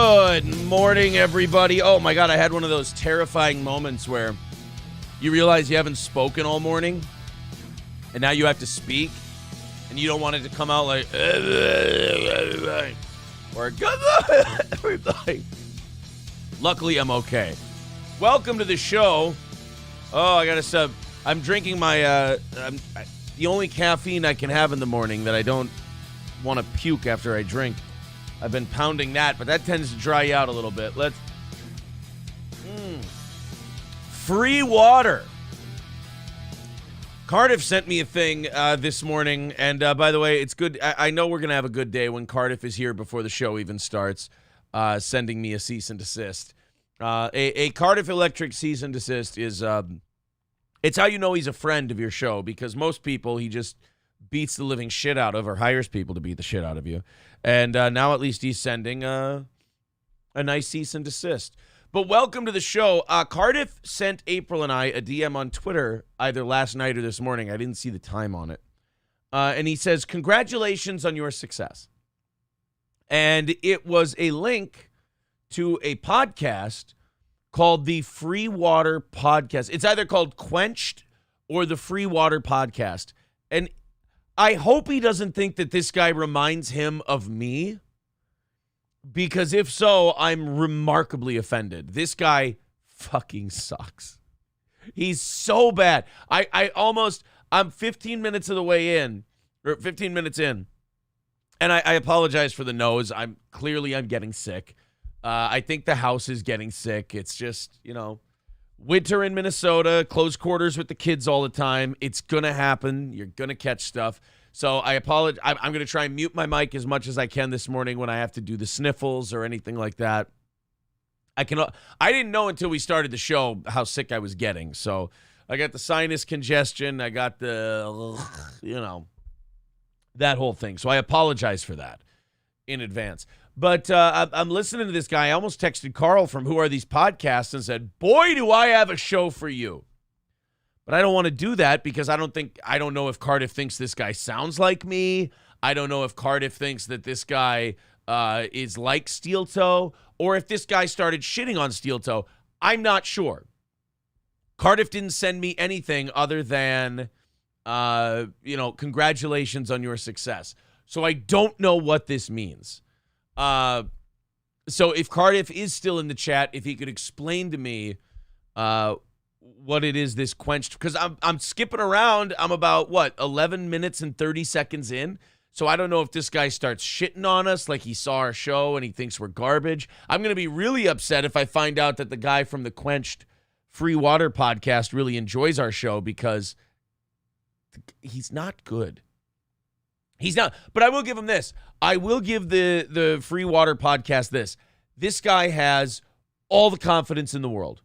Good morning, everybody. Oh my God, I had one of those terrifying moments where you realize you haven't spoken all morning, and now you have to speak, and you don't want it to come out like, or good morning. Luckily, I'm okay. Welcome to the show. Oh, I gotta sub. I'm drinking my, the only caffeine I can have in the morning that I don't want to puke after I drink. I've been pounding that, but that tends to dry you out a little bit. Free water. Cardiff sent me a thing this morning, and by the way, it's good. I know we're going to have a good day when Cardiff is here before the show even starts, sending me a cease and desist. A Cardiff Electric cease and desist is, it's how you know he's a friend of your show, because most people he just beats the living shit out of or hires people to beat the shit out of you. And now at least he's sending a nice cease and desist. But welcome to the show. Cardiff sent April and I a DM on Twitter either last night or this morning. I didn't see the time on it. And he says, congratulations on your success. And it was a link to a podcast called the Free Water Podcast. It's either called Quenched or the Free Water Podcast. And I hope he doesn't think that this guy reminds him of me, because if so, I'm remarkably offended. This guy fucking sucks. He's so bad. I'm 15 minutes of the way in, or 15 minutes in, and I apologize for the nose. I'm getting sick. I think the house is getting sick. It's just, winter in Minnesota, close quarters with the kids all the time. It's going to happen. You're going to catch stuff. So I apologize. I'm going to try and mute my mic as much as I can this morning when I have to do the sniffles or anything like that. I didn't know until we started the show how sick I was getting. So I got the sinus congestion. I got the, that whole thing. So I apologize for that in advance. But I'm listening to this guy. I almost texted Carl from Who Are These Podcasts and said, boy, do I have a show for you. But I don't want to do that because I don't know if Cardiff thinks this guy sounds like me. I don't know if Cardiff thinks that this guy is like Steel Toe, or if this guy started shitting on Steel Toe. I'm not sure. Cardiff didn't send me anything other than, congratulations on your success. So I don't know what this means. So if Cardiff is still in the chat, if he could explain to me what it is this quenched, because I'm skipping around. I'm about 11 minutes and 30 seconds in. So I don't know if this guy starts shitting on us like he saw our show and he thinks we're garbage. I'm going to be really upset if I find out that the guy from the Quenched Free Water Podcast really enjoys our show, because he's not good. He's not, but I will give him this. I will give the Free Water Podcast this. This guy has all the confidence in the world.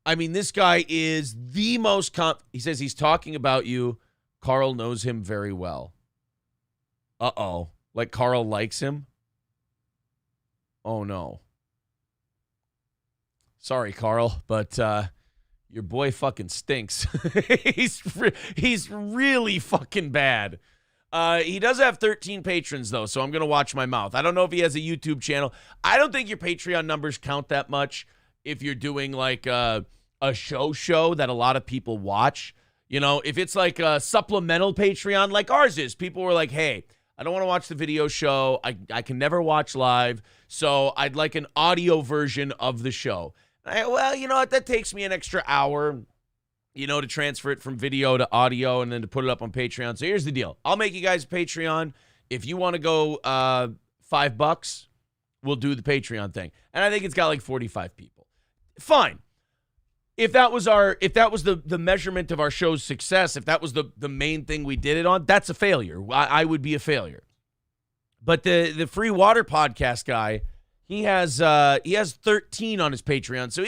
I mean, this guy is the most he says he's talking about you. Carl knows him very well. Uh-oh. Like Carl likes him? Oh, no. Sorry, Carl, but your boy fucking stinks. He's really fucking bad. He does have 13 patrons, though, so I'm going to watch my mouth. I don't know if he has a YouTube channel. I don't think your Patreon numbers count that much if you're doing like a show that a lot of people watch. If it's like a supplemental Patreon like ours is, people were like, hey, I don't want to watch the video show. I can never watch live, so I'd like an audio version of the show. Well, you know what? That takes me an extra hour, to transfer it from video to audio and then to put it up on Patreon. So here's the deal. I'll make you guys a Patreon. If you want to go $5, we'll do the Patreon thing. And I think it's got like 45 people. Fine. If that was the measurement of our show's success, if that was the main thing we did it on, that's a failure. I would be a failure. But the Free Water Podcast guy, he has 13 on his Patreon. So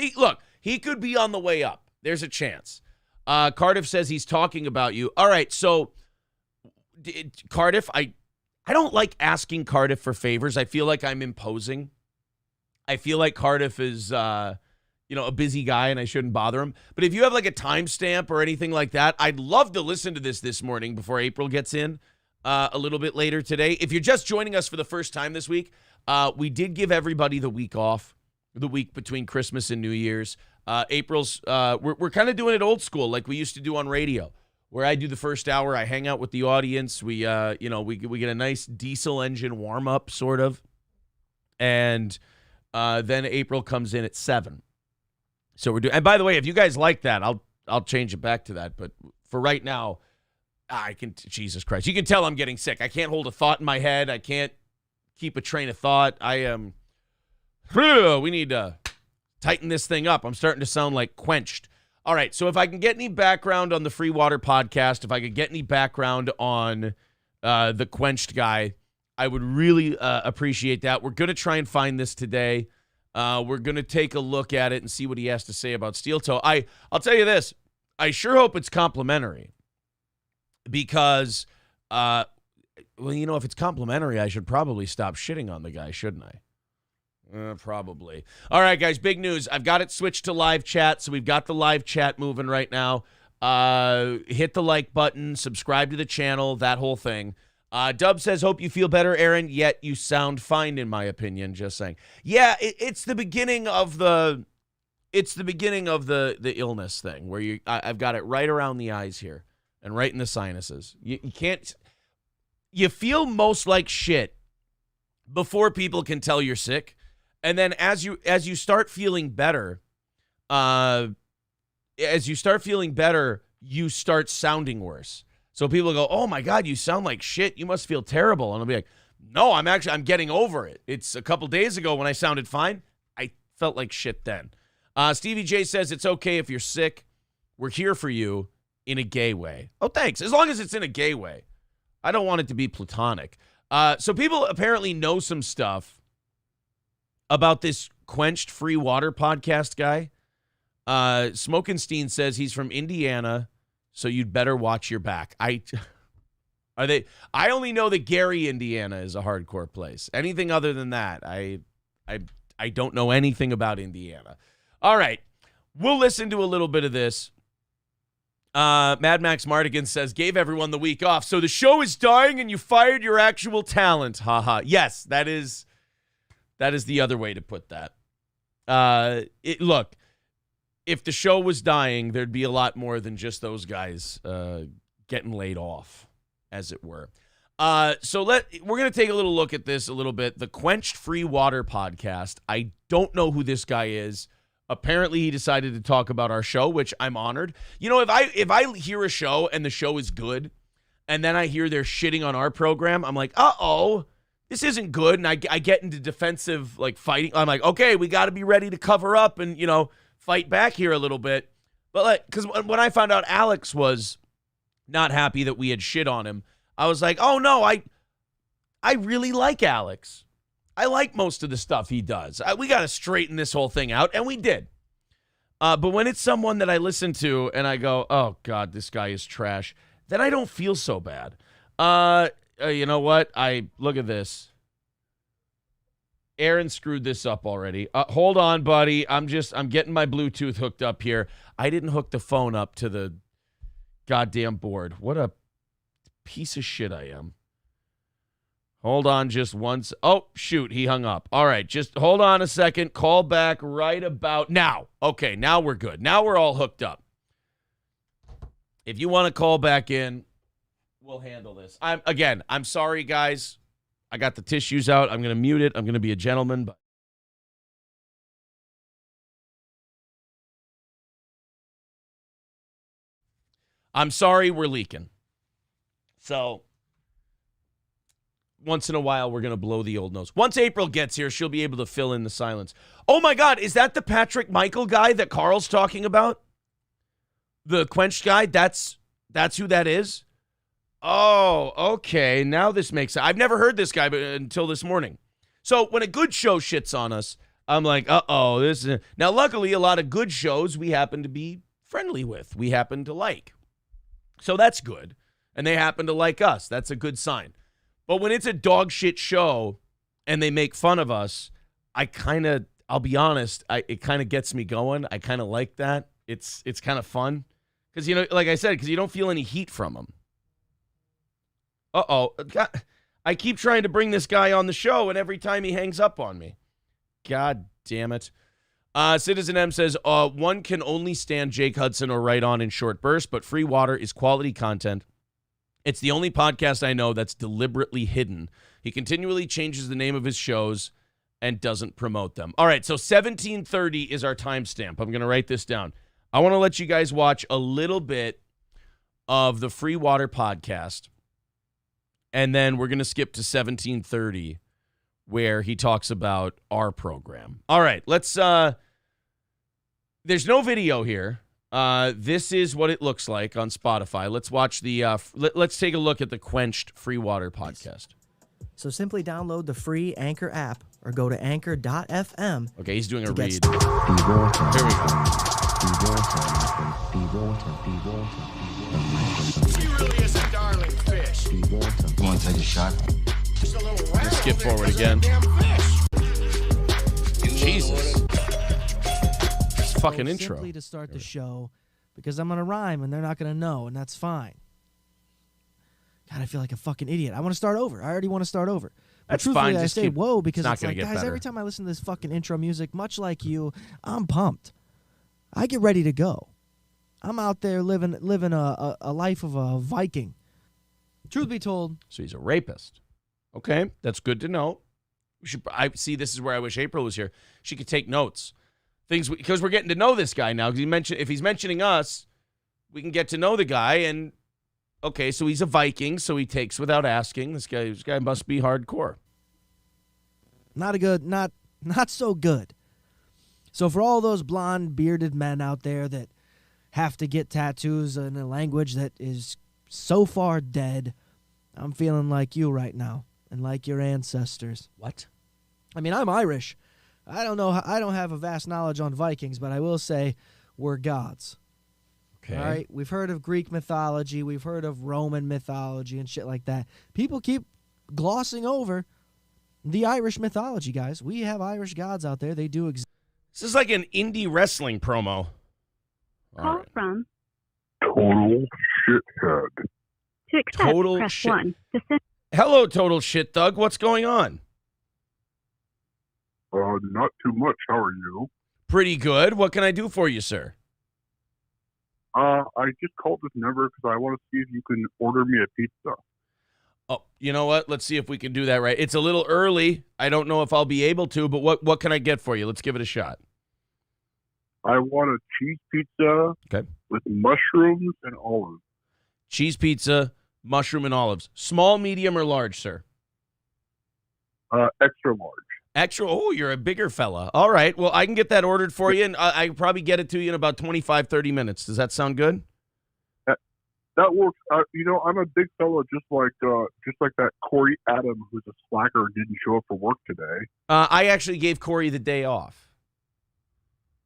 he could be on the way up. There's a chance. Cardiff says he's talking about you. All right, so Cardiff, I don't like asking Cardiff for favors. I feel like I'm imposing. I feel like Cardiff is a busy guy and I shouldn't bother him. But if you have like a timestamp or anything like that, I'd love to listen to this morning before April gets in a little bit later today. If you're just joining us for the first time this week, We did give everybody the week off, the week between Christmas and New Year's. April's, we're kind of doing it old school like we used to do on radio, where I do the first hour. I hang out with the audience. We get a nice diesel engine warm up, sort of. And then April comes in at 7. So we're doing, and by the way, if you guys like that, I'll change it back to that. But for right now, Jesus Christ, you can tell I'm getting sick. I can't hold a thought in my head. I can't keep a train of thought. We need to tighten this thing up. I'm starting to sound like quenched. All right, so if I can get any background on the Free Water podcast, if I could get any background on the quenched guy, I would really appreciate that. We're going to try and find this today. We're going to take a look at it and see what he has to say about Steel Toe. I'll tell you this. I sure hope it's complimentary because, if it's complimentary, I should probably stop shitting on the guy, shouldn't I? Probably. All right, guys, big news. I've got it switched to live chat, so we've got the live chat moving right now. Hit the like button, subscribe to the channel, that whole thing. Dub says, hope you feel better, Aaron, yet you sound fine, in my opinion, just saying. Yeah, it's the beginning of the illness thing where I've got it right around the eyes here and right in the sinuses. You can't, you feel most like shit before people can tell you're sick. And then as you start feeling better, you start sounding worse. So people go, oh my God, you sound like shit. You must feel terrible. And I'll be like, no, I'm getting over it. It's a couple days ago when I sounded fine. I felt like shit then. Stevie J says it's okay if you're sick. We're here for you in a gay way. Oh, thanks. As long as it's in a gay way. I don't want it to be platonic. So people apparently know some stuff about this Quenched Free Water podcast guy. Smokenstein says he's from Indiana, so you'd better watch your back. I only know that Gary, Indiana is a hardcore place. Anything other than that, I don't know anything about Indiana. All right. We'll listen to a little bit of this. Mad Max Mardigan says, gave everyone the week off. So the show is dying and you fired your actual talent. Haha. Yes, that is the other way to put that. Look, if the show was dying, there'd be a lot more than just those guys getting laid off, as it were. So we're going to take a little look at this a little bit. The Quenched Free Water podcast. I don't know who this guy is. Apparently, he decided to talk about our show, which I'm honored. You know, if I hear a show and the show is good, and then I hear they're shitting on our program, I'm like, uh-oh, this isn't good. And I get into defensive, fighting. I'm like, okay, we got to be ready to cover up and, fight back here a little bit. But, because when I found out Alex was not happy that we had shit on him, I was like, oh, no, I really like Alex. I like most of the stuff he does. We got to straighten this whole thing out, and we did. But when it's someone that I listen to and I go, oh, God, this guy is trash, then I don't feel so bad. You know what? Look at this. Aaron screwed this up already. Hold on, buddy. I'm getting my Bluetooth hooked up here. I didn't hook the phone up to the goddamn board. What a piece of shit I am. Hold on just once. Oh, shoot, he hung up. All right, just hold on a second. Call back right about now. Okay, now we're good. Now we're all hooked up. If you want to call back in, we'll handle this. I'm sorry, guys. I got the tissues out. I'm going to mute it. I'm going to be a gentleman. But I'm sorry we're leaking. So once in a while, we're going to blow the old nose. Once April gets here, she'll be able to fill in the silence. Oh, my God. Is that the Patrick Michael guy that Carl's talking about? The Quenched guy? That's who that is? Oh, okay. Now this makes sense. I've never heard this guy until this morning. So when a good show shits on us, I'm like, uh-oh. Now, luckily, a lot of good shows we happen to be friendly with. We happen to like. So that's good. And they happen to like us. That's a good sign. But when it's a dog shit show and they make fun of us, I'll be honest, it kind of gets me going. I kind of like that. It's kind of fun. Because, like I said, because you don't feel any heat from them. Uh-oh. God, I keep trying to bring this guy on the show, and every time he hangs up on me. God damn it. Citizen M says, one can only stand Jake Hudson or Right On in short bursts, but Free Water is quality content. It's the only podcast I know that's deliberately hidden. He continually changes the name of his shows and doesn't promote them. All right, so 17:30 is our timestamp. I'm going to write this down. I want to let you guys watch a little bit of the Free Water podcast, and then we're going to skip to 17:30 where he talks about our program. All right, let's there's no video here. This is what it looks like on Spotify. Let's watch the let's take a look at the Quenched Free Water podcast. So simply download the free Anchor app or go to anchor.fm. Okay, he's doing a read. Here we go. He really is a darling fish. You want to take a shot? Just a little rattle. Skip forward again. Damn fish. Jesus. This fucking intro. Simply to start the show because I'm going to rhyme and they're not going to know, and that's fine. God, I feel like a fucking idiot. I want to start over. I already want to start over. But That's truthfully, fine. I Just say keep, whoa because it's it's not like, gonna get guys, better. every time I listen to this fucking intro music, much like you, I'm pumped. I get ready to go. I'm out there living a life of a Viking. Truth be told. So he's a rapist. Okay, that's good to know. I see. This is where I wish April was here. She could take notes. Things because we're getting to know this guy now. Because if he's mentioning us, we can get to know the guy. And okay, so he's a Viking, so he takes without asking. This guy must be hardcore. Not so good. So for all those blonde bearded men out there that have to get tattoos in a language that is so far dead, I'm feeling like you right now and like your ancestors. What? I mean, I'm Irish. I don't know. I don't have a vast knowledge on Vikings, but I will say we're gods. Okay. All right. We've heard of Greek mythology. We've heard of Roman mythology and shit like that. People keep glossing over the Irish mythology, guys. We have Irish gods out there. They do exist. This is like an indie wrestling promo. Call from Total shithead. to accept, Total press shit. 1. To send Hello, Total Shit Thug. What's going on? Not too much. How are you? Pretty good. What can I do for you, sir? I just called this number because I want to see if you can order me a pizza. Oh, you know what? Let's see if we can do that right. It's a little early. I don't know if I'll be able to, but what can I get for you? Let's give it a shot. I want a cheese pizza with mushrooms and olives. Cheese pizza, mushroom, and olives. Small, medium, or large, sir? Extra large. Extra? Oh, you're a bigger fella. All right. Well, I can get that ordered for you, and I can probably get it to you in about 25, 30 minutes. Does that sound good? That works. I'm a big fella, just like that Corey Adam, who's a slacker, didn't show up for work today. I actually gave Corey the day off.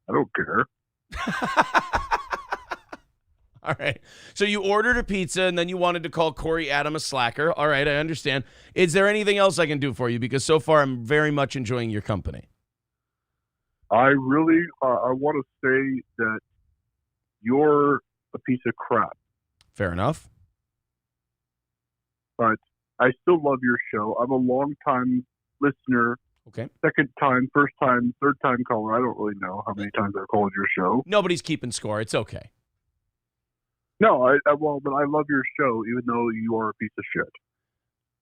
I don't care. All right. So you ordered a pizza, and then you wanted to call Corey Adam a slacker. All right, I understand. Is there anything else I can do for you? Because so far I'm very much enjoying your company. I really, I want to say that you're a piece of crap. Fair enough. But I still love your show. I'm a long-time listener. Okay. Second time, first time, third time caller. I don't really know how many times I've called your show. Nobody's keeping score. It's okay. No, but I love your show, even though you are a piece of shit.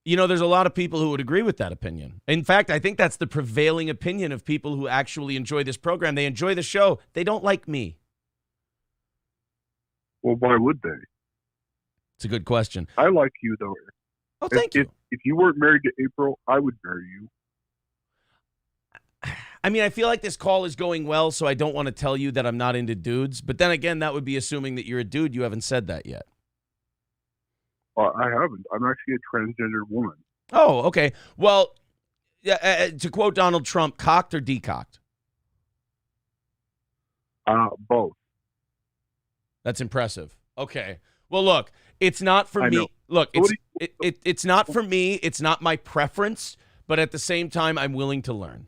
You know, there's a lot of people who would agree with that opinion. In fact, I think that's the prevailing opinion of people who actually enjoy this program. They enjoy the show. They don't like me. Well, why would they? It's a good question. I like you, though. Oh, thank you. If you weren't married to April, I would marry you. I mean, I feel like this call is going well, so I don't want to tell you that I'm not into dudes. But then again, that would be assuming that you're a dude. You haven't said that yet. I haven't. I'm actually a transgender woman. Oh, okay. Well, to quote Donald Trump, cocked or decocked? Both. That's impressive. Okay. Well, look, it's not for I me. know. Look, it's not for me. It's not my preference. But at the same time, I'm willing to learn.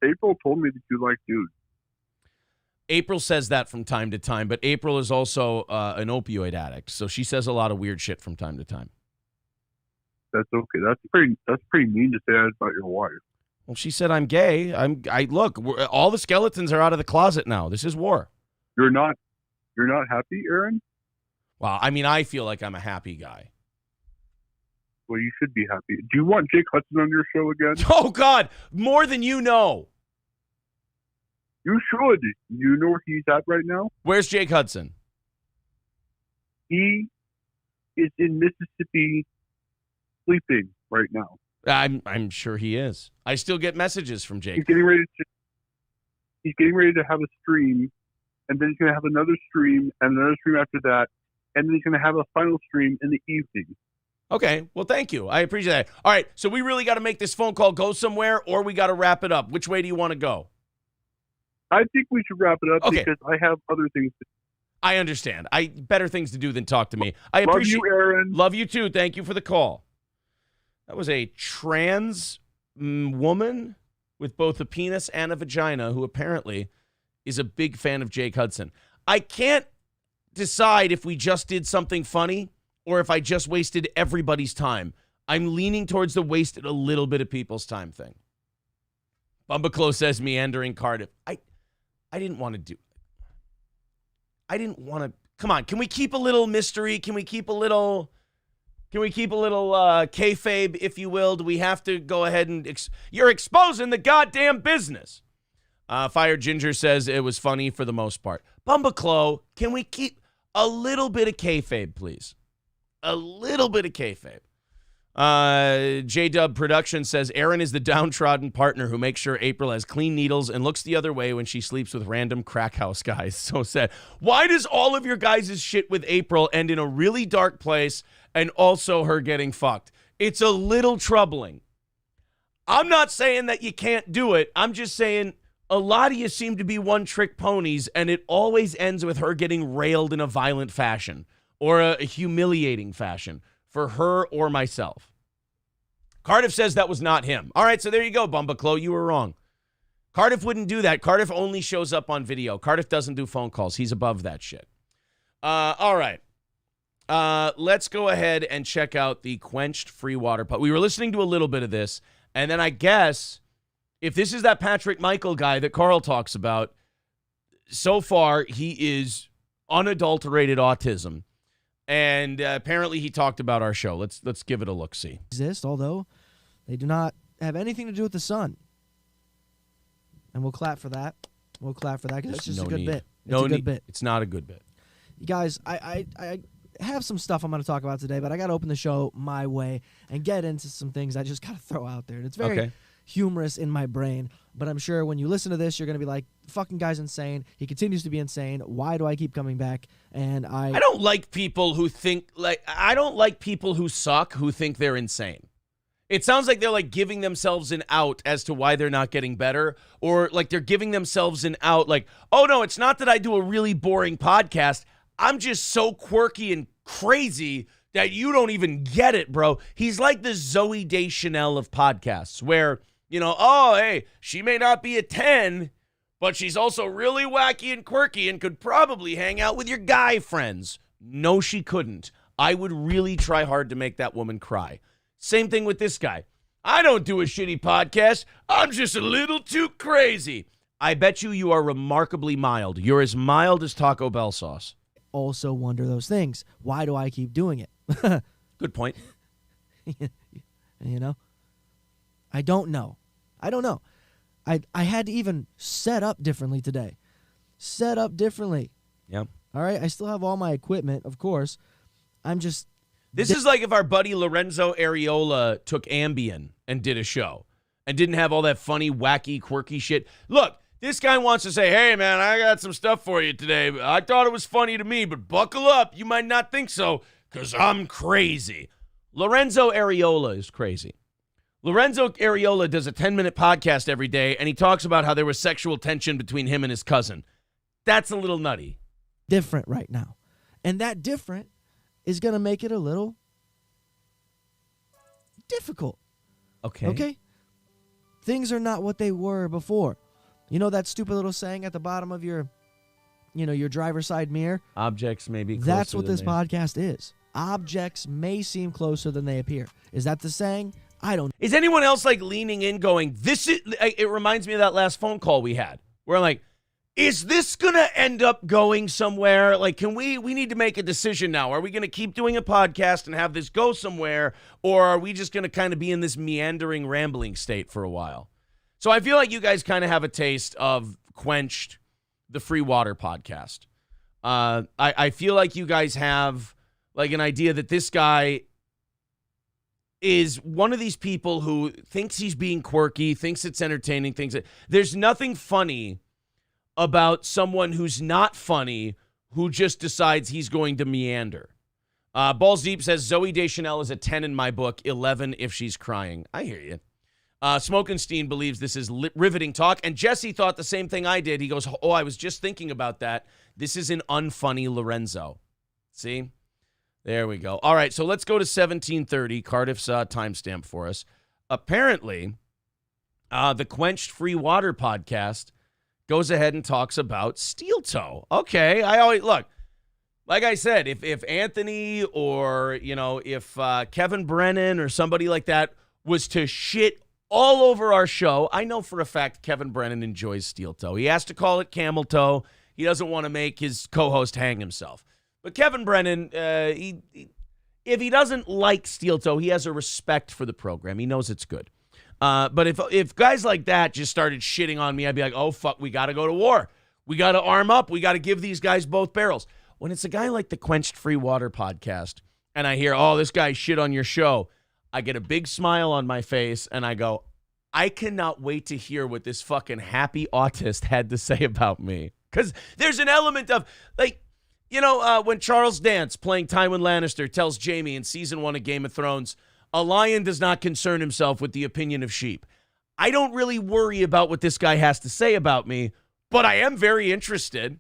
April told me that you like dudes. April says that from time to time, but April is also an opioid addict, so she says a lot of weird shit from time to time. That's okay. That's pretty mean to say that about your wife. Well, she said I'm gay. Look, all the skeletons are out of the closet now. This is war. You're not happy, Aaron? Well, I mean, I feel like I'm a happy guy. Well, you should be happy. Do you want Jake Hudson on your show again? Oh, God, more than you know. You should. You know where he's at right now? Where's Jake Hudson? He is in Mississippi sleeping right now. I'm sure he is. I still get messages from Jake. He's getting ready to have a stream, and then he's going to have another stream, and another stream after that, and then he's going to have a final stream in the evening. Okay, well, thank you. I appreciate that. All right, so we really got to make this phone call go somewhere, or we got to wrap it up. Which way do you want to go? I think we should wrap it up Okay. because I have other things to do. I understand. Better things to do than talk to me. I Love appreciate you, Aaron. Love you too. Thank you for the call. That was a trans woman with both a penis and a vagina who apparently is a big fan of Jake Hudson. I can't decide if we just did something funny or if I just wasted everybody's time. I'm leaning towards the wasted a little bit of people's time thing. Bumba Clo says meandering Cardiff. I didn't want to do. I didn't want to. Come on, can we keep a little mystery? Can we keep a little kayfabe, if you will? Do we have to go ahead and you're exposing the goddamn business? Fire Ginger says it was funny for the most part. Bumba Clo, can we keep a little bit of kayfabe, please? A little bit of kayfabe. J-Dub Production says Aaron is the downtrodden partner who makes sure April has clean needles and looks the other way when she sleeps with random crack house guys. So sad. Why does all of your guys' shit with April end in a really dark place and also her getting fucked? It's a little troubling. I'm not saying that you can't do it. I'm just saying a lot of you seem to be one-trick ponies, and it always ends with her getting railed in a violent fashion or a humiliating fashion for her or myself. Cardiff says that was not him. All right, so there you go, Bumba Clo. You were wrong. Cardiff wouldn't do that. Cardiff only shows up on video. Cardiff doesn't do phone calls. He's above that shit. All right. Let's go ahead and check out the quenched free water pump. We were listening to a little bit of this, and then I guess if this is that Patrick Michael guy that Carl talks about, so far he is unadulterated autism. And apparently he talked about our show. Let's give it a look-see. Exist, although they do not have anything to do with the sun. And we'll clap for that. We'll clap for that because it's just a good bit. It's a good bit. It's not a good bit. You guys, I have some stuff I'm going to talk about today, but I got to open the show my way and get into some things I just got to throw out there. And it's very humorous in my brain, but I'm sure when you listen to this, you're going to be like, the fucking guy's insane. He continues to be insane. Why do I keep coming back? And I don't like people who think, I don't like people who suck who think they're insane. It sounds like they're like giving themselves an out as to why they're not getting better, or like they're giving themselves an out like, oh no, it's not that I do a really boring podcast. I'm just so quirky and crazy that you don't even get it, bro. He's like the Zooey Deschanel of podcasts where, you know, oh, hey, she may not be a 10, but she's also really wacky and quirky and could probably hang out with your guy friends. No, she couldn't. I would really try hard to make that woman cry. Same thing with this guy. I don't do a shitty podcast. I'm just a little too crazy. I bet you are remarkably mild. You're as mild as Taco Bell sauce. also wonder those things. Why do I keep doing it? Good point. You know? I don't know. I had to even set up differently today. Set up differently. Yeah. All right? I still have all my equipment, of course. I'm just... This is like if our buddy Lorenzo Areola took Ambien and did a show and didn't have all that funny, wacky, quirky shit. Look, this guy wants to say, hey, man, I got some stuff for you today. I thought it was funny to me, but buckle up. You might not think so because I'm crazy. Lorenzo Areola is crazy. Lorenzo Areola does a 10-minute podcast every day, and he talks about how there was sexual tension between him and his cousin. That's a little nutty. Different right now. And that different is going to make it a little difficult. Okay? Things are not what they were before. You know that stupid little saying at the bottom of your driver's side mirror? Objects maybe. That's what this podcast is. objects may seem closer than they appear. Is that the saying? I don't know. Is anyone else like leaning in going, it reminds me of that last phone call we had where I'm like, is this going to end up going somewhere? Like, we need to make a decision now. Are we going to keep doing a podcast and have this go somewhere? Or are we just going to kind of be in this meandering, rambling state for a while? So I feel like you guys kind of have a taste of Quenched, the Free Water podcast. I feel like you guys have like an idea that this guy is one of these people who thinks he's being quirky, thinks it's entertaining, thinks that there's nothing funny about someone who's not funny, who just decides he's going to meander. Balls Deep says, Zoe Deschanel is a 10 in my book, 11 if she's crying. I hear you. Smokenstein believes this is riveting talk, and Jesse thought the same thing I did. He goes, oh, I was just thinking about that. This is an unfunny Lorenzo. See? There we go. All right, so let's go to 1730, Cardiff's timestamp for us. Apparently, the Quenched Free Water podcast goes ahead and talks about steel toe. Okay, I always look. Like I said, if Anthony or if Kevin Brennan or somebody like that was to shit all over our show, I know for a fact Kevin Brennan enjoys steel toe. He has to call it camel toe. He doesn't want to make his co-host hang himself. But Kevin Brennan, if he doesn't like steel toe, he has a respect for the program. He knows it's good. But if guys like that just started shitting on me, I'd be like, oh, fuck, we got to go to war. We got to arm up. We got to give these guys both barrels. When it's a guy like the Quenched Free Water podcast, and I hear, oh, this guy shit on your show, I get a big smile on my face, and I go, I cannot wait to hear what this fucking happy autist had to say about me. Because there's an element of, like, when Charles Dance, playing Tywin Lannister, tells Jaime in season 1 of Game of Thrones, a lion does not concern himself with the opinion of sheep. I don't really worry about what this guy has to say about me, but I am very interested.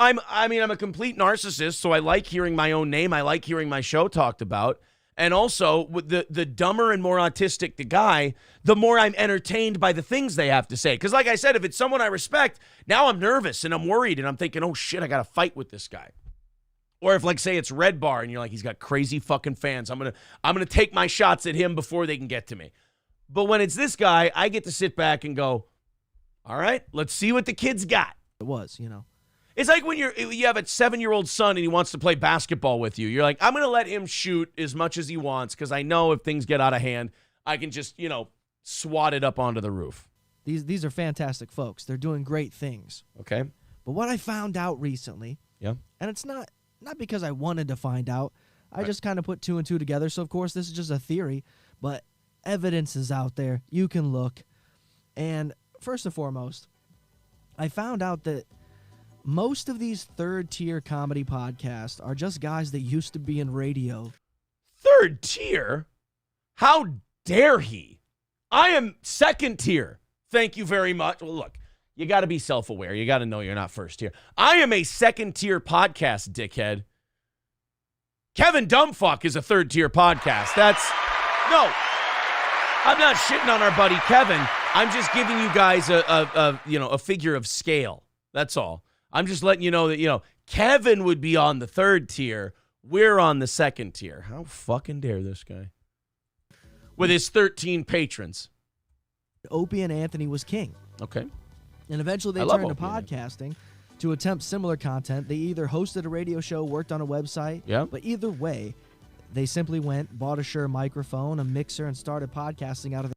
I'm a complete narcissist, so I like hearing my own name. I like hearing my show talked about. And also, the dumber and more autistic the guy, the more I'm entertained by the things they have to say. Because like I said, if it's someone I respect, now I'm nervous and I'm worried and I'm thinking, oh shit, I got to fight with this guy. Or if, like, say it's Red Bar and you're like, he's got crazy fucking fans. I'm gonna take my shots at him before they can get to me. But when it's this guy, I get to sit back and go, all right, let's see what the kid's got. It was, It's like when you have a 7-year-old son and he wants to play basketball with you. You're like, I'm going to let him shoot as much as he wants because I know if things get out of hand, I can just, swat it up onto the roof. These are fantastic folks. They're doing great things. Okay. But what I found out recently, yeah, and it's not because I wanted to find out. I just kind of put 2 and 2 together. So, of course, this is just a theory, but evidence is out there. You can look. And first and foremost, I found out that most of these third-tier comedy podcasts are just guys that used to be in radio. Third tier? How dare he? I am second tier. Thank you very much. Well, look, you got to be self-aware. You got to know you're not first tier. I am a second-tier podcast, dickhead. Kevin Dumbfuck is a third-tier podcast. No, I'm not shitting on our buddy Kevin. I'm just giving you guys a figure of scale. That's all. I'm just letting you know that, Kevin would be on the third tier. We're on the second tier. How fucking dare this guy? With his 13 patrons. Opie and Anthony was king. Okay. And eventually they turned to podcasting to attempt similar content. They either hosted a radio show, worked on a website. Yeah. But either way, they simply bought a Shure microphone, a mixer, and started podcasting out of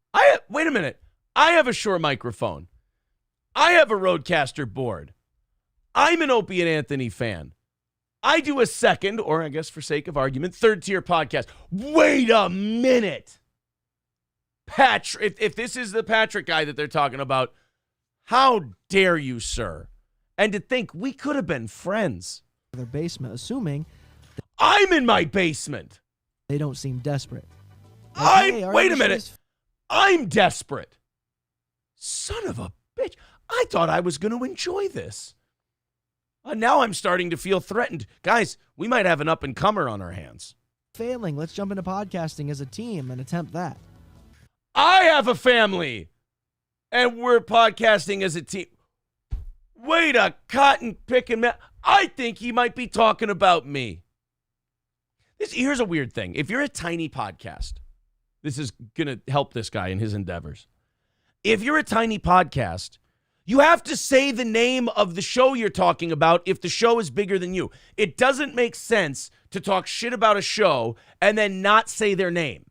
Wait a minute. I have a Shure microphone. I have a Rodecaster board. I'm an Opie and Anthony fan. I do a second, or I guess for sake of argument, third-tier podcast. Wait a minute. Patrick, if this is the Patrick guy that they're talking about, how dare you, sir? And to think we could have been friends. their basement, assuming I'm in my basement. They don't seem desperate. Like, hey, wait a minute. I'm desperate. Son of a bitch. I thought I was going to enjoy this. Now I'm starting to feel threatened. Guys, we might have an up-and-comer on our hands. Failing. Let's jump into podcasting as a team and attempt that. I have a family, and we're podcasting as a team. Wait a cotton-picking man. I think he might be talking about me. Here's a weird thing. If you're a tiny podcast, this is going to help this guy in his endeavors. If you're a tiny podcast, you have to say the name of the show you're talking about if the show is bigger than you. It doesn't make sense to talk shit about a show and then not say their name.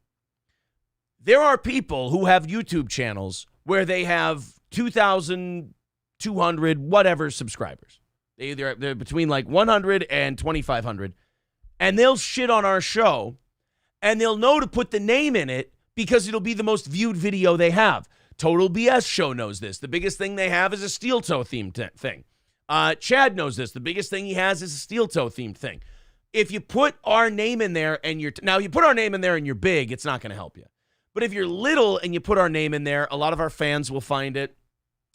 There are people who have YouTube channels where they have 2,200 whatever subscribers. They're between like 100 and 2,500. And they'll shit on our show, and they'll know to put the name in it because it'll be the most viewed video they have. Total BS show knows this. The biggest thing they have is a steel toe themed thing. Chad knows this. The biggest thing he has is a steel toe themed thing. If you put our name in there and now you put our name in there and you're big, it's not going to help you. But if you're little and you put our name in there, a lot of our fans will find it.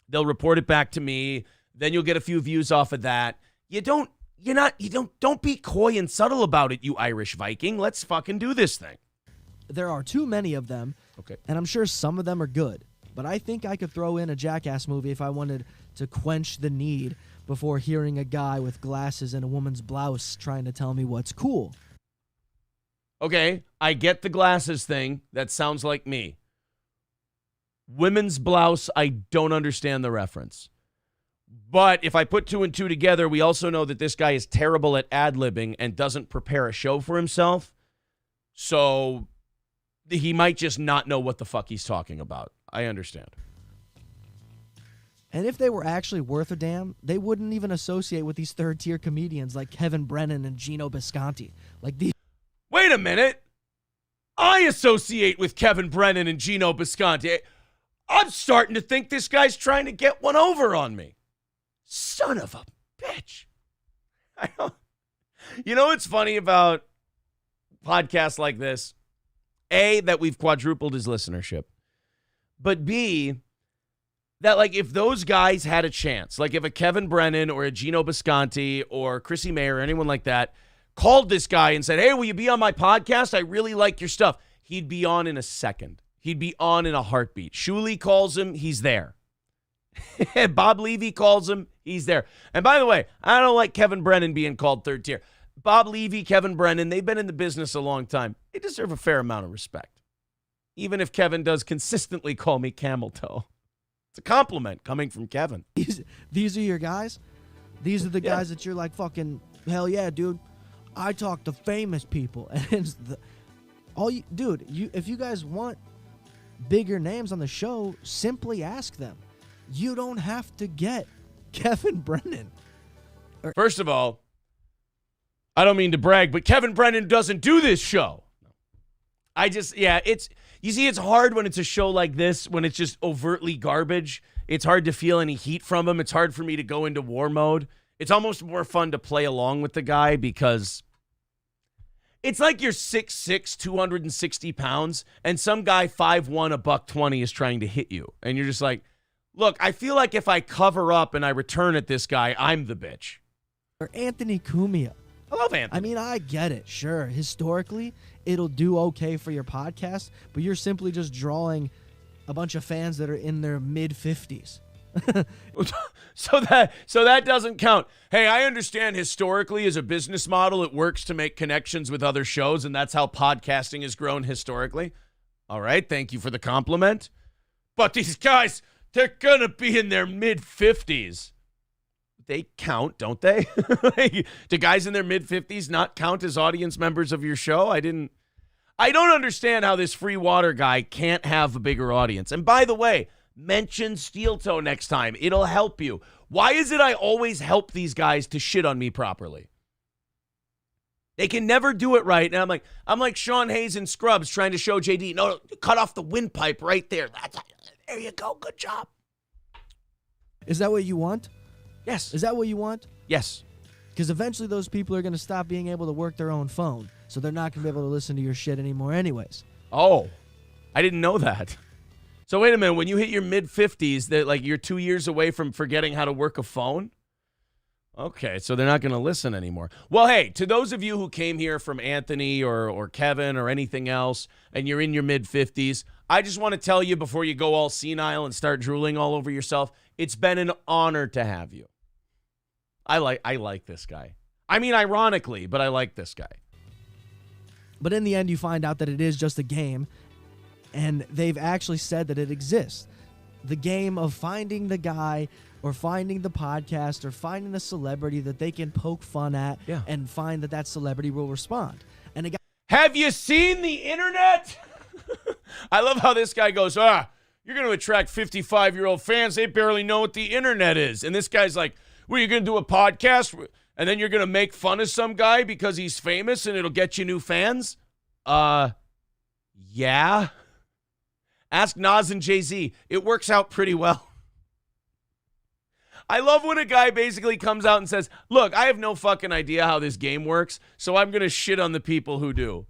They'll report it back to me. Then you'll get a few views off of that. Don't be coy and subtle about it, you Irish Viking. Let's fucking do this thing. There are too many of them. Okay. And I'm sure some of them are good. But I think I could throw in a Jackass movie if I wanted to quench the need before hearing a guy with glasses and a woman's blouse trying to tell me what's cool. Okay, I get the glasses thing. That sounds like me. Women's blouse, I don't understand the reference. But if I put two and two together, we also know that this guy is terrible at ad-libbing and doesn't prepare a show for himself. So he might just not know what the fuck he's talking about. I understand. And if they were actually worth a damn, they wouldn't even associate with these third-tier comedians like Kevin Brennan and Gino Bisconti. Like these. Wait a minute. I associate with Kevin Brennan and Gino Bisconti. I'm starting to think this guy's trying to get one over on me. Son of a bitch. You know what's funny about podcasts like this? A, that we've quadrupled his listenership. But B, that like if those guys had a chance, like if a Kevin Brennan or a Gino Bisconti or Chrissy Mayer or anyone like that called this guy and said, hey, will you be on my podcast? I really like your stuff. He'd be on in a second. He'd be on in a heartbeat. Shuley calls him, he's there. Bob Levy calls him, he's there. And by the way, I don't like Kevin Brennan being called third tier. Bob Levy, Kevin Brennan, they've been in the business a long time. They deserve a fair amount of respect. Even if Kevin does consistently call me camel toe. It's a compliment coming from Kevin. These are your guys? These are the guys that you're like, fucking, hell yeah, dude. I talk to famous people. And if you guys want bigger names on the show, simply ask them. You don't have to get Kevin Brennan. First of all, I don't mean to brag, but Kevin Brennan doesn't do this show. It's hard when it's a show like this, when it's just overtly garbage. It's hard to feel any heat from him. It's hard for me to go into war mode. It's almost more fun to play along with the guy because it's like you're 6'6", 260 pounds, and some guy 5'1", $120 is trying to hit you. And you're just like, look, I feel like if I cover up and I return at this guy, I'm the bitch. Or Anthony Cumia. I love Anthony. I mean, I get it. Sure, historically, it'll do okay for your podcast, but you're simply just drawing a bunch of fans that are in their mid-50s. So that doesn't count. Hey, I understand historically as a business model, it works to make connections with other shows, and that's how podcasting has grown historically. All right, thank you for the compliment. But these guys, they're going to be in their mid-50s. They count, don't they? Do guys in their mid-50s not count as audience members of your show? I don't understand how this free water guy can't have a bigger audience. And by the way, mention Steel Toe next time. It'll help you. Why is it I always help these guys to shit on me properly? They can never do it right. And I'm like Sean Hayes in Scrubs trying to show JD, no, cut off the windpipe right there. There you go. Good job. Is that what you want? Yes. Is that what you want? Yes. Because eventually those people are going to stop being able to work their own phone. So they're not going to be able to listen to your shit anymore anyways. Oh, I didn't know that. So wait a minute. When you hit your mid-50s, that like you're 2 years away from forgetting how to work a phone? Okay, so they're not going to listen anymore. Well, hey, to those of you who came here from Anthony or Kevin or anything else, and you're in your mid-50s, I just want to tell you before you go all senile and start drooling all over yourself, it's been an honor to have you. I like this guy. I mean, ironically, but I like this guy. But in the end, you find out that it is just a game, and they've actually said that it exists. The game of finding the guy or finding the podcast or finding the celebrity that they can poke fun at and find that celebrity will respond. And a guy, have you seen the internet? I love how this guy goes, you're going to attract 55-year-old fans. They barely know what the internet is. And this guy's like, well, you're going to do a podcast and then you're going to make fun of some guy because he's famous and it'll get you new fans? Yeah. Ask Nas and Jay-Z. It works out pretty well. I love when a guy basically comes out and says, look, I have no fucking idea how this game works, so I'm going to shit on the people who do.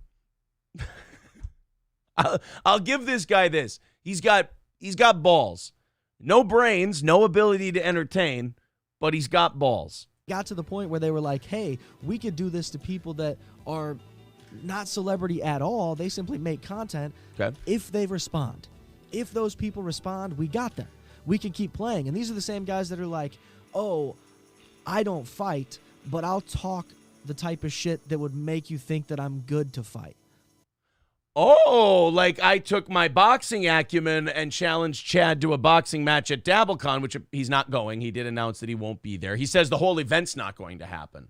I'll give this guy this. He's got balls. No brains, no ability to entertain, but he's got balls. got to the point where they were like, hey, we could do this to people that are not celebrity at all. They simply make content. Okay. If they respond. If those people respond, we got them. We can keep playing. And these are the same guys that are like, oh, I don't fight, but I'll talk the type of shit that would make you think that I'm good to fight. Oh, like I took my boxing acumen and challenged Chad to a boxing match at DabbleCon, which he's not going. He did announce that he won't be there. He says the whole event's not going to happen.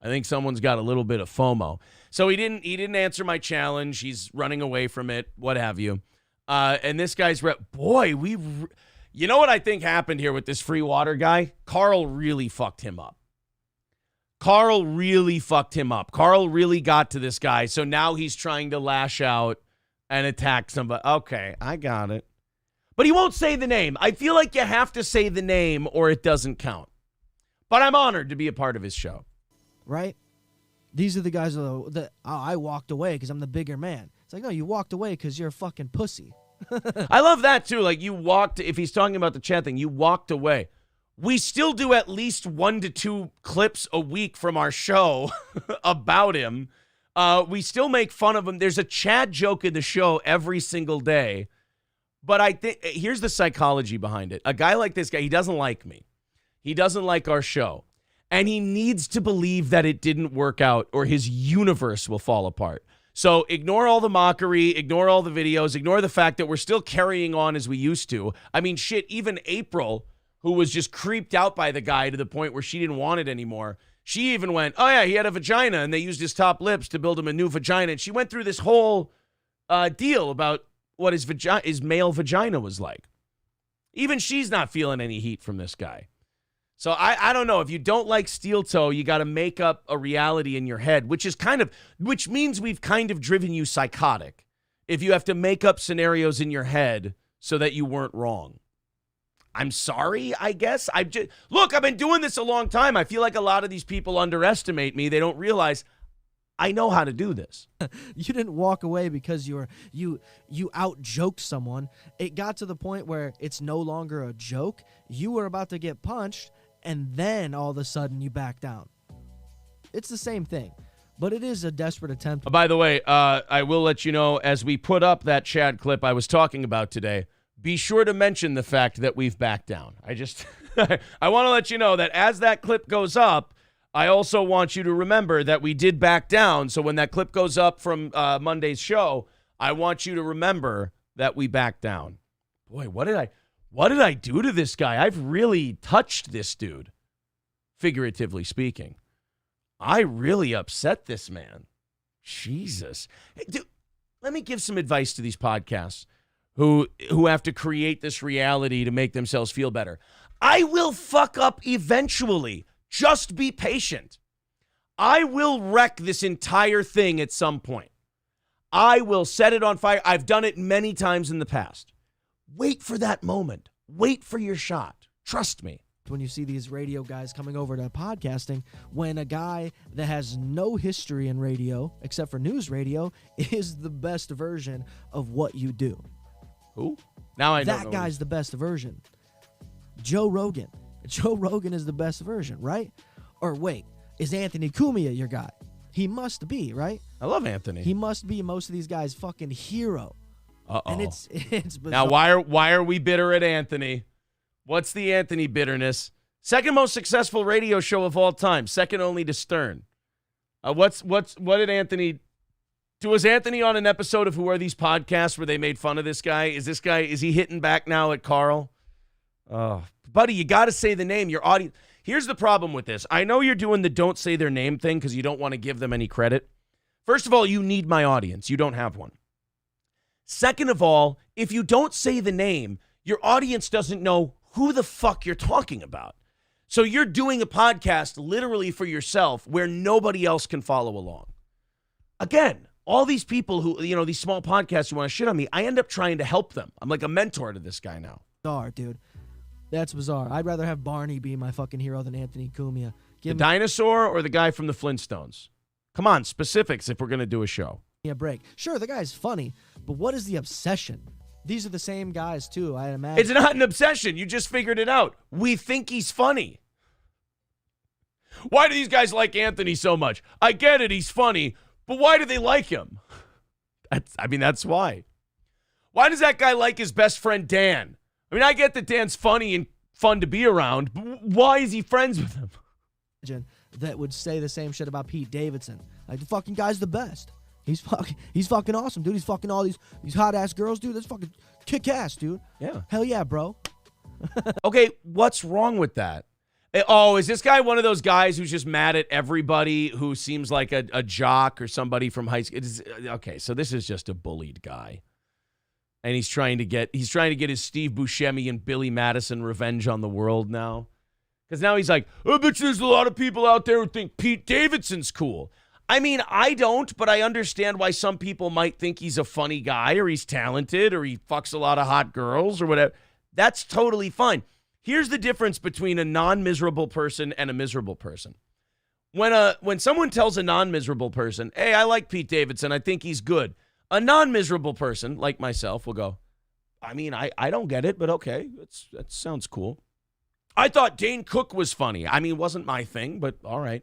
I think someone's got a little bit of FOMO. So he didn't answer my challenge. He's running away from it, what have you. And this guy's boy, you know what I think happened here with this free water guy? Carl really fucked him up. Carl really got to this guy. So now he's trying to lash out and attack somebody. Okay, I got it. But he won't say the name. I feel like you have to say the name or it doesn't count. But I'm honored to be a part of his show. Right? These are the guys that I walked away because I'm the bigger man. It's like, no, you walked away because you're a fucking pussy. I love that, too. Like, you walked, if he's talking about the chat thing, you walked away. We still do at least 1 to 2 clips a week from our show about him. We still make fun of him. There's a Chad joke in the show every single day. But I think here's the psychology behind it. A guy like this guy, he doesn't like me. He doesn't like our show. And he needs to believe that it didn't work out or his universe will fall apart. So ignore all the mockery, ignore all the videos, ignore the fact that we're still carrying on as we used to. I mean, shit, even April, who was just creeped out by the guy to the point where she didn't want it anymore. She even went, oh, yeah, he had a vagina, and they used his top lips to build him a new vagina. And she went through this whole deal about what his male vagina was like. Even she's not feeling any heat from this guy. So I don't know. If you don't like Steel Toe, you got to make up a reality in your head, which means we've kind of driven you psychotic. If you have to make up scenarios in your head so that you weren't wrong. I'm sorry, I guess. I've been doing this a long time. I feel like a lot of these people underestimate me. They don't realize I know how to do this. You didn't walk away because you out-joked someone. It got to the point where it's no longer a joke. You were about to get punched, and then all of a sudden you back down. It's the same thing, but it is a desperate attempt. By the way, I will let you know, as we put up that Chad clip I was talking about today, be sure to mention the fact that we've backed down. I want to let you know that as that clip goes up, I also want you to remember that we did back down. So when that clip goes up from Monday's show, I want you to remember that we backed down. Boy, what did I do to this guy? I've really touched this dude, figuratively speaking. I really upset this man. Jesus. Hey, dude, let me give some advice to these podcasts who have to create this reality to make themselves feel better. I will fuck up eventually. Just be patient. I will wreck this entire thing at some point. I will set it on fire. I've done it many times in the past. Wait for that moment. Wait for your shot. Trust me. When you see these radio guys coming over to podcasting, when a guy that has no history in radio, except for news radio, is the best version of what you do. Who? Now I know. That guy's the best version. Joe Rogan. Joe Rogan is the best version, right? Or wait, is Anthony Cumia your guy? He must be, right? I love Anthony. He must be most of these guys' fucking hero. Uh-oh. And it's bizarre. Now, why are we bitter at Anthony? What's the Anthony bitterness? Second most successful radio show of all time, second only to Stern. What did Anthony Was Anthony on an episode of Who Are These Podcasts where they made fun of this guy? Is he hitting back now at Carl? Oh, buddy, you got to say the name. Your audience. Here's the problem with this. I know you're doing the don't say their name thing because you don't want to give them any credit. First of all, you need my audience. You don't have one. Second of all, if you don't say the name, your audience doesn't know who the fuck you're talking about. So you're doing a podcast literally for yourself where nobody else can follow along. Again, all these people who, these small podcasts who want to shit on me, I end up trying to help them. I'm like a mentor to this guy now. Bizarre, dude. That's bizarre. I'd rather have Barney be my fucking hero than Anthony Cumia. The dinosaur or the guy from the Flintstones? Come on, specifics if we're going to do a show. A break. Sure, the guy's funny, but what is the obsession? These are the same guys, too, I imagine. It's not an obsession. You just figured it out. We think he's funny. Why do these guys like Anthony so much? I get it, he's funny, but why do they like him? That's why. Why does that guy like his best friend, Dan? I mean, I get that Dan's funny and fun to be around, but why is he friends with him? That would say the same shit about Pete Davidson. Like, the fucking guy's the best. He's fucking awesome, dude. He's fucking all these hot-ass girls, dude. That's fucking kick-ass, dude. Yeah. Hell yeah, bro. Okay, what's wrong with that? Oh, is this guy one of those guys who's just mad at everybody who seems like a jock or somebody from high school? Okay, so this is just a bullied guy. And he's trying to get his Steve Buscemi and Billy Madison revenge on the world now. Because now he's like, I bet you there's a lot of people out there who think Pete Davidson's cool. I mean, I don't, but I understand why some people might think he's a funny guy or he's talented or he fucks a lot of hot girls or whatever. That's totally fine. Here's the difference between a non-miserable person and a miserable person. When someone tells a non-miserable person, hey, I like Pete Davidson, I think he's good. A non-miserable person, like myself, will go, I mean, I don't get it, but okay, that sounds cool. I thought Dane Cook was funny. I mean, it wasn't my thing, but all right.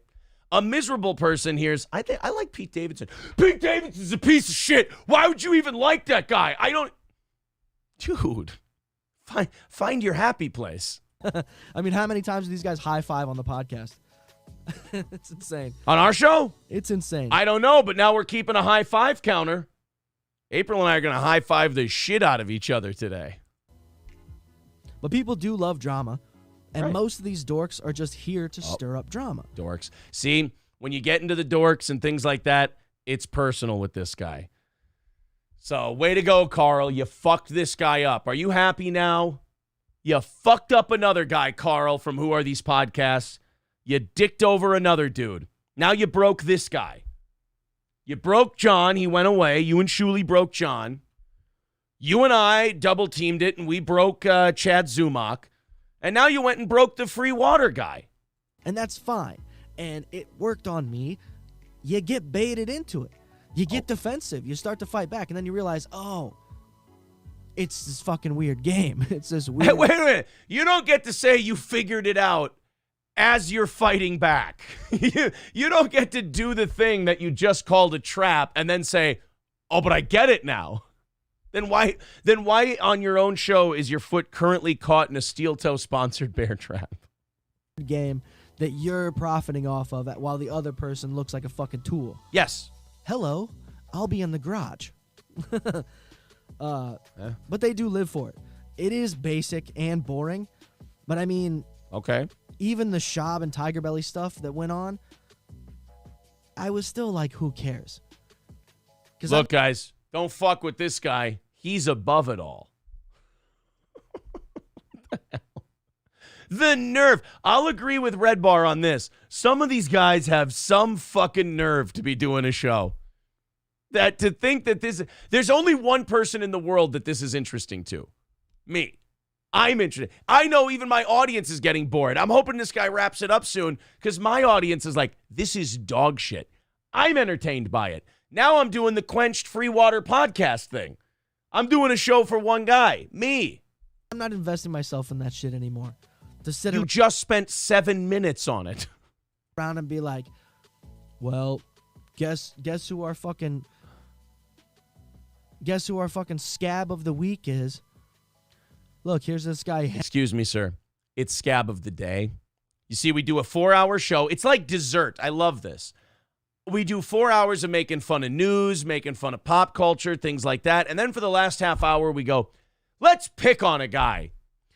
A miserable person hears, I like Pete Davidson. Pete Davidson's a piece of shit. Why would you even like that guy? Dude, find your happy place. I mean, how many times do these guys high-five on the podcast? It's insane. On our show? It's insane. I don't know, but now we're keeping a high-five counter. April and I are going to high-five the shit out of each other today. But people do love drama. And right. Most of these dorks are just here to stir up drama. Dorks. See, when you get into the dorks and things like that, it's personal with this guy. So, way to go, Carl. You fucked this guy up. Are you happy now? You fucked up another guy, Carl, from Who Are These Podcasts. You dicked over another dude. Now you broke this guy. You broke John. He went away. You and Shuley broke John. You and I double-teamed it, and we broke Chad Zumach. And now you went and broke the free water guy. And that's fine. And it worked on me. You get baited into it. You get defensive. You start to fight back. And then you realize, it's this fucking weird game. It's this weird. Hey, wait a minute. You don't get to say you figured it out as you're fighting back. You don't get to do the thing that you just called a trap and then say, oh, but I get it now. Then why on your own show is your foot currently caught in a steel toe sponsored bear trap? Game that you're profiting off of while the other person looks like a fucking tool. Yes. Hello, I'll be in the garage. But they do live for it. It is basic and boring, but I mean, okay. Even the Schaub and Tiger Belly stuff that went on, I was still like, who cares? Look, guys, don't fuck with this guy. He's above it all. The nerve. I'll agree with Red Bar on this. Some of these guys have some fucking nerve to be doing a show. That to think that there's only one person in the world that this is interesting to. Me. I'm interested. I know even my audience is getting bored. I'm hoping this guy wraps it up soon because my audience is like, this is dog shit. I'm entertained by it. Now I'm doing the Quenched Free Water podcast thing. I'm doing a show for one guy, me. I'm not investing myself in that shit anymore. To sit You just spent 7 minutes on it. Around and be like, well, guess who our fucking scab of the week is? Look, here's this guy. Excuse me, sir. It's scab of the day. You see, we do a 4-hour show. It's like dessert. I love this. we do 4 hours of making fun of news, making fun of pop culture, things like that. And then for the last half hour, we go, let's pick on a guy.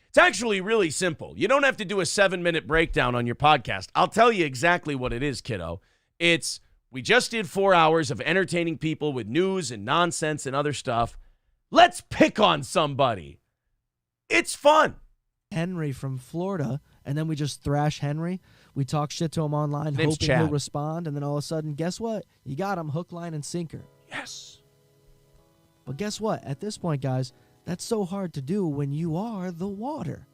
It's actually really simple. You don't have to do a 7-minute breakdown on your podcast. I'll tell you exactly what it is, kiddo. We just did 4 hours of entertaining people with news and nonsense and other stuff. Let's pick on somebody. It's fun. Henry from Florida, and then we just thrash Henry. We talk shit to him online, Name's hoping Chad. he'll respond, and then all of a sudden, guess what? You got him hook, line, and sinker. Yes. But guess what? At this point, guys, that's so hard to do when you are the water.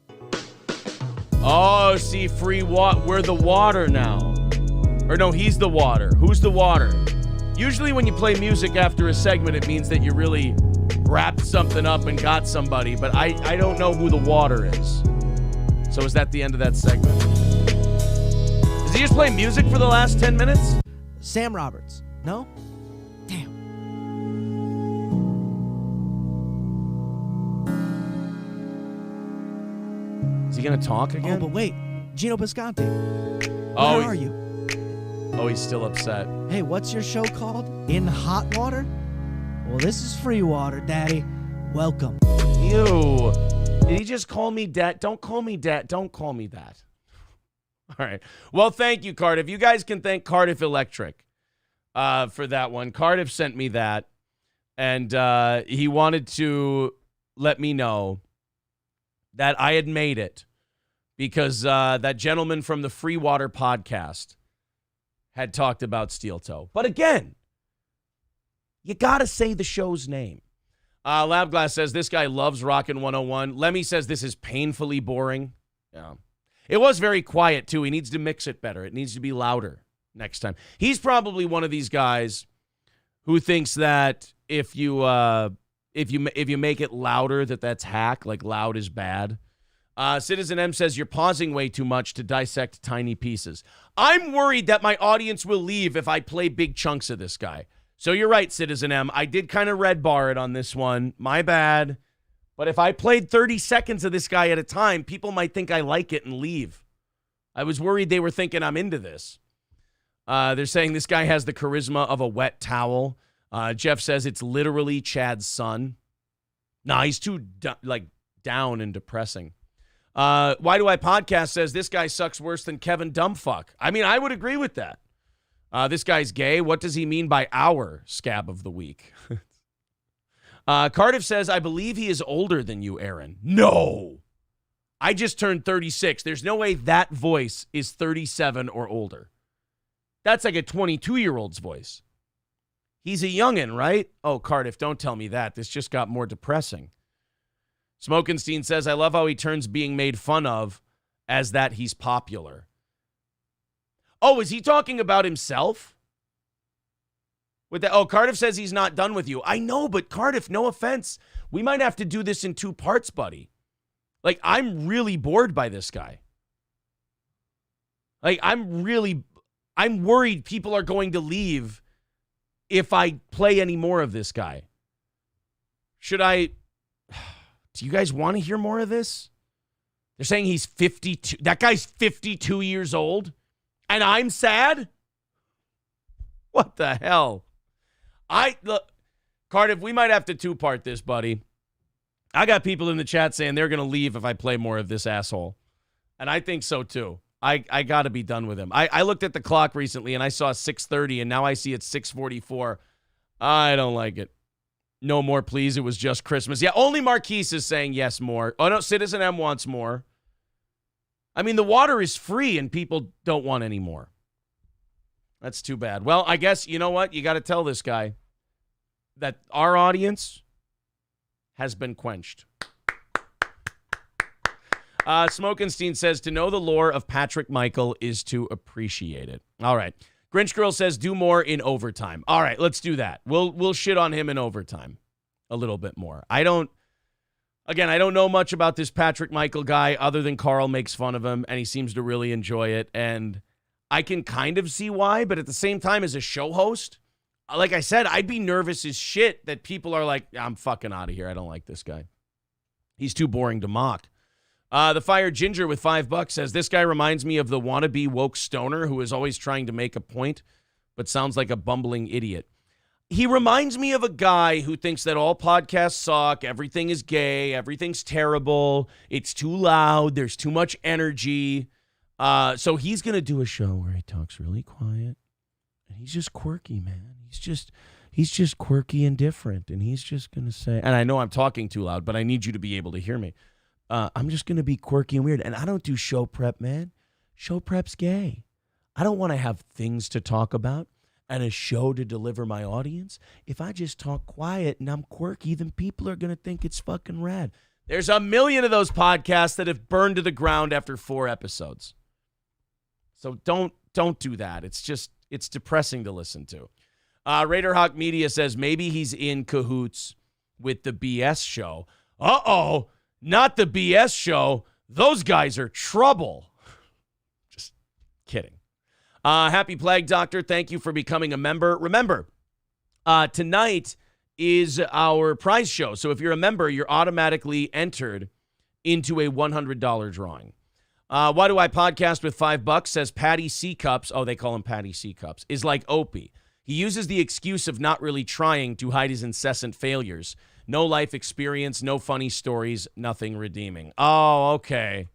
Oh, see, free water. We're the water now. Or no, he's the water. Who's the water? Usually when you play music after a segment, it means that you really wrapped something up and got somebody, but I don't know who the water is. So is that the end of that segment? Does he just play music for the last 10 minutes? Sam Roberts. No? Damn. Is he going to talk Oh, again? but wait. Gino Bisconti. Oh, Where are you? Oh, he's still upset. Hey, what's your show called? In Hot Water? Well, this is free water, Daddy. Welcome. Ew. Did he just call me dad? Don't call me dad. Don't call me that. All right. Well, thank you, Cardiff. You guys can thank Cardiff Electric for that one. Cardiff sent me that, and he wanted to let me know that I had made it because that gentleman from the Free Water podcast had talked about Steel Toe. But again, you got to say the show's name. Labglass says, this guy loves Rockin' 101. Lemmy says, this is painfully boring. Yeah. It was very quiet, too. He needs to mix it better. It needs to be louder next time. He's probably one of these guys who thinks that if you make it louder, that's hack, like loud is bad. Citizen M says, you're pausing way too much to dissect tiny pieces. I'm worried that my audience will leave if I play big chunks of this guy. So you're right, Citizen M. I did kind of red bar it on this one. My bad. But if I played 30 seconds of this guy at a time, people might think I like it and leave. I was worried they were thinking I'm into this. They're saying this guy has the charisma of a wet towel. Jeff says it's literally Chad's son. Nah, he's too down and depressing. Why Do I Podcast says this guy sucks worse than Kevin Dumbfuck. I mean, I would agree with that. This guy's gay. What does he mean by our scab of the week? Cardiff says, I believe he is older than you, Aaron. No. I just turned 36. There's no way that voice is 37 or older. That's like a 22-year-old's voice. He's a youngin', right? Oh, Cardiff, don't tell me that. This just got more depressing. Smokenstein says, I love how he turns being made fun of as that he's popular. Oh, is he talking about himself? With that, Cardiff says he's not done with you. I know, but Cardiff, no offense. We might have to do this in 2 parts, buddy. Like, I'm really bored by this guy. Like, I'm worried people are going to leave if I play any more of this guy. Should I? Do you guys want to hear more of this? They're saying he's 52. That guy's 52 years old, and I'm sad? What the hell? Look, Cardiff, we might have to 2-part this, buddy. I got people in the chat saying they're going to leave if I play more of this asshole. And I think so, too. I got to be done with him. I looked at the clock recently, and I saw 6:30, and now I see it's 6:44. I don't like it. No more, please. It was just Christmas. Yeah, only Marquise is saying yes, more. Oh, no, Citizen M wants more. I mean, the water is free, and people don't want any more. That's too bad. Well, I guess, you know what? You got to tell this guy that our audience has been quenched. Smokenstein says, to know the lore of Patrick Michael is to appreciate it. All right. Grinch Girl says, do more in overtime. All right, let's do that. We'll shit on him in overtime a little bit more. I don't know much about this Patrick Michael guy other than Carl makes fun of him, and he seems to really enjoy it. And I can kind of see why, but at the same time, as a show host, like I said, I'd be nervous as shit that people are like, I'm fucking out of here. I don't like this guy. He's too boring to mock. The Fire Ginger with $5 says, this guy reminds me of the wannabe woke stoner who is always trying to make a point, but sounds like a bumbling idiot. He reminds me of a guy who thinks that all podcasts suck, everything is gay, everything's terrible, it's too loud, there's too much energy. So he's going to do a show where he talks really quiet, and he's just quirky, man. He's just quirky and different, and he's just going to say, and I know I'm talking too loud, but I need you to be able to hear me. I'm just going to be quirky and weird, and I don't do show prep, man. Show prep's gay. I don't want to have things to talk about and a show to deliver my audience. If I just talk quiet and I'm quirky, then people are going to think it's fucking rad. There's a million of those podcasts that have burned to the ground after 4 episodes. So don't do that. It's depressing to listen to. Raider Hawk Media says maybe he's in cahoots with the BS show. Uh-oh, not the BS show. Those guys are trouble. Just kidding. Happy Plague Doctor, thank you for becoming a member. Remember, tonight is our prize show. So if you're a member, you're automatically entered into a $100 drawing. Why do I podcast with $5? Says Patty C. Cups. Oh, they call him Patty C. Cups. Is like Opie. He uses the excuse of not really trying to hide his incessant failures. No life experience, no funny stories, nothing redeeming. Oh, okay.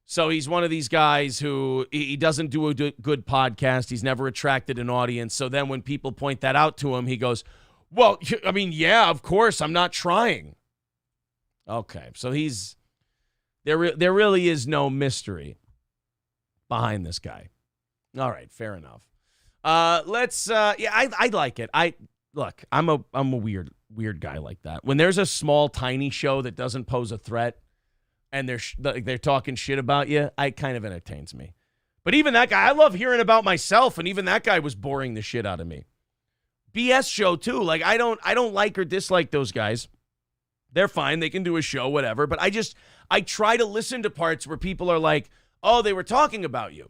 So he's one of these guys who he doesn't do a good podcast. He's never attracted an audience. So then when people point that out to him, he goes, well, I mean, yeah, of course, I'm not trying. Okay, so there really is no mystery behind this guy. All right, fair enough. I like it. I'm a weird guy like that. When there's a small, tiny show that doesn't pose a threat, and they're talking shit about you, it kind of entertains me. But even that guy, I love hearing about myself, and even that guy was boring the shit out of me. BS show too. Like I don't like or dislike those guys. They're fine. They can do a show, whatever. But I try to listen to parts where people are like, oh, they were talking about you.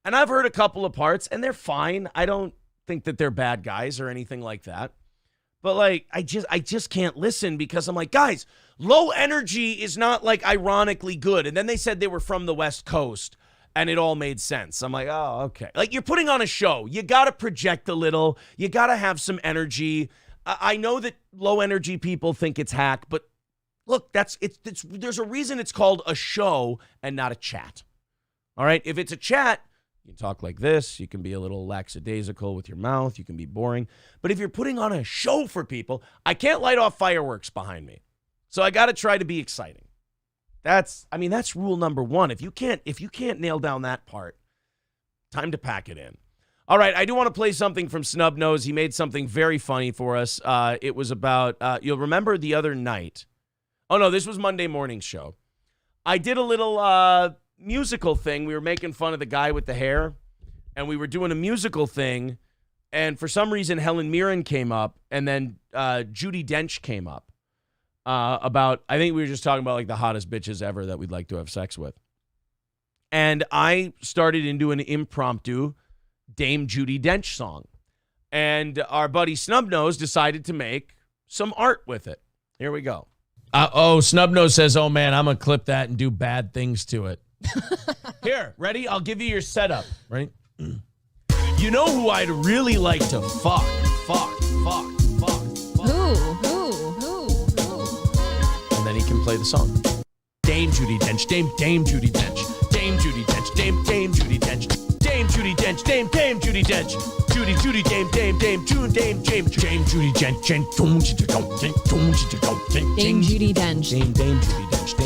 And I've heard a couple of parts, and they're fine. I don't think that they're bad guys or anything like that. But like, I just can't listen because I'm like, guys, low energy is not like ironically good. And then they said they were from the West Coast, and it all made sense. I'm like, oh, okay. Like, you're putting on a show. You got to project a little. You got to have some energy. I know that low energy people think it's hack, but look, there's a reason it's called a show and not a chat. All right? If it's a chat, you can talk like this. You can be a little lackadaisical with your mouth. You can be boring. But if you're putting on a show for people, I can't light off fireworks behind me. So I got to try to be exciting. That's rule number 1. If you can't nail down that part, time to pack it in. All right, I do want to play something from Snubnose. He made something very funny for us. It was about, you'll remember the other night. Oh, no, this was Monday morning's show. I did a little musical thing. We were making fun of the guy with the hair, and we were doing a musical thing, and for some reason, Helen Mirren came up, and then Judi Dench came up about, I think we were just talking about like the hottest bitches ever that we'd like to have sex with. And I started into an impromptu Dame Judi Dench song. And our buddy Snubnose decided to make some art with it. Here we go. Snubnose says, oh man, I'm going to clip that and do bad things to it. Here, ready? I'll give you your setup. Ready? You know who I'd really like to fuck. Who? And then he can play the song. Dame Judi Dench, Dame Judi Dench, Dame Judi Dench, Dame Judi Dench. Dame Judi Dench, Dame Judi Dench, Judy, Dame Judi Dench, Dame Judi Dench, Dame Judi Dench, Dame Judi Dench, Dame Judi Dench,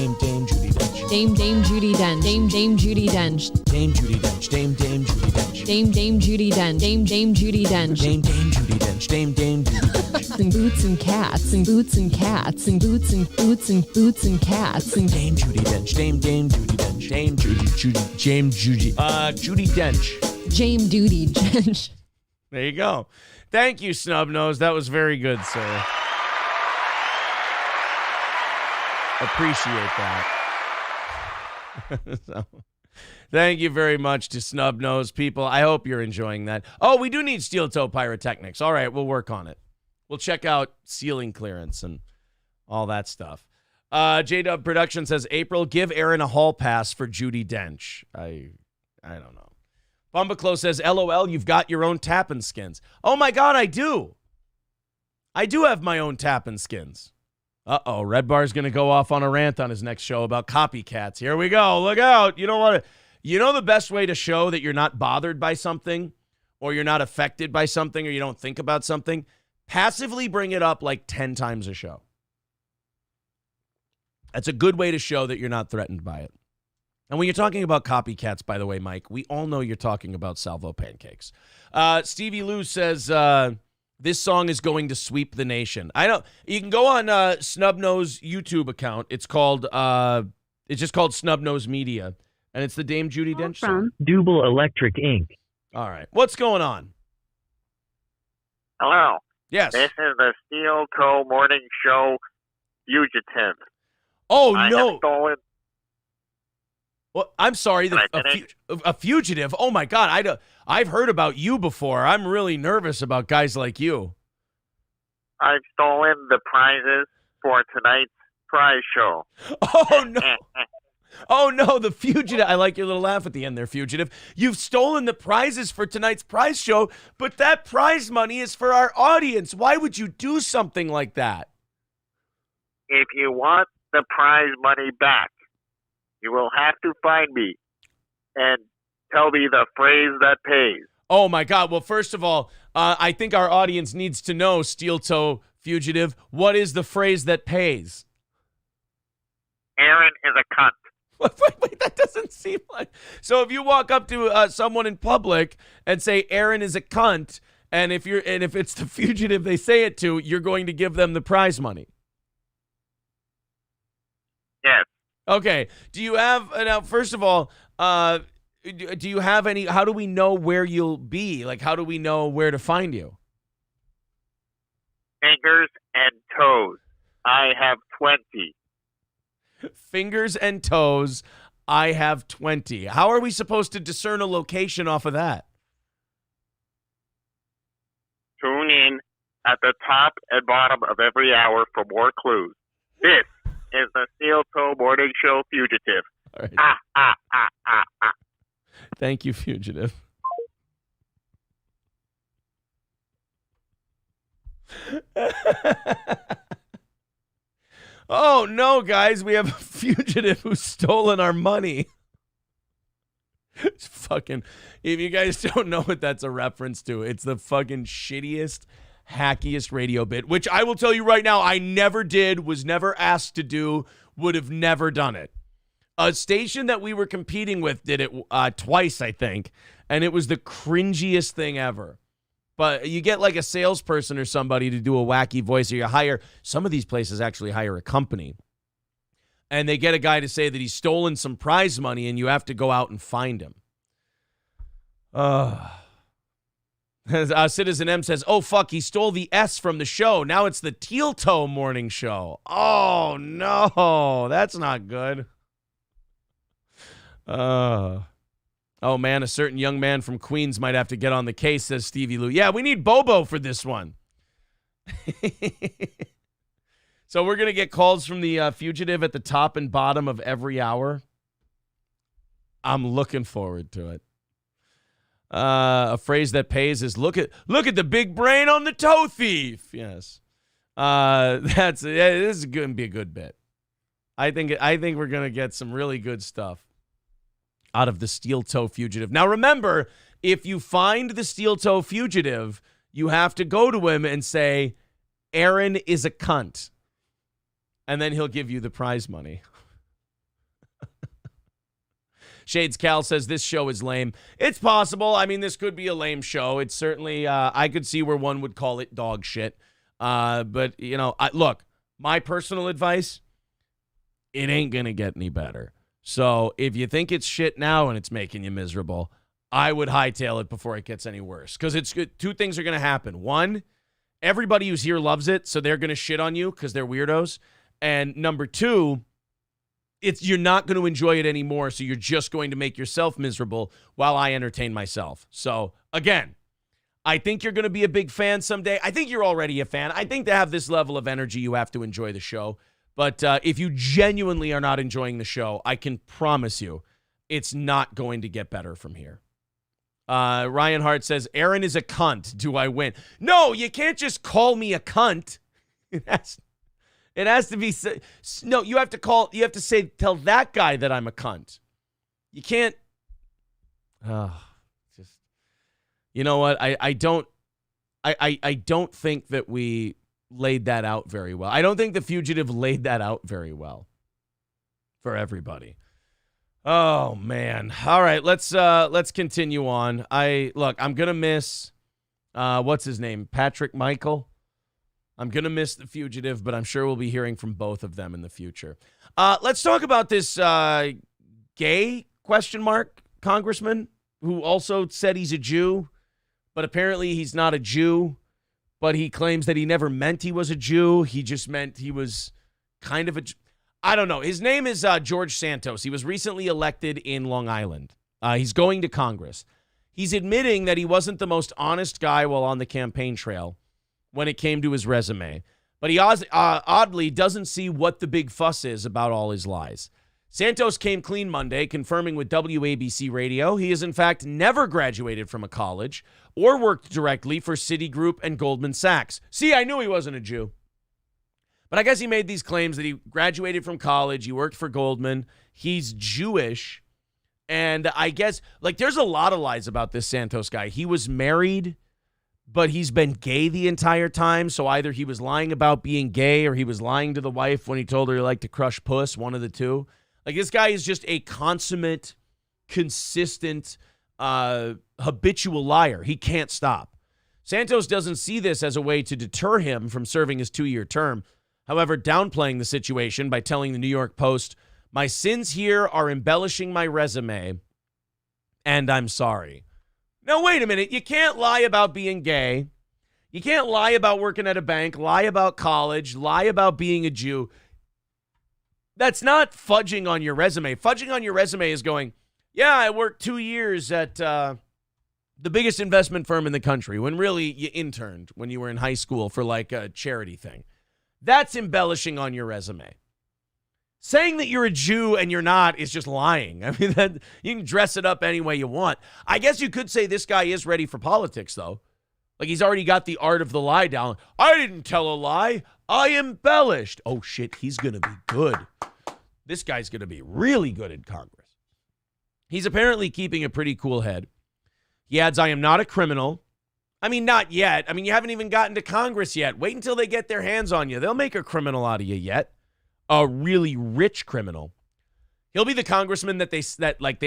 Dame Judi Dench, Dame Judi Dench, Dame Judi Dench, Dame Judi Dench, Dame Judi Dench, Dame Judi Dench, Dame Judi Dench, Dame Judi Dench, and boots and cats and boots and cats and boots and boots and boots and cats and Dame Judi Dench, Dame Judi Dench, Dame Judi Dench, Jame Duty Dench. There you go. Thank you, Snubnose. That was very good, sir. Appreciate that. So, thank you very much to Snubnose, people. I hope you're enjoying that. Oh, we do need steel toe pyrotechnics. All right, we'll work on it. We'll check out ceiling clearance and all that stuff. J-Dub Production says, April, give Aaron a hall pass for Judi Dench. I don't know. Bumbaclo says, LOL, you've got your own Tappin' Skins. Oh, my God, I do. I do have my own Tappin' Skins. Uh-oh, Red Bar's going to go off on a rant on his next show about copycats. Here we go. Look out. You don't want to. You know the best way to show that you're not bothered by something or you're not affected by something or you don't think about something? Passively bring it up like 10 times a show. That's a good way to show that you're not threatened by it. And when you're talking about copycats, by the way, Mike, we all know you're talking about Salvo pancakes. Stevie Lou says this song is going to sweep the nation. I don't. You can go on Snubnose YouTube account. It's called. It's just called Snubnose Media, and it's the Dame Judi Dench song. Double Electric Inc. All right, what's going on? Hello. Yes. This is the Steel Toe Morning Show fugitive. Oh I no. have stolen. Well, I'm sorry, a fugitive. Oh my God, I've heard about you before. I'm really nervous about guys like you. I've stolen the prizes for tonight's prize show. Oh no. Oh no, the fugitive. I like your little laugh at the end there, fugitive. You've stolen the prizes for tonight's prize show, but that prize money is for our audience. Why would you do something like that? If you want the prize money back, you will have to find me and tell me the phrase that pays. Oh, my God. Well, first of all, I think our audience needs to know, Steel Toe Fugitive, what is the phrase that pays? Aaron is a cunt. Wait, that doesn't seem like... So if you walk up to someone in public and say, Aaron is a cunt, and if it's the fugitive they say it to, you're going to give them the prize money. Yes. Okay. Do you have now? First of all, do you have any? How do we know where you'll be? Like, how do we know where to find you? Fingers and toes. I have 20. Fingers and toes. I have 20. How are we supposed to discern a location off of that? Tune in at the top and bottom of every hour for more clues. This is the Steel Toe Morning Show fugitive. All right. Ah, ah, ah, ah, ah. Thank you, fugitive. Oh, no, guys. We have a fugitive who's stolen our money. It's fucking... If you guys don't know what that's a reference to, it's the fucking shittiest, hackiest radio bit, which I will tell you right now, I never did, was never asked to do, would have never done it. A station that we were competing with did it twice, I think, and it was the cringiest thing ever. But you get like a salesperson or somebody to do a wacky voice, or you hire, some of these places actually hire a company, and they get a guy to say that he's stolen some prize money, and you have to go out and find him. Citizen M says, oh, fuck, he stole the S from the show. Now it's the Teal Toe Morning Show. Oh, no, that's not good. Oh, man, a certain young man from Queens might have to get on the case, says Stevie Lou. Yeah, we need Bobo for this one. So we're going to get calls from the fugitive at the top and bottom of every hour. I'm looking forward to it. A phrase that pays is look at the big brain on the toe thief. Yes. This is going to be a good bit. I think we're going to get some really good stuff out of the Steel Toe Fugitive. Now remember, if you find the Steel Toe Fugitive, you have to go to him and say, Aaron is a cunt. And then he'll give you the prize money. Shades Cal says this show is lame. It's possible. I mean, this could be a lame show. It's certainly, I could see where one would call it dog shit. But, you know, look, my personal advice, it ain't going to get any better. So if you think it's shit now and it's making you miserable, I would hightail it before it gets any worse. Because it's good. Two things are going to happen. One, everybody who's here loves it, so they're going to shit on you because they're weirdos. And number two, you're not going to enjoy it anymore, so you're just going to make yourself miserable while I entertain myself. So, again, I think you're going to be a big fan someday. I think you're already a fan. I think to have this level of energy, you have to enjoy the show. But if you genuinely are not enjoying the show, I can promise you it's not going to get better from here. Ryan Hart says, Aaron is a cunt. Do I win? No, you can't just call me a cunt. It has to be. No, you have to tell that guy that I'm a cunt. You can't. Just, you know what? I don't think that we laid that out very well. I don't think The Fugitive laid that out very well for everybody. Oh man. All right, let's continue on. I'm gonna miss what's his name? Patrick Michael. I'm gonna miss The Fugitive, but I'm sure we'll be hearing from both of them in the future. Let's talk about this gay ? Congressman who also said he's a Jew, but apparently he's not a Jew. But he claims that he never meant he was a Jew. He just meant he was kind of a. I don't know. His name is George Santos. He was recently elected in Long Island. He's going to Congress. He's admitting that he wasn't the most honest guy while on the campaign trail when it came to his resume. But he oddly doesn't see what the big fuss is about all his lies. Santos came clean Monday, confirming with WABC Radio he has in fact never graduated from a college or worked directly for Citigroup and Goldman Sachs. See, I knew he wasn't a Jew. But I guess he made these claims that he graduated from college, he worked for Goldman, he's Jewish, and I guess, there's a lot of lies about this Santos guy. He was married, but he's been gay the entire time, so either he was lying about being gay or he was lying to the wife when he told her he liked to crush puss, one of the two. This guy is just a consummate, consistent, habitual liar. He can't stop. Santos doesn't see this as a way to deter him from serving his 2-year term, however, downplaying the situation by telling the New York Post, "My sins here are embellishing my resume, and I'm sorry." Now, wait a minute. You can't lie about being gay. You can't lie about working at a bank, lie about college, lie about being a Jew. That's not fudging on your resume. Fudging on your resume is going, yeah, I worked 2 years at the biggest investment firm in the country, when really you interned when you were in high school for a charity thing. That's embellishing on your resume. Saying that you're a Jew and you're not is just lying. I mean, you can dress it up any way you want. I guess you could say this guy is ready for politics, though. He's already got the art of the lie down. I didn't tell a lie. I embellished. Oh, shit, he's going to be good. This guy's going to be really good in Congress. He's apparently keeping a pretty cool head. He adds, I am not a criminal. I mean, not yet. I mean, you haven't even gotten to Congress yet. Wait until they get their hands on you. They'll make a criminal out of you yet. A really rich criminal. He'll be the congressman that they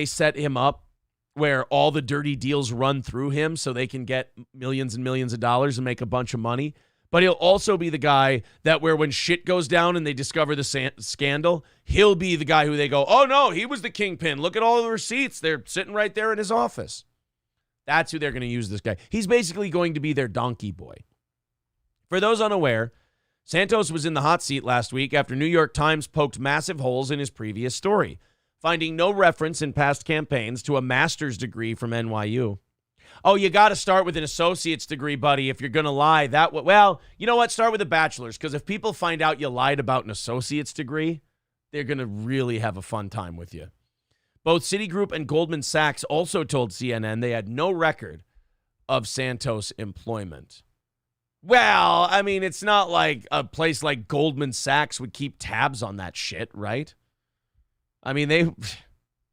set him up where all the dirty deals run through him so they can get millions and millions of dollars and make a bunch of money. But he'll also be the guy that where when shit goes down and they discover the scandal, he'll be the guy who they go, oh, no, he was the kingpin. Look at all the receipts. They're sitting right there in his office. That's who they're going to use, this guy. He's basically going to be their donkey boy. For those unaware, Santos was in the hot seat last week after New York Times poked massive holes in his previous story, finding no reference in past campaigns to a master's degree from NYU. Oh, you got to start with an associate's degree, buddy, if you're going to lie. Well, you know what? Start with a bachelor's, because if people find out you lied about an associate's degree, they're going to really have a fun time with you. Both Citigroup and Goldman Sachs also told CNN they had no record of Santos' employment. Well, I mean, it's not like a place like Goldman Sachs would keep tabs on that shit, right? I mean,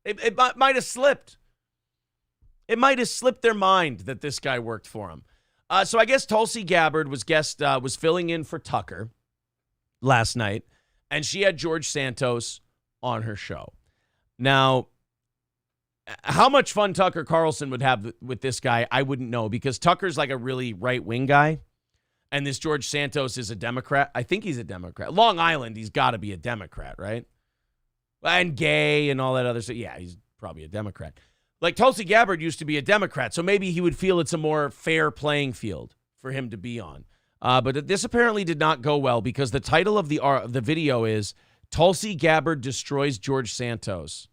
it might have slipped. It might have slipped their mind that this guy worked for him. So I guess Tulsi Gabbard was filling in for Tucker last night, and she had George Santos on her show. Now, how much fun Tucker Carlson would have with this guy, I wouldn't know, because Tucker's like a really right-wing guy, and this George Santos is a Democrat. I think he's a Democrat. Long Island, he's got to be a Democrat, right? And gay and all that other stuff. Yeah, he's probably a Democrat. Like Tulsi Gabbard used to be a Democrat, so maybe he would feel it's a more fair playing field for him to be on. But this apparently did not go well, because the title of the video is Tulsi Gabbard Destroys George Santos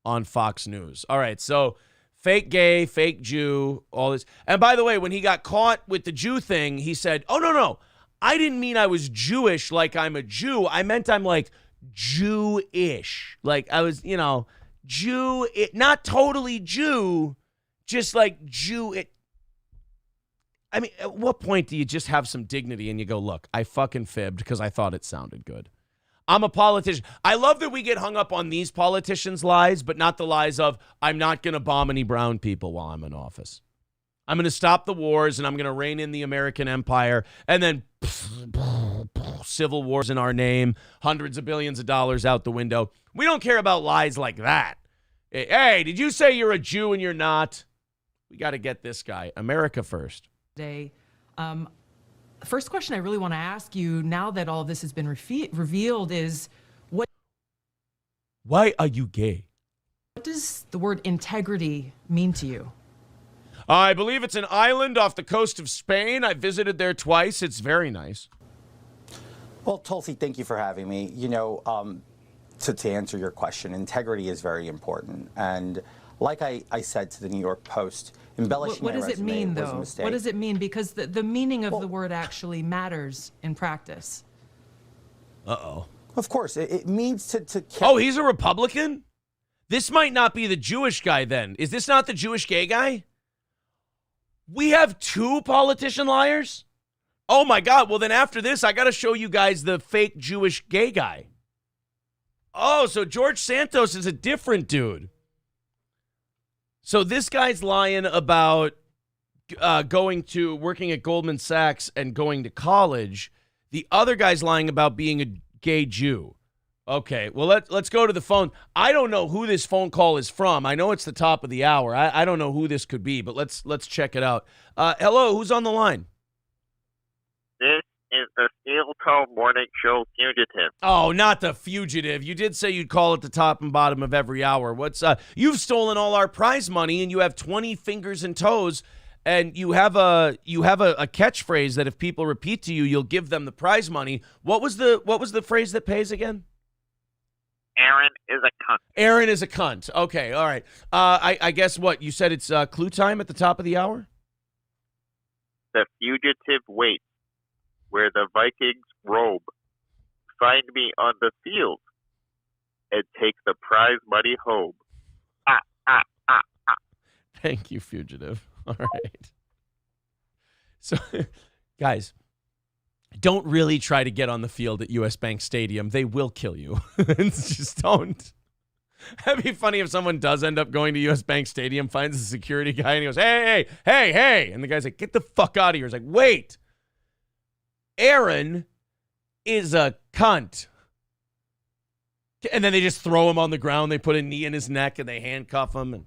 on Fox News. All right, so fake gay, fake Jew, all this. And by the way, when he got caught with the Jew thing, he said, oh, no, I didn't mean I was Jewish like I'm a Jew. I meant I'm like Jewish. Like I was, Jew, not totally Jew, just like Jew it. I mean, at what point do you just have some dignity and you go, look, I fucking fibbed because I thought it sounded good. I'm a politician. I love that we get hung up on these politicians' lies, but not the lies of, I'm not going to bomb any brown people while I'm in office. I'm going to stop the wars, and I'm going to rein in the American empire, and then civil wars in our name, hundreds of billions of dollars out the window. We don't care about lies like that. Hey, did you say you're a Jew and you're not? We got to get this guy. America first. Today. First question I really want to ask you, now that all of this has been revealed, is why are you gay? What does the word integrity mean to you? I believe it's an island off the coast of Spain. I visited there twice. It's very nice. Well, Tulsi, thank you for having me. You know, to answer your question, integrity is very important. And like I said to the New York Post, embellishing what my does it resume mean, was a though? mistake. What does it mean? Because the meaning of the word actually matters in practice. Uh-oh. Of course, it means to Oh, he's a Republican? This might not be the Jewish guy then. Is this not the Jewish gay guy? We have two politician liars? Oh my God. Well, then after this, I got to show you guys the fake Jewish gay guy. Oh, so George Santos is a different dude. So this guy's lying about working at Goldman Sachs and going to college. The other guy's lying about being a gay Jew. Okay, well, let's go to the phone. I don't know who this phone call is from. I know it's the top of the hour. I don't know who this could be, but let's check it out. Hello, who's on the line? This is the Steel Toe Morning Show Fugitive. Oh, not the fugitive. You did say you'd call at the top and bottom of every hour. You've stolen all our prize money, and you have 20 fingers and toes, and you have a catchphrase that if people repeat to you, you'll give them the prize money. What was the phrase that pays again? Aaron is a cunt. Aaron is a cunt. Okay, all right. I guess what? You said it's clue time at the top of the hour? The fugitive waits where the Vikings roam. Find me on the field and take the prize money home. Thank you, fugitive. All right. So, guys, don't really try to get on the field at US Bank Stadium. They will kill you. Just don't. That'd be funny if someone does end up going to US Bank Stadium, finds a security guy, and he goes, hey. And the guy's like, get the fuck out of here. He's like, wait. Aaron is a cunt. And then they just throw him on the ground. They put a knee in his neck and they handcuff him. And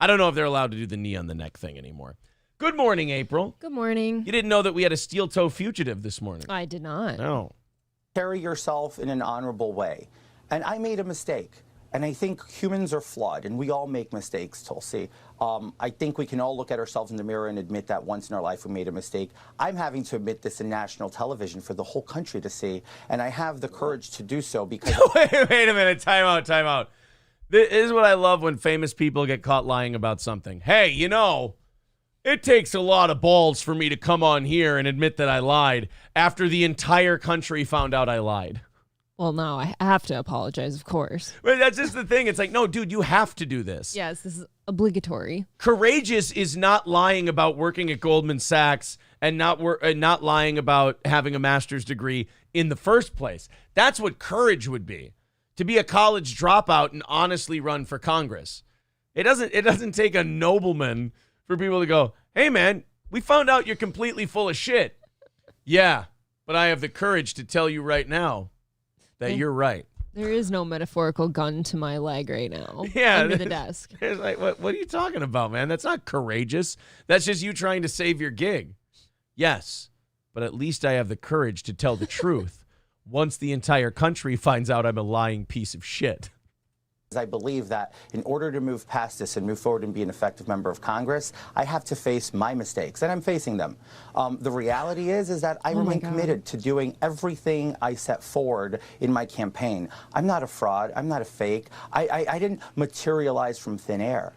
I don't know if they're allowed to do the knee on the neck thing anymore. Good morning, April. Good morning. You didn't know that we had a steel toe fugitive this morning. I did not. No. carry yourself in an honorable way. And I made a mistake. And I think humans are flawed, and we all make mistakes, Tulsi. I think we can all look at ourselves in the mirror and admit that once in our life we made a mistake. I'm having to admit this in national television for the whole country to see, and I have the courage to do so because... Wait a minute. Time out. This is what I love when famous people get caught lying about something. Hey, you know, it takes a lot of balls for me to come on here and admit that I lied after the entire country found out I lied. Well, no, I have to apologize, of course. But that's just the thing. It's like, no, dude, you have to do this. Yes, this is obligatory. Courageous is not lying about working at Goldman Sachs and not lying about having a master's degree in the first place. That's what courage would be. To be a college dropout and honestly run for Congress. It doesn't take a nobleman for people to go, hey, man, we found out you're completely full of shit. Yeah, but I have the courage to tell you right now that you're right. There is no metaphorical gun to my leg right now. Yeah, under the desk. It's like, what are you talking about, man? That's not courageous. That's just you trying to save your gig. Yes, but at least I have the courage to tell the truth once the entire country finds out I'm a lying piece of shit. I believe that in order to move past this and move forward and be an effective member of Congress, I have to face my mistakes, and I'm facing them. The reality is that I remain committed to doing everything I set forward in my campaign. I'm not a fraud. I'm not a fake. I didn't materialize from thin air.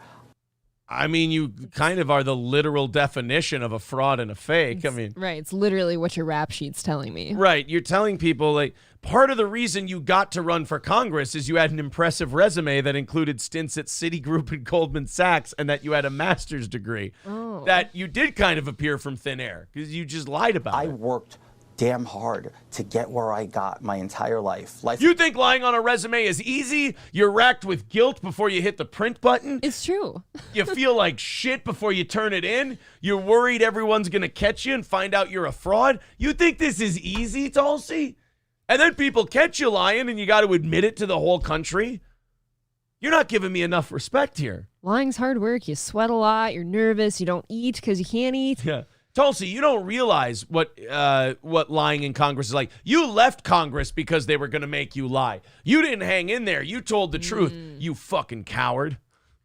I mean, you kind of are the literal definition of a fraud and a fake. I mean, Right. It's literally what your rap sheet's telling me. right. You're telling people, like, part of the reason you got to run for Congress is you had an impressive resume that included stints at Citigroup and Goldman Sachs and that you had a master's degree. Oh. That you did kind of appear from thin air because you just lied about I it. worked damn hard to get where I got my entire life. You think lying on a resume is easy? You're racked with guilt before you hit the print button? It's true. You feel like shit before you turn it in? You're worried everyone's going to catch you and find out you're a fraud? You think this is easy, Tulsi? And then people catch you lying and you got to admit it to the whole country? You're not giving me enough respect here. Lying's hard work. You sweat a lot. You're nervous. You don't eat because you can't eat. Yeah. Tulsi, you don't realize what lying in Congress is like. You left Congress because they were going to make you lie. You didn't hang in there. You told the truth, you fucking coward.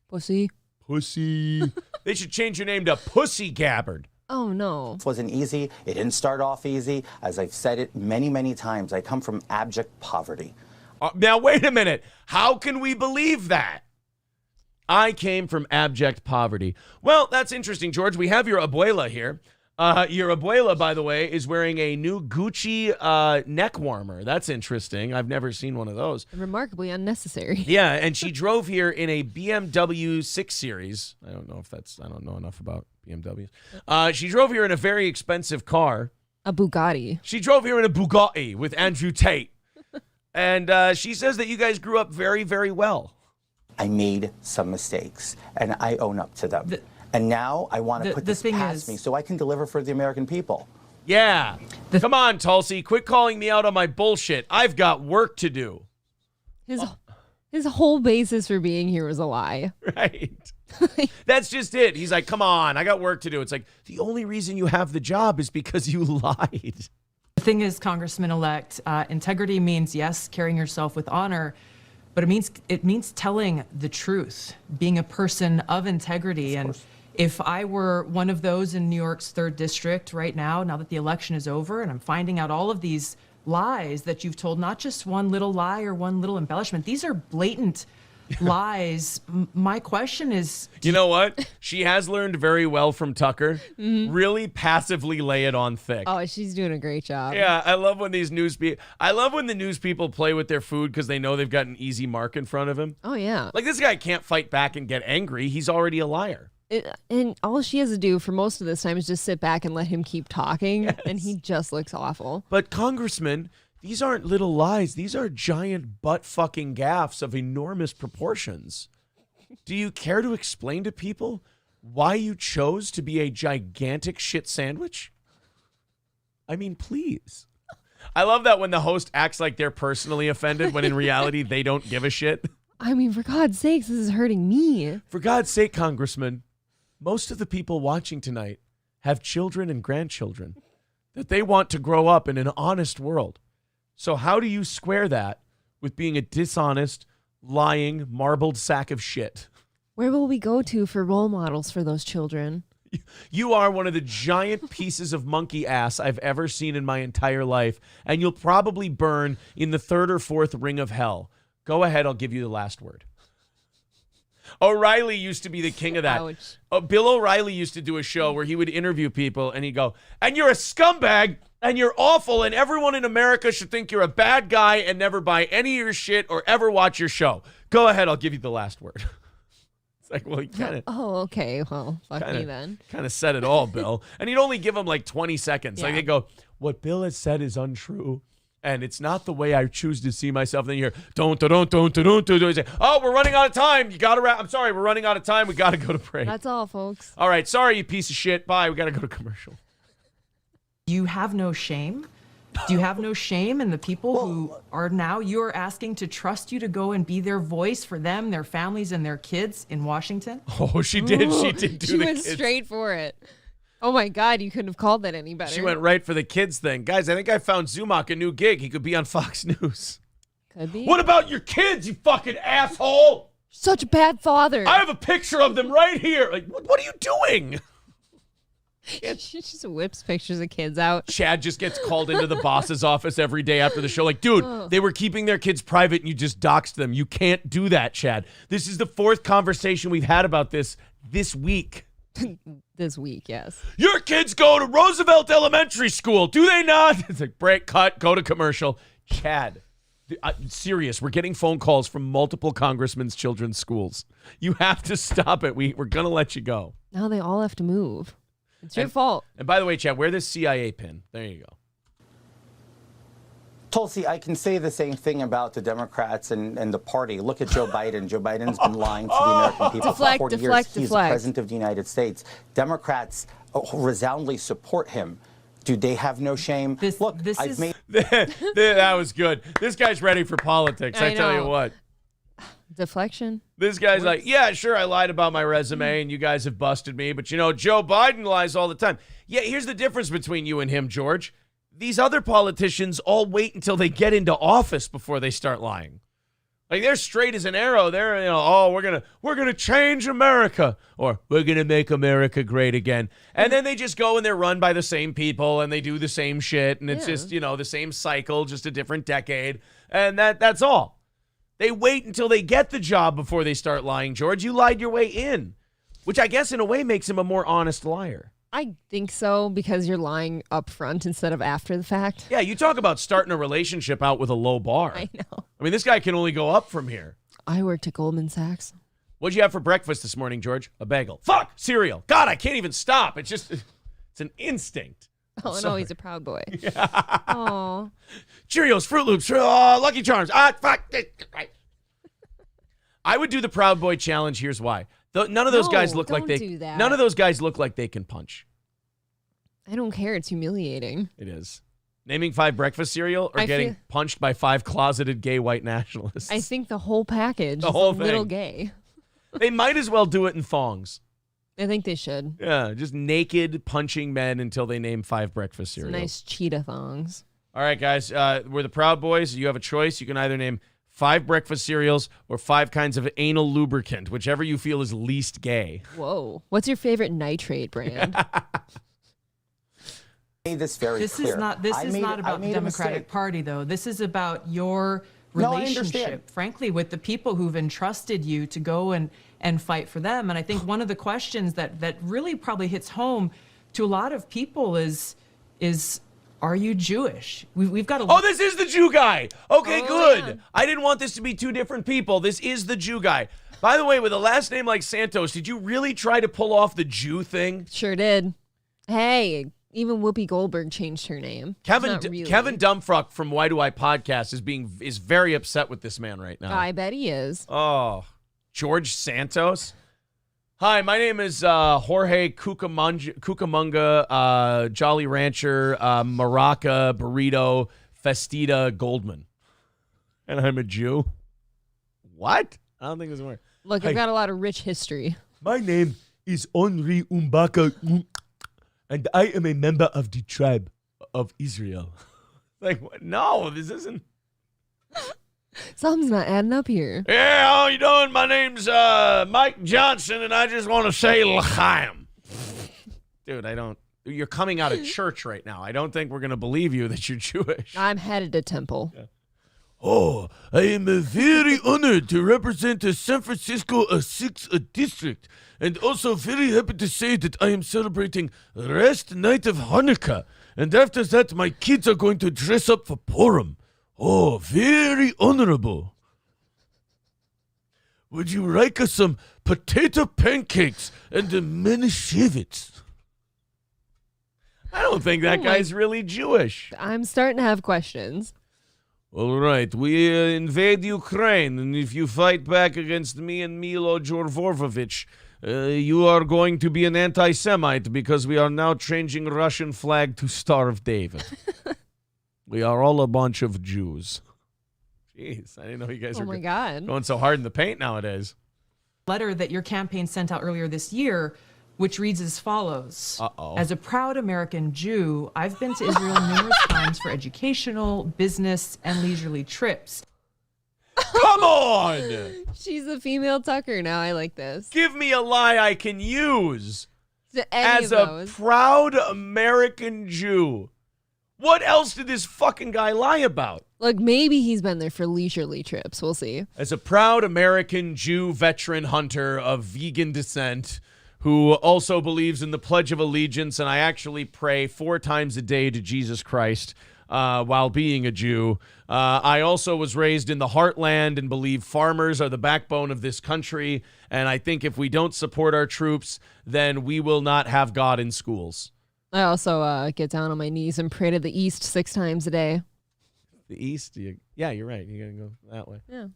Pussy. Pussy. They should change your name to Pussy Gabbard. Oh, no. It wasn't easy. It didn't start off easy. As I've said it many, many times, I come from abject poverty. Now, wait a minute. How can we believe that? I came from abject poverty. Well, that's interesting, George. We have your abuela here. Your abuela, by the way, is wearing a new Gucci neck warmer. That's interesting. I've never seen one of those. Remarkably unnecessary. Yeah, and she drove here in a BMW 6 Series. I don't know enough about BMWs. She drove here in a very expensive car. A Bugatti. She drove here in a Bugatti with Andrew Tate. And she says that you guys grew up very, very well. I made some mistakes, and I own up to them. And now I want to put this past me so I can deliver for the American people. Yeah. Come on, Tulsi. Quit calling me out on my bullshit. I've got work to do. His whole basis for being here was a lie. Right. That's just it. He's like, come on, I got work to do. It's like, the only reason you have the job is because you lied. The thing is, Congressman-elect, integrity means, yes, carrying yourself with honor, but it means telling the truth, being a person of integrity. And if I were one of those in New York's 3rd District right now that the election is over, and I'm finding out all of these lies that you've told, not just one little lie or one little embellishment, these are blatant lies. My question is... You know what? She has learned very well from Tucker. Really passively lay it on thick. Oh, she's doing a great job. Yeah, I love when these I love when the news people play with their food because they know they've got an easy mark in front of him. Oh, yeah. Like, this guy can't fight back and get angry. He's already a liar. And all she has to do for most of this time is just sit back and let him keep talking, and he just looks awful. But, Congressman, these aren't little lies. These are giant butt-fucking gaffes of enormous proportions. Do you care to explain to people why you chose to be a gigantic shit sandwich? I mean, please. I love that when the host acts like they're personally offended when in reality they don't give a shit. I mean, for God's sakes, this is hurting me. For God's sake, Congressman, most of the people watching tonight have children and grandchildren that they want to grow up in an honest world. So how do you square that with being a dishonest, lying, marbled sack of shit? Where will we go to for role models for those children? You are one of the giant pieces of monkey ass I've ever seen in my entire life, and you'll probably burn in the 3rd or 4th ring of hell. Go ahead, I'll give you the last word. O'Reilly used to be the king of that. Bill O'Reilly used to do a show where he would interview people and he'd go, and you're a scumbag and you're awful and everyone in America should think you're a bad guy and never buy any of your shit or ever watch your show. Go ahead, I'll give you the last word. It's like, well, you kind of... Oh, okay. Well, fuck me then. Kind of said it all, Bill. And he'd only give him like 20 seconds. Yeah. Like they go, what Bill has said is untrue. And it's not the way I choose to see myself. Then you hear, don't. Say, oh, we're running out of time. You got to wrap. I'm sorry, we're running out of time. We got to go to break. That's all, folks. All right. Sorry, you piece of shit. Bye. We got to go to commercial. You have no shame? Do you have no shame in the people who are now you're asking to trust you to go and be their voice for them, their families, and their kids in Washington? Oh, she did. She did do She the went kids. straight for it. Oh my God, you couldn't have called that any better. She went right for the kids thing. Guys, I think I found Zumach a new gig. He could be on Fox News. Could be. What about your kids, you fucking asshole? Such a bad father. I have a picture of them right here. Like, what are you doing? She just whips pictures of kids out. Chad just gets called into the boss's office every day after the show. Like, dude, they were keeping their kids private and you just doxed them. You can't do that, Chad. This is the 4th conversation we've had about this week. This week, yes. Your kids go to Roosevelt Elementary School, do they not? It's like, break, cut, go to commercial. Chad, serious. We're getting phone calls from multiple congressmen's children's schools. You have to stop it. We're going to let you go. Now they all have to move. It's your fault. And by the way, Chad, wear this CIA pin. There you go. Tulsi, I can say the same thing about the Democrats and the party. Look at Joe Biden. Joe Biden's been lying to the American people for 40 years. He's the president of the United States. Democrats resoundingly support him. Do they have no shame? That was good. This guy's ready for politics. I tell you what. Deflection. This guy's like, yeah, sure, I lied about my resume and you guys have busted me, but Joe Biden lies all the time. Yeah, here's the difference between you and him, George. These other politicians all wait until they get into office before they start lying. Like, they're straight as an arrow. They're, we're gonna change America, or we're gonna make America great again. And then they just go and they're run by the same people and they do the same shit, and it's just, the same cycle, just a different decade. And that's all. They wait until they get the job before they start lying, George. You lied your way in, which I guess in a way makes him a more honest liar. I think so, because you're lying up front instead of after the fact. Yeah, you talk about starting a relationship out with a low bar. I know. I mean, this guy can only go up from here. I worked at Goldman Sachs. What'd you have for breakfast this morning, George? A bagel. Fuck! Cereal. God, I can't even stop. It's an instinct. Oh, no, he's a proud boy. Yeah. Aw. Cheerios, Fruit Loops, Lucky Charms. Fuck. I would do the Proud Boy challenge. Here's why. None of those guys look like they. None of those guys look like they can punch. I don't care. It's humiliating. It is. Naming 5 breakfast cereal or getting punched by 5 closeted gay white nationalists. I think the whole package. The whole is a little gay. They might as well do it in thongs. I think they should. Yeah, just naked punching men until they name 5 breakfast cereals. Nice cheetah thongs. All right, guys. We're the Proud Boys. You have a choice. You can either name 5 breakfast cereals or 5 kinds of anal lubricant, whichever you feel is least gay. Whoa. What's your favorite nitrate brand? This is not about the Democratic Party, though. This is about your relationship, frankly, with the people who've entrusted you to go and fight for them. And I think one of the questions that really probably hits home to a lot of people is are you Jewish? We've got Oh, this is the Jew guy. Okay, good. Yeah. I didn't want this to be 2 different people. This is the Jew guy. By the way, with a last name like Santos, did you really try to pull off the Jew thing? Sure did. Hey, even Whoopi Goldberg changed her name. Kevin Dumfruck from Why Do I Podcast is very upset with this man right now. I bet he is. Oh, George Santos. Hi, my name is Jorge Cucamonga, Jolly Rancher, Maraca, Burrito, Festita, Goldman. And I'm a Jew. What? I don't think this works. Look, I've got a lot of rich history. My name is Henri Umbaka, and I am a member of the tribe of Israel. Like, what? No, this isn't. Something's not adding up here. Yeah, how you doing? My name's Mike Johnson, and I just want to say l'chaim. Dude, you're coming out of church right now. I don't think we're going to believe you that you're Jewish. I'm headed to temple. Yeah. Oh, I am very honored to represent the San Francisco 6th district, and also very happy to say that I am celebrating last night of Hanukkah, and after that my kids are going to dress up for Purim. Oh, very honorable. Would you like some potato pancakes and the Manischewitz? I don't think that guy's really Jewish. I'm starting to have questions. All right, we invade Ukraine, and if you fight back against me and Milo Jovovich, you are going to be an anti-Semite because we are now changing Russian flag to Star of David. We are all a bunch of Jews. Jeez, I didn't know you guys were going so hard in the paint nowadays. Letter that your campaign sent out earlier this year, which reads as follows. Uh-oh. As a proud American Jew, I've been to Israel numerous times for educational, business, and leisurely trips. Come on! She's a female Tucker now. I like this. Give me a lie I can use. To any as of a those. proud American Jew. What else did this fucking guy lie about? Look, maybe he's been there for leisurely trips. We'll see. As a proud American Jew veteran hunter of vegan descent who also believes in the Pledge of Allegiance, and I actually pray 4 times a day to Jesus Christ while being a Jew. I also was raised in the heartland and believe farmers are the backbone of this country. And I think if we don't support our troops, then we will not have God in schools. I also get down on my knees and pray to the east 6 times a day. The East? Yeah, you're right. You got to go that way. Yeah.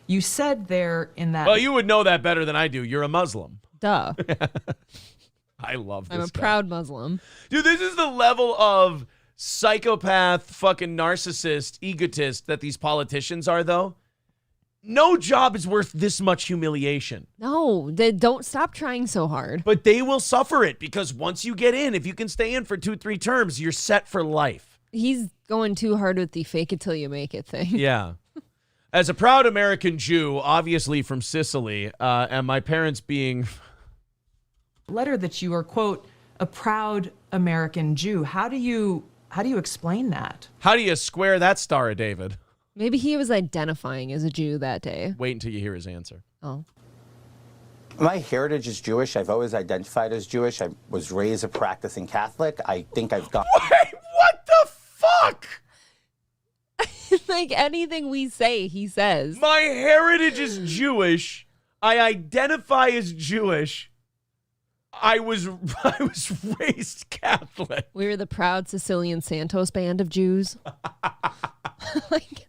You said there in that. Well, you would know that better than I do. You're a Muslim. Duh. I love this I'm a guy. proud Muslim. Dude, this is the level of psychopath, fucking narcissist, egotist that these politicians are, though. No job is worth this much humiliation. No, they don't stop trying so hard. But they will suffer it because once you get in, if you can stay in for 2-3 terms, you're set for life. He's going too hard with the fake it till you make it thing. Yeah. As a proud American Jew, obviously from Sicily, and my parents being... letter that you are, quote, a proud American Jew. How do you explain that? How do you square that Star of David? Maybe he was identifying as a Jew that day. Wait until you hear his answer. Oh. My heritage is Jewish. I've always identified as Jewish. I was raised a practicing Catholic. I think I've got... Wait, what the fuck? Like anything we say, he says. My heritage is Jewish. I identify as Jewish. I was raised Catholic. We were the proud Sicilian Santos band of Jews. Like,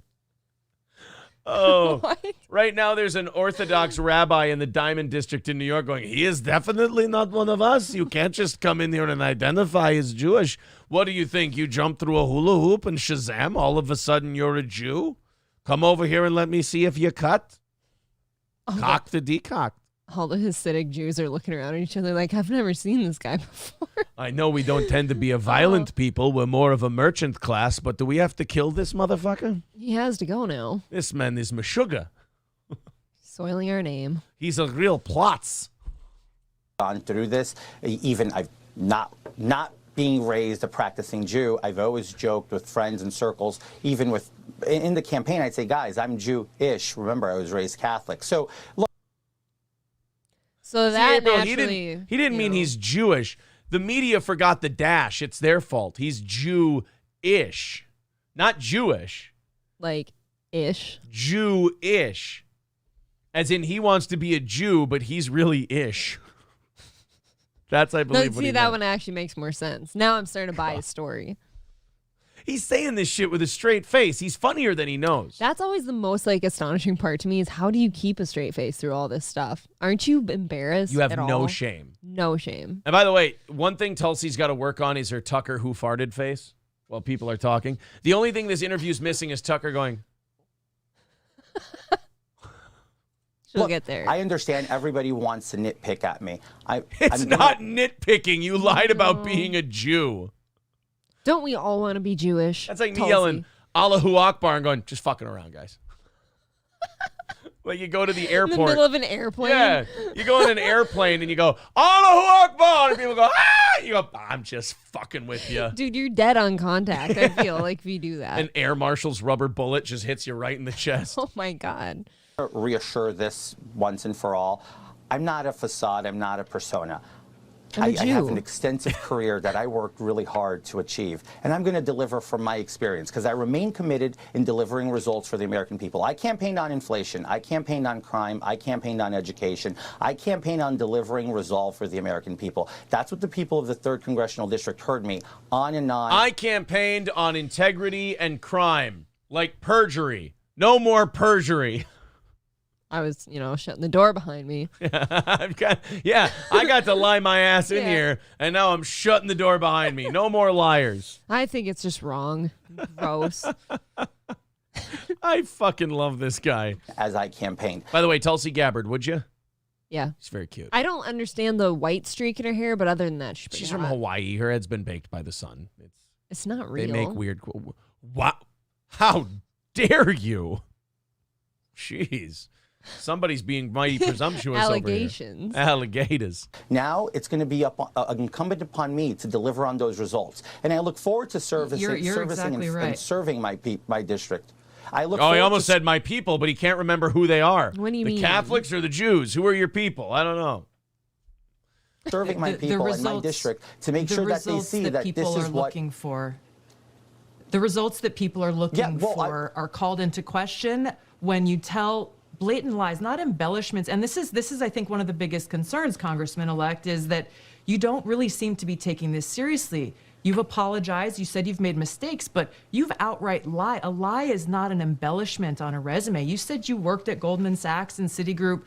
oh, what? Right now there's an Orthodox rabbi in the Diamond District in New York going, he is definitely not one of us. You can't just come in here and identify as Jewish. What do you think? You jump through a hula hoop and Shazam, all of a sudden you're a Jew? Come over here and let me see if you cut. Cock the decocked. All the Hasidic Jews are looking around at each other like, I've never seen this guy before. I know we don't tend to be a violent people. We're more of a merchant class, but do we have to kill this motherfucker? He has to go now. This man is Meshuggah. Soiling our name. He's a real plotz. Gone through this. Even I've not being raised a practicing Jew, I've always joked with friends and circles, even with in the campaign, I'd say, guys, I'm Jewish. Remember, I was raised Catholic. So look. So that April, naturally, he didn't mean he's Jewish. The media forgot the dash. It's their fault. He's Jew-ish, not Jewish. Like ish. Jew-ish. As in he wants to be a Jew, but he's really ish. That's, I believe, No, what see, he that meant. one actually makes more sense. Now I'm starting to buy his story. He's saying this shit with a straight face. He's funnier than he knows. That's always the most astonishing part to me is how do you keep a straight face through all this stuff? Aren't you embarrassed? You have at no all? shame. No shame. And by the way, one thing Tulsi's got to work on is her Tucker who farted face while people are talking. The only thing this interview's missing is Tucker going. She'll get there. I understand everybody wants to nitpick at me. It's not nitpicking. You lied about being a Jew. Don't we all want to be Jewish? That's like me Tulsi? yelling Allahu Akbar and going, just fucking around, guys. Like you go to the airport. In the middle of an airplane? Yeah. You go in an airplane and you go, Allahu Akbar. And people go, ah. You go, I'm just fucking with you. Dude, you're dead on contact, I feel like, if you do that. An air marshal's rubber bullet just hits you right in the chest. Oh, my God. Reassure this once and for all. I'm not a facade. I'm not a persona. I'm a I have Jew. an extensive career that I worked really hard to achieve, and I'm going to deliver from my experience because I remain committed in delivering results for the American people. I campaigned on inflation. I campaigned on crime. I campaigned on education. I campaigned on delivering resolve for the American people. That's what the people of the 3rd Congressional District heard me on and on. I campaigned on integrity and crime, like perjury. No more perjury. I was, shutting the door behind me. I got to lie my ass in here, and now I'm shutting the door behind me. No more liars. I think it's just wrong. Gross. I fucking love this guy. As I campaigned. By the way, Tulsi Gabbard, would you? Yeah. She's very cute. I don't understand the white streak in her hair, but other than that, She's from Hawaii. Her head's been baked by the sun. It's not real. They make weird... Wow. How dare you? Jeez. Somebody's being mighty presumptuous Allegations. over here. Alligators. Now it's going to be incumbent upon me to deliver on those results. And I look forward to servicing exactly right. and serving my district. I look Oh, he forward almost to said my people, but he can't remember who they are. What do you the mean? Catholics or the Jews? Who are your people? I don't know. serving my people in my district to make sure that they see that this is what looking for. The results that people are looking for are called into question when you tell blatant lies, not embellishments. And this is, I think, one of the biggest concerns, Congressman-elect, is that you don't really seem to be taking this seriously. You've apologized. You said you've made mistakes, but you've outright lied. A lie is not an embellishment on a resume. You said you worked at Goldman Sachs and Citigroup,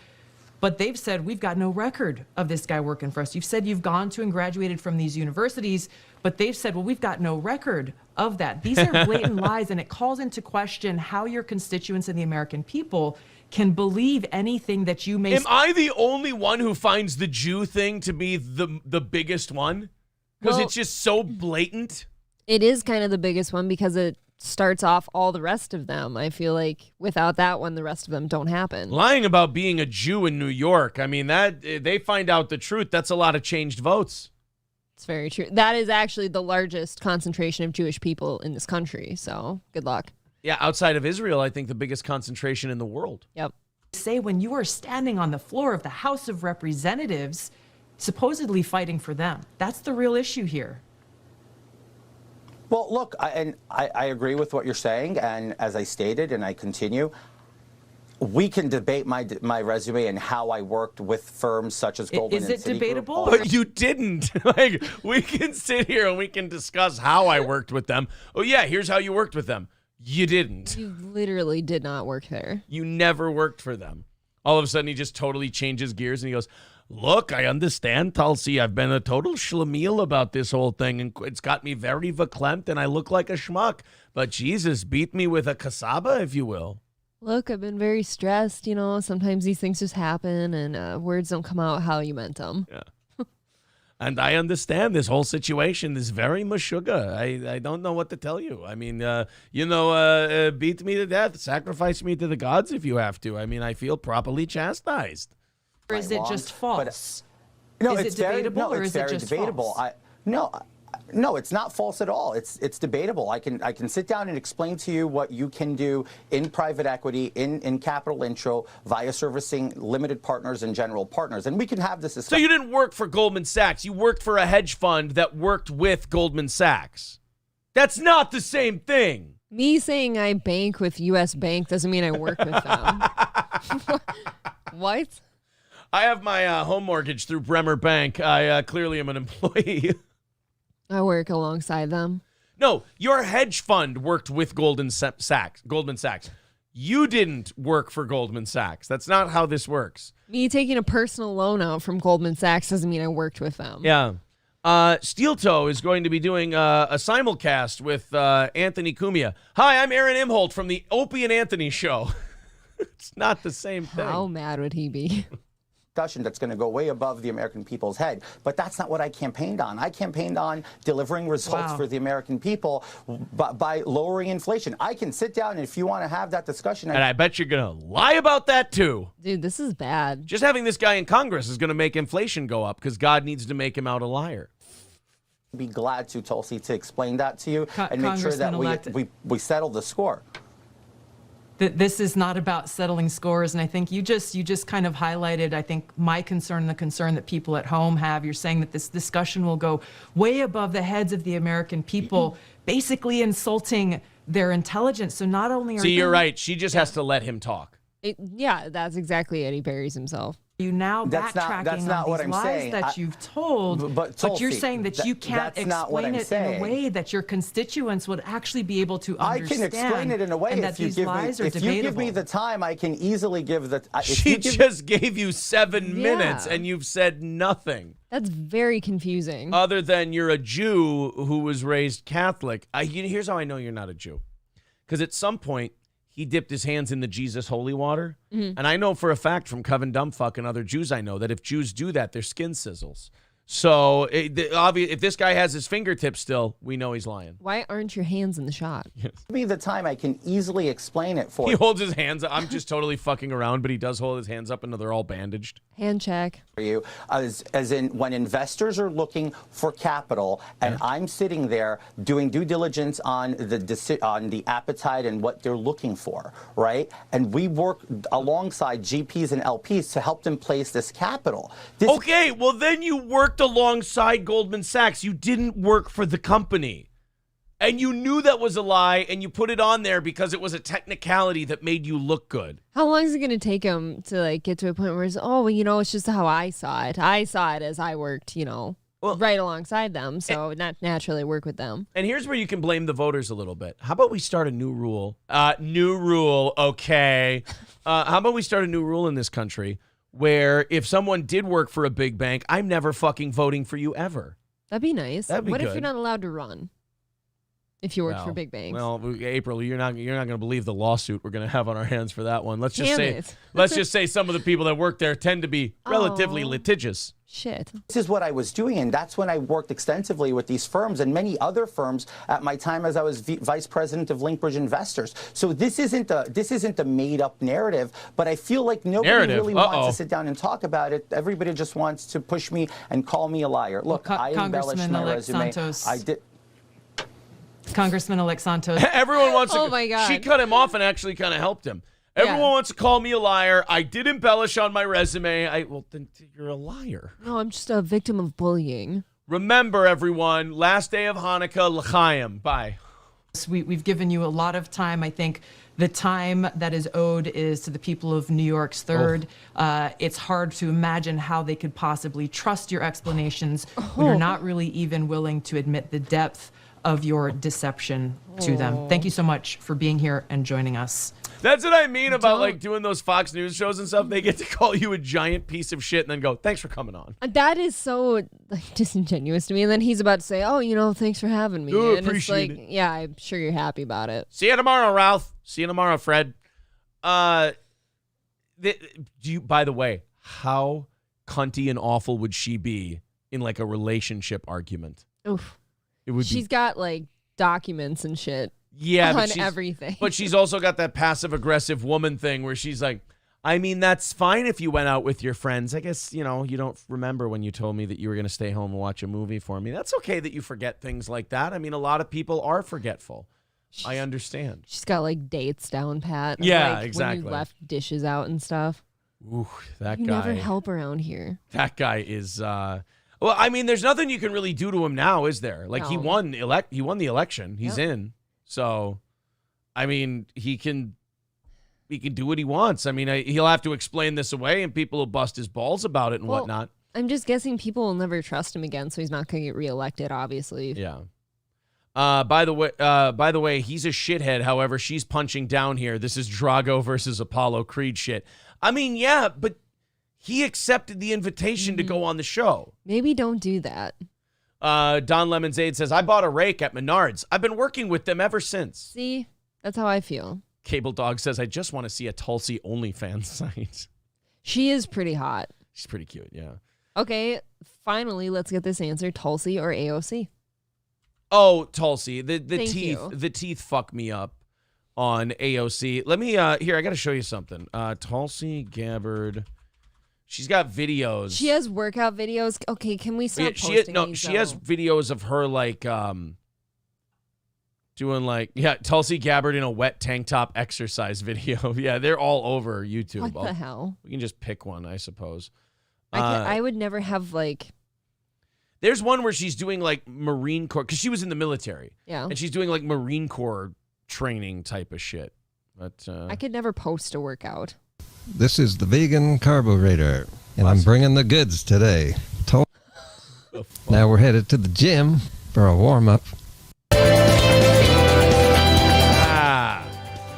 but they've said, we've got no record of this guy working for us. You've said you've gone to and graduated from these universities, but they've said, well, we've got no record of that. These are blatant lies, and it calls into question how your constituents and the American people can believe anything that you may Am I the only one who finds the Jew thing to be the biggest one? Because it's just so blatant. It is kind of the biggest one because it starts off all the rest of them. I feel like without that one, the rest of them don't happen. Lying about being a Jew in New York, I mean, that they find out the truth. That's a lot of changed votes. It's very true. That is actually the largest concentration of Jewish people in this country. So good luck. Yeah, outside of Israel, I think the biggest concentration in the world. Yep. Say when you are standing on the floor of the House of Representatives, supposedly fighting for them. That's the real issue here. Well, look, I agree with what you're saying, and as I stated, and I continue, we can debate my resume and how I worked with firms such as Goldman and Citigroup. Is it debatable? But you didn't. Like, we can sit here and we can discuss how I worked with them. Oh, yeah, here's how you worked with them. You didn't. You literally did not work there. You never worked for them. All of a sudden, he just totally changes gears and he goes, look, I understand, Tulsi. I've been a total schlemiel about this whole thing, and it's got me very verklempt, and I look like a schmuck. But Jesus, beat me with a kasaba, if you will. Look, I've been very stressed. You know, sometimes these things just happen, and words don't come out how you meant them. Yeah. And I understand this whole situation is very meshuggah. I don't know what to tell you. I mean, beat me to death, sacrifice me to the gods if you have to. I mean, I feel properly chastised. Or is it just false? No, is it's it debatable, or it's is it very just debatable. false? No, it's not false at all. It's debatable. I can sit down and explain to you what you can do in private equity, in capital intro, via servicing limited partners and general partners, and we can have this discussion. So you didn't work for Goldman Sachs. You worked for a hedge fund that worked with Goldman Sachs. That's not the same thing. Me saying I bank with U.S. Bank doesn't mean I work with them. What? I have my home mortgage through Bremer Bank. I clearly am an employee. I work alongside them. No, your hedge fund worked with Goldman Sachs. You didn't work for Goldman Sachs. That's not how this works. Me taking a personal loan out from Goldman Sachs doesn't mean I worked with them. Yeah. Steel Toe is going to be doing a simulcast with Anthony Cumia. Hi, I'm Aaron Imholt from the Opie and Anthony Show. It's not the same thing. How mad would he be? Discussion that's going to go way above the American people's head. But that's not what I campaigned on. I campaigned on delivering results for the American people by lowering inflation. I can sit down, and if you want to have that discussion. And I bet you're going to lie about that, too. Dude, this is bad. Just having this guy in Congress is going to make inflation go up because God needs to make him out a liar. Be glad to, Tulsi, to explain that to you and make sure that we settle the score. This is not about settling scores, and I think you just kind of highlighted, I think, my concern and the concern that people at home have. You're saying that this discussion will go way above the heads of the American people, basically insulting their intelligence. So not only are you're right. She just has to let him talk. Yeah, that's exactly it. He buries himself. You now backtracking on these lies that you've told, but you're saying that you can't explain it in a way that your constituents would actually be able to understand. I can explain it in a way and that these lies are debatable. If you give me the time, I can easily give the. She just gave you 7 minutes, and you've said nothing. That's very confusing. Other than you're a Jew who was raised Catholic. Here's how I know you're not a Jew, because at some point, he dipped his hands in the Jesus holy water. Mm-hmm. And I know for a fact from Coven Dumbfuck and other Jews I know that if Jews do that, their skin sizzles. So if this guy has his fingertips still, we know he's lying. Why aren't your hands in the shot? Be the time I can easily explain it for He you. holds his hands up. I'm just totally fucking around, but he does hold his hands up and they're all bandaged. Hand check. For you, as in when investors are looking for capital, and I'm sitting there doing due diligence on the appetite and what they're looking for, right? And we work alongside GPs and LPs to help them place this capital. Okay, well then you worked alongside Goldman Sachs. You didn't work for the company. And you knew that was a lie, and you put it on there because it was a technicality that made you look good. How long is it going to take him to like get to a point where it's, oh, well, it's just how I saw it. I saw it as I worked, right alongside them. So not naturally work with them. And here's where you can blame the voters a little bit. How about we start a new rule? New rule, okay. How about we start a new rule in this country where if someone did work for a big bank, I'm never fucking voting for you ever. That'd be nice. That'd be what good. if you're not allowed to run? If you work for big banks. Well, April, you're not going to believe the lawsuit we're going to have on our hands for that one. Let's just say some of the people that work there tend to be relatively litigious. Shit. This is what I was doing, and that's when I worked extensively with these firms and many other firms at my time as I was vice president of Linkbridge Investors. So this isn't a made-up narrative, but I feel like nobody really wants to sit down and talk about it. Everybody just wants to push me and call me a liar. Look, I embellished my resume. I did. Congressman-elect Santos. Everyone wants to. Oh my God. She cut him off and actually kind of helped him. Everyone wants to call me a liar. I did embellish on my resume. Well, then you're a liar. No, I'm just a victim of bullying. Remember, everyone, last day of Hanukkah, l'chaim. Bye. We've given you a lot of time. I think the time that is owed is to the people of New York's 3rd. It's hard to imagine how they could possibly trust your explanations when you're not really even willing to admit the depth of your deception to them. Thank you so much for being here and joining us. That's what I mean about like doing those Fox News shows and stuff. They get to call you a giant piece of shit and then go, thanks for coming on. That is so disingenuous to me. And then he's about to say, oh, thanks for having me. And appreciate it's like, yeah, I'm sure you're happy about it. See you tomorrow, Ralph. See you tomorrow, Fred. By the way, how cunty and awful would she be in like a relationship argument? Oof. She's got like documents and shit on everything. But she's also got that passive aggressive woman thing where she's like, I mean, that's fine if you went out with your friends. I guess, you don't remember when you told me that you were going to stay home and watch a movie for me. That's okay that you forget things like that. I mean, a lot of people are forgetful. I understand. She's got like dates down pat. Yeah, like, exactly. When you left dishes out and stuff. Ooh, that you guy. never help around here. That guy is... Well, I mean, there's nothing you can really do to him now, is there? Like, No. he won the election. He's in. So, I mean, he can do what he wants. I mean, he'll have to explain this away, and people will bust his balls about it and whatnot. I'm just guessing people will never trust him again, so he's not going to get reelected, obviously. Yeah. By the way, he's a shithead. However, she's punching down here. This is Drago versus Apollo Creed shit. I mean, yeah, but he accepted the invitation to go on the show. Maybe don't do that. Don Lemonade says, I bought a rake at Menards. I've been working with them ever since. See? That's how I feel. Cable Dog says, I just want to see a Tulsi OnlyFans site. She is pretty hot. She's pretty cute, yeah. Okay, finally, let's get this answer. Tulsi or AOC? Oh, Tulsi. The Thank teeth you. the teeth fuck me up on AOC. Let me here, I got to show you something. Tulsi Gabbard. She's got videos. She has workout videos. Okay, can we stop posting these? She has videos of her like doing like Tulsi Gabbard in a wet tank top exercise video. Yeah, they're all over YouTube. What the hell? We can just pick one, I suppose. I would never have like. There's one where she's doing like Marine Corps because she was in the military. Yeah. And she's doing like Marine Corps training type of shit. But I could never post a workout. This is the vegan carburetor, and I'm bringing the goods today. Now we're headed to the gym for a warm-up.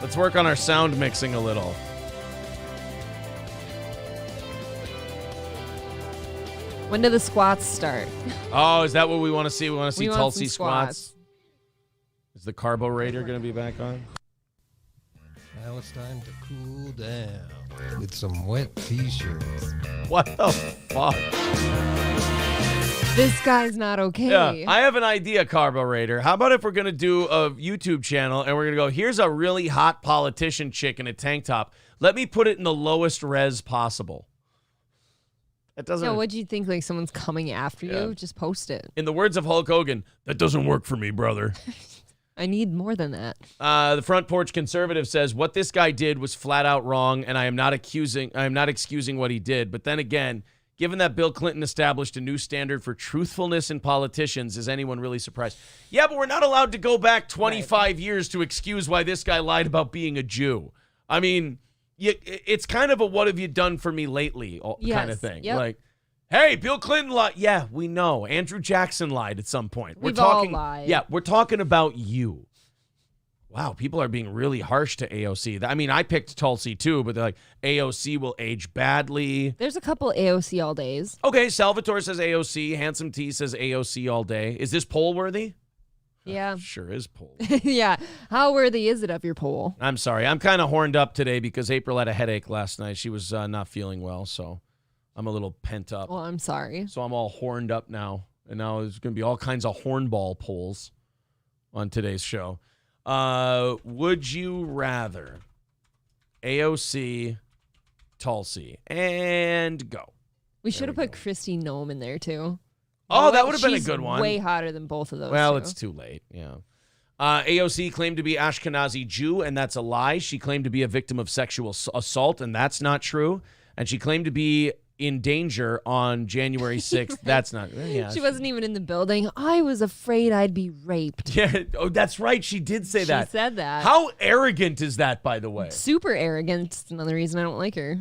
Let's work on our sound mixing a little. When do the squats start? Oh, is that what we want to see? We want to see We want Tulsi some squats. squats. Is the carburetor going to be back on? Now it's time to cool down with some wet t-shirts. What the fuck? This guy's not okay. Yeah, I have an idea, Carburetor. How about if we're going to do a YouTube channel and we're going to go, here's a really hot politician chick in a tank top. Let me put it in the lowest res possible. That doesn't. Yeah, what do you think? Like someone's coming after you? Just post it. In the words of Hulk Hogan, that doesn't work for me, brother. I need more than that. The Front Porch Conservative says what this guy did was flat out wrong, and I am not excusing what he did. But then again, given that Bill Clinton established a new standard for truthfulness in politicians, is anyone really surprised? Yeah, but we're not allowed to go back 25 years to excuse why this guy lied about being a Jew. I mean, it's kind of a what have you done for me lately kind of thing. Yep. Like, hey, Bill Clinton lied. Yeah, we know. Andrew Jackson lied at some point. We've all lied. Yeah, we're talking about you. Wow, people are being really harsh to AOC. I mean, I picked Tulsi too, but they're like, AOC will age badly. There's a couple AOC all days. Okay, Salvatore says AOC. Handsome T says AOC all day. Is this poll worthy? Yeah. Sure is poll. Yeah. How worthy is it of your poll? I'm sorry. I'm kind of horned up today because April had a headache last night. She was not feeling well, so I'm a little pent up. Well, I'm sorry. So I'm all horned up now. And now there's going to be all kinds of hornball polls on today's show. Would you rather AOC, Tulsi, and go? We should have put Kristi Noem in there, too. Oh, that would have been a She's good one. Way hotter than both of those. Well, two. it's too late. Yeah. AOC claimed to be Ashkenazi Jew, and that's a lie. She claimed to be a victim of sexual assault, and that's not true. And she claimed to be in danger on January 6th. That's not. Yeah, she wasn't even in the building. I was afraid I'd be raped. Yeah. Oh, that's right. She did say that. She said that. How arrogant is that, by the way? Super arrogant. It's another reason I don't like her.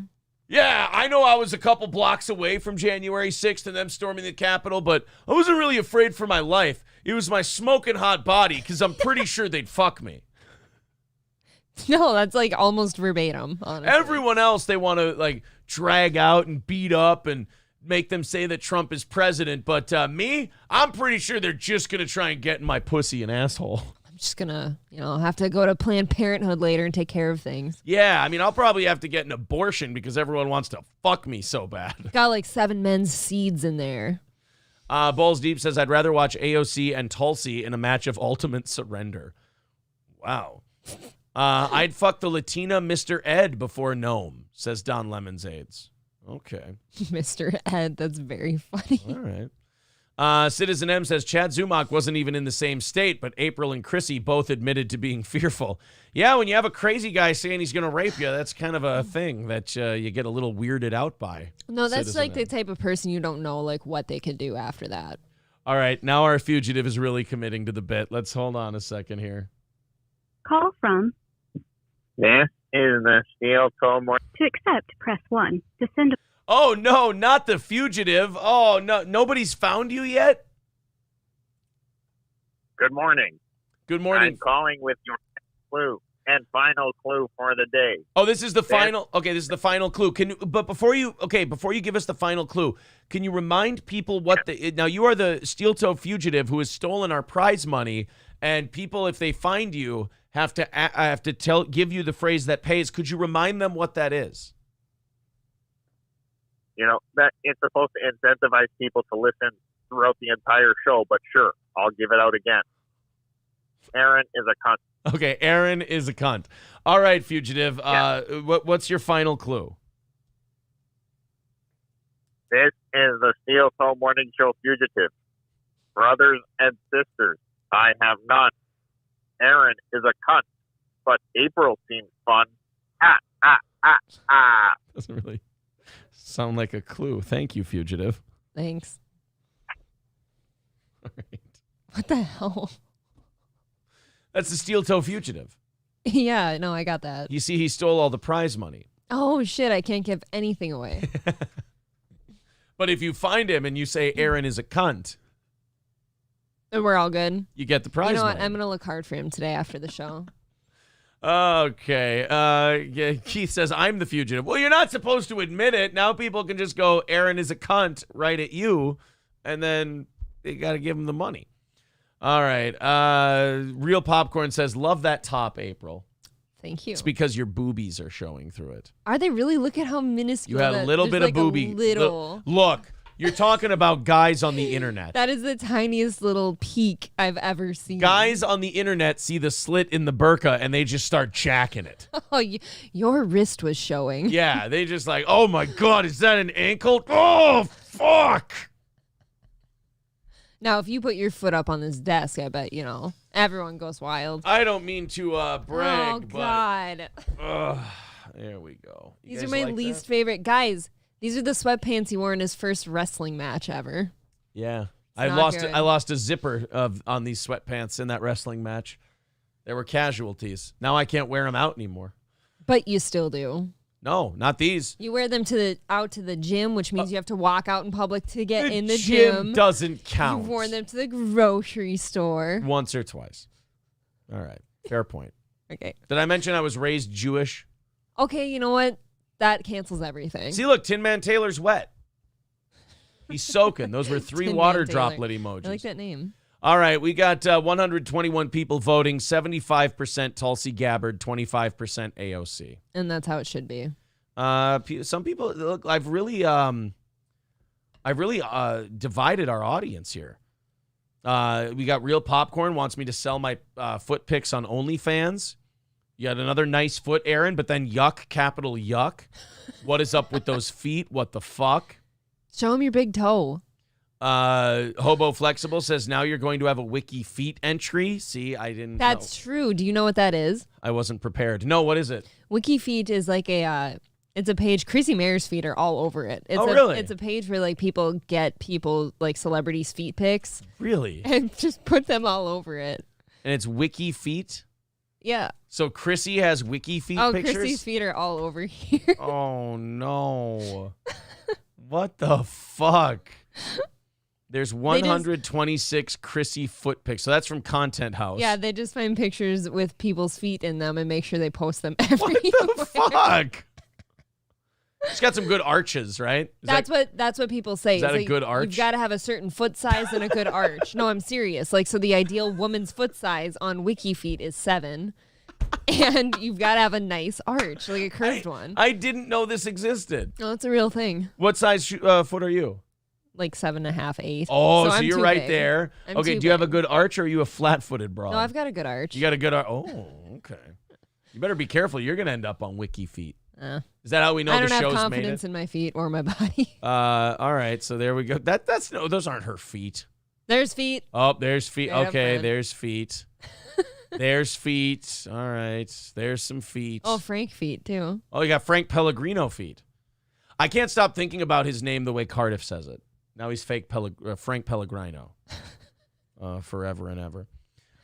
Yeah, I know I was a couple blocks away from January 6th and them storming the Capitol, but I wasn't really afraid for my life. It was my smoking hot body because I'm pretty sure they'd fuck me. No, that's like almost verbatim, honestly. Everyone else they want to like drag out and beat up and make them say that Trump is president, but me, I'm pretty sure they're just going to try and get in my pussy and asshole. Just gonna, have to go to Planned Parenthood later and take care of things. Yeah, I mean, I'll probably have to get an abortion because everyone wants to fuck me so bad. Got like 7 men's seeds in there. Balls Deep says, I'd rather watch AOC and Tulsi in a match of ultimate surrender. Wow. I'd fuck the Latina Mr. Ed before Noam, says Don Lemonades. Okay. Mr. Ed, that's very funny. All right. Citizen M says Chad Zumach wasn't even in the same state, but April and Chrissy both admitted to being fearful. Yeah, when you have a crazy guy saying he's going to rape you, that's kind of a thing that you get a little weirded out by. No, that's Citizen like M. the type of person you don't know like what they could do after that. All right, now our fugitive is really committing to the bit. Let's hold on a second here. Call from. This is the Steel Toe Morning. To accept, press 1. To send a. Oh, no, not the fugitive. Oh, no, nobody's found you yet? Good morning. Good morning. I'm calling with your clue and final clue for the day. Oh, this is the final. Okay, this is the final clue. But before you give us the final clue, can you remind people what now you are the steel toe fugitive who has stolen our prize money, and people, if they find you, have to give you the phrase that pays. Could you remind them what that is? That it's supposed to incentivize people to listen throughout the entire show, but sure, I'll give it out again. Aaron is a cunt. Okay, Aaron is a cunt. All right, fugitive. Yeah. What's your final clue? This is the Steel Toe Morning Show fugitive. Brothers and sisters, I have none. Aaron is a cunt, but April seems fun. Doesn't really sound like a clue. Thank you, fugitive. Thanks. All right. What the hell? That's the steel toe fugitive. Yeah, no, I got that. You see, he stole all the prize money. Oh, shit, I can't give anything away. But if you find him and you say Aaron is a cunt, and we're all good. You get the prize You know what? money. I'm going to look hard for him today after the show. Okay. Keith says, I'm the fugitive. Well, you're not supposed to admit it. Now people can just go, Aaron is a cunt, right at you, and then you got to give him the money. All right. Real Popcorn says, love that top, April. Thank you. It's because your boobies are showing through it. Are they really? Look at how minuscule. You had a little bit of boobie. Little. Look, You're talking about guys on the internet. That is the tiniest little peak I've ever seen. Guys on the internet see the slit in the burqa and they just start jacking it. Oh, your wrist was showing. Yeah, they just like, oh my God, is that an ankle? Oh, fuck. Now, if you put your foot up on this desk, I bet, everyone goes wild. I don't mean to brag, oh, God. But there we go. These are my least favorite. Guys, these are the sweatpants he wore in his first wrestling match ever. Yeah. I lost a zipper on these sweatpants in that wrestling match. There were casualties. Now I can't wear them out anymore. But you still do. No, not these. You wear them out to the gym, which means you have to walk out in public to get in the gym doesn't count. You've worn them to the grocery store. Once or twice. All right. Fair point. Okay. Did I mention I was raised Jewish? Okay, you know what? That cancels everything. See, look, Tin Man Taylor's wet. He's soaking. Those were 3 water droplet emojis. I like that name. All right, we got 121 people voting, 75% Tulsi Gabbard, 25% AOC. And that's how it should be. Some people, look, I've really divided our audience here. We got Real Popcorn wants me to sell my foot pics on OnlyFans. You had another nice foot, Aaron, but then yuck, capital yuck. What is up with those feet? What the fuck? Show him your big toe. Hobo Flexible says now you're going to have a wiki feet entry. See, I didn't That's true. Do you know what that is? I wasn't prepared. No, what is it? Wiki feet is like it's a page. Chrissy Mayer's feet are all over it. It's really? It's a page where like people get like celebrities' feet pics. Really? And just put them all over it. And it's wiki feet? Yeah. So Chrissy has wiki feet pictures? Chrissy's feet are all over here. Oh, no. What the fuck? There's 126 Chrissy foot pics. So that's from Content House. Yeah, they just find pictures with people's feet in them and make sure they post them everywhere. What the fuck? She's got some good arches, right? That's what people say. Is that a good arch? You've got to have a certain foot size and a good arch. No, I'm serious. Like, so the ideal woman's foot size on Wiki Feet is 7. And you've got to have a nice arch, like a curved one. I didn't know this existed. No, it's a real thing. What size foot are you? Like 7.5, 8. Oh, so I'm you're too right big. there. Okay, do you have a good arch or are you a flat-footed broad? No, I've got a good arch. You got a good arch? Oh, okay. You better be careful. You're going to end up on Wiki Feet. Is that how we know the show's made it? I don't have confidence in my feet or my body. All right, so there we go. Those aren't her feet. There's feet. Oh, there's feet. Straight up, Okay, friend. there's feet. There's feet. All right, there's some feet. Oh, Frank feet too. Oh, you got Frank Pellegrino feet. I can't stop thinking about his name the way Cardiff says it. Now he's Frank Pellegrino. Forever and ever.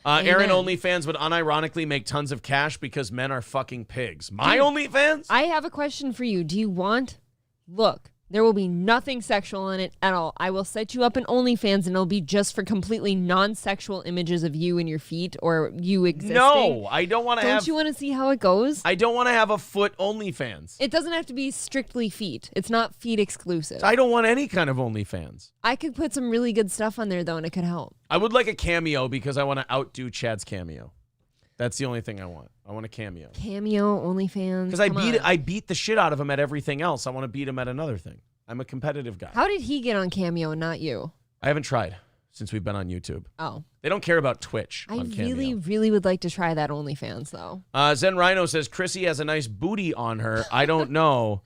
Aaron OnlyFans would unironically make tons of cash because men are fucking pigs. My OnlyFans? I have a question for you. Do you want... Look, there will be nothing sexual in it at all. I will set you up an OnlyFans and it'll be just for completely non-sexual images of you and your feet or you existing. No, I don't want to have... Don't you want to see how it goes? I don't want to have a foot OnlyFans. It doesn't have to be strictly feet. It's not feet exclusive. I don't want any kind of OnlyFans. I could put some really good stuff on there, though, and it could help. I would like a cameo because I want to outdo Chad's cameo. That's the only thing I want. I want a cameo. Cameo, OnlyFans. Because I beat the shit out of him at everything else. I want to beat him at another thing. I'm a competitive guy. How did he get on Cameo and not you? I haven't tried since we've been on YouTube. Oh. They don't care about Twitch I on Cameo. really would like to try that OnlyFans, though. Zen Rhino says, Chrissy has a nice booty on her. I don't know.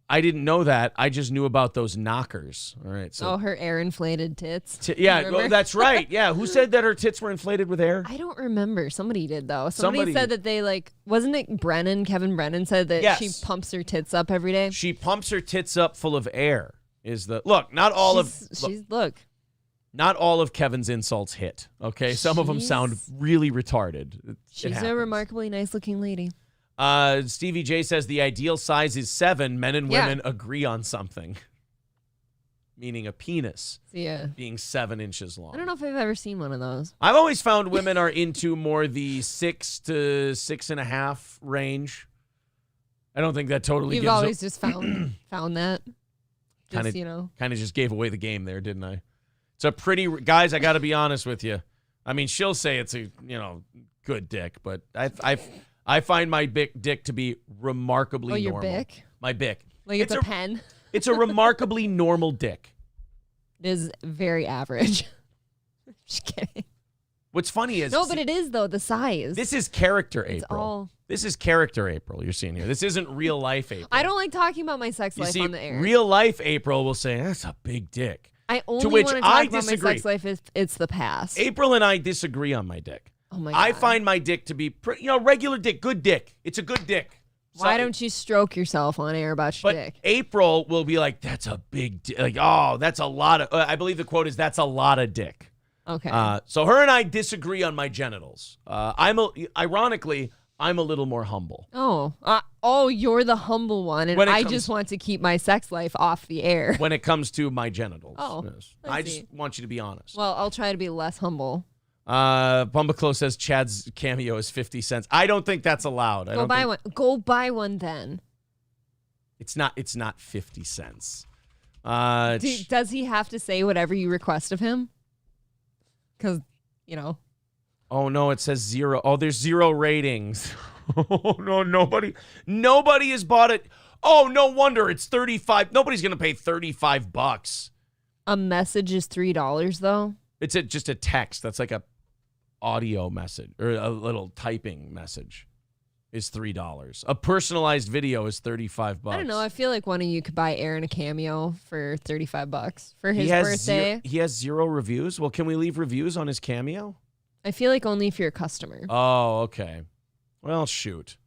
I didn't know that. I just knew about those knockers. All right. So her air inflated tits. Yeah, well, that's right. Yeah. Who said that her tits were inflated with air? I don't remember. Somebody did, though. Somebody said that they, wasn't it Brennan? Kevin Brennan said that she pumps her tits up every day. She pumps her tits up full of air. Look, not all of Kevin's insults hit. Okay. Some of them sound really retarded. She's a remarkably nice looking lady. Stevie J says the ideal size is 7. Men and women agree on something. Meaning a penis being 7 inches long. I don't know if I've ever seen one of those. I've always found women are into more the 6 to 6.5 range. I don't think that totally You've always just found that. Kind of just gave away the game there, didn't I? It's a pretty... Guys, I got to be honest with you. I mean, she'll say it's a, good dick, but I find my big dick to be remarkably normal. Your bick? My bick. Like it's a pen? It's a remarkably normal dick. It is very average. Just kidding. What's funny is no, but it is though the size. This is character It's April. all. This is character April you're seeing here. This isn't real life April. I don't like talking about my sex You life see, on the air. real life April will say, that's a big dick. I only to which want to talk I about disagree. my sex life if it's the past. April and I disagree on my dick. Oh my God. I find my dick to be, regular dick, good dick. It's a good dick. Why don't you stroke yourself on air about your But dick? April will be like, that's a big dick. Like, oh, that's a lot of, I believe the quote is, that's a lot of dick. Okay. So her and I disagree on my genitals. Ironically, I'm a little more humble. Oh, you're the humble one, and I just want to keep my sex life off the air. When it comes to my genitals. Oh, yes. I just want you to be honest. Well, I'll try to be less humble. Bumbaclo says Chad's cameo is 50 cents. I don't think that's allowed. Go buy one. Go buy one then. It's not 50 cents. Does he have to say whatever you request of him? Because, Oh no, it says 0. Oh, there's 0 ratings. Oh no, nobody has bought it. Oh, no wonder it's 35. Nobody's gonna pay $35. A message is $3 though. It's just a text. That's like a audio message or a little typing message. Is $3. A personalized video is $35. I don't know. I feel like one of you could buy Aaron a cameo for $35 for his birthday. He has 0 reviews. Well, can we leave reviews on his cameo? I feel like only if you're a customer. Oh, okay. Well, shoot.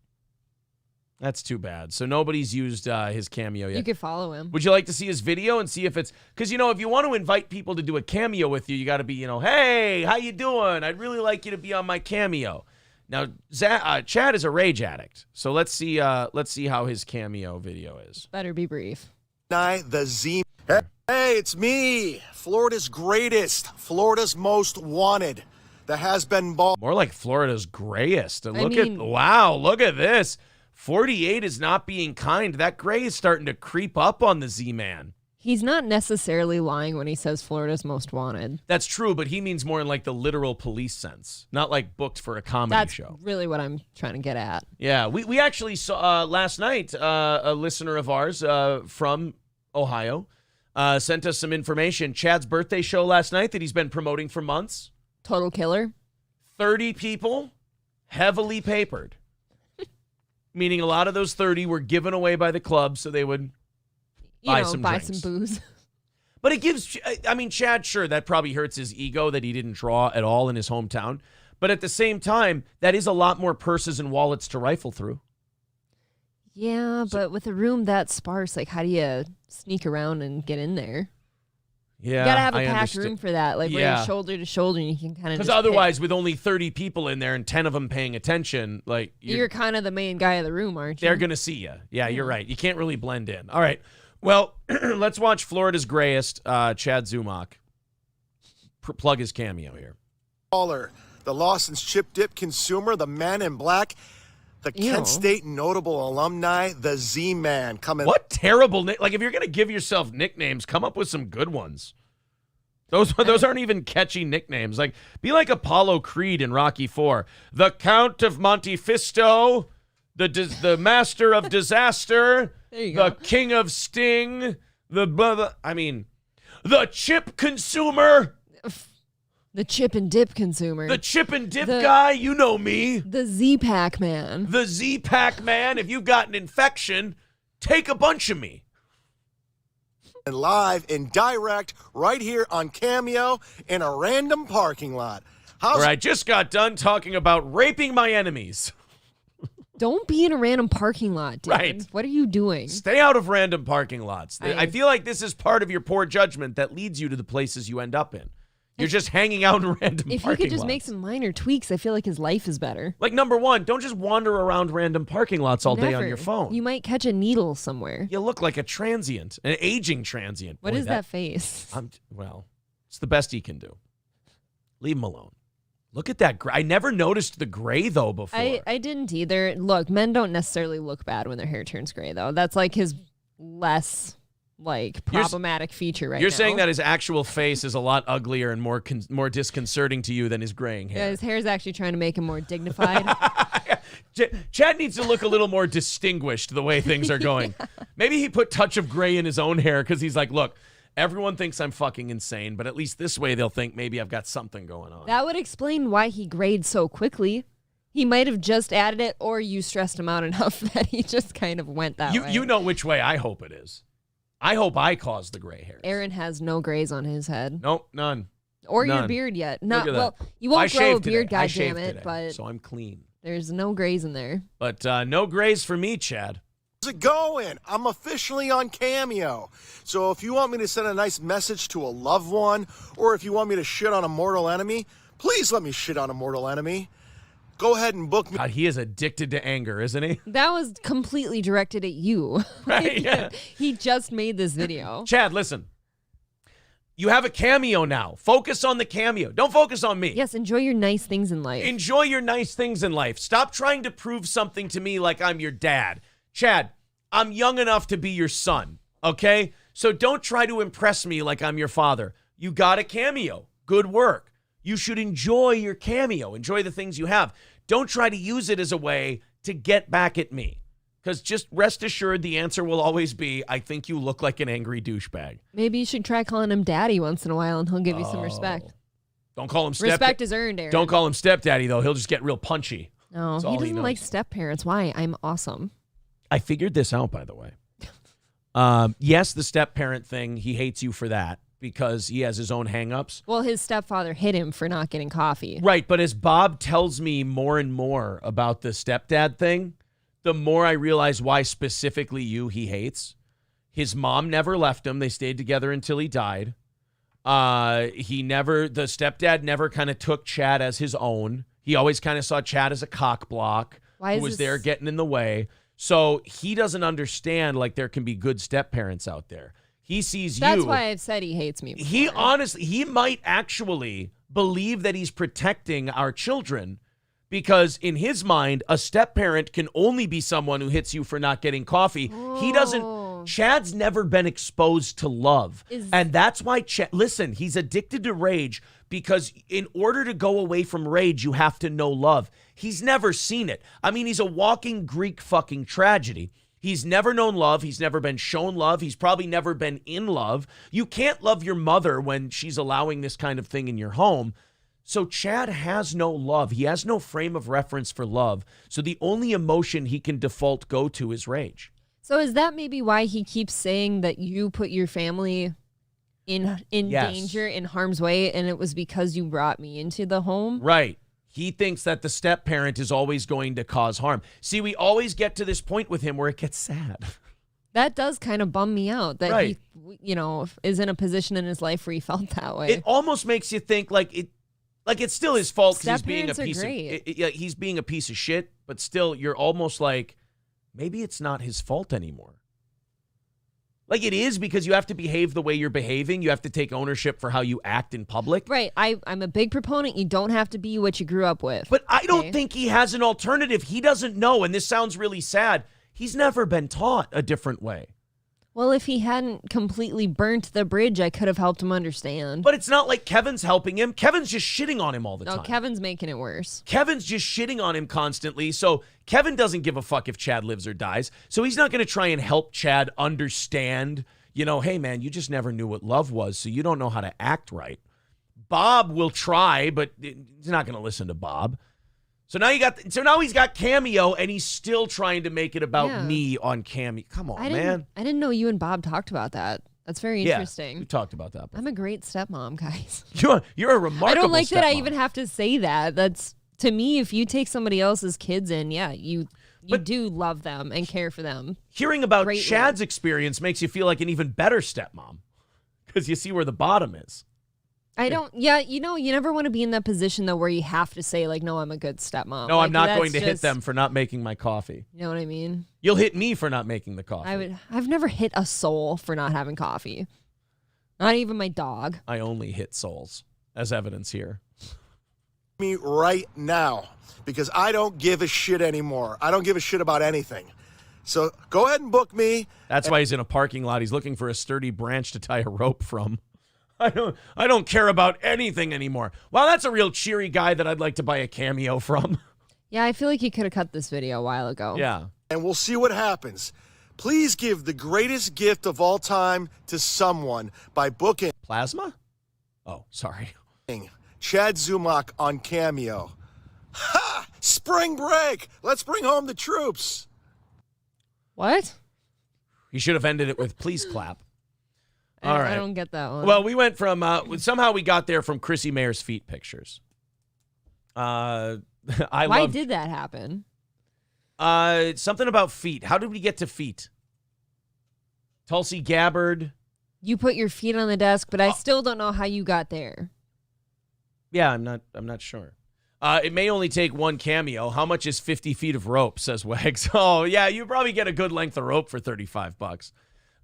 That's too bad. So nobody's used his cameo yet. You could follow him. Would you like to see his video and see if it's... Because, if you want to invite people to do a cameo with you, you got to be, hey, how you doing? I'd really like you to be on my cameo. Now, Chad is a rage addict. So let's see how his cameo video is. Better be brief. The Z. Hey, it's me, Florida's greatest, Florida's most wanted. The has-been ball. More like Florida's grayest. And look at this. 48 is not being kind. That gray is starting to creep up on the Z-Man. He's not necessarily lying when he says Florida's most wanted. That's true, but he means more in like the literal police sense, not like booked for a comedy show. That's really what I'm trying to get at. Yeah, we actually saw last night a listener of ours from Ohio sent us some information. Chad's birthday show last night that he's been promoting for months. Total killer. 30 people, heavily papered. Meaning a lot of those 30 were given away by the club so they would buy some booze. But it gives, Chad, sure, that probably hurts his ego that he didn't draw at all in his hometown. But at the same time, that is a lot more purses and wallets to rifle through. Yeah, but with a room that sparse, like how do you sneak around and get in there? Yeah, you gotta have a packed room for that, like where Yeah. you're shoulder to shoulder, and you can kind of. Because otherwise, with only 30 people in there and 10 of them paying attention, like you're kind of the main guy of the room, aren't you? they're gonna see you. Yeah, you're right. You can't really blend in. All right. Well, let's watch Florida's grayest, Chad Zumach. Plug his cameo here. Baller, the Lawson's Chip Dip consumer, the Man in Black, the Kent State notable alumni, the Z-Man coming. What terrible like if you're gonna give yourself nicknames, come up with some good ones. Those aren't even catchy nicknames. Like be like Apollo Creed in Rocky IV, the Count of Monte Fisto, the Master of Disaster, the King of Sting, the Chip Consumer. The chip and dip consumer. The chip and dip guy, you know me. The Z-Pack man. The Z-Pack man. If you've got an infection, take a bunch of me. And live and direct right here on Cameo in a random parking lot. Where I just got done talking about raping my enemies. Don't be in a random parking lot, dude. Right. What are you doing? Stay out of random parking lots. I feel like this is part of your poor judgment that leads you to the places you end up in. You're just hanging out in random parking lots. If he could just make some minor tweaks, I feel like his life is better. Like, number one, don't just wander around random parking lots all day on your phone. You might catch a needle somewhere. You look like a transient, an aging transient. What is that face? It's the best he can do. Leave him alone. Look at that gray. I never noticed the gray, though, before. I didn't either. Look, men don't necessarily look bad when their hair turns gray, though. That's like his less... problematic feature right now. You're saying that his actual face is a lot uglier and more disconcerting to you than his graying hair. Yeah, his hair is actually trying to make him more dignified. Chad needs to look a little more distinguished the way things are going. Yeah. Maybe he put touch of gray in his own hair because he's like, look, everyone thinks I'm fucking insane, but at least this way they'll think maybe I've got something going on. That would explain why he grayed so quickly. He might have just added it, or you stressed him out enough that he just kind of went that way. You know which way I hope it is. I hope I caused the gray hairs. Aaron has no grays on his head. Nope, none. Or none. your beard yet. Not Look at well. that. You won't grow a beard, today. goddammit. Today, but so I'm clean. There's no grays in there. But no grays for me, Chad. How's it going? I'm officially on Cameo. So if you want me to send a nice message to a loved one, or if you want me to shit on a mortal enemy, please let me shit on a mortal enemy. Go ahead and book me. God, he is addicted to anger, isn't he? That was completely directed at you. Right, yeah. He just made this video. Chad, listen. You have a Cameo now. Focus on the Cameo. Don't focus on me. Yes, enjoy your nice things in life. Enjoy your nice things in life. Stop trying to prove something to me like I'm your dad. Chad, I'm young enough to be your son, okay? So don't try to impress me like I'm your father. You got a Cameo. Good work. You should enjoy your Cameo. Enjoy the things you have. Don't try to use it as a way to get back at me. Because just rest assured, the answer will always be, I think you look like an angry douchebag. Maybe you should try calling him daddy once in a while and he'll give you some respect. Don't call him Respect is earned, Aaron. Don't call him stepdaddy, though. He'll just get real punchy. No, he doesn't like step parents. Why? I'm awesome. I figured this out, by the way. Yes, the step parent thing, he hates you for that because he has his own hang-ups. Well, his stepfather hit him for not getting coffee. Right, but as Bob tells me more and more about the stepdad thing, the more I realize why specifically you he hates. His mom never left him. They stayed together until he died. The stepdad never kind of took Chad as his own. He always kind of saw Chad as a cock block who was there getting in the way. So he doesn't understand like there can be good step parents out there. He sees you. That's why I've said he hates me before. He might actually believe that he's protecting our children because in his mind, a step parent can only be someone who hits you for not getting coffee. Oh. He doesn't. Chad's never been exposed to love. And that's why listen, he's addicted to rage because in order to go away from rage, you have to know love. He's never seen it. I mean, he's a walking Greek fucking tragedy. He's never known love. He's never been shown love. He's probably never been in love. You can't love your mother when she's allowing this kind of thing in your home. So Chad has no love. He has no frame of reference for love. So the only emotion he can default go to is rage. So is that maybe why he keeps saying that you put your family in danger, in harm's way, and it was because you brought me into the home? Right. He thinks that the step parent is always going to cause harm. See, we always get to this point with him where it gets sad. That does kind of bum me out that he, is in a position in his life where he felt that way. It almost makes you think like it's still his fault because he's being a piece of shit, but still you're almost like maybe it's not his fault anymore. Like it is because you have to behave the way you're behaving. You have to take ownership for how you act in public. Right. I'm a big proponent. You don't have to be what you grew up with. But I don't think he has an alternative. He doesn't know, and this sounds really sad. He's never been taught a different way. Well, if he hadn't completely burnt the bridge, I could have helped him understand. But it's not like Kevin's helping him. Kevin's just shitting on him all the time. No, Kevin's making it worse. Kevin's just shitting on him constantly. So Kevin doesn't give a fuck if Chad lives or dies. So he's not going to try and help Chad understand, hey, man, you just never knew what love was, so you don't know how to act right. Bob will try, but he's not going to listen to Bob. So now he's got Cameo, and he's still trying to make it about me on Cameo. Come on, man. I didn't know you and Bob talked about that. That's very interesting. We talked about that before. I'm a great stepmom, guys. You're a remarkable I don't like stepmom. that I even have to say that. That's, to me, if you take somebody else's kids in, you do love them and care for them. Hearing about Chad's experience makes you feel like an even better stepmom because you see where the bottom is. You never want to be in that position, though, where you have to say, like, no, I'm a good stepmom. No, I'm not going to hit them for not making my coffee. You know what I mean? You'll hit me for not making the coffee. I've never hit a soul for not having coffee. Not even my dog. I only hit souls, as evidence here. Me right now, because I don't give a shit anymore. I don't give a shit about anything. So go ahead and book me. That's why he's in a parking lot. He's looking for a sturdy branch to tie a rope from. I don't care about anything anymore. Well, that's a real cheery guy that I'd like to buy a Cameo from. Yeah, I feel like he could have cut this video a while ago. Yeah. And we'll see what happens. Please give the greatest gift of all time to someone by booking Plasma? Oh, sorry. Chad Zumach on Cameo. Ha! Spring break! Let's bring home the troops. What? He should have ended it with please clap. All right. I don't get that one. Well, we went from somehow we got there from Chrissy Mayer's feet pictures. Why did that happen? Something about feet. How did we get to feet? Tulsi Gabbard. You put your feet on the desk, but I still don't know how you got there. Yeah, I'm not sure. It may only take one cameo. How much is 50 feet of rope, says Wags. Oh, yeah, you probably get a good length of rope for $35.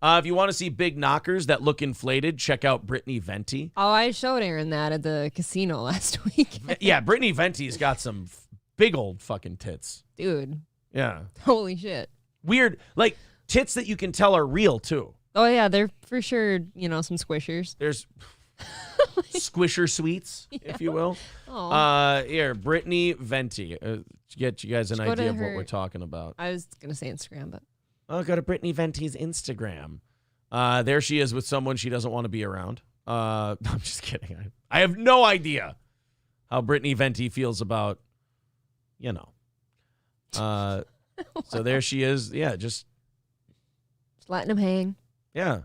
If you want to see big knockers that look inflated, check out Brittany Venti. Oh, I showed Aaron that at the casino last week. Yeah, Brittany Venti's got some big old fucking tits. Dude. Yeah. Holy shit. Weird, like tits that you can tell are real, too. Oh, yeah, they're for sure, some squishers. There's squisher sweets, if you will. Oh. Here, Brittany Venti. To get you guys an Just go idea to of what her- we're talking about. I was going to say Instagram, but. Oh, go to Brittany Venti's Instagram. There she is with someone she doesn't want to be around. I'm just kidding. I have no idea how Brittany Venti feels about, So there she is. Yeah, just letting them hang. Yeah.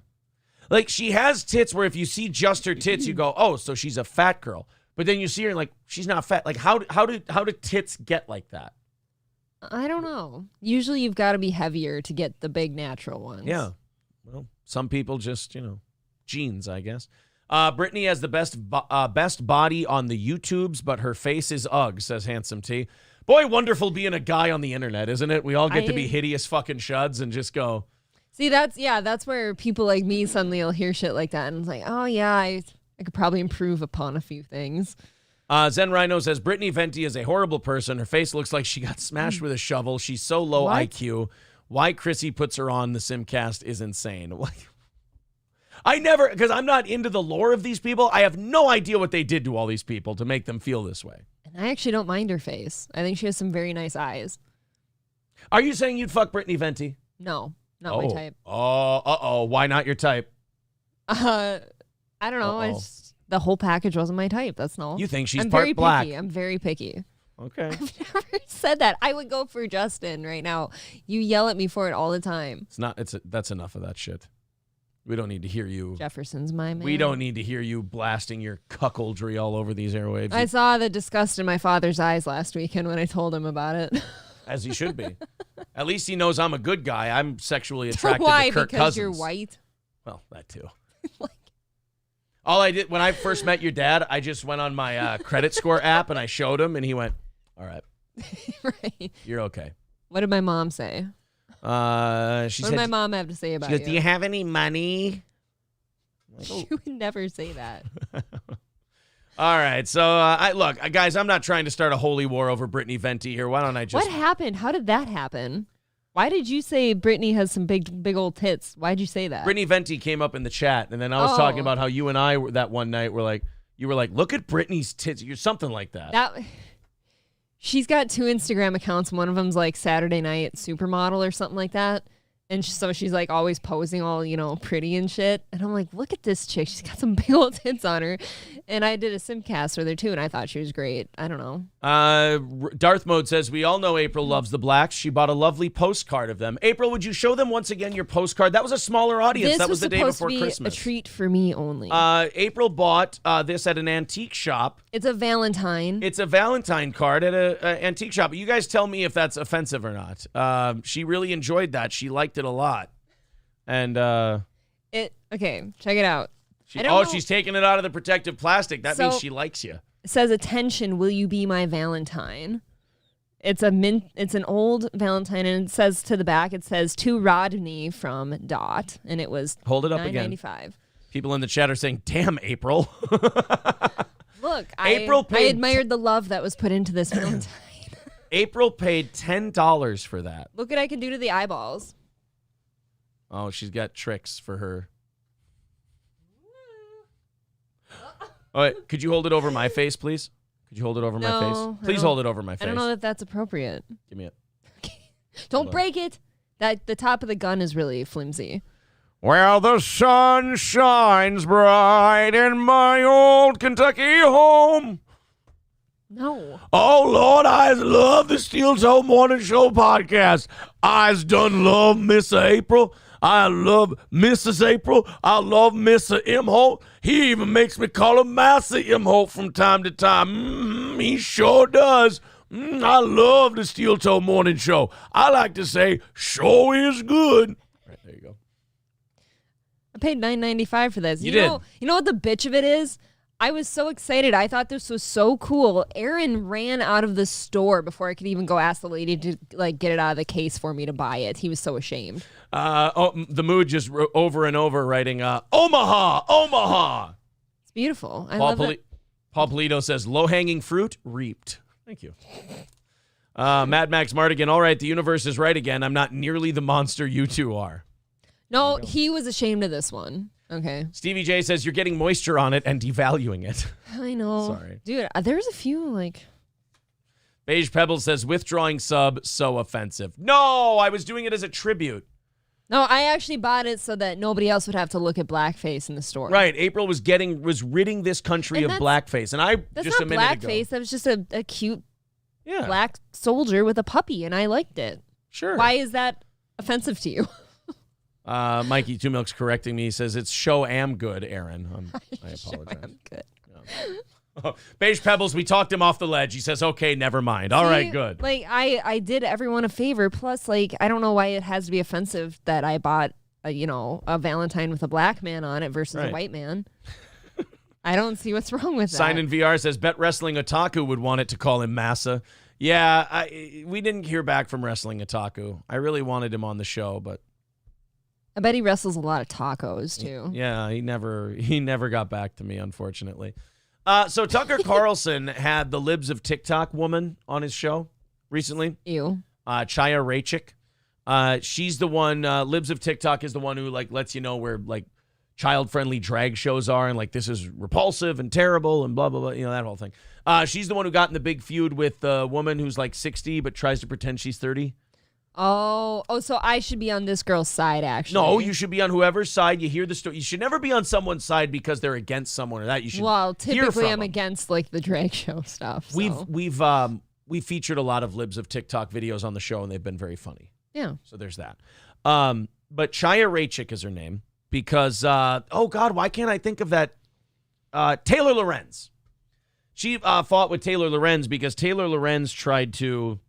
Like, she has tits where if you see just her tits, you go, oh, so she's a fat girl. But then you see her and, like, she's not fat. Like, how do tits get like that? I don't know. Usually you've got to be heavier to get the big natural ones. Yeah. Well, some people just, genes, I guess. Brittany has the best body on the YouTubes, but her face is ugh, says Handsome T. Boy, wonderful being a guy on the internet, isn't it? We all get to be hideous fucking shuds and just go. See, that's where people like me suddenly will hear shit like that and it's like, oh yeah, I could probably improve upon a few things. Zen Rhino says, Brittany Venti is a horrible person. Her face looks like she got smashed with a shovel. She's so low IQ. Why Chrissy puts her on the Simcast is insane. Because I'm not into the lore of these people. I have no idea what they did to all these people to make them feel this way. And I actually don't mind her face. I think she has some very nice eyes. Are you saying you'd fuck Brittany Venti? No, not my type. Oh, why not your type? I don't know. The whole package wasn't my type. That's all. You think she's I'm part very black? Picky. I'm very picky. Okay. I've never said that. I would go for Justin right now. You yell at me for it all the time. That's enough of that shit. We don't need to hear you. Jefferson's my man. We don't need to hear you blasting your cuckoldry all over these airwaves. I saw the disgust in my father's eyes last weekend when I told him about it. As he should be. At least he knows I'm a good guy. I'm sexually attracted Why? to Kirk Because Cousins. you're white? Well, that too. All I did when I first met your dad, I just went on my credit score app and I showed him, and he went, "All right, right. You're okay." What did my mom say? She What said, did my mom have to say about she goes, you? "Do you have any money?" She would never say that. All right, so look, guys, I'm not trying to start a holy war over Brittany Venti here. Why don't I just? What happened? How did that happen? Why did you say Brittany has some big old tits? Why did you say that? Brittany Venti came up in the chat, and then I was talking about how you and I that one night were like, you were like, look at Brittany's tits, you're something like that. She's got 2 Instagram accounts. One of them's like Saturday Night Supermodel or something like that. And so she's like always posing all, pretty and shit. And I'm like, look at this chick. She's got some big old tits on her. And I did a Simcast with her too, and I thought she was great. I don't know. Darth Mode says, we all know April loves the blacks. She bought a lovely postcard of them. April, would you show them once again your postcard? That was a smaller audience. That was the day before Christmas. A treat for me only. April bought this at an antique shop. It's a Valentine. It's a Valentine card at an antique shop. You guys tell me if that's offensive or not. She really enjoyed that. She liked it a lot. And okay, check it out. She's taking it out of the protective plastic. That means she likes you. It says, "Attention, will you be my Valentine?" It's an old Valentine, and it says to the back, it says to Rodney from Dot, and it was hold it up again. $9.95. People in the chat are saying, "Damn, April." Look, April I admired the love that was put into this Valentine. April paid $10 for that. Look what I can do to the eyeballs. Oh, she's got tricks for her. Oh, wait, could you hold it over my face, please? Could you hold it over my No, face? Please hold it over my face. I don't know that that's appropriate. Give me it. Don't break it. That the top of the gun is really flimsy. Well, the sun shines bright in my old Kentucky home. No. Oh, Lord, I love the Steel Toe Morning Show podcast. I's done love Miss April. I love Mrs. April. I love Mr. Imholt. He even makes me call him Master Imholt from time to time. He sure does. I love the Steel Toe Morning Show. I like to say, show is good. Right, there you go. I paid $9.95 for this. You did. You know what the bitch of it is? I was so excited. I thought this was so cool. Aaron ran out of the store before I could even go ask the lady to get it out of the case for me to buy it. He was so ashamed. The mood just over and over writing, Omaha, Omaha. It's beautiful. I love it. Paul Polito says, low-hanging fruit reaped. Thank you. Mad Max Mardigan, all right, the universe is right again. I'm not nearly the monster you two are. No, he was ashamed of this one. Okay. Stevie J says, you're getting moisture on it and devaluing it. I know. Sorry. Dude, there's a few, Beige Pebbles says, withdrawing sub, so offensive. No, I was doing it as a tribute. No, I actually bought it so that nobody else would have to look at blackface in the store. Right. April was ridding this country of blackface. And that's just not a minute blackface. ago. That was just a cute black soldier with a puppy, and I liked it. Sure. Why is that offensive to you? Mikey Two Milk's correcting me. He says, it's show am good, Aaron. I apologize. I'm good. Oh, Beige Pebbles, we talked him off the ledge. He says, okay, never mind. All right, good. I did everyone a favor. Plus, I don't know why it has to be offensive that I bought, a Valentine with a black man on it versus a white man. I don't see what's wrong with that. Sign in VR says, bet Wrestling Otaku would want it to call him Massa. Yeah, we didn't hear back from Wrestling Otaku. I really wanted him on the show, but I bet he wrestles a lot of tacos, too. Yeah, he never got back to me, unfortunately. So Tucker Carlson had the Libs of TikTok woman on his show recently. Ew. Chaya Raichik. She's the one, Libs of TikTok is the one who lets you know where child-friendly drag shows are and this is repulsive and terrible and blah, blah, blah, that whole thing. She's the one who got in the big feud with the woman who's 60 but tries to pretend she's 30. Oh, so I should be on this girl's side, actually. No, you should be on whoever's side. You hear the story. You should never be on someone's side because they're against someone or that. You should. Well, typically I'm them. against the drag show stuff. So. We've featured a lot of Libs of TikTok videos on the show and they've been very funny. Yeah. So there's that. But Chaya Raichik is her name because oh God, why can't I think of that? Taylor Lorenz. She fought with Taylor Lorenz because Taylor Lorenz tried to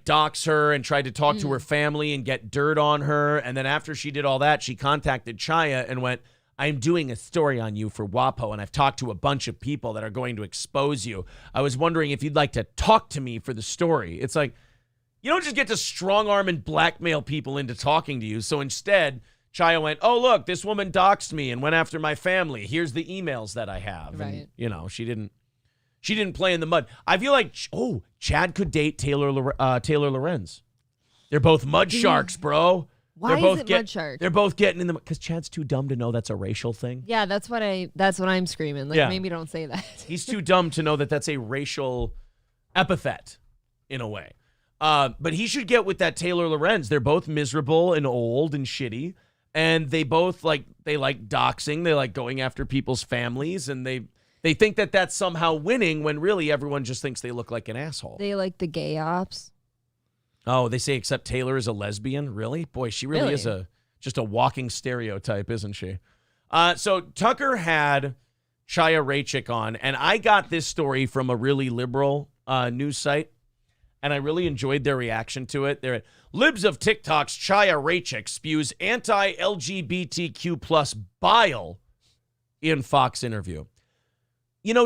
dox her and tried to talk to her family and get dirt on her. And then after she did all that, she contacted Chaya and went, I'm doing a story on you for WAPO, and I've talked to a bunch of people that are going to expose you. I was wondering if you'd like to talk to me for the story. It's you don't just get to strong arm and blackmail people into talking to you. So instead, Chaya went, oh, look, this woman doxed me and went after my family. Here's the emails that I have. Right. And, she didn't play in the mud. I feel like, Chad could date Taylor Lorenz. They're both mud sharks, bro. Why is it mud shark? They're both getting in the mud because Chad's too dumb to know that's a racial thing. Yeah, that's what I'm screaming. Maybe don't say that. He's too dumb to know that that's a racial epithet in a way. But he should get with that Taylor Lorenz. They're both miserable and old and shitty. And they both they like doxing. They like going after people's families. And they think that that's somehow winning when really everyone just thinks they look like an asshole. They like the gay ops. Oh, they say except Taylor is a lesbian? Really? Boy, she really is just a walking stereotype, isn't she? So Tucker had Chaya Raichik on, and I got this story from a really liberal news site, and I really enjoyed their reaction to it. They're Libs of TikTok's Chaya Raichik spews anti-LGBTQ plus bile in Fox interview.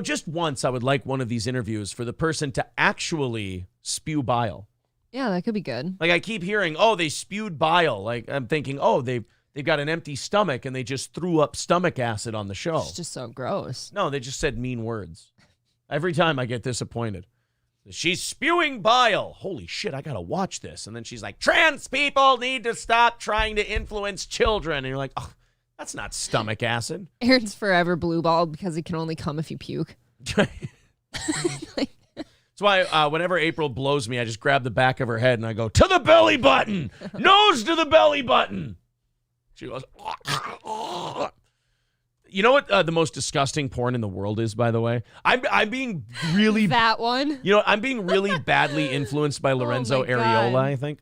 Just once I would like one of these interviews for the person to actually spew bile. Yeah, that could be good. I keep hearing, they spewed bile. I'm thinking, they've got an empty stomach and they just threw up stomach acid on the show. It's just so gross. No, they just said mean words. Every time I get disappointed. She's spewing bile. Holy shit, I got to watch this. And then she's like, trans people need to stop trying to influence children. And you're like, that's not stomach acid. Aaron's forever blue balled because he can only come if you puke. That's why whenever April blows me, I just grab the back of her head and I go, to the belly button! Nose to the belly button! She goes, You know what the most disgusting porn in the world is, by the way? I'm being really... That one? You know, I'm being really badly influenced by Lorenzo Areola, I think.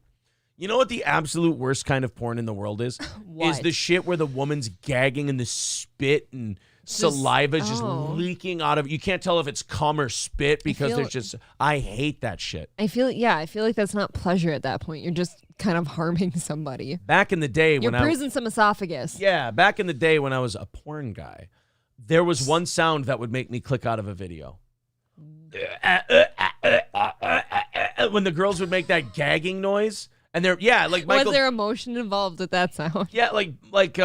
You know what the absolute worst kind of porn in the world is? What? Is the shit where the woman's gagging and the spit and saliva just leaking out of... You can't tell if it's cum or spit because there's just... I hate that shit. I feel like that's not pleasure at that point. You're just kind of harming somebody. Back in the day when You're bruising some esophagus. Yeah, back in the day when I was a porn guy, there was one sound that would make me click out of a video. When the girls would make that gagging noise. And they're, like Michael... Was there emotion involved with that sound? Yeah, like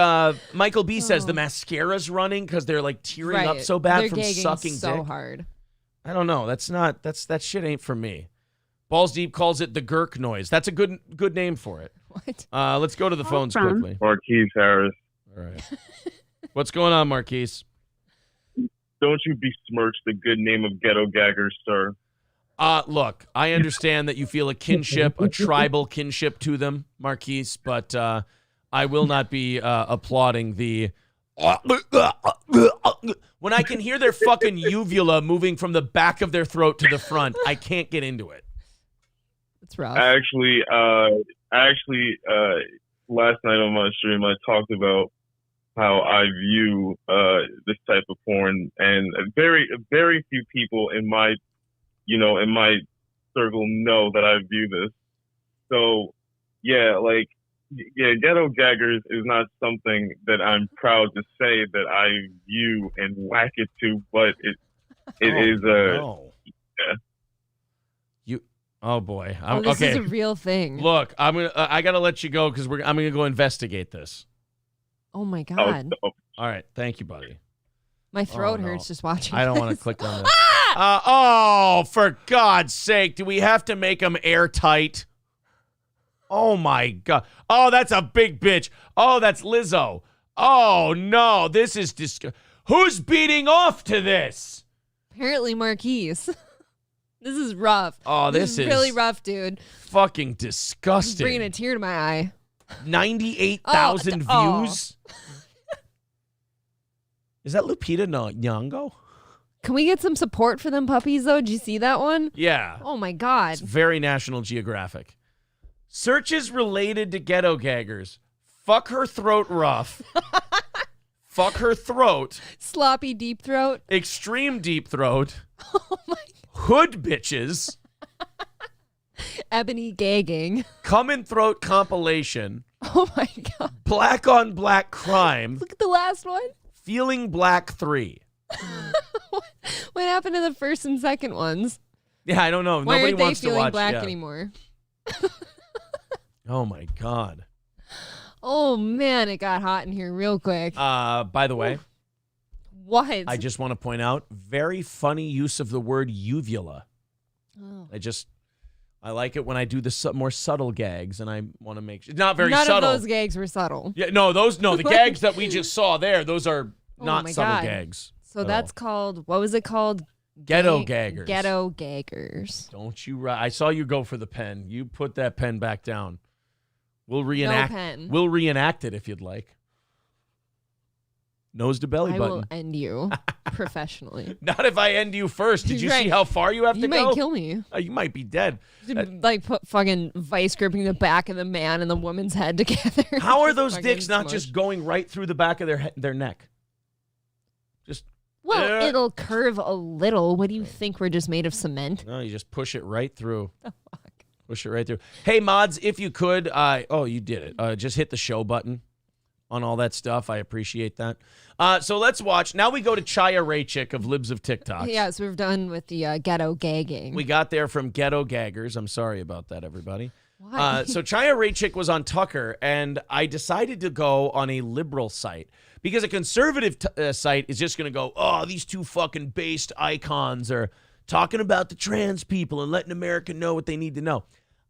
Michael B says, the mascara's running because they're like tearing up so bad from sucking so dick. hard. I don't know. That shit ain't for me. Balls Deep calls it the Gurk noise. That's a good name for it. What? Let's go to the phones quickly. Marquise Harris. All right. What's going on, Marquise? Don't you besmirch the good name of Ghetto Gaggers, sir. Look, I understand that you feel a kinship, a tribal kinship to them, Marquise, but I will not be applauding the... When I can hear their fucking uvula moving from the back of their throat to the front, I can't get into it. It's rough. Actually, last night on my stream, I talked about how I view this type of porn, and very few people in my circle know that I view this. So, Ghetto Gaggers is not something that I'm proud to say that I view and whack it to, but it is a... No. Yeah. Oh boy. This is a real thing. Look, I gotta let you go because I'm gonna go investigate this. Oh my God. All right, thank you, buddy. My throat hurts just watching. I don't want to click on this. For God's sake, do we have to make them airtight? Oh my God. Oh, that's a big bitch. Oh, that's Lizzo. Oh no, this is Who's beating off to this? Apparently Marquise. This is rough. Oh, this is really rough, dude. Fucking disgusting. Bringing a tear to my eye. 98,000 views. Is that Lupita Nyong'o? Can we get some support for them puppies, though? Did you see that one? Yeah. Oh, my God. It's very National Geographic. Searches related to Ghetto Gaggers. Fuck her throat rough. Fuck her throat. Sloppy deep throat. Extreme deep throat. Oh, my God. Hood bitches. Ebony gagging. Come in throat compilation. Oh, my God. Black on black crime. Look at the last one. Feeling Black 3. What happened to the first and second ones? Yeah, I don't know. Why Nobody aren't they wants to feeling watch black yeah. anymore? Oh my God. Oh man, it got hot in here real quick. By the way, what? I just want to point out very funny use of the word uvula. Oh. I like it when I do the more subtle gags, and I want to make sure not very None subtle. of those gags were subtle. Yeah, the gags that we just saw there, those are not subtle God. gags. So that's called, what was it called? Ghetto Gaggers. Ghetto Gaggers. Don't you? I saw you go for the pen. You put that pen back down. We'll reenact. No pen. We'll reenact it if you'd like. Nose to belly I button. will end you professionally. Not if I end you first. Did you see how far you have to go? You might kill me. You might be dead. Like put fucking vice gripping the back of the man and the woman's head together. How are those dicks not just going right through the back of their neck? Well, it'll curve a little. What do you think? We're just made of cement? No, you just push it right through. The fuck? Push it right through. Hey, mods, if you could, you did it. Just hit the show button on all that stuff. I appreciate that. So let's watch. Now we go to Chaya Raychick of Libs of TikTok. Yeah, so we're done with the ghetto gagging. We got there from Ghetto Gaggers. I'm sorry about that, everybody. Why? So Chaya Raychick was on Tucker, and I decided to go on a liberal site because a conservative site is just going to go, oh, these two fucking based icons are talking about the trans people and letting America know what they need to know.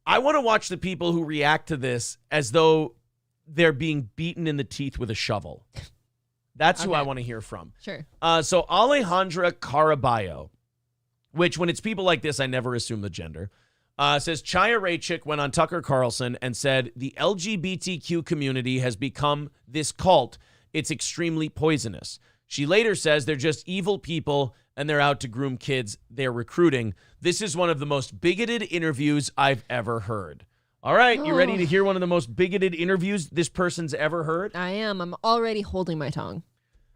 I want to watch the people who react to this as though they're being beaten in the teeth with a shovel. That's who Okay. I want to hear from. Sure. So Alejandra Caraballo, which when it's people like this, I never assume the gender, says Chaya Raichik went on Tucker Carlson and said the LGBTQ community has become this cult. It's extremely poisonous. She later says they're just evil people and they're out to groom kids they're recruiting. This is one of the most bigoted interviews I've ever heard. All right, you ready to hear one of the most bigoted interviews this person's ever heard? I am. I'm already holding my tongue.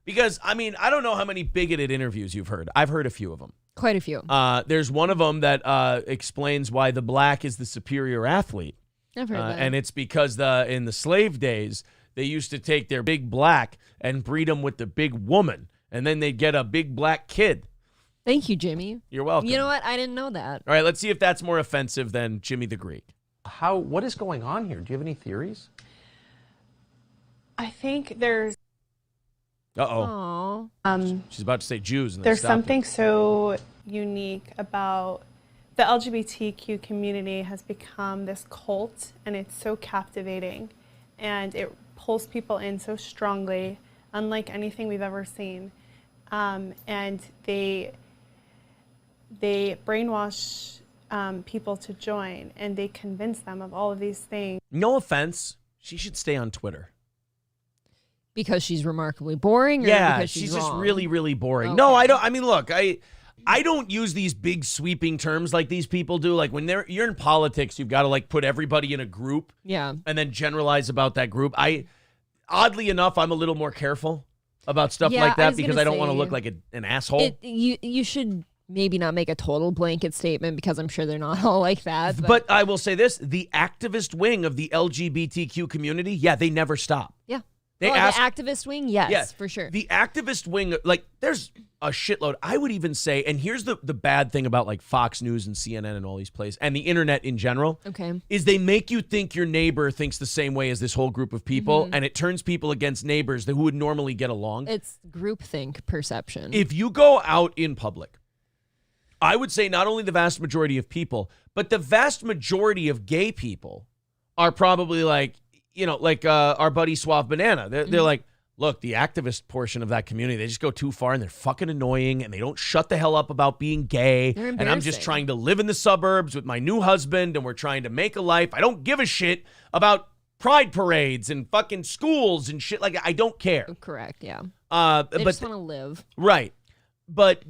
Because, I mean, I don't know how many bigoted interviews you've heard. I've heard a few of them. Quite a few. There's one of them that explains why the black is the superior athlete. I've heard that. And it's because in the slave days, they used to take their big black and breed them with the big woman. And then they'd get a big black kid. Thank you, Jimmy. You're welcome. You know what? I didn't know that. All right, let's see if that's more offensive than Jimmy the Greek. What is going on here? Do you have any theories? I think there's Uh-oh. She's about to say Jews. And then there's stopped something it. so unique about the LGBTQ community has become this cult, and it's so captivating, and it pulls people in so strongly, unlike anything we've ever seen. And they brainwash people to join, and they convince them of all of these things. No offense. She should stay on Twitter. Because she's remarkably boring? Or Yeah, because she's just wrong? really, really boring. Okay. No, I don't. I mean, look, I don't use these big sweeping terms like these people do. Like when you're in politics, you've got to like put everybody in a group. Yeah. And then generalize about that group. Oddly enough, I'm a little more careful about stuff Yeah, like I that was because gonna I don't want to say, look like an asshole. You should maybe not make a total blanket statement because I'm sure they're not all like that. But I will say this, the activist wing of the LGBTQ community, yeah, they never stop. Yeah. They the ask, activist wing, yes, yeah, for sure. The activist wing, like, there's a shitload. I would even say, and here's the bad thing about like Fox News and CNN and all these places and the internet in general, Okay. is they make you think your neighbor thinks the same way as this whole group of people, and it turns people against neighbors who would normally get along. It's groupthink perception. If you go out in public, I would say not only the vast majority of people, but the vast majority of gay people are probably like, you know, like our buddy Suave Banana. They're like, look, the activist portion of that community, they just go too far and they're fucking annoying and they don't shut the hell up about being gay. They're And I'm just embarrassing. trying to live in the suburbs with my new husband and we're trying to make a life. I don't give a shit about pride parades and fucking schools and shit. Like, I don't care. Correct, yeah. but They just want to live. Right. But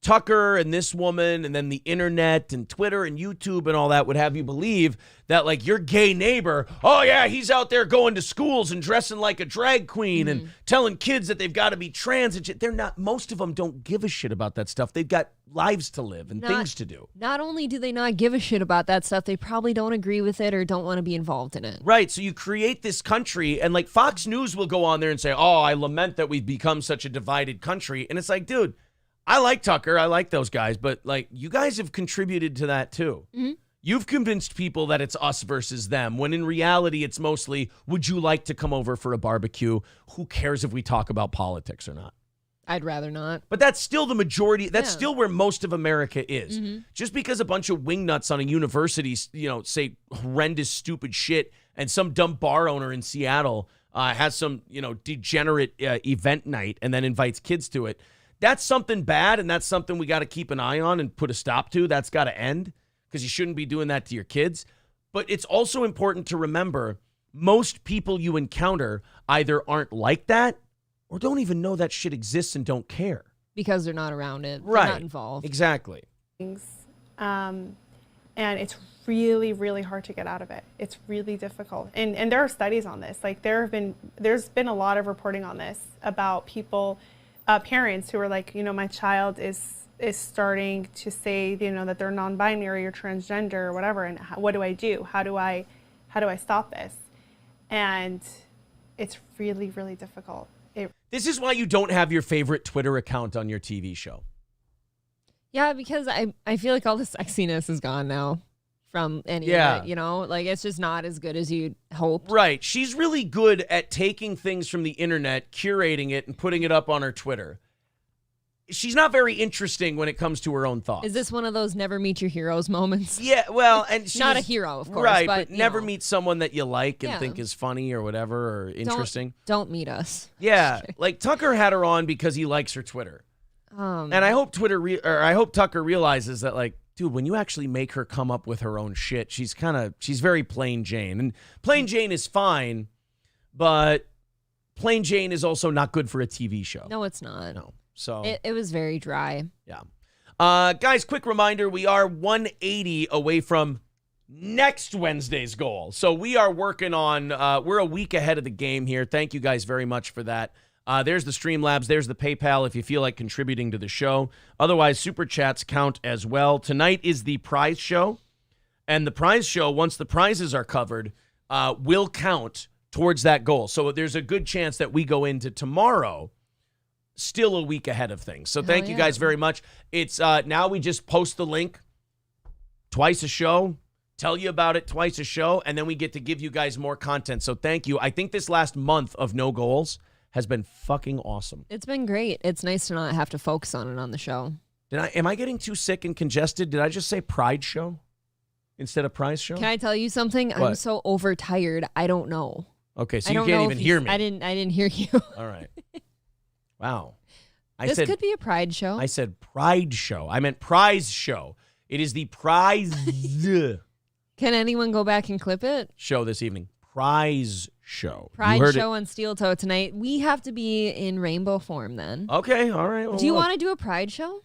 Tucker and this woman and then the internet and Twitter and YouTube and all that would have you believe that like your gay neighbor, oh yeah, he's out there going to schools and dressing like a drag queen and telling kids that they've got to be trans and shit. They're not, most of them don't give a shit about that stuff. They've got lives to live and things to do. Not only do they not give a shit about that stuff, they probably don't agree with it or don't want to be involved in it. Right. So you create this country and like Fox News will go on there and say, oh, I lament that we've become such a divided country. And it's like, dude, I like Tucker. I like those guys. But like you guys have contributed to that too. You've convinced people that it's us versus them, when in reality, it's mostly, would you like to come over for a barbecue? Who cares if we talk about politics or not? I'd rather not. But that's still the majority. That's Yeah. still where most of America is. Just because a bunch of wingnuts on a university, you know, say horrendous, stupid shit, and some dumb bar owner in Seattle has some, you know, degenerate event night and then invites kids to it. That's something bad, and that's something we got to keep an eye on and put a stop to. That's got to end because you shouldn't be doing that to your kids. But it's also important to remember most people you encounter either aren't like that or don't even know that shit exists and don't care. Because they're not around it. Right. They're not involved. Exactly. And it's really, really hard to get out of it. It's really difficult. And there are studies on this. Like there's been a lot of reporting on this about people, parents who are like, you know, my child is starting to say, you know, that they're non-binary or transgender or whatever, and what do I do? How do I stop this? And it's really, really difficult. This is why you don't have your favorite Twitter account on your TV show. Yeah, because I feel like all the sexiness is gone now from any Yeah. of it, you know? Like, it's just not as good as you'd hoped. Right. She's really good at taking things from the internet, curating it, and putting it up on her Twitter. she's not very interesting when it comes to her own thoughts. Is this one of those never meet your heroes moments? Yeah, well, and she's not a hero, of course. Right, but never you know. meet someone that you like and Yeah. think is funny or whatever or interesting. Don't meet us. Yeah, like Tucker had her on because he likes her Twitter. And I hope I hope Tucker realizes that, like, dude, when you actually make her come up with her own shit, she's very plain Jane. And plain Jane is fine, but plain Jane is also not good for a TV show. No, it's not. No. So it was very dry. Yeah. Guys, quick reminder, we are 180 away from next Wednesday's goal. So we are working on, we're a week ahead of the game here. Thank you guys very much for that. There's the Streamlabs. There's the PayPal if you feel like contributing to the show. Otherwise, Super Chats count as well. Tonight is the prize show. And the prize show, once the prizes are covered, will count towards that goal. So there's a good chance that we go into tomorrow still a week ahead of things. So thank you guys very much. It's now we just post the link twice a show, tell you about it twice a show, and then we get to give you guys more content. So thank you. I think this last month of No Goals has been fucking awesome. It's been great. It's nice to not have to focus on it on the show. Am I getting too sick and congested? Did I just say Pride Show instead of Prize Show? Can I tell you something? What? I'm so overtired. I don't know. Okay, so you can't even hear me. I didn't hear you. All right. Wow. This could be a Pride show. I said Pride Show. I meant Prize Show. It is the Prize Can anyone go back and clip it? show this evening. Prize Show. Pride show on Steel Toe tonight. We have to be in rainbow form then. Okay, all right. Well, do you want to do a Pride show?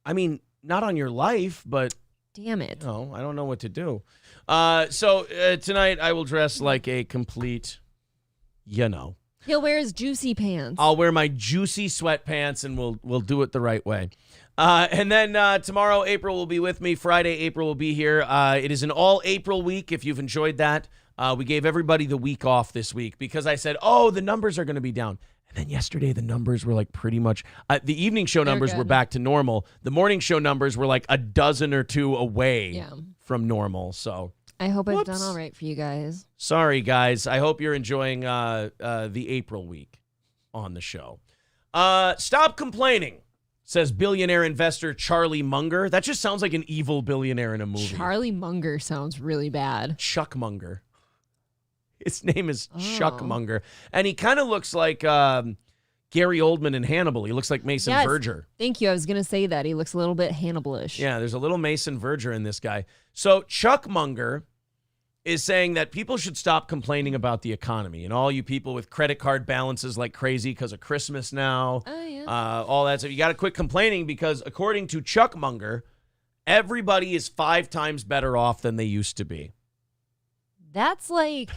I mean, not on your life, but damn it. No, I don't know what to do. So tonight I will dress like a complete, He'll wear his juicy pants. I'll wear my juicy sweatpants and we'll do it the right way. And then tomorrow April will be with me. Friday April will be here. It is an all April week if you've enjoyed that. We gave everybody the week off this week because I said, the numbers are going to be down. And then yesterday the numbers were like pretty much, the evening show numbers were back to normal. The morning show numbers were like a dozen or two away from normal. So I hope I've done all right for you guys. sorry, guys. I hope you're enjoying the April week on the show. Stop complaining, says billionaire investor Charlie Munger. That just sounds like an evil billionaire in a movie. Charlie Munger sounds really bad. Chuck Munger. His name is Chuck Munger. And he kind of looks like Gary Oldman in Hannibal. He looks like Mason Verger. Thank you. I was going to say that. He looks a little bit Hannibal-ish. Yeah, there's a little Mason Verger in this guy. So Chuck Munger is saying that people should stop complaining about the economy and all you people with credit card balances like crazy because of Christmas now. Oh, yeah. All that stuff. You got to quit complaining because according to Chuck Munger, everybody is 5 times better off than they used to be. That's like...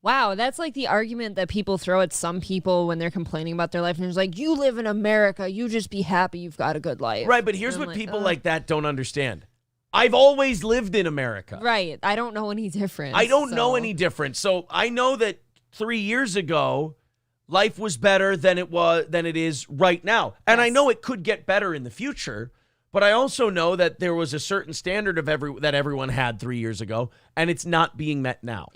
Wow, that's like the argument that people throw at some people when they're complaining about their life. And it's like, you live in America. You just be happy you've got a good life. Right, but here's what people like that don't understand. I've always lived in America. Right. I don't know any different. I don't know any different. So I know that 3 years ago, life was better than it is right now. And I know it could get better in the future. But I also know that there was a certain standard that everyone had 3 years ago, and it's not being met now.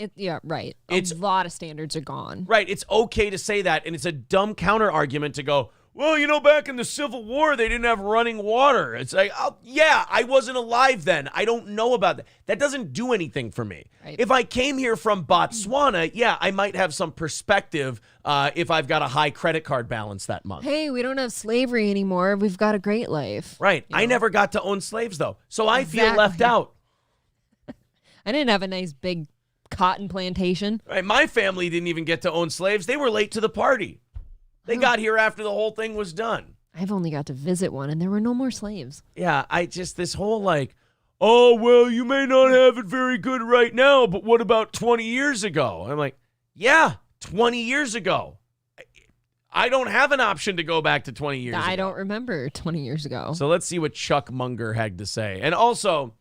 Right. A lot of standards are gone. Right. It's okay to say that, and it's a dumb counter argument to go, well, back in the Civil War, they didn't have running water. It's like, I wasn't alive then. I don't know about that. That doesn't do anything for me. Right. If I came here from Botswana, I might have some perspective if I've got a high credit card balance that month. Hey, we don't have slavery anymore. We've got a great life. Right. I never got to own slaves, though, so I feel left out. I didn't have a nice big cotton plantation. Right. My family didn't even get to own slaves. They were late to the party. They got here after the whole thing was done. I've only got to visit one, and there were no more slaves. Yeah, this whole like, oh, well, you may not have it very good right now, but what about 20 years ago? I'm like, 20 years ago. I don't have an option to go back to 20 years ago. I don't remember 20 years ago. So let's see what Chuck Munger had to say. And also,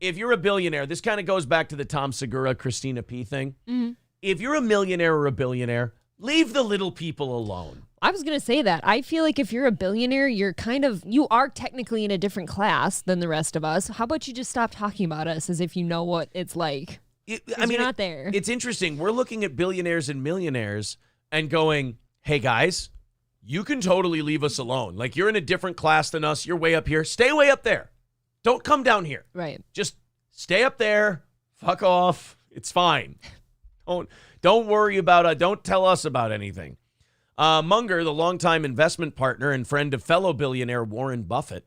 if you're a billionaire, this kind of goes back to the Tom Segura, Christina P. thing. Mm-hmm. If you're a millionaire or a billionaire, leave the little people alone. I was going to say that. I feel like if you're a billionaire, you are technically in a different class than the rest of us. How about you just stop talking about us as if you know what it's like? You're not there. It's interesting. We're looking at billionaires and millionaires and going, hey, guys, you can totally leave us alone. Like, you're in a different class than us. You're way up here. Stay way up there. Don't come down here. Right. Just stay up there. Fuck off. It's fine. Don't worry about it. Don't tell us about anything. Munger, the longtime investment partner and friend of fellow billionaire Warren Buffett,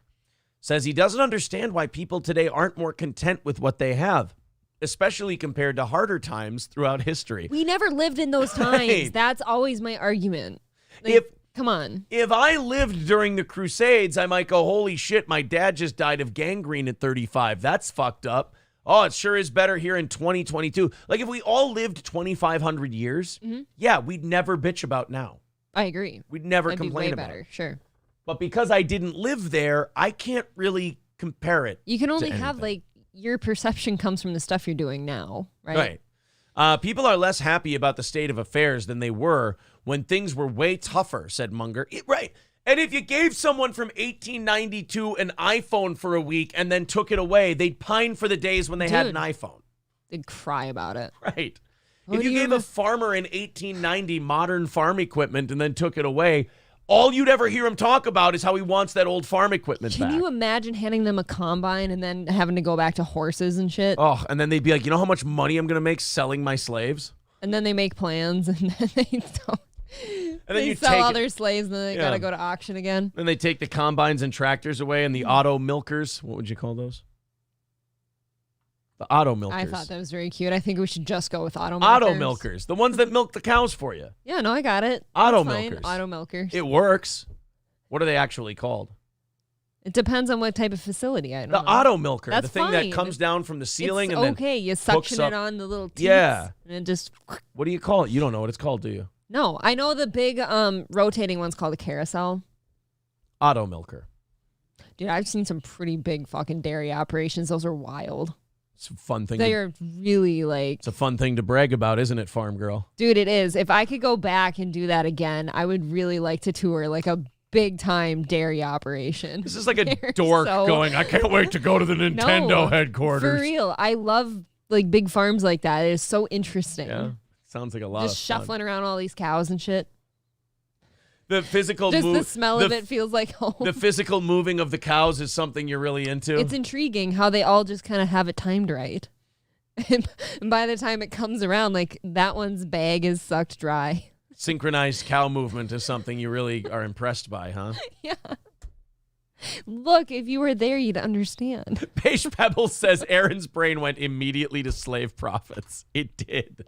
says he doesn't understand why people today aren't more content with what they have, especially compared to harder times throughout history. We never lived in those times. Right. That's always my argument. Like, come on. If I lived during the Crusades, I might go, holy shit, my dad just died of gangrene at 35. That's fucked up. Oh, it sure is better here in 2022. Like, if we all lived 2,500 years, yeah, we'd never bitch about now. I agree. We'd never That'd complain be way about better. it. Sure. But because I didn't live there, I can't really compare it. You can only to have, anything. like, your perception comes from the stuff you're doing now, right? Right. People are less happy about the state of affairs than they were when things were way tougher, said Munger. Right. And if you gave someone from 1892 an iPhone for a week and then took it away, they'd pine for the days when they had an iPhone. They'd cry about it. Right. What if do you you gave a farmer in 1890 modern farm equipment and then took it away, all you'd ever hear him talk about is how he wants that old farm equipment back. Can you imagine handing them a combine and then having to go back to horses and shit? Oh, and then they'd be like, you know how much money I'm going to make selling my slaves? And then they make plans and then they don't. And then they you sell take all it- their slaves and then they Yeah. gotta go to auction again. Then they take the combines and tractors away and the auto milkers. What would you call those? The auto milkers. I thought that was very cute. I think we should just go with auto milkers. Auto milkers. The ones that milk the cows for you. Yeah, no, I got it. Auto That's fine. milkers. Auto milkers. It works. What are they actually called? It depends on what type of facility. I don't The know. auto milker. That's the thing fine. that comes down from the ceiling It's and okay. You hooks suction up. it on the little teeth. Yeah. And it just. What do you call it? You don't know what it's called, do you? No, I know the big rotating one's called a carousel. Auto milker. Dude, I've seen some pretty big fucking dairy operations. Those are wild. It's a fun thing. They are really like. It's a fun thing to brag about, isn't it, farm girl? Dude, it is. If I could go back and do that again, I would really like to tour like a big time dairy operation. This is like a They're dork so- going, I can't wait to go to the Nintendo No, headquarters. For real. I love like big farms like that. It is so interesting. Yeah. Sounds like a lot Just of fun. shuffling around all these cows and shit. The physical Just move. the smell of it feels like home. The physical moving of the cows is something you're really into. It's intriguing how they all just kind of have it timed right. And by the time it comes around, like that one's bag is sucked dry. Synchronized cow movement is something you really are impressed by, huh? Yeah. Look, if you were there, you'd understand. Paige Pebbles says Aaron's brain went immediately to slave profits. It did.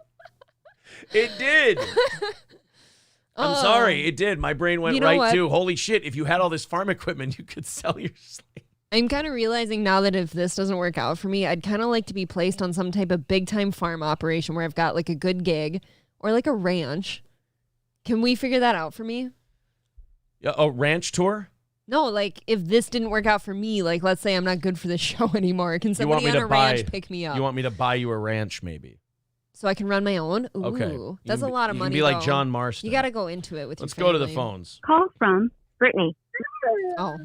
It did. I'm sorry. It did. My brain went You know right what? to, holy shit, if you had all this farm equipment, you could sell your slave. I'm kind of realizing now that if this doesn't work out for me, I'd kind of like to be placed on some type of big time farm operation where I've got like a good gig or like a ranch. Can we figure that out for me? A ranch tour? No, like if this didn't work out for me, like let's say I'm not good for the show anymore, can You want somebody me on to a buy? ranch pick me up You want me to buy you a ranch, maybe? so I can run my own? Ooh, Okay. that's You a can lot of you money. can be like though. John Marston. You got to go into it with Let's your go to the family. phones. Call from Brittany. Oh,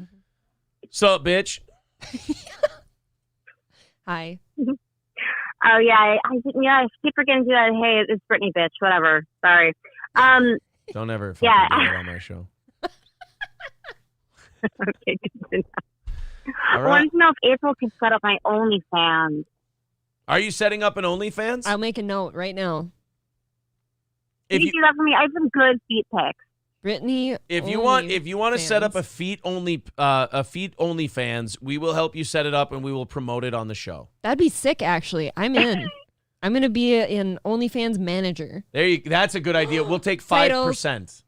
Sup, bitch? hi. Oh yeah, I keep forgetting to do that. Hey, it's Brittany, bitch. Whatever. Sorry. Don't ever fucking Yeah. do that on my show. Okay, good to know. All I right. wanted to know if April could set up my OnlyFans. Are you setting up an OnlyFans? I'll make a note right now. If Can you do that for me? I have some good feet pics. Brittany, If you want to set up a feet only fans, we will help you set it up and we will promote it on the show. that'd be sick. Actually, I'm in. I'm gonna be an OnlyFans manager. That's a good idea. We'll take Titles. 5%.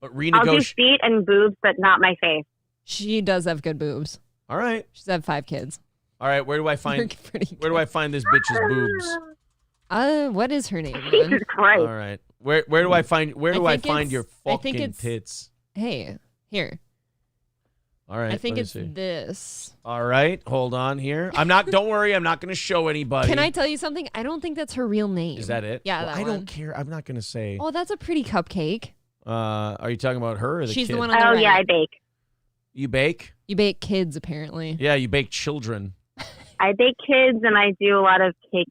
But I'll do renegotiate. feet and boobs, but not my face. She does have good boobs. All right. She's had 5 kids. All right. Where do I find pretty where do I find this bitch's boobs? What is her name? Jesus man? Christ. All right. Where do I find I think find your I think fucking it's- tits? Hey, here. All right. I think let me it's see. this. All right. Hold on here. Don't worry. I'm not going to show anybody. Can I tell you something? I don't think that's her real name. Is that it? Yeah, Well, that I one. don't care. I'm not going to say. Oh, that's a pretty cupcake. Are you talking about her or the She's kid? the one on the Oh right. yeah, I bake. You bake? You bake kids, apparently. Yeah, you bake children. I bake kids, and I do a lot of cake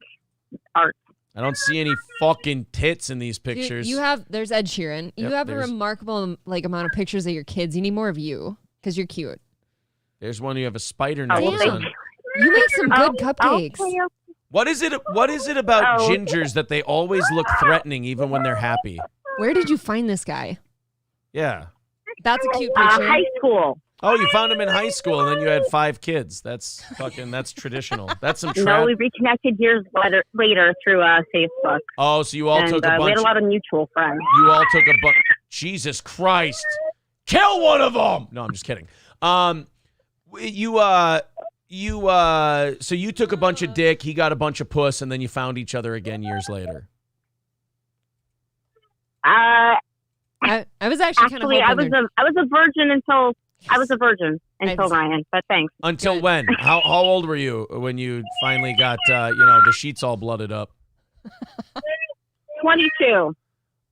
art. I don't see any fucking tits in these Dude, pictures. there's Ed Sheeran. You Yep, have a there's- remarkable amount of pictures of your kids. You need more of you because you're cute. There's one you have a spider Oh, necklace thank on. You make some good Oh, cupcakes. okay. What is it about Oh. gingers that they always look threatening even when they're happy? Where did you find this guy? Yeah. That's a cute picture. High school. Oh, you found him in high school and then you had 5 kids. That's traditional. That's some No, trap. we reconnected years later through Facebook. Oh, so you all and, took a we bunch. had a lot of mutual friends. You all took a bunch. Jesus Christ. Kill one of them. No, I'm just kidding. So you took a bunch of dick, he got a bunch of puss, and then you found each other again years later. I was actually kind of hoping I was a virgin until Ryan. But thanks. Until when? How old were you when you finally got the sheets all blooded up? 22.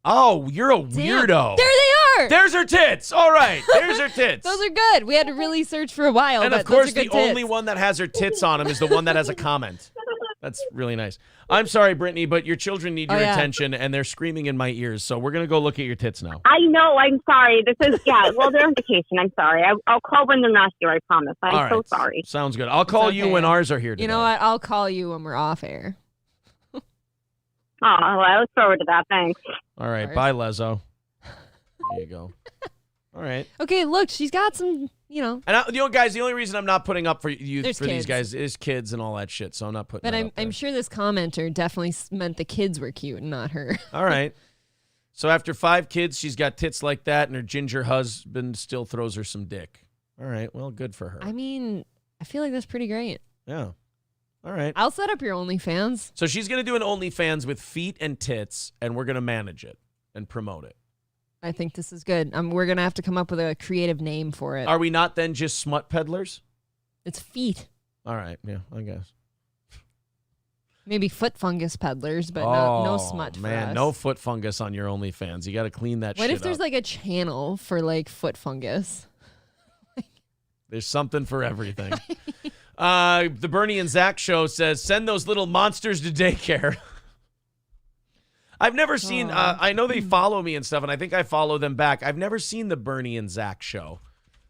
Oh, you're a weirdo. There they are. There's her tits. All right. There's her tits. Those are good. We had to really search for a while. And but of course, those are the good tits. only one that has her tits on them is the one that has a comment. That's really nice. I'm sorry, Brittany, but your children need your attention, and they're screaming in my ears. So we're going to go look at your tits now. I know. I'm sorry. This is, well, they're on vacation. I'm sorry. I'll call when they're not here. I promise. I'm All right. so sorry. Sounds good. I'll call you okay. when ours are here today. You know what? I'll call you when we're off air. Oh, well, I look forward to that. Thanks. All right. Bye, Lezo. There you go. All right. Okay, look, she's got some, And guys, the only reason I'm not putting up for you There's for these kids. guys is kids and all that shit. So I'm not putting. But that up I'm sure this commenter definitely meant the kids were cute and not her. All right. So after 5 kids, she's got tits like that, and her ginger husband still throws her some dick. All right. Well, good for her. I mean, I feel like that's pretty great. Yeah. All right. I'll set up your OnlyFans. So she's going to do an OnlyFans with feet and tits, and we're going to manage it and promote it. I think this is good. We're going to have to come up with a creative name for it. Are we not then just smut peddlers? It's feet. All right. Yeah, I guess. Maybe foot fungus peddlers, but no smut for man, us. no foot fungus on your OnlyFans. You got to clean that shit What up. if there's like a channel for like foot fungus? There's something for everything. The Bernie and Zach show says, send those little monsters to daycare. I've never seen, I know they follow me and stuff, and I think I follow them back. I've never seen the Bernie and Zach show.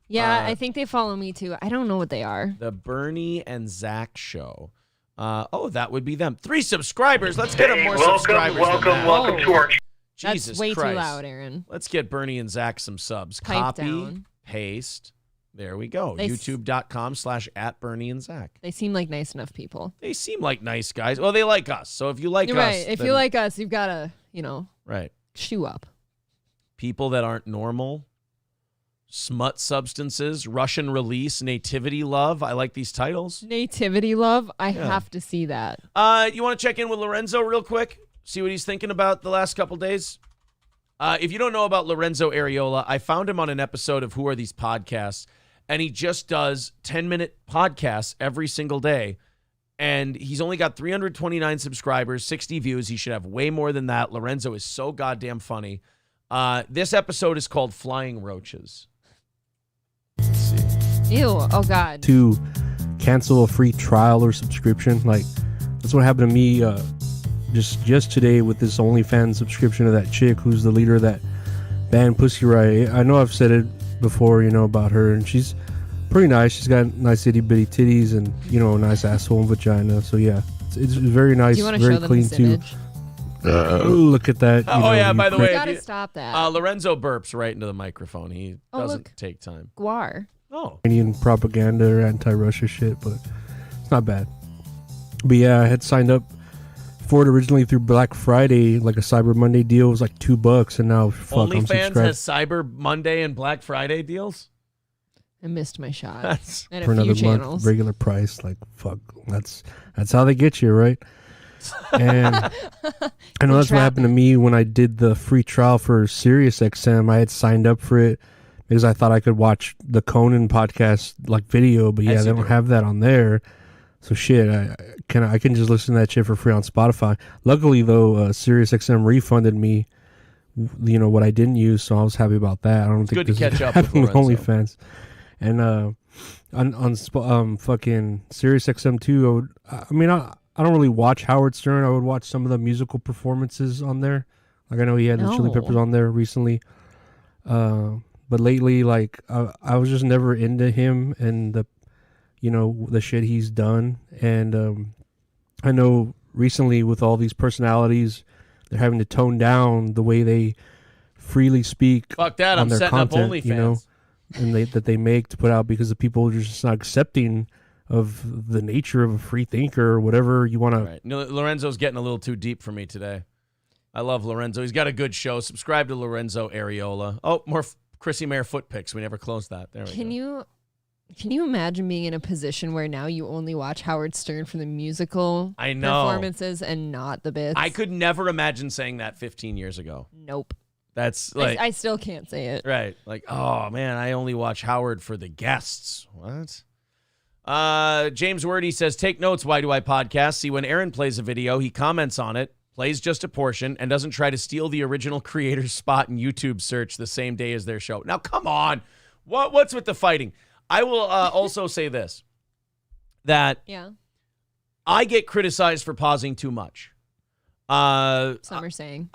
Yeah, I think they follow me too. I don't know what they are. The Bernie and Zach show. That would be them. 3 subscribers. Let's get them more subscribers. Welcome to our Jesus That's way Christ. too loud, Aaron. Let's get Bernie and Zach some subs. Pipe Copy, down. paste. There we go. They YouTube.com/@Bernie and Zach. They seem like nice enough people. They seem like nice guys. Well, they like us. So if you like You're us. right. If then- you like us, you've got to, Right. shoe up. People that aren't normal. Smut substances. Russian release. Nativity love. I like these titles. Nativity love. I have to see that. You want to check in with Lorenzo real quick? See what he's thinking about the last couple days? If you don't know about Lorenzo Areola, I found him on an episode of Who Are These Podcasts, and he just does 10-minute podcasts every single day. And he's only got 329 subscribers, 60 views. He should have way more than that. Lorenzo is so goddamn funny. This episode is called Flying Roaches. Let's see. Ew. Oh, God. To cancel a free trial or subscription. Like, that's what happened to me just today with this OnlyFans subscription to that chick who's the leader of that band Pussy Riot. I know I've said it before, about her, and she's pretty nice. She's got nice itty bitty titties and, a nice asshole and vagina. So, yeah, it's very nice, Do you want to very show them clean this too. image? Look at that. By the way, You got to stop that. Lorenzo burps right into the microphone. He doesn't look. take time. Guar. Oh. Indian propaganda or anti-Russia shit, but it's not bad. But yeah, I had signed up for it originally through Black Friday, like a Cyber Monday deal. It was like $2, and now I'm OnlyFans subscribed. has Cyber Monday and Black Friday deals? I missed my shot. That's and for a few another month, channels. regular price. Like, fuck, that's how they get you, right? And I know that's what happened to me when I did the free trial for SiriusXM. I had signed up for it because I thought I could watch the Conan podcast like video, but yeah, they don't have that on there. So shit, I can just listen to that shit for free on Spotify. Luckily though, SiriusXM refunded me, what I didn't use, so I was happy about that. I don't think good to this catch is up with happening with Lorenzo. OnlyFans. And on fucking SiriusXM 2, I I don't really watch Howard Stern. I would watch some of the musical performances on there. Like I know he had the Chili Peppers on there recently. But lately, like I was just never into him and the shit he's done. And I know recently with all these personalities, they're having to tone down the way they freely speak Fuck that, on I'm their setting up content, OnlyFans. and that they make to put out because the people are just not accepting of the nature of a free thinker or whatever you want to. Right. No, Lorenzo's getting a little too deep for me today. I love Lorenzo. He's got a good show. Subscribe to Lorenzo Areola. Oh, more Chrissy Mayer foot pics. We never closed that. There we go. Can you imagine being in a position where now you only watch Howard Stern for the musical performances and not the bits? I could never imagine saying that 15 years ago. Nope. That's like I still can't say it. Right. Like, oh man, I only watch Howard for the guests. What? James Wordy says, take notes, Why Do I Podcast? See, when Aaron plays a video, he comments on it, plays just a portion, and doesn't try to steal the original creator's spot in YouTube search the same day as their show. Now, come on. What's with the fighting? I will also say this, that I get criticized for pausing too much. Some are saying.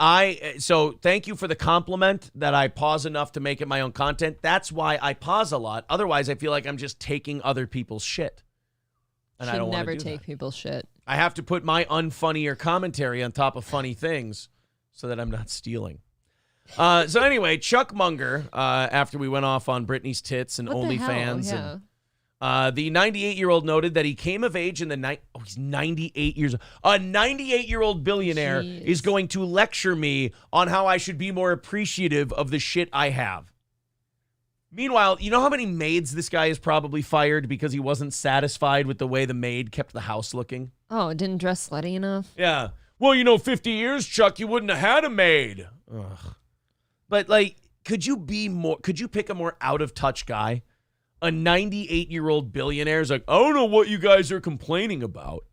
So thank you for the compliment that I pause enough to make it my own content. That's why I pause a lot. Otherwise, I feel like I'm just taking other people's shit. And I don't want to never do take that. people's shit. I have to put my unfunnier commentary on top of funny things so that I'm not stealing. So anyway, Chuck Munger, after we went off on Britney's tits and OnlyFans, the 98-year-old noted that he came of age in the he's 98 years old. A 98-year-old billionaire is going to lecture me on how I should be more appreciative of the shit I have. Meanwhile, you know how many maids this guy has probably fired because he wasn't satisfied with the way the maid kept the house looking? Oh, it didn't dress slutty enough? Yeah. Well, 50 years, Chuck, you wouldn't have had a maid. Ugh. But, like, could you pick a more out-of-touch guy? A 98-year-old billionaire is like, I don't know what you guys are complaining about.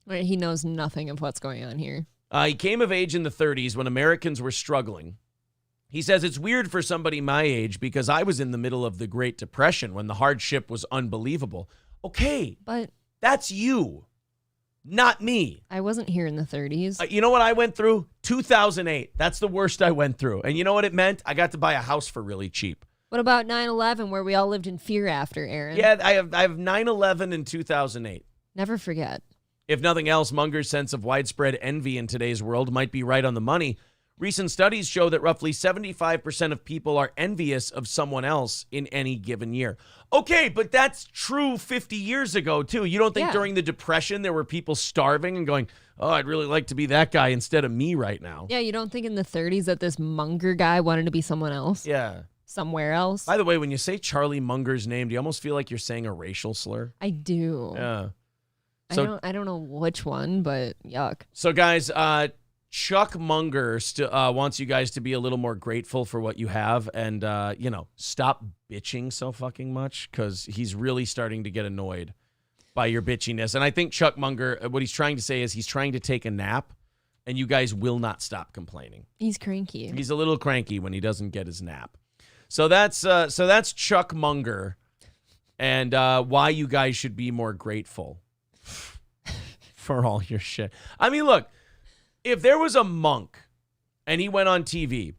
Right, he knows nothing of what's going on here. He came of age in the 30s when Americans were struggling. He says, it's weird for somebody my age because I was in the middle of the Great Depression when the hardship was unbelievable. Okay, but that's you, not me. I wasn't here in the 30s. You know what I went through? 2008. That's the worst I went through. And you know what it meant? I got to buy a house for really cheap. What about 9/11 where we all lived in fear after, Aaron? Yeah, I have 9/11 in 2008. Never forget. If nothing else, Munger's sense of widespread envy in today's world might be right on the money. Recent studies show that roughly 75% of people are envious of someone else in any given year. Okay, but that's true 50 years ago, too. You don't think during the Depression there were people starving and going, oh, I'd really like to be that guy instead of me right now? Yeah, you don't think in the 30s that this Munger guy wanted to be someone else? Yeah. Somewhere else? By the way, when you say Charlie Munger's name, do you almost feel like you're saying a racial slur? I do. Yeah. So, I don't know which one, but yuck. So, guys, Chuck Munger wants you guys to be a little more grateful for what you have and, stop bitching so fucking much because he's really starting to get annoyed by your bitchiness. And I think Chuck Munger, what he's trying to say is he's trying to take a nap and you guys will not stop complaining. He's cranky. He's a little cranky when he doesn't get his nap. So that's Chuck Munger and why you guys should be more grateful for all your shit. I mean, look. If there was a monk and he went on TV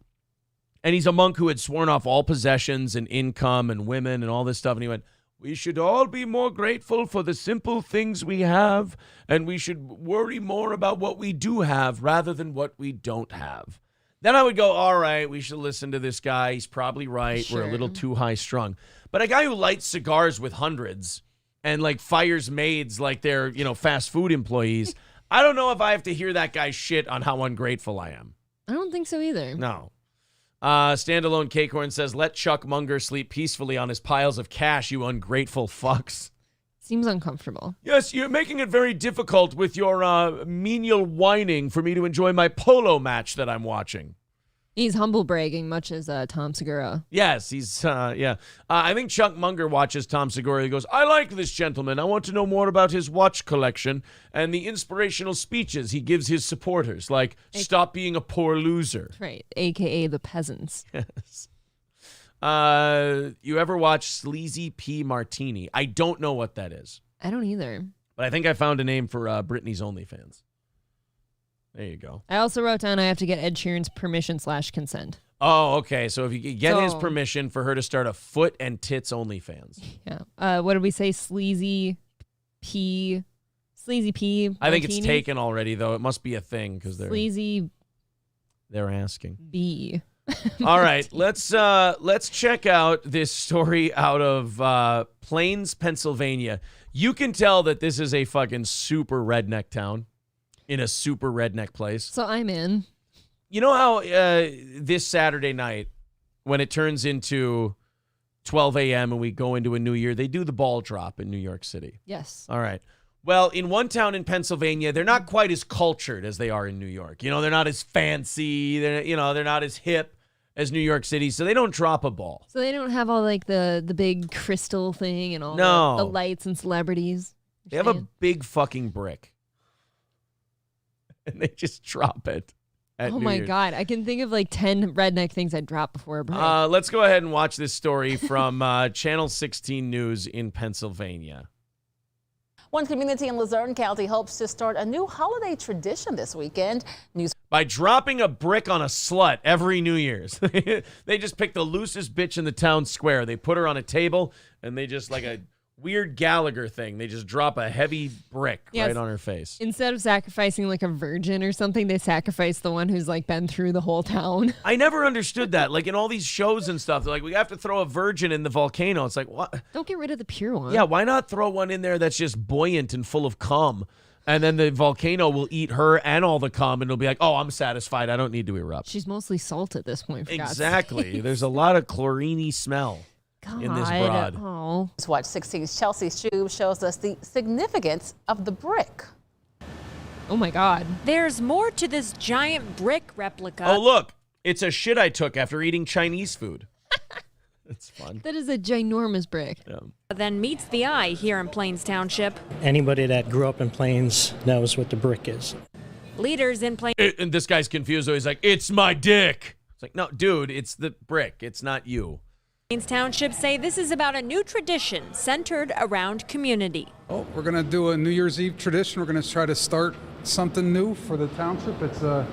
and he's a monk who had sworn off all possessions and income and women and all this stuff, and he went, we should all be more grateful for the simple things we have, and we should worry more about what we do have rather than what we don't have. Then I would go, all right, we should listen to this guy. He's probably right. Sure. We're a little too high strung. But a guy who lights cigars with hundreds and like fires maids like they're, fast food employees, I don't know if I have to hear that guy's shit on how ungrateful I am. I don't think so either. No. Standalone Cakehorn says, let Chuck Munger sleep peacefully on his piles of cash, you ungrateful fucks. Seems uncomfortable. Yes, you're making it very difficult with your menial whining for me to enjoy my polo match that I'm watching. He's humble bragging, much as Tom Segura. Yes, he's, yeah. I think Chuck Munger watches Tom Segura. He goes, I like this gentleman. I want to know more about his watch collection and the inspirational speeches he gives his supporters, like, stop being a poor loser. Right, a.k.a. the peasants. Yes. You ever watch Sleazy P. Martini? I don't know what that is. I don't either. But I think I found a name for Britney's OnlyFans. There you go. I also wrote down I have to get Ed Sheeran's permission/consent. Oh, okay. So if you could get his permission for her to start a foot and tits OnlyFans. Yeah. What did we say? Sleazy P. I think it's taken already, though. It must be a thing because Sleazy they're asking. B. All right, let's check out this story out of Plains, Pennsylvania. You can tell that this is a fucking super redneck town in a super redneck place. So I'm in. You know how this Saturday night, when it turns into 12 a.m. and we go into a new year, they do the ball drop in New York City. Yes. All right. Well, in one town in Pennsylvania, they're not quite as cultured as they are in New York. You know, they're not as fancy. They're not as hip as New York City, so they don't drop a ball. So they don't have all like the big crystal thing and all the lights and celebrities. They have a big fucking brick. And they just drop it. Oh my God. I can think of like 10 redneck things I'd drop before a break. Let's go ahead and watch this story from Channel 16 News in Pennsylvania. One community in Luzerne County hopes to start a new holiday tradition this weekend. By dropping a brick on a slut every New Year's. They just pick the loosest bitch in the town square. They put her on a table, and they just, like a weird Gallagher thing, they just drop a heavy brick right on her face. Instead of sacrificing like a virgin or something, they sacrifice the one who's like been through the whole town. I never understood that. Like in all these shows and stuff, they're like, we have to throw a virgin in the volcano. It's like, what? Don't get rid of the pure one. Yeah, why not throw one in there that's just buoyant and full of cum? And then the volcano will eat her and all the cum, and it'll be like, oh, I'm satisfied. I don't need to erupt. She's mostly salt at this point. For Exactly. God's sake. There's a lot of chlorine-y smell in this broad. Oh. Watch 16's Chelsea Shube shows us the significance of the brick. Oh my God. There's more to this giant brick replica. Oh, look. It's a shit I took after eating Chinese food. It's fun. That is a ginormous brick. Yeah. Then meets the eye here in Plains Township. Anybody that grew up in Plains knows what the brick is. Leaders in Plains. And this guy's confused, though. He's like, it's my dick. It's like, no, dude, it's the brick. It's not you. Plains Township say this is about a new tradition centered around community. Oh, we're going to do a New Year's Eve tradition. We're going to try to start something new for the township. It's a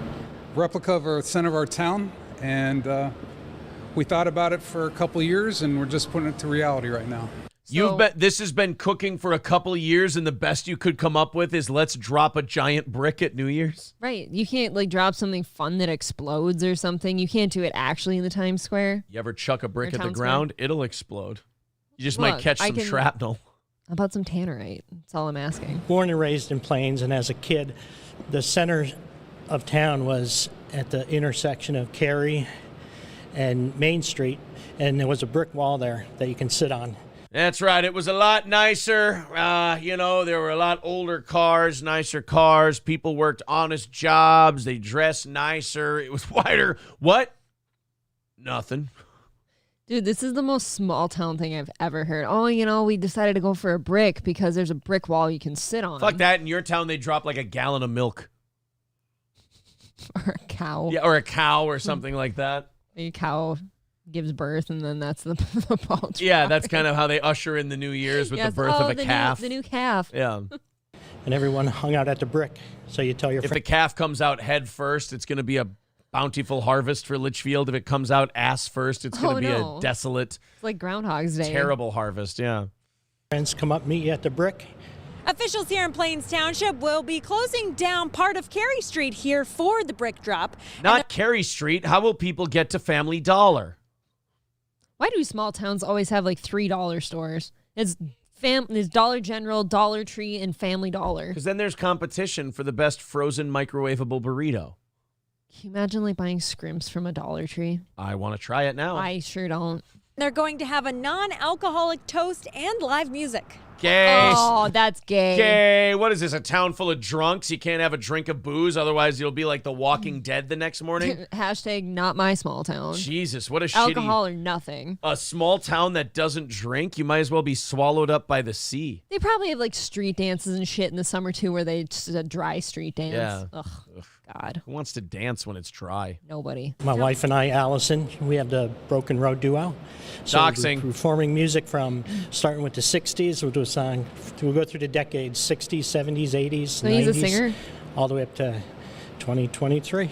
replica of the center of our town, and we thought about it for a couple of years, and we're just putting it to reality right now. This has been cooking for a couple of years, and the best you could come up with is let's drop a giant brick at New Year's. Right. You can't like drop something fun that explodes or something. You can't do it actually in the Times Square. You ever chuck a brick at the Town ground? It'll explode. You just might catch some shrapnel. How about some tannerite? That's all I'm asking. Born and raised in Plains, and as a kid, the center of town was at the intersection of Cary and Main Street, and there was a brick wall there that you can sit on. That's right. It was a lot nicer. There were a lot older cars, nicer cars. People worked honest jobs. They dressed nicer. It was wider. What? Nothing. Dude, this is the most small town thing I've ever heard. Oh, we decided to go for a brick because there's a brick wall you can sit on. Fuck that. In your town, they drop like a gallon of milk. Or a cow. Yeah, or a cow or something like that. A cow gives birth, and then that's the ball drop. Yeah, that's kind of how they usher in the New Year's with the birth of a calf. The new calf. Yeah. And everyone hung out at the brick. So you tell your If the calf comes out head first, it's going to be a bountiful harvest for Litchfield. If it comes out ass first, it's going to be a desolate, it's like Groundhog's Day. Terrible harvest, yeah. Friends come up, meet you at the brick. Officials here in Plains Township will be closing down part of Cary Street here for the brick drop. Not Cary Street. How will people get to Family Dollar? Why do small towns always have like $3 stores? It's Dollar General, Dollar Tree, and Family Dollar. Because then there's competition for the best frozen microwavable burrito. Can you imagine like buying scrimps from a Dollar Tree? I want to try it now. I sure don't. They're going to have a non-alcoholic toast and live music. Gay. Oh, that's gay. Gay. What is this, a town full of drunks? You can't have a drink of booze, otherwise you'll be like The Walking Dead the next morning? Hashtag not my small town. Jesus, what a Alcohol or nothing. A small town that doesn't drink, you might as well be swallowed up by the sea. They probably have like street dances and shit in the summer too, where they just a dry street dance. Yeah. Ugh. God. Who wants to dance when it's dry? Nobody. My wife and I, Allison, we have the Broken Road duo. So Doxing. we're performing music from starting with the 60s, which was song. We'll go through the decades, 60s, 70s, 80s, So 90s. he's a singer? All the way up to 2023.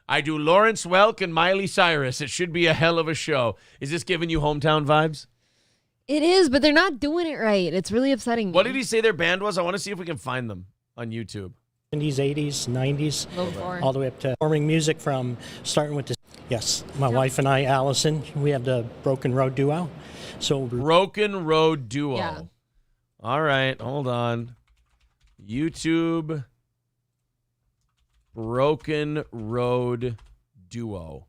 I do Lawrence Welk and Miley Cyrus. It should be a hell of a show. Is this giving you hometown vibes? It is, but they're not doing it right. It's really upsetting me. What did he say their band was? I want to see if we can find them on YouTube. 70s, 80s, 90s, Low all the way up to performing music from starting with the, yes, my wife and I, Allison, we have the Broken Road Duo. So Broken Road Duo. Yeah. All right, hold on. YouTube Broken Road Duo.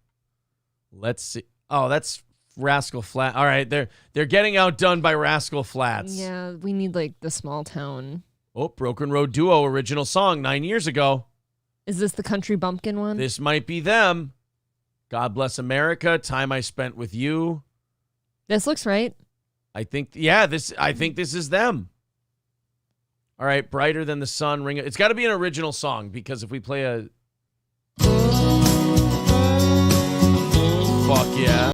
Let's see. Oh, that's Rascal Flat. All right, they're getting outdone by Rascal Flats. Yeah, we need like the small town. Oh, Broken Road Duo, original song 9 years ago. Is this the Country Bumpkin one? This might be them. God Bless America, Time I Spent With You. This looks right. I think this is them. All right, Brighter Than the Sun, Ring. It's got to be an original song because if we play a fuck yeah.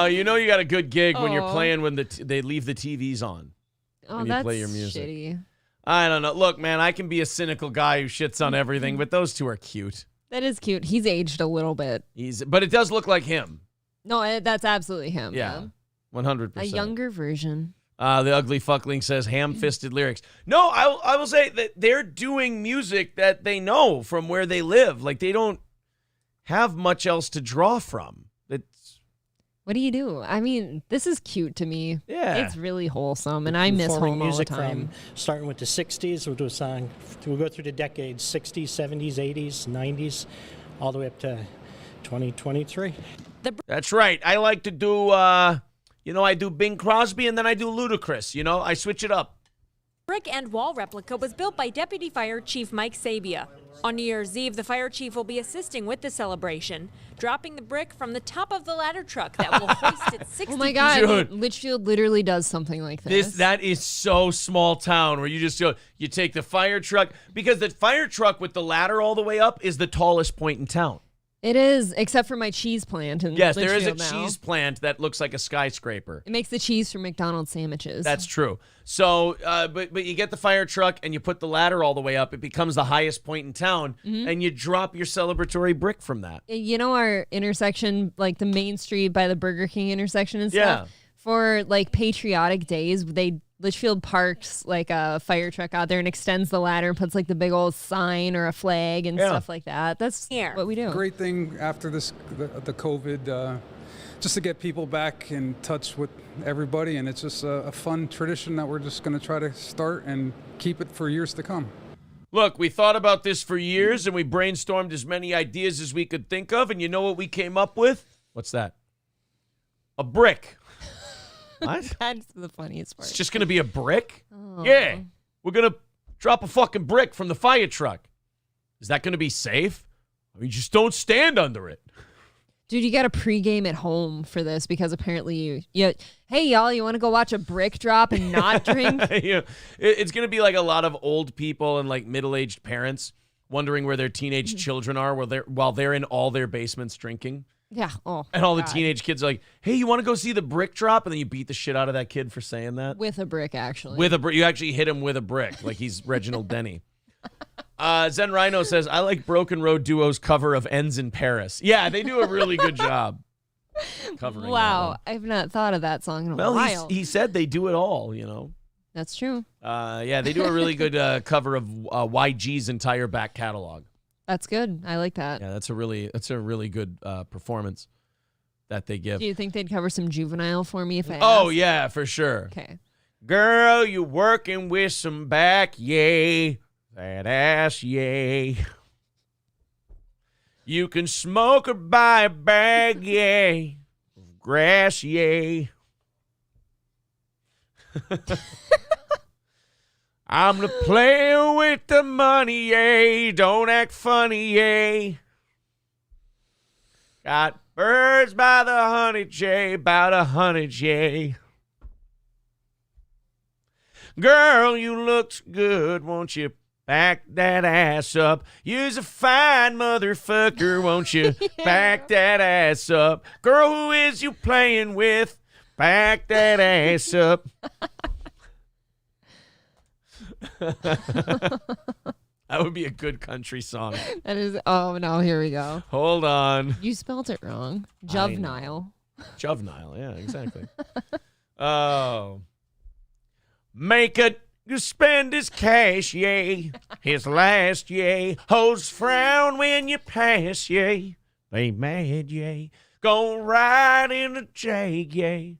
You know you got a good gig when you're playing when they leave the TVs on. Oh, when you that's play your music. shitty. I don't know. Look, man, I can be a cynical guy who shits on everything, but those two are cute. That is cute. He's aged a little bit. But it does look like him. No, that's absolutely him. Yeah, 100%. A younger version. The Ugly Fuckling says ham-fisted lyrics. No, I will say that they're doing music that they know from where they live. Like, they don't have much else to draw from. What do you do? I mean, this is cute to me. Yeah. It's really wholesome, and I miss performing home all the music time. from starting with the 60s. We'll do a song. We'll go through the decades, 60s, 70s, 80s, 90s, all the way up to 2023. That's right. I like to do, I do Bing Crosby and then I do Ludacris. I switch it up. Brick and wall replica was built by Deputy Fire Chief Mike Sabia. On New Year's Eve, the fire chief will be assisting with the celebration, dropping the brick from the top of the ladder truck that will hoist it 60 Oh my God, Litchfield literally does something like this. That is so small town where you just go, you take the fire truck, because the fire truck with the ladder all the way up is the tallest point in town. It is, except for my cheese plant. In Yes, there is a Litchfield now. cheese plant that looks like a skyscraper. It makes the cheese from McDonald's sandwiches. That's true. So, but you get the fire truck and you put the ladder all the way up. It becomes the highest point in town, and you drop your celebratory brick from that. You know our intersection, like the main street by the Burger King intersection and stuff? Yeah. For like patriotic days, Litchfield parks like a fire truck out there and extends the ladder and puts like the big old sign or a flag and stuff like that. That's what we do. Great thing after the COVID, just to get people back in touch with everybody, and it's just a fun tradition that we're just going to try to start and keep it for years to come. Look, we thought about this for years, and we brainstormed as many ideas as we could think of, and you know what we came up with? What's that? A brick. What? That's the funniest part. It's just going to be a brick? Oh. Yeah. We're going to drop a fucking brick from the fire truck. Is that going to be safe? I mean, just don't stand under it. Dude, you got to pregame at home for this because apparently hey, y'all, you want to go watch a brick drop and not drink? It's going to be like a lot of old people and like middle-aged parents wondering where their teenage children are while they're in all their basements drinking. Yeah. Oh. And all the God. teenage kids are like, hey, you want to go see the brick drop? And then you beat the shit out of that kid for saying that. With a brick, actually. With a brick. You actually hit him with a brick like he's Reginald Denny. Zen Rhino says, I like Broken Road Duo's cover of Ends in Paris. Yeah, they do a really good job covering that Wow. one. I've not thought of that song in a Well, while. he said they do it all, That's true. Yeah, they do a really good cover of YG's entire back catalog. That's good. I like that. Yeah, that's a really good performance. that they give. Do you think they'd cover some Juvenile for me if I asked? Oh, yeah, for sure. Okay. Girl, you working with some back, yay. That ass, yay. You can smoke or buy a bag, yay. Grass, yay. I'm the player with the money, yay. Don't act funny, yay. Got birds by the hundred, yay. About 100, yay. Girl, you looks good, won't you back that ass up? You's a fine motherfucker, won't you back that ass up? Girl, who is you playing with? Back that ass up. That would be a good country song. That is. Oh no, here we go. Hold on. You spelled it wrong. Juvenile. Juvenile, yeah, exactly. Oh. Make it spend his cash, yay. His last, yay. Hoes frown when you pass, yay. They mad, yay. Go ride in the Jag, yay.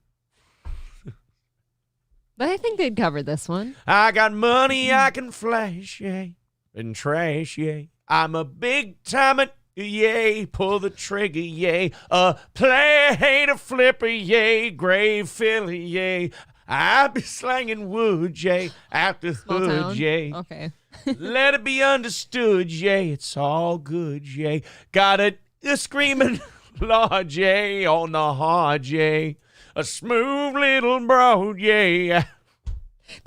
But I think they'd cover this one. I got money I can flash, yay. And trash, yay. I'm a big time yay. Pull the trigger, yay. A player, hater, flipper, yay. Grave filler, yay. I be slanging wood, yay, out the hood, yay. Okay. Let it be understood, yay, it's all good, yay. Got a screaming Lord, yay, on the hard, yay. A smooth little broad, yay.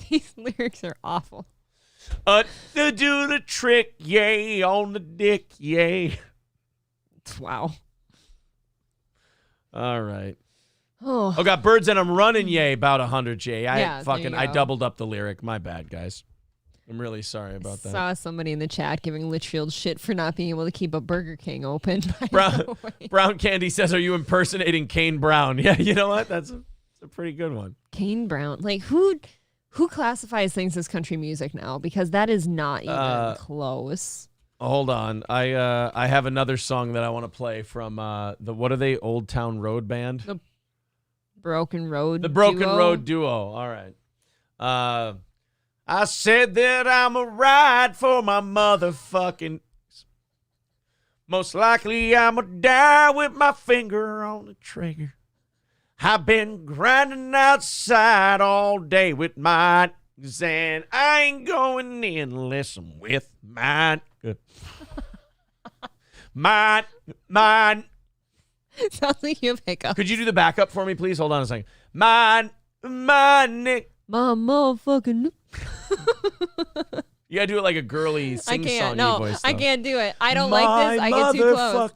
These lyrics are awful. To do the trick, yay, on the dick, yay. Wow. All right. Oh, got birds and I'm running, yay, about 100, yay. Yeah, there you I go. doubled up the lyric. My bad, guys. I'm really sorry about that. Saw somebody in the chat giving Litchfield shit for not being able to keep a Burger King open. Brown Candy says, are you impersonating Kane Brown? Yeah, you know what? That's a pretty good one. Kane Brown. Like, who classifies things as country music now? Because that is not even close. Hold on. I have another song that I want to play from what are they? Old Town Road Band? The Broken Road The Broken Duo? Road Duo. All right. I said that I'm a ride for my motherfucking. Most likely I'm going to die with my finger on the trigger. I've been grinding outside all day with mine, and I ain't going in unless I'm with mine. Mine. Sounds like you have hiccups. Could you do the backup for me, please? Hold on a second. Mine, Nick. My motherfucking. You gotta do it like a girly sing-songy voice. I can't do it. I don't like this. I get too close.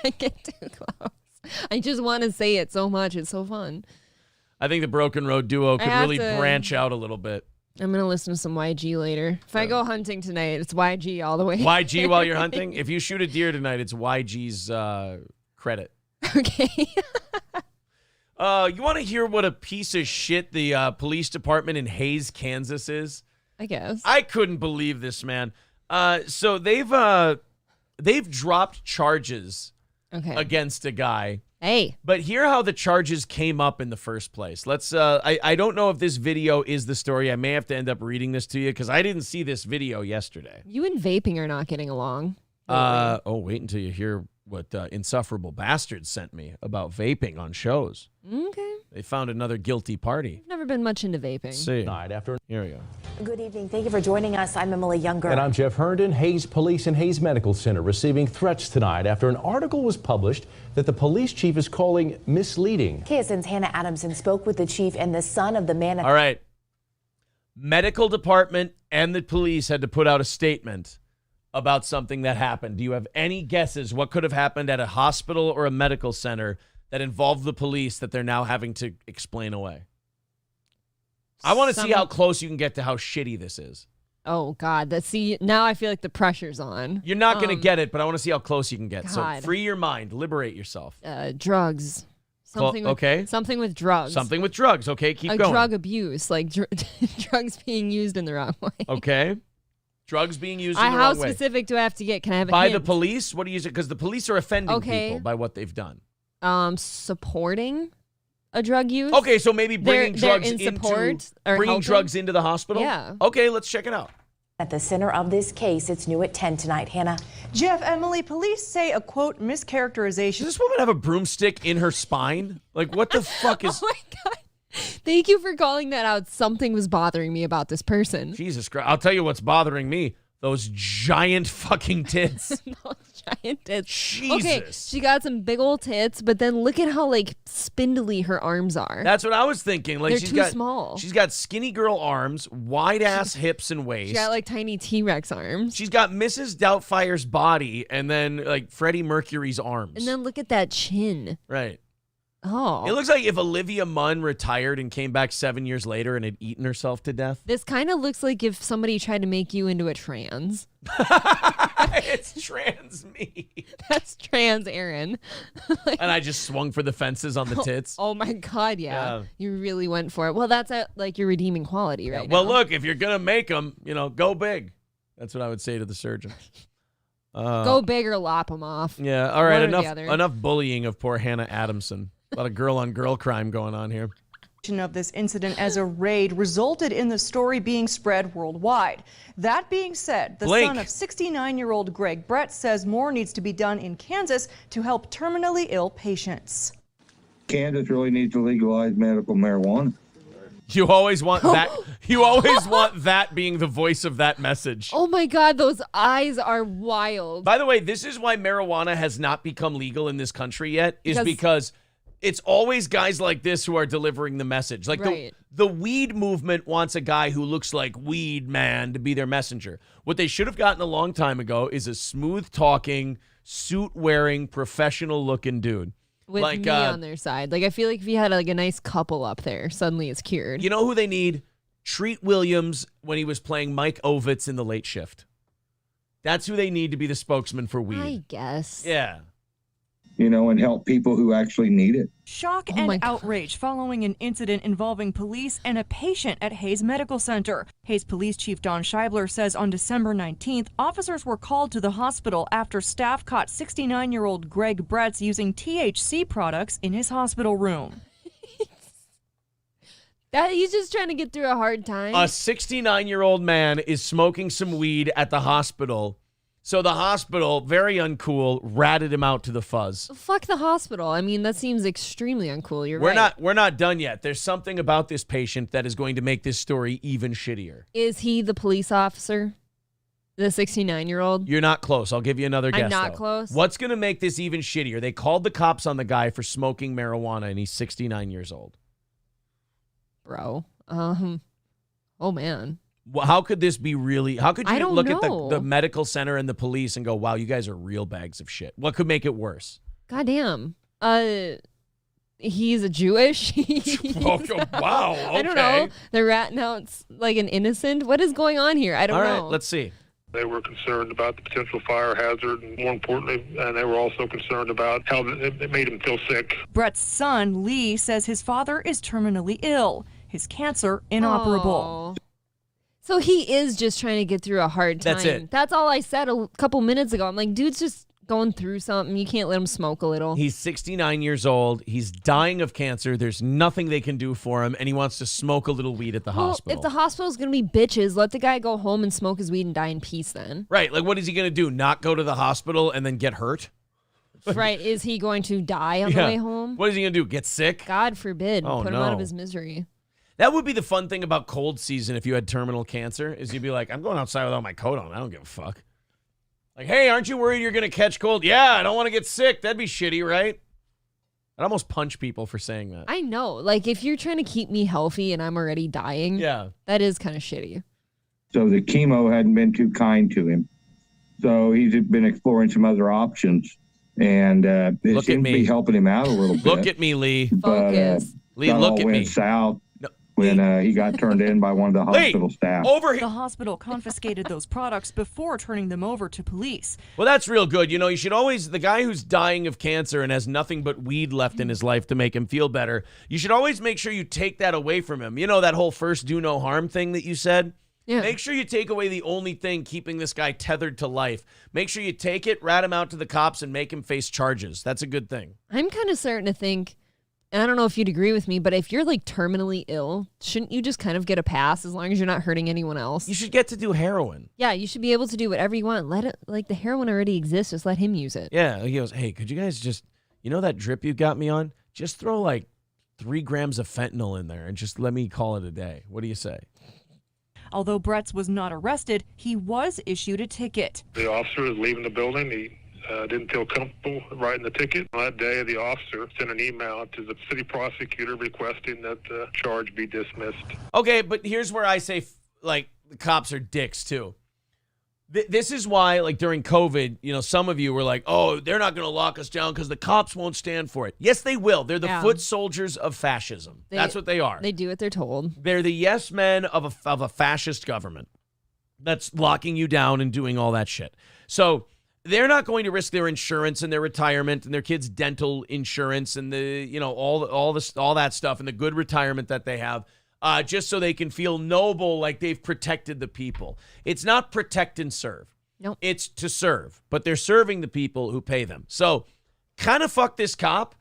I get too close. I just want to say it so much. It's so fun. I think the Broken Road Duo could really branch out a little bit. I'm going to listen to some YG later. If I go hunting tonight, it's YG all the way. YG while you're hunting? If you shoot a deer tonight, it's YG's credit. Okay. You want to hear what a piece of shit the police department in Hays, Kansas is? I guess. I couldn't believe this, man. So they've dropped charges against a guy. Hey. But hear how the charges came up in the first place. Let's I don't know if this video is the story. I may have to end up reading this to you because I didn't see this video yesterday. You and vaping are not getting along. Wait until you hear what Insufferable Bastards sent me about vaping on shows. Okay. They found another guilty party. I've never been much into vaping. See. Here we go. Good evening. Thank you for joining us. I'm Emily Younger. And I'm Jeff Herndon. Hayes Police and Hayes Medical Center receiving threats tonight after an article was published that the police chief is calling misleading. KSN's Hannah Adamson spoke with the chief and the son of the man. All right. Medical department and the police had to put out a statement about something that happened. Do you have any guesses what could have happened at a hospital or a medical center that involved the police that they're now having to explain away? I want to see how close you can get to how shitty this is. Oh, God. Now I feel like the pressure's on. You're not going to get it, but I want to see how close you can get. God. So free your mind. Liberate yourself. Drugs. Something with drugs. Something with drugs. Okay, keep going. Drug abuse, like drugs being used in the wrong way. Okay. Drugs being used in the wrong way. How specific do I have to get? Can I have a By hint? the police? What do you use? Because the police are offending people by what they've done. supporting a drug use. Okay, so maybe bringing they're drugs in support or bringing helping? drugs into the hospital? Yeah. Okay, let's check it out. At the center of this case, it's new at 10 tonight. Hannah. Jeff, Emily, police say a, quote, mischaracterization. Does this woman have a broomstick in her spine? Like, what the fuck is... Oh my God. Thank you for calling that out. Something was bothering me about this person. Jesus Christ. I'll tell you what's bothering me. Those giant fucking tits. Giant tits. Jesus. Okay, she got some big old tits, but then look at how like spindly her arms are. That's what I was thinking. Like They're she's too got small. She's got skinny girl arms, wide ass hips and waist. She got like tiny T-Rex arms. She's got Mrs. Doubtfire's body and then like Freddie Mercury's arms. And then look at that chin. Right. Oh. It looks like if Olivia Munn retired and came back 7 years later and had eaten herself to death. This kind of looks like if somebody tried to make you into a trans. It's trans me. That's trans Aaron. And I just swung for the fences on the tits. Oh my God, yeah. You really went for it. Well, that's like your redeeming quality right Well, now. look, if you're going to make them, go big. That's what I would say to the surgeon. Go big or lop them off. Yeah, all right, One or the other. enough bullying of poor Hannah Adamson. A lot of girl-on-girl crime going on here. Of this incident as a raid resulted in the story being spread worldwide. That being said, the son of 69-year-old Greg Brett says more needs to be done in Kansas to help terminally ill patients. Kansas really needs to legalize medical marijuana. You always want that. You always want that being the voice of that message. Oh my God, those eyes are wild. By the way, this is why marijuana has not become legal in this country yet, is because it's always guys like this who are delivering the message. Like the weed movement wants a guy who looks like Weed Man to be their messenger. What they should have gotten a long time ago is a smooth-talking, suit-wearing, professional-looking dude. With like, me on their side. Like, I feel like if you had like a nice couple up there, suddenly it's cured. You know who they need? Treat Williams when he was playing Mike Ovitz in The Late Shift. That's who they need to be the spokesman for weed. I guess. Yeah. And help people who actually need it. Shock and outrage following an incident involving police and a patient at Hayes Medical Center. Hayes Police Chief Don Scheibler says on December 19th, officers were called to the hospital after staff caught 69-year-old Greg Bretz using THC products in his hospital room. That he's just trying to get through a hard time. A 69-year-old man is smoking some weed at the hospital. So the hospital, very uncool, ratted him out to the fuzz. Fuck the hospital. I mean, that seems extremely uncool. You're right. We're not done yet. There's something about this patient that is going to make this story even shittier. Is he the police officer? The 69-year-old? You're not close. I'll give you another guess. I'm not though. close. What's going to make this even shittier? They called the cops on the guy for smoking marijuana, and he's 69 years old. Bro. Oh, man. Well, how could this be really? How could I you don't look know. at the medical center and the police and go, wow, you guys are real bags of shit? What could make it worse? Goddamn. He's a Jewish. Wow, okay. I don't know. They're ratting out like an innocent. What is going on here? I don't know. All right, let's see. They were concerned about the potential fire hazard, and more importantly, and they were also concerned about how it made him feel sick. Brett's son, Lee, says his father is terminally ill. His cancer inoperable. Oh. So he is just trying to get through a hard time. That's it. That's all I said a couple minutes ago. I'm like, dude's just going through something. You can't let him smoke a little. He's 69 years old. He's dying of cancer. There's nothing they can do for him, and he wants to smoke a little weed at the hospital. If the hospital's going to be bitches, let the guy go home and smoke his weed and die in peace then. Right. Like, what is he going to do? Not go to the hospital and then get hurt? Right. Is he going to die on the way home? What is he going to do? Get sick? God forbid. Oh, Put him out of no. his misery. That would be the fun thing about cold season if you had terminal cancer, is you'd be like, I'm going outside without my coat on. I don't give a fuck. Like, hey, aren't you worried you're going to catch cold? Yeah, I don't want to get sick. That'd be shitty, right? I'd almost punch people for saying that. I know. Like, if you're trying to keep me healthy and I'm already dying, that is kind of shitty. So the chemo hadn't been too kind to him. So he's been exploring some other options. And it Look seems at to me. be helping him out a little bit. Look at me, Lee. Focus. Lee, that look all at went me. south when he got turned in by one of the hospital staff. The hospital confiscated those products before turning them over to police. Well, that's real good. You know, you should always, the guy who's dying of cancer and has nothing but weed left in his life to make him feel better, you should always make sure you take that away from him. You know, that whole first do no harm thing that you said? Yeah. Make sure you take away the only thing keeping this guy tethered to life. Make sure you take it, rat him out to the cops, and make him face charges. That's a good thing. I'm kind of starting to think, and I don't know if you'd agree with me, but if you're like terminally ill, shouldn't you just kind of get a pass as long as you're not hurting anyone else? You should get to do heroin. Yeah, you should be able to do whatever you want. Let it, like the heroin already exists. Just let him use it. Yeah, he goes, hey, could you guys just, that drip you got me on? Just throw like 3 grams of fentanyl in there and just let me call it a day. What do you say? Although Bretz was not arrested, he was issued a ticket. The officer was leaving the building. He didn't feel comfortable writing the ticket. On that day, the officer sent an email to the city prosecutor requesting that the charge be dismissed. Okay, but here's where I say, the cops are dicks, too. This is why, during COVID, some of you were like, oh, they're not going to lock us down because the cops won't stand for it. Yes, they will. They're the foot soldiers of fascism. That's what they are. They do what they're told. They're the yes men of a fascist government that's locking you down and doing all that shit. So they're not going to risk their insurance and their retirement and their kids' dental insurance and all that stuff and the good retirement that they have. Just so they can feel noble, like they've protected the people. It's not protect and serve. Nope. It's to serve. But they're serving the people who pay them. So kind of fuck this cop.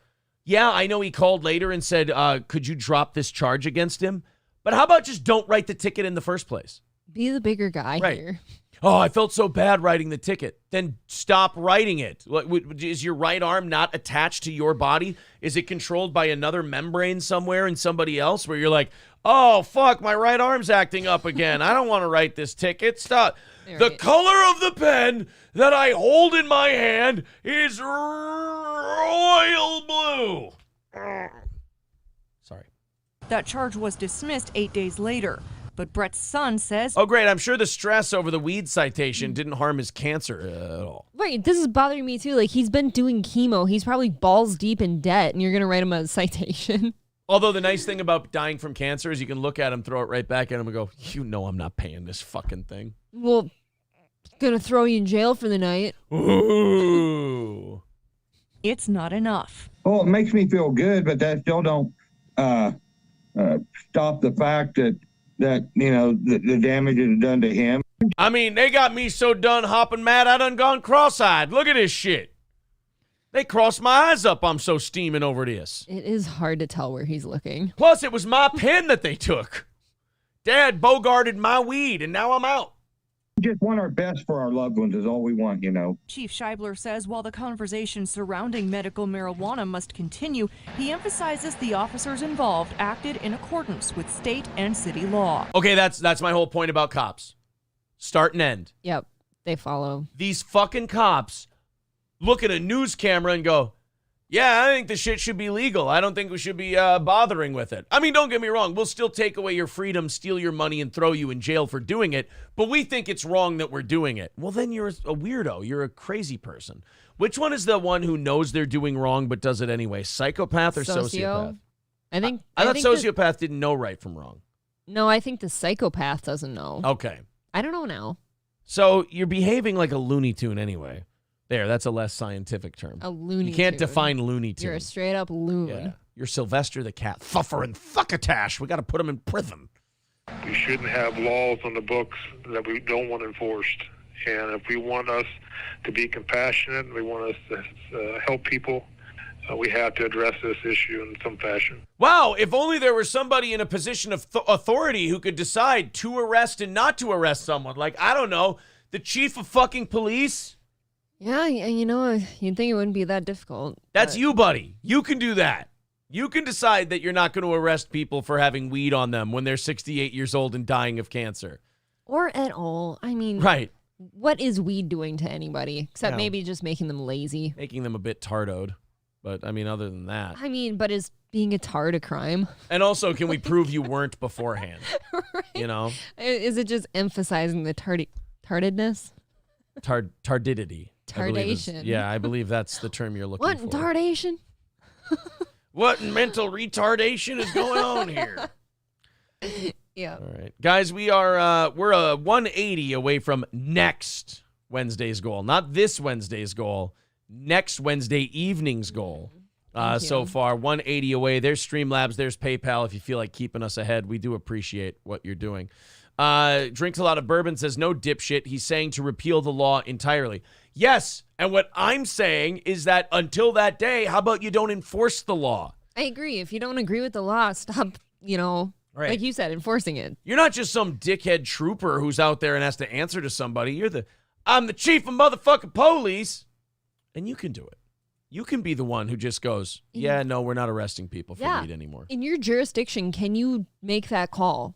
Yeah, I know he called later and said, could you drop this charge against him? But how about just don't write the ticket in the first place? Be the bigger guy here. Oh, I felt so bad writing the ticket. Then stop writing it. Is your right arm not attached to your body? Is it controlled by another membrane somewhere in somebody else where you're like, oh, fuck, my right arm's acting up again. I don't want to write this ticket. Stop. The color of the pen that I hold in my hand is royal blue. Sorry. That charge was dismissed 8 days later. But Brett's son says... Oh, great. I'm sure the stress over the weed citation didn't harm his cancer at all. Right. This is bothering me, too. He's been doing chemo. He's probably balls deep in debt, and you're going to write him a citation. Although the nice thing about dying from cancer is you can look at him, throw it right back at him, and go, I'm not paying this fucking thing. Well, going to throw you in jail for the night. Ooh. It's not enough. Well, it makes me feel good, but that still don't stop the fact that the damage is done to him. I mean, they got me so done hopping mad, I done gone cross-eyed. Look at this shit. They crossed my eyes up. I'm so steaming over this. It is hard to tell where he's looking. Plus, it was my pen that they took. Dad bogarted my weed, and now I'm out. We just want our best for our loved ones is all we want, Chief Scheibler says while the conversation surrounding medical marijuana must continue, he emphasizes the officers involved acted in accordance with state and city law. Okay, that's my whole point about cops. Start and end. Yep, they follow. These fucking cops look at a news camera and go, yeah, I think the shit should be legal. I don't think we should be bothering with it. I mean, don't get me wrong. We'll still take away your freedom, steal your money, and throw you in jail for doing it. But we think it's wrong that we're doing it. Well, then you're a weirdo. You're a crazy person. Which one is the one who knows they're doing wrong but does it anyway? Psychopath or sociopath? I think sociopath didn't know right from wrong. No, I think the psychopath doesn't know. Okay. I don't know now. So you're behaving like a Looney Tune anyway. There, that's a less scientific term. A Looney You can't Tune. define Looney Tune. You're a straight up loon. Yeah. You're Sylvester the Cat. Thuffer and Thuckatash. We got to put him in prison. We shouldn't have laws on the books that we don't want enforced. And if we want us to be compassionate and we want us to help people, we have to address this issue in some fashion. Wow, if only there was somebody in a position of authority who could decide to arrest and not to arrest someone. I don't know, the chief of fucking police? Yeah, you'd think it wouldn't be that difficult. That's you, buddy. You can do that. You can decide that you're not going to arrest people for having weed on them when they're 68 years old and dying of cancer. Or at all. I mean, right. What is weed doing to anybody? Except maybe just making them lazy. Making them a bit tardoed. But, other than that. But is being a tard a crime? And also, can we prove you weren't beforehand? Right. Is it just emphasizing the tardedness? Tardidity. Tardation. I believe that's the term you're looking for. What tardation? What mental retardation is going on here? Yeah. All right. Guys, we're a 180 away from next Wednesday's goal. Not this Wednesday's goal. Next Wednesday evening's goal. So far, 180 away. There's Streamlabs. There's PayPal if you feel like keeping us ahead. We do appreciate what you're doing. Drinks a lot of bourbon, says no dipshit. He's saying to repeal the law entirely. Yes, and what I'm saying is that until that day, how about you don't enforce the law? I agree. If you don't agree with the law, stop, Right. like you said, enforcing it. You're not just some dickhead trooper who's out there and has to answer to somebody. I'm the chief of motherfucking police. And you can do it. You can be the one who just goes, yeah, no, we're not arresting people for weed anymore. In your jurisdiction, can you make that call?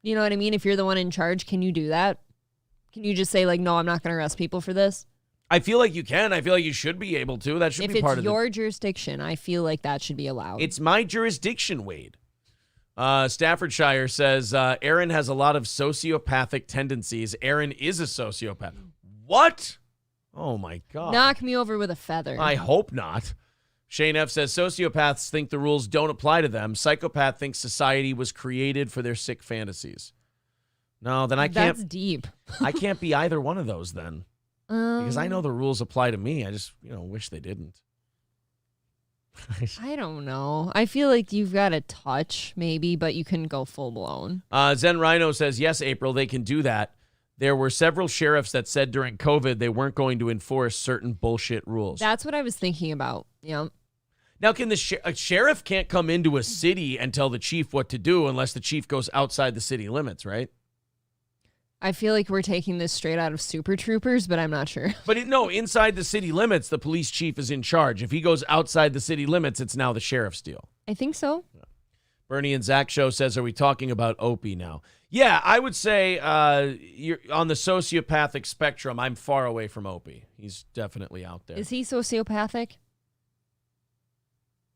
You know what I mean? If you're the one in charge, can you do that? Can you just say, like, no, I'm not going to arrest people for this? I feel like you can. I feel like you should be able to. That should be part of If it's your jurisdiction, I feel like that should be allowed. It's my jurisdiction, Wade. Staffordshire says, Aaron has a lot of sociopathic tendencies. Aaron is a sociopath. What? Oh, my God. Knock me over with a feather. I hope not. Shane F. says, sociopaths think the rules don't apply to them. Psychopath thinks society was created for their sick fantasies. No, then I can't. That's deep. I can't be either one of those then. Because I know the rules apply to me. I just, wish they didn't. I don't know. I feel like you've got a touch, maybe, but you couldn't go full blown. Zen Rhino says, yes, April, they can do that. There were several sheriffs that said during COVID they weren't going to enforce certain bullshit rules. That's what I was thinking about. Yeah. Now, can a sheriff can't come into a city and tell the chief what to do unless the chief goes outside the city limits, right? I feel like we're taking this straight out of Super Troopers, but I'm not sure. But inside the city limits, the police chief is in charge. If he goes outside the city limits, it's now the sheriff's deal. I think so. Bernie and Zach Show says, are we talking about Opie now? Yeah, I would say you're on the sociopathic spectrum. I'm far away from Opie. He's definitely out there. Is he sociopathic?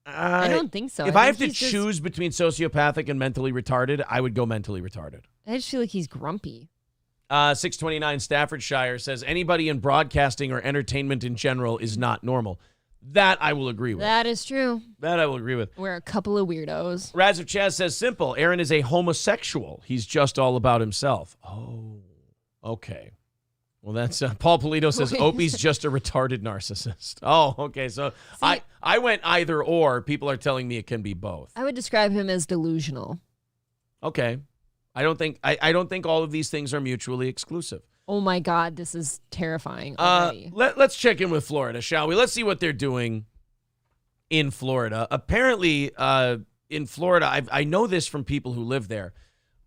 I don't think so. If I have to choose between sociopathic and mentally retarded, I would go mentally retarded. I just feel like he's grumpy. 629 Staffordshire says, anybody in broadcasting or entertainment in general is not normal. That I will agree with. That is true. That I will agree with. We're a couple of weirdos. Raz of Chaz says, simple. Aaron is a homosexual. He's just all about himself. Oh, okay. Well, that's Paul Polito says, Opie's just a retarded narcissist. Oh, okay. So I went either or. People are telling me it can be both. I would describe him as delusional. Okay. I don't think all of these things are mutually exclusive. Oh my God, this is terrifying already. Let's check in with Florida, shall we? Let's see what they're doing in Florida. Apparently, in Florida, I know this from people who live there.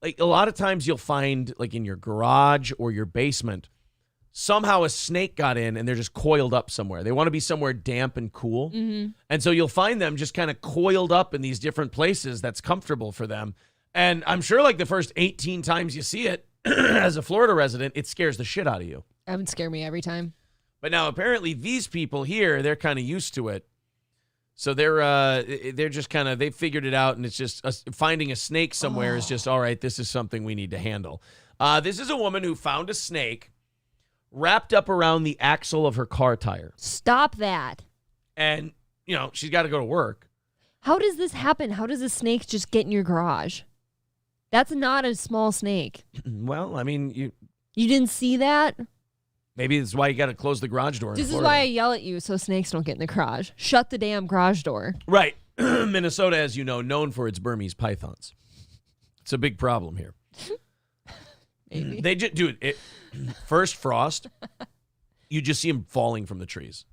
Like a lot of times you'll find like in your garage or your basement, somehow a snake got in and they're just coiled up somewhere. They want to be somewhere damp and cool. Mm-hmm. And so you'll find them just kind of coiled up in these different places that's comfortable for them. And I'm sure like the first 18 times you see it as a Florida resident, it scares the shit out of you. That would scare me every time. But now apparently these people here, they're kind of used to it. So they're just kind of, they figured it out, and it's just finding a snake somewhere is just, all right, this is something we need to handle. This is a woman who found a snake wrapped up around the axle of her car tire. Stop that. And, she's got to go to work. How does this happen? How does a snake just get in your garage? That's not a small snake. Well, I mean, you didn't see that? Maybe that's why you got to close the garage door. This is why I yell at you so snakes don't get in the garage. Shut the damn garage door. Right. Minnesota, as you know, known for its Burmese pythons. It's a big problem here. Maybe. They just, dude, first frost, you just see them falling from the trees.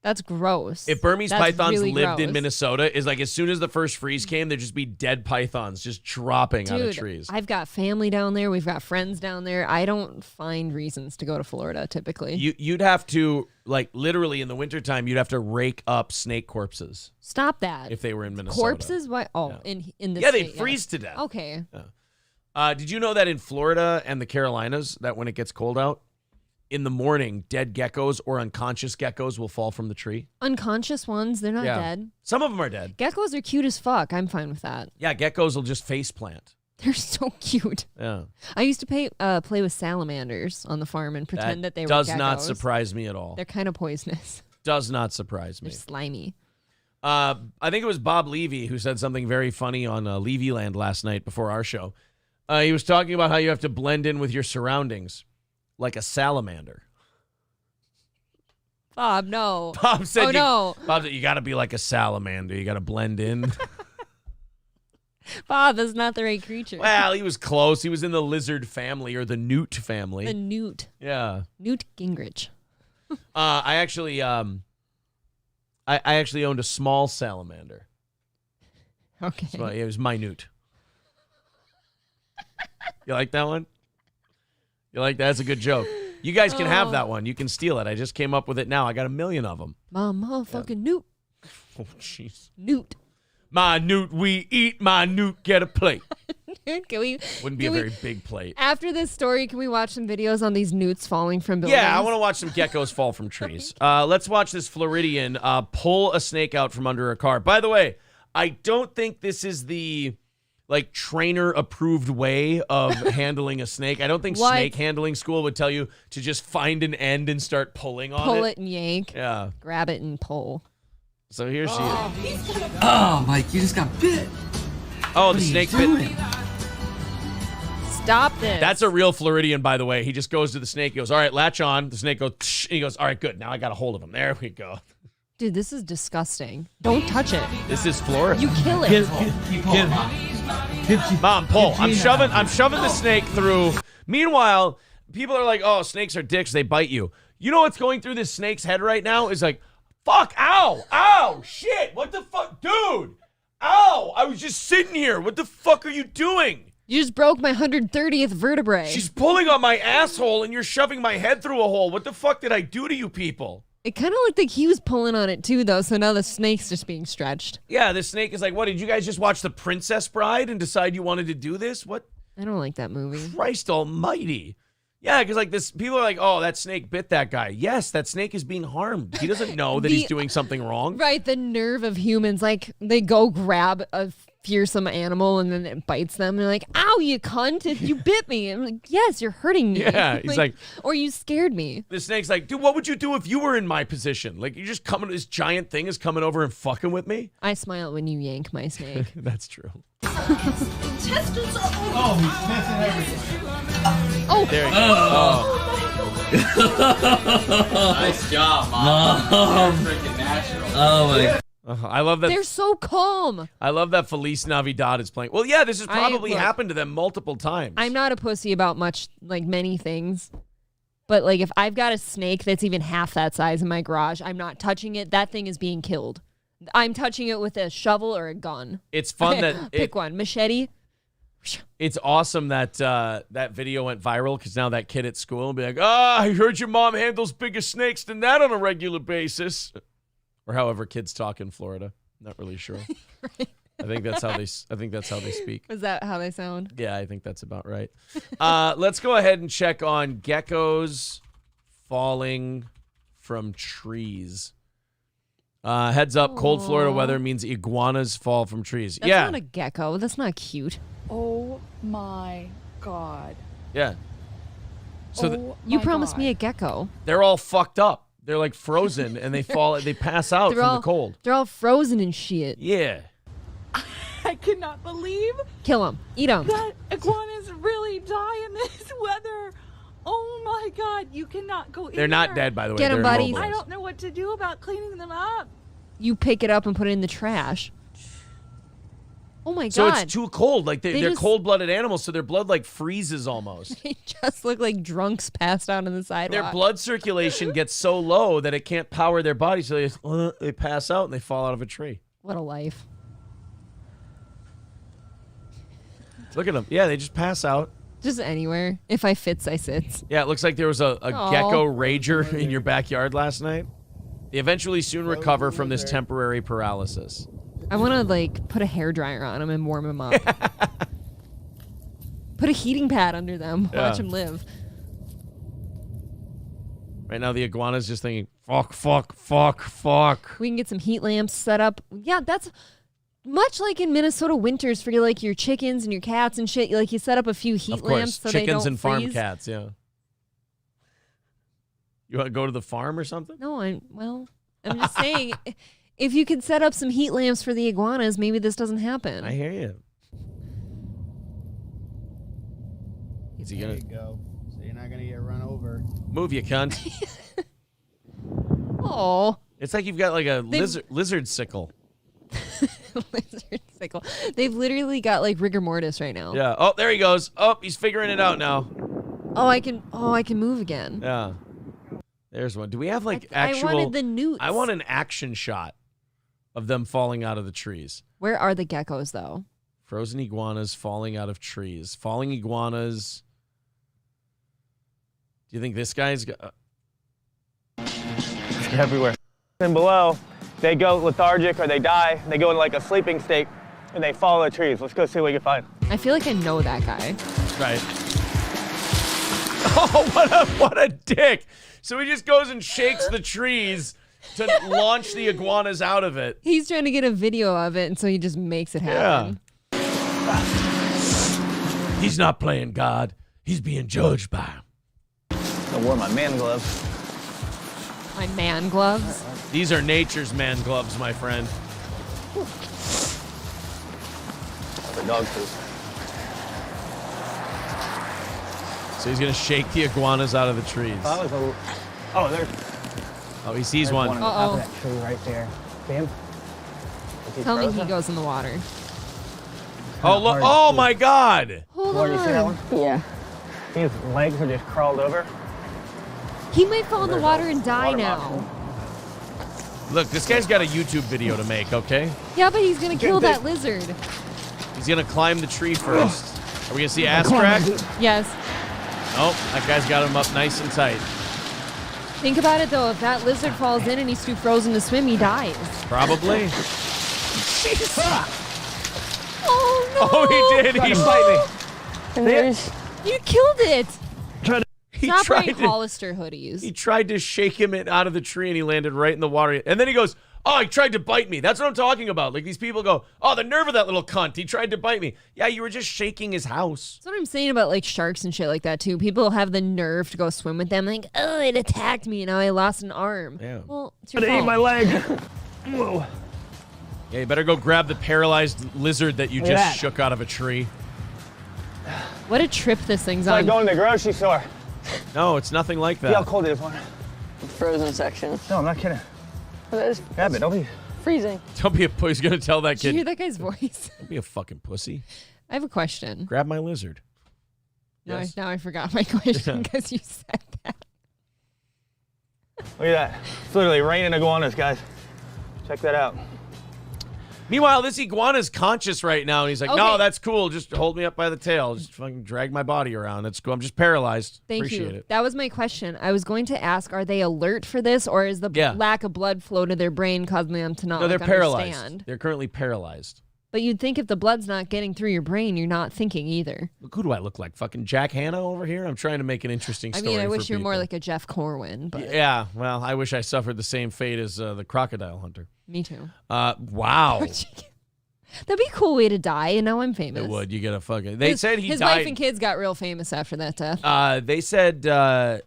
That's gross. If Burmese pythons really lived gross. in Minnesota, is like as soon as the first freeze came, there'd just be dead pythons just dropping out of trees. I've got family down there. We've got friends down there. I don't find reasons to go to Florida typically. You'd have to, like, literally in the wintertime, you'd have to rake up snake corpses. Stop that. If they were in Minnesota. Corpses? Why? Oh, yeah. in the yeah, state, they'd freeze to death. Okay. Yeah. Did you know that in Florida and the Carolinas, that when it gets cold out, in the morning, dead geckos or unconscious geckos will fall from the tree? Unconscious ones, they're not dead. Some of them are dead. Geckos are cute as fuck. I'm fine with that. Yeah, geckos will just face plant. They're so cute. Yeah. I used to play with salamanders on the farm and pretend that they were geckos. Does not surprise me at all. They're kind of poisonous. Does not surprise me. They're slimy. I think it was Bob Levy who said something very funny on Levyland last night before our show. He was talking about how you have to blend in with your surroundings like a salamander. Bob, no. Bob said, no. Bob said, you got to be like a salamander. You got to blend in. Bob, that's not the right creature. Well, he was close. He was in the lizard family or the newt family. The newt. Yeah. Newt Gingrich. I actually owned a small salamander. Okay. So it was minute. You like that one? You like that? That's a good joke. You guys can have that one. You can steal it. I just came up with it now. I got 1 million of them. My motherfucking newt. Oh, jeez. Newt. My newt, we eat. My newt, get a plate. Can we? Wouldn't be a very big plate. After this story, can we watch some videos on these newts falling from buildings? Yeah, I want to watch some geckos fall from trees. Let's watch this Floridian pull a snake out from under a car. By the way, I don't think this is the trainer approved way of handling a snake. I don't think snake handling school would tell you to just find an end and start pulling on it. Pull it and yank. Yeah. Grab it and pull. So here she is. Oh, Mike, you just got bit. Oh, the snake bit. Stop this. That's a real Floridian, by the way. He just goes to the snake. He goes, all right, latch on. The snake goes, and he goes, all right, good. Now I got a hold of him. There we go. Dude, this is disgusting. Don't touch it. This is Florida. You kill it. Mom, pull. I'm shoving the snake through. Meanwhile, people are like, oh, snakes are dicks. They bite you. You know what's going through this snake's head right now is like, fuck, ow, shit, what the fuck, dude, ow, I was just sitting here. What the fuck are you doing? You just broke my 130th vertebrae. She's pulling on my asshole and you're shoving my head through a hole. What the fuck did I do to you people? It kind of looked like he was pulling on it too, though, so now the snake's just being stretched. Yeah, the snake is like, what, did you guys just watch The Princess Bride and decide you wanted to do this? What? I don't like that movie. Christ almighty. Yeah, because like this, people are like, oh, that snake bit that guy. Yes, that snake is being harmed. He doesn't know that he's doing something wrong. Right, the nerve of humans. Like, they go grab a fearsome animal and then it bites them. And they're like, ow, you cunt, you bit me. I'm like, yes, you're hurting me. Yeah, he's like, or you scared me. The snake's like, dude, what would you do if you were in my position? Like, you just coming, this giant thing is coming over and fucking with me? I smile when you yank my snake. That's true. Intestines are oh, he's messing everything. Oh, there you go. Nice job, Mom. Freaking natural. Oh my. I love that. They're so calm. I love that Feliz Navidad is playing. Well, yeah, this has probably happened to them multiple times. I'm not a pussy about many things. But like if I've got a snake that's even half that size in my garage, I'm not touching it. That thing is being killed. I'm touching it with a shovel or a gun. It's fun that pick one, machete. It's awesome that that video went viral because now that kid at school will be like, I heard your mom handles bigger snakes than that on a regular basis, or however kids talk in Florida. Not really sure. Right. I think that's how they speak. Is that how they sound? Yeah, I think that's about right. Let's go ahead and check on geckos falling from trees. Heads up, cold Florida weather means iguanas fall from trees. That's not a gecko. That's not cute. Oh my God. Yeah. So you promised me a gecko. They're all fucked up. They're like frozen and they pass out from the cold. They're all frozen and shit. Yeah. I cannot believe. Kill them. Eat them. That iguanas really die in this weather. Oh my God. You cannot go in They're not dead, by the way. Get 'em, They're buddies. immobilized. I don't know what to do about cleaning them up. You pick it up and put it in the trash. Oh my God. So it's too cold. Like they're just- coldblooded animals, so their blood like freezes almost. They just look like drunks passed out on the sidewalk. Their blood circulation gets so low that it can't power their body, so they pass out and they fall out of a tree. What a life. Look at them. Yeah, they just pass out. Just anywhere. If I fits, I sits. Yeah, it looks like there was a gecko rager in your backyard last night. They eventually soon recover from this temporary paralysis. I want to like put a hairdryer on them and warm them up. Put a heating pad under them. Yeah. Watch them live. Right now, the iguana's just thinking, fuck, fuck, fuck, fuck. We can get some heat lamps set up. Yeah, that's much like in Minnesota winters for like your chickens and your cats and shit. Like you set up a few heat lamps so they don't chickens and farm freeze. cats, yeah. You want to go to the farm or something? No, I'm just saying, if you could set up some heat lamps for the iguanas, maybe this doesn't happen. I hear you. Is he There gonna you go. So you're not gonna get run over. move, you cunt? Oh, It's like you've got like a lizard sickle. lizard Fickle. They've literally got like rigor mortis right now. Yeah. Oh, there he goes. Oh, he's figuring it out now. Oh, I can move again. Yeah. There's one. Do we have like actual? I wanted the newts. I want an action shot of them falling out of the trees. Where are the geckos though? Frozen iguanas falling out of trees. Falling iguanas. Do you think this guy's everywhere? And below, they go lethargic or they die. They go in like a sleeping state and they fall in the trees. Let's go see what we can find. I feel like I know that guy. Right. Oh, what a dick. So he just goes and shakes the trees to launch the iguanas out of it. He's trying to get a video of it, and so he just makes it happen. Yeah. He's not playing God. He's being judged by him. I wore my man gloves. My man gloves? These are nature's man gloves, my friend. The dog food. So he's going to shake the iguanas out of the trees. Oh, there's... Oh, he sees one. one. On top of that tree right there. See him? Tell me he goes in the water. Oh, look. Oh, my God. Hold Lauren, you see that one? Yeah. His legs are just crawled over. He might fall in the water and die now. Look, this guy's got a YouTube video to make, okay? Yeah, but he's going to kill that lizard. He's going to climb the tree first. Are we going to see ass crack? Yes. Nope, that guy's got him up nice and tight. Think about it, though. If that lizard falls in and he's too frozen to swim, he dies. Probably. Oh, no. Oh, he did. He bite me. You killed it. He Stop tried wearing to- Hollister hoodies. He tried to shake him out of the tree and he landed right in the water. And then he goes, oh, he tried to bite me. That's what I'm talking about. Like these people go, oh, the nerve of that little cunt. He tried to bite me. Yeah, you were just shaking his house. That's what I'm saying about like sharks and shit like that too. People have the nerve to go swim with them. Like, oh, it attacked me and now I lost an arm. Yeah. Well, it's your But it ate fault. my leg. Whoa. Yeah, you better go grab the paralyzed lizard that you Look at just that. shook out of a tree. What a trip this thing's It's like on. going to the grocery store. No, it's nothing like See how that. cold it is, one. Frozen section. No, I'm not kidding. That is Grab it, don't be. freezing. Don't be a pussy. He's going to tell that Did you hear kid. that guy's voice? Don't be a fucking pussy. I have a question. Grab my lizard. Now, Yes. now I forgot my question Yeah. because you said that. Look at that. It's literally raining iguanas, guys. Check that out. Meanwhile, this iguana's conscious right now, and he's like, no, Okay. that's cool. Just hold me up by the tail. Just fucking drag my body around. That's cool. I'm just paralyzed. Thank Appreciate you. it. That was my question. I was going to ask, are they alert for this, or is the Yeah. lack of blood flow to their brain causing them to not No, they're like, paralyzed. understand? They're currently paralyzed. But you'd think if the blood's not getting through your brain, you're not thinking either. Look, who do I look like? Fucking Jack Hanna over here? I'm trying to make an interesting I story. mean, I for wish you were more people. like a Jeff Corwin, but Yeah, well, I wish I suffered the same fate as the crocodile hunter. me too. Wow. That'd be a cool way to die, and now I'm famous. It would. You get a fucking. They said he his died. wife and kids got real famous after that death. They said, did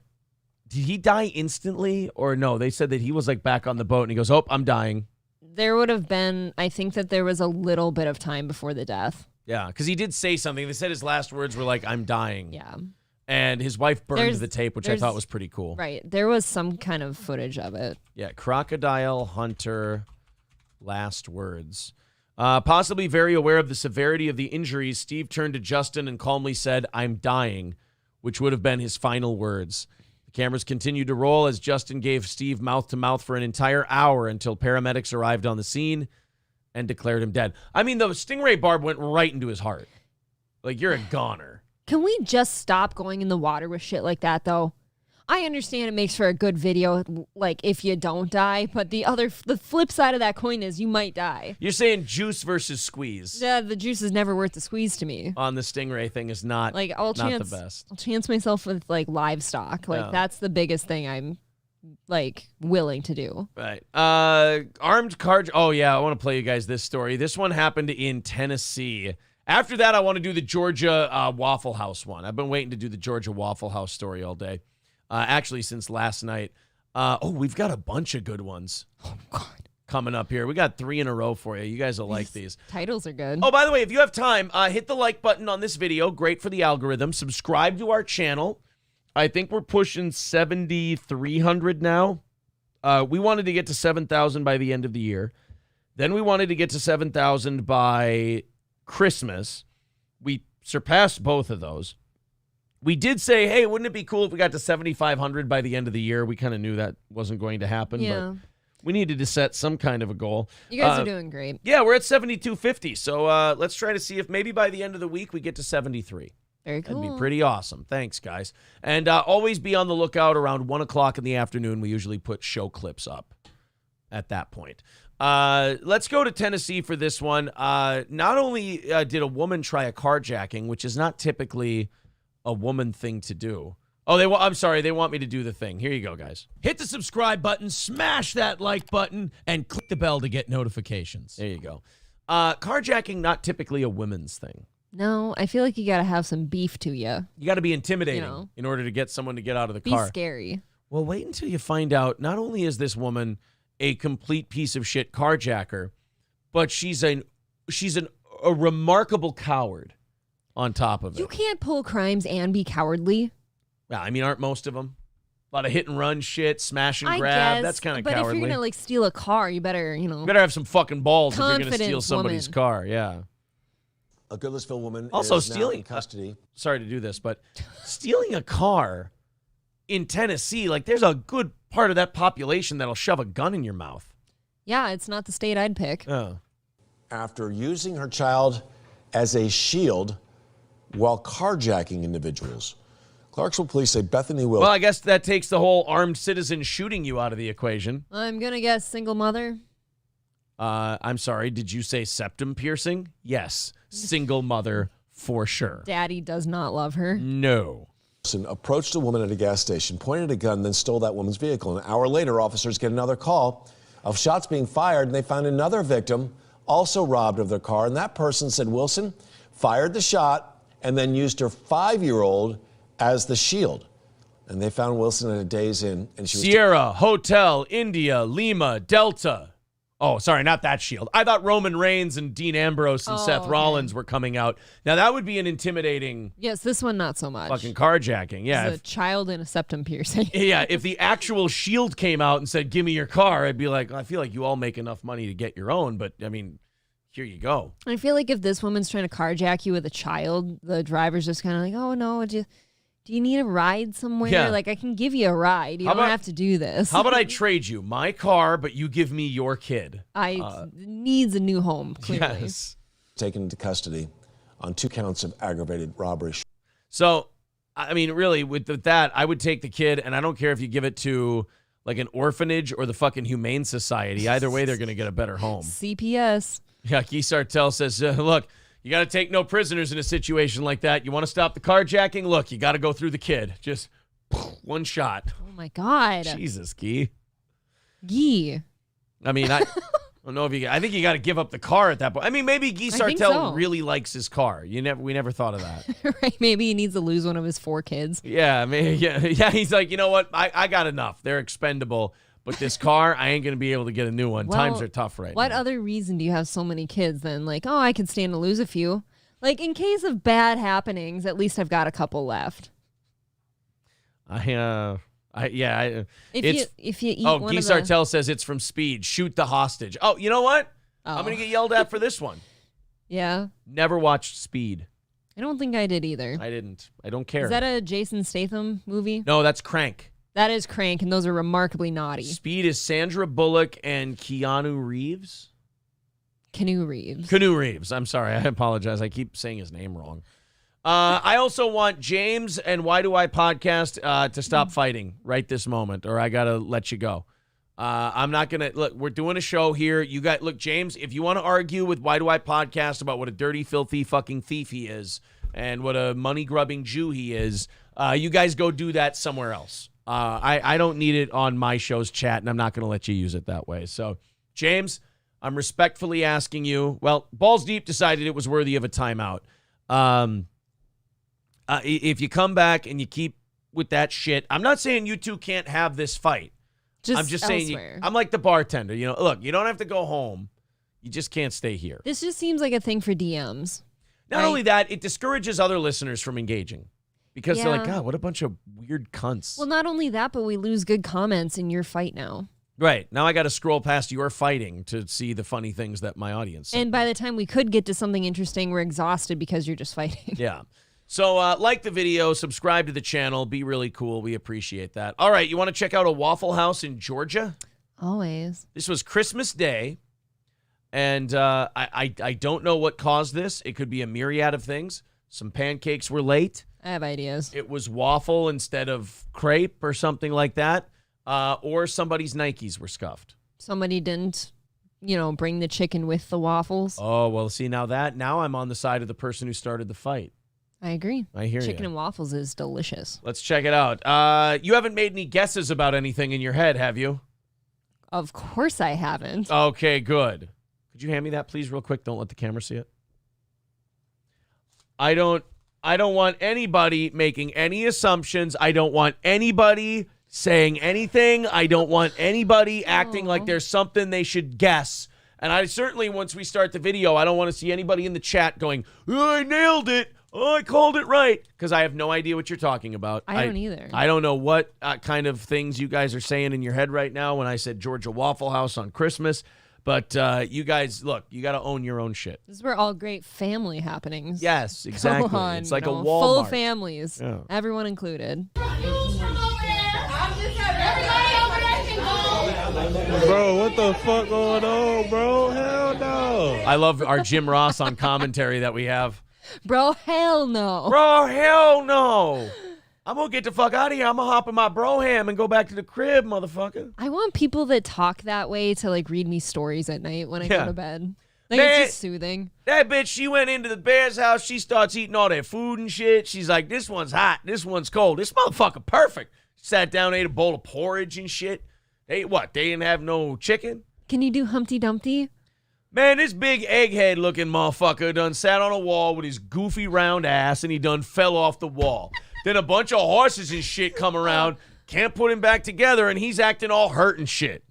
he die instantly or no? They said that he was like back on the boat and he goes, oh, I'm dying. There would have been, I think that there was a little bit of time before the death. Yeah, because he did say something. They said his last words were like, I'm dying. Yeah. And his wife burned There's- the tape, which I there's- thought was pretty cool. Right. There was some kind of footage of it. Yeah, crocodile hunter, last words. Possibly very aware of the severity of the injuries, Steve turned to Justin and calmly said, I'm dying, which would have been his final words. The cameras continued to roll as Justin gave Steve mouth-to-mouth for an entire hour until paramedics arrived on the scene and declared him dead. I mean, the stingray barb went right into his heart. Like, you're a goner. Can we just stop going in the water with shit like that, though? I understand it makes for a good video, like, if you don't die, but the flip side of that coin is you might die. You're saying juice versus squeeze The juice is never worth the squeeze to me. on the stingray thing is not, Like, not the best. I'll chance myself with, like, livestock. Like, Yeah. that's the biggest thing I'm, like, willing to do. Right. Armed car. Oh, yeah. I want to play you guys this story. This one happened in Tennessee. After that, I want to do the Georgia Waffle House one. I've been waiting to do the Georgia Waffle House story all day. Actually, since last night. We've got a bunch of good ones. Oh, God. Coming up here. We got 3 in a row for you. You guys will like these. Titles are good. Oh, by the way, if you have time, hit the like button on this video. Great for the algorithm. Subscribe to our channel. I think we're pushing 7,300 now. We wanted to get to 7,000 by the end of the year. Then we wanted to get to 7,000 by Christmas. We surpassed both of those. We did say, hey, wouldn't it be cool if we got to 7,500 by the end of the year? We kind of knew that wasn't going to happen, but we needed to set some kind of a goal. You guys are doing great. Yeah, we're at 7,250. So let's try to see if maybe by the end of the week we get to 73. Very cool. That'd be pretty awesome. Thanks, guys. And always be on the lookout around 1 o'clock in the afternoon. We usually put show clips up at that point. Let's go to Tennessee for this one. Not only did a woman try a carjacking, which is not typically a woman thing to do. Oh, I'm sorry. They want me to do the thing. Here you go, guys. Hit the subscribe button, smash that like button, and click the bell to get notifications. There you go. Carjacking, not typically a women's thing. No, I feel like you got to have some beef to you. You got to be intimidating in order to get someone to get out of the car. Be scary. Well, wait until you find out not only is this woman a complete piece of shit carjacker, but she's a remarkable coward on top of it. You can't pull crimes and be cowardly. Yeah, I mean, aren't most of them? A lot of hit and run shit, smash and I grab. guess, That's kind of but cowardly. If you're going to steal a car, you better, You better have some fucking balls if you're going to Confidence steal somebody's woman. car. Yeah. A Goodlettsville woman Also, is now stealing in custody. Sorry to do this, but stealing a car in Tennessee, like there's a good part of that population that'll shove a gun in your mouth. Yeah, it's not the state I'd pick. Oh. After using her child as a shield while carjacking individuals. Clarksville police say Bethany Wilson. Well, I guess that takes the whole armed citizen shooting you out of the equation. I'm going to guess single mother. I'm sorry, did you say septum piercing? Yes. Single mother for sure. Daddy does not love her. No. Approached a woman at a gas station, pointed a gun, then stole that woman's vehicle. An hour later, officers get another call of shots being fired, and they found another victim also robbed of their car. And that person said Wilson fired the shot and then used her 5-year-old as the shield. And they found Wilson at a Days Inn. And she was Sierra, Hotel, India, Lima, Delta. Oh, sorry, not that shield. I thought Roman Reigns and Dean Ambrose and Seth Rollins were coming out. Now, that would be an intimidating Yes, this one not so much. fucking carjacking. Yeah. It's a child in a septum piercing. Yeah, if the actual shield came out and said, give me your car, I'd be like, I feel like you all make enough money to get your own, but, I mean, here you go. I feel like if this woman's trying to carjack you with a child, the driver's just kind of like, oh, no, do you need a ride somewhere? Yeah. Like, I can give you a ride. You How don't about- have to do this. How about I trade you my car, but you give me your kid? Needs a new home, clearly. Yes. taken into custody on 2 counts of aggravated robbery. So, I mean, really, with that, I would take the kid, and I don't care if you give it to, like, an orphanage or the fucking Humane Society. Either way, they're going to get a better home. CPS. Yeah, Guy Sartell says, look, you got to take no prisoners in a situation like that. You want to stop the carjacking? Look, you got to go through the kid. Just one shot. Oh, my God. Jesus, Guy. Guy. I mean, I don't know if I think you got to give up the car at that point. I mean, maybe Guy Sartell really likes his car. We never thought of that. Right? Maybe he needs to lose one of his 4 kids. Yeah, yeah. He's like, you know what? I got enough. They're expendable. But this car, I ain't going to be able to get a new one. Well, Times are tough right now. What other reason do you have so many kids then? Like, oh, I could stand to lose a few. Like, in case of bad happenings, at least I've got a couple left. If you eat Guy one of the... Sartell says it's from Speed. Shoot the hostage. Oh, you know what? I'm going to get yelled at for this one. Yeah. Never watched Speed. I don't think I did either. I didn't. I don't care. Is that a Jason Statham movie? No, that's Crank. That is Crank, and those are remarkably naughty. Speed is Sandra Bullock and Keanu Reeves. Keanu Reeves. Keanu Reeves. I'm sorry. I apologize. I keep saying his name wrong. I also want James and Why Do I Podcast to stop fighting right this moment, or I got to let you go. I'm not going to... Look, we're doing a show here. Look, James, if you want to argue with Why Do I Podcast about what a dirty, filthy fucking thief he is and what a money-grubbing Jew he is, you guys go do that somewhere else. I don't need it on my show's chat, and I'm not going to let you use it that way. So, James, I'm respectfully asking you. Well, Balls Deep decided it was worthy of a timeout. If you come back and you keep with that shit, I'm not saying you two can't have this fight. I'm just saying, I'm like the bartender. You know, look, you don't have to go home. You just can't stay here. This just seems like a thing for DMs. Not only that, it discourages other listeners from engaging. Because they're like, Yeah. God, what a bunch of weird cunts. Well, not only that, but we lose good comments in your fight now. Right. Now I got to scroll past your fighting to see the funny things that my audience said. And by the time we could get to something interesting, we're exhausted because you're just fighting. Yeah. So like the video, subscribe to the channel. Be really cool. We appreciate that. All right. You want to check out a Waffle House in Georgia? Always. This was Christmas Day. And I don't know what caused this. It could be a myriad of things. Some pancakes were late. I have ideas. It was waffle instead of crepe or something like that. Or somebody's Nikes were scuffed. Somebody didn't, bring the chicken with the waffles. Oh, well, see, now I'm on the side of the person who started the fight. I agree. I hear you. Chicken and waffles is delicious. Let's check it out. You haven't made any guesses about anything in your head, have you? Of course I haven't. Okay, good. Could you hand me that, please, real quick? Don't let the camera see it. I don't want anybody making any assumptions. I don't want anybody saying anything. I don't want anybody acting like there's something they should guess. And I certainly, once we start the video, I don't want to see anybody in the chat going, oh, I nailed it. Oh, I called it right. Because I have no idea what you're talking about. I don't either. I don't know what kind of things you guys are saying in your head right now when I said Georgia Waffle House on Christmas. But you guys, look, you got to own your own shit. This is where all great family happenings. Yes, exactly. Go on, it's like a Walmart. Full families. Yeah. Everyone included. Bro, what the fuck going on, bro? Hell no. I love our Jim Ross on commentary that we have. Bro, hell no. Bro, hell no. I'm going to get the fuck out of here. I'm going to hop in my broham and go back to the crib, motherfucker. I want people that talk that way to, read me stories at night when I go to bed. Man, it's just soothing. That bitch, she went into the bear's house. She starts eating all that food and shit. She's like, this one's hot. This one's cold. This motherfucker perfect. Sat down, ate a bowl of porridge and shit. They didn't have no chicken? Can you do Humpty Dumpty? Man, this big egghead looking motherfucker done sat on a wall with his goofy round ass and he done fell off the wall. Then a bunch of horses and shit come around, can't put him back together, and he's acting all hurt and shit.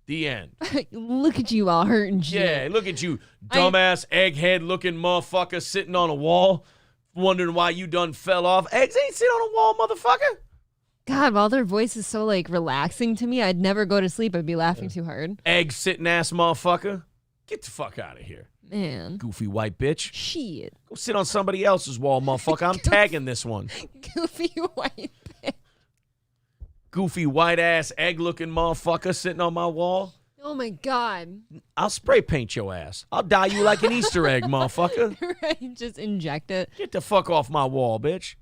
The end. Look at you all hurt and shit. Yeah, look at you, dumbass egghead looking motherfucker sitting on a wall, wondering why you done fell off. Eggs ain't sit on a wall, motherfucker. God, while their voice is so relaxing to me, I'd never go to sleep. I'd be laughing too hard. Egg sitting ass motherfucker. Get the fuck out of here. Man. Goofy white bitch. Shit. Go sit on somebody else's wall, motherfucker. I'm tagging this one. Goofy white bitch. Goofy white ass egg looking motherfucker sitting on my wall. Oh my God. I'll spray paint your ass. I'll dye you like an Easter egg, motherfucker. Right, just inject it. Get the fuck off my wall, bitch.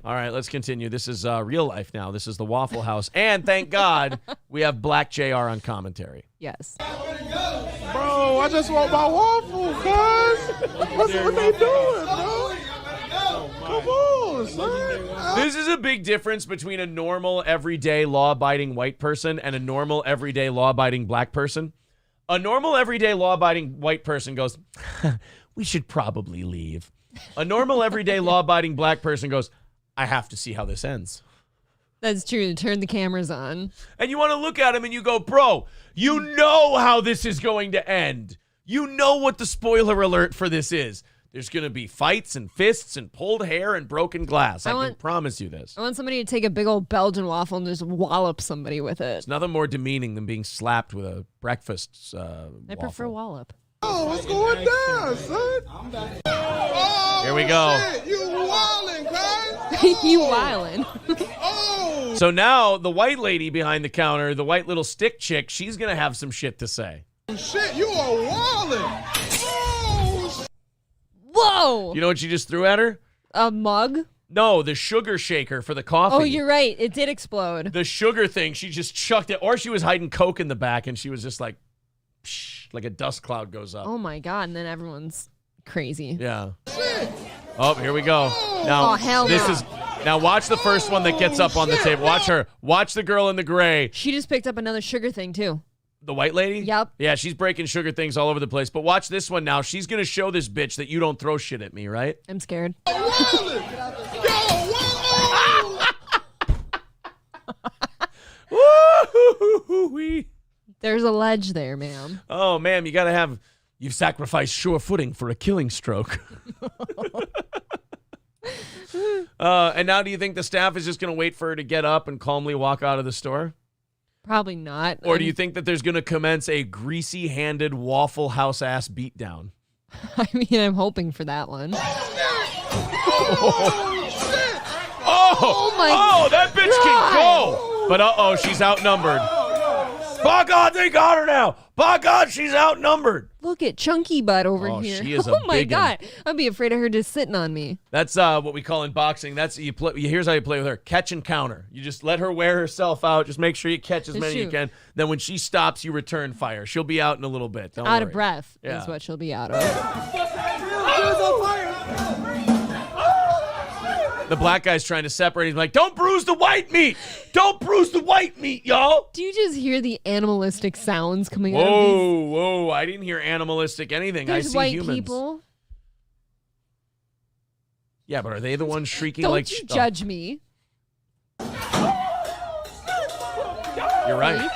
All right, let's continue. This is real life now. This is the Waffle House. And thank God we have Black JR on commentary. Yes. Bro, I just want my waffle, cuz. What's what they doing, bro? Come on, son. This is a big difference between a normal, everyday, law-abiding white person and a normal, everyday, law-abiding black person. A normal, everyday, law-abiding white person goes, we should probably leave. A normal, everyday, law-abiding black person goes, I have to see how this ends. That's true. Turn the cameras on. And you want to look at him and you go, bro, you know how this is going to end. You know what the spoiler alert for this is. There's going to be fights and fists and pulled hair and broken glass. I can promise you this. I want somebody to take a big old Belgian waffle and just wallop somebody with it. It's nothing more demeaning than being slapped with a breakfast I prefer wallop. Oh, what's going down, son? Oh, here we go. Shit, you wildin', guys. You wildin'. Oh. So now the white lady behind the counter, the white little stick chick, she's going to have some shit to say. Shit, you are wildin'. Oh. Whoa. You know what she just threw at her? A mug? No, the sugar shaker for the coffee. Oh, you're right. It did explode. The sugar thing, she just chucked it. Or she was hiding Coke in the back and she was just like, psh, like a dust cloud goes up. Oh my God. And then everyone's crazy. Yeah. Oh, here we go. Now, hell this no. is now watch the first one that gets up on the table. Watch her. Watch the girl in the gray. She just picked up another sugar thing too. The white lady? Yep. Yeah, she's breaking sugar things all over the place. But watch this one now. She's going to show this bitch that you don't throw shit at me, right? I'm scared. There's a ledge there, ma'am. Oh, ma'am, you've sacrificed sure footing for a killing stroke. And now do you think the staff is just going to wait for her to get up and calmly walk out of the store? Probably not. Or do you think that there's going to commence a greasy-handed Waffle House ass beatdown? I mean, I'm hoping for that one. Oh, that bitch can go. But she's outnumbered. By God, they got her now. By God, she's outnumbered. Look at Chunky Butt over here. She is a oh my big one. God, I'd be afraid of her just sitting on me. That's what we call in boxing. That's you play. Here's how you play with her: catch and counter. You just let her wear herself out. Just make sure you catch as many as you can. Then when she stops, you return fire. She'll be out in a little bit. Don't Out worry. of breath Yeah. is what she'll be out of. The black guy's trying to separate. He's like, don't bruise the white meat. Don't bruise the white meat, y'all. Do you just hear the animalistic sounds coming out of these? Whoa. I didn't hear animalistic anything. I There's see white humans. people. Yeah, but are they the ones shrieking Don't like... you judge me. You're right.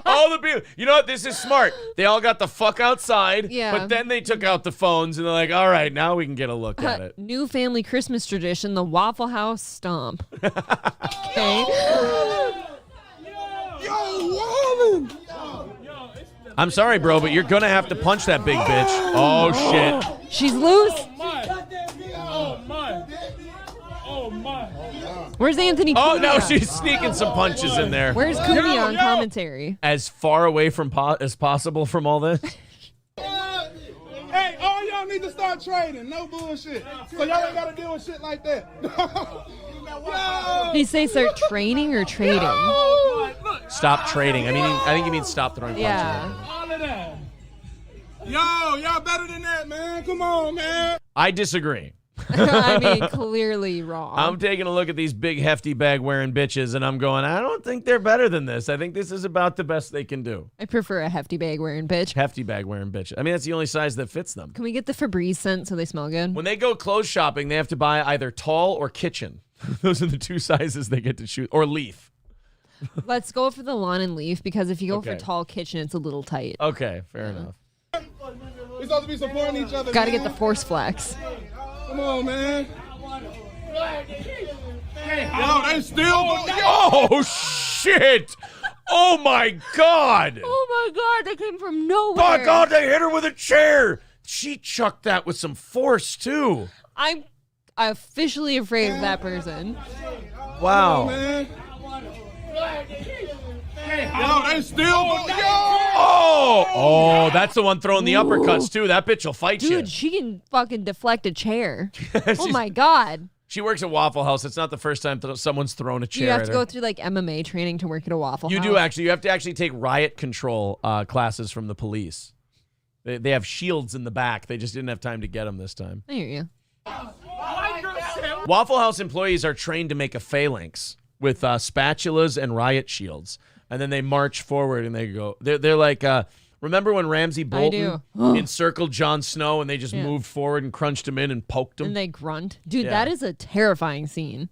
All the people, you know what? This is smart. They all got the fuck outside, but then they took out the phones and they're like, all right, now we can get a look at it. New family Christmas tradition, the Waffle House stomp. Okay. I'm sorry, bro, but you're going to have to punch that big bitch. Oh, shit. She's loose. Where's Anthony Cumia? Oh, no, she's sneaking some punches in there. Where's Cumia on commentary? As far away from as possible from all this. Hey, all y'all need to start trading. No bullshit. So y'all ain't got to deal with shit like that. Did he say start training or trading? Stop trading. I think he means stop throwing punches. Yeah. Y'all better than that, man. Come on, man. I disagree. I mean, clearly wrong. I'm taking a look at these big hefty bag wearing bitches and I'm going, I don't think they're better than this. I think this is about the best they can do. I prefer a hefty bag wearing bitch. Hefty bag wearing bitch. I mean, that's the only size that fits them. Can we get the Febreze scent so they smell good? When they go clothes shopping, they have to buy either tall or kitchen. Those are the two sizes they get to choose. Or leaf. Let's go for the lawn and leaf because if you go for Okay. tall kitchen, it's a little tight. Okay, fair enough. We're supposed to be supporting each other. Got to man. get the force flex. Come on, man. Yo, they still going. Oh, shit. Oh, my God. Oh, my God. They came from nowhere. My God, they hit her with a chair. She chucked that with some force, too. I'm officially afraid of that person. Wow. Yo, they still going. Oh, that's the one throwing the uppercuts, too. That bitch will fight you. Dude, she can fucking deflect a chair. Oh, my God. She works at Waffle House. It's not the first time someone's thrown a chair You have at to her. go through like MMA training to work at a Waffle You House. do actually. You have to actually take riot control classes from the police. They have shields in the back. They just didn't have time to get them this time. I hear you. Waffle House employees are trained to make a phalanx with spatulas and riot shields. And then they march forward and they go. They're like, remember when Ramsay Bolton encircled Jon Snow and they just moved forward and crunched him in and poked him? And they grunt. Dude, Yeah. that is a terrifying scene.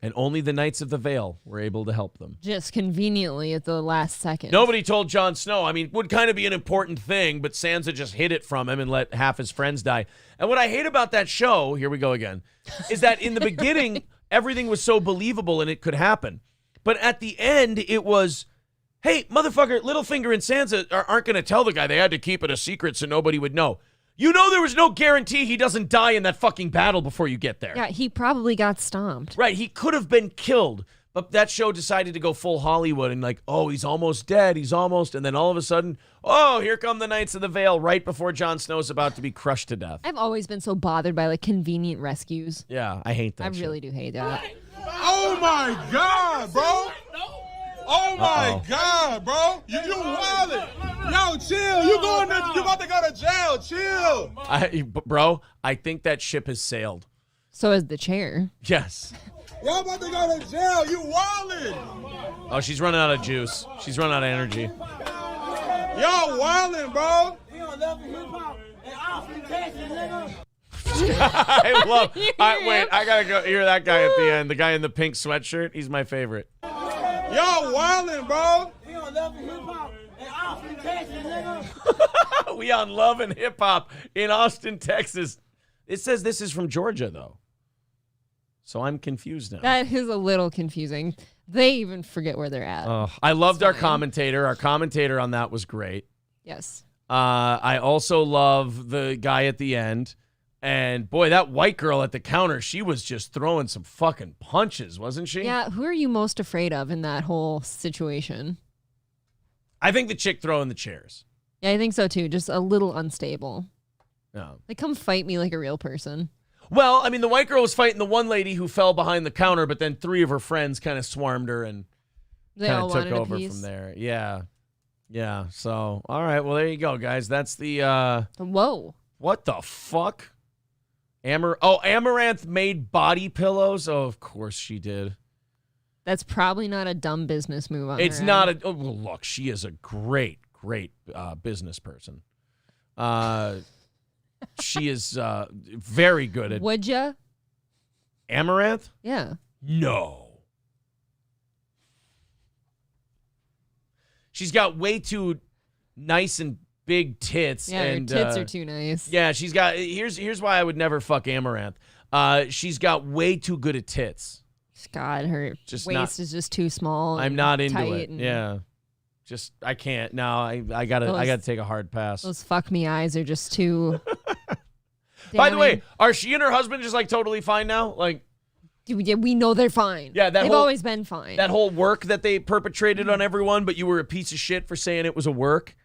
And only the Knights of the Vale were able to help them. Just conveniently at the last second. Nobody told Jon Snow. I mean, would kind of be an important thing, but Sansa just hid it from him and let half his friends die. And what I hate about that show, here we go again, is that in the beginning, everything was so believable and it could happen. But at the end, it was, hey, motherfucker, Littlefinger and Sansa aren't going to tell the guy. They had to keep it a secret so nobody would know. You know there was no guarantee he doesn't die in that fucking battle before you get there. Yeah, he probably got stomped. Right, he could have been killed, but that show decided to go full Hollywood and like, oh, he's almost dead, he's almost, and then all of a sudden, oh, here come the Knights of the Vale right before Jon Snow's about to be crushed to death. I've always been so bothered by like convenient rescues. Yeah, I hate that I shit. really do hate that. Oh my God, bro. Oh my God, bro. You wildin'. Yo, chill. You about to go to jail. Chill. Bro, I think that ship has sailed. So is the chair. Yes. Y'all about to go to jail. You wildin'. Oh, she's running out of juice. She's running out of energy. Y'all wildin', bro. I love. Wait, I gotta go hear that guy at the end. The guy in the pink sweatshirt. He's my favorite. Y'all wildin', bro. We on Love and Hip Hop in Austin, Texas. It says this is from Georgia, though. So I'm confused now. That is a little confusing. They even forget where they're at. I loved our commentator. Our commentator on that was great. Yes. I also love the guy at the end. And boy, that white girl at the counter, she was just throwing some fucking punches, wasn't she? Yeah, who are you most afraid of in that whole situation? I think the chick throwing the chairs. Yeah, I think so too. Just a little unstable. No. Like, come fight me like a real person. Well, I mean, the white girl was fighting the one lady who fell behind the counter, but then 3 of her friends kind of swarmed her and kind of took over from there. Yeah. Yeah. So, all right. Well, there you go, guys. That's the... Whoa. What the fuck? Amaranth made body pillows? Oh, of course she did. That's probably not a dumb business move on It's her not end. well, look, she is a great business person. She is very good at... Would ya? Amaranth? Yeah. No. She's got way too nice and big tits. Yeah, and her tits are too nice. Yeah, she's got... Here's why I would never fuck Amaranth. She's got way too good at tits. God, her waist is just too small. I'm not into tight it. Yeah. Just, I can't. No, I gotta take a hard pass. Those fuck me eyes are just too... By the way, are she and her husband just like totally fine now? Like, we know they're fine. Yeah, they've always been fine. That whole work that they perpetrated on everyone, but you were a piece of shit for saying it was a work.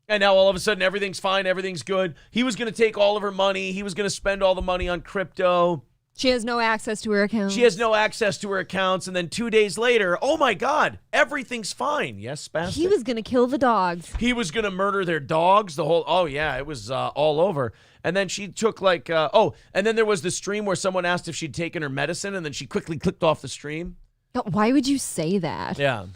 And now all of a sudden everything's fine, everything's good. He was going to take all of her money. He was going to spend all the money on crypto. She has no access to her accounts. She has no access to her accounts. And then 2 days later, oh my God, everything's fine. Yes, Spastic? He was going to kill the dogs. He was going to murder their dogs. Oh yeah, it was all over. And then she took and then there was the stream where someone asked if she'd taken her medicine, and then she quickly clicked off the stream. Why would you say that? Yeah.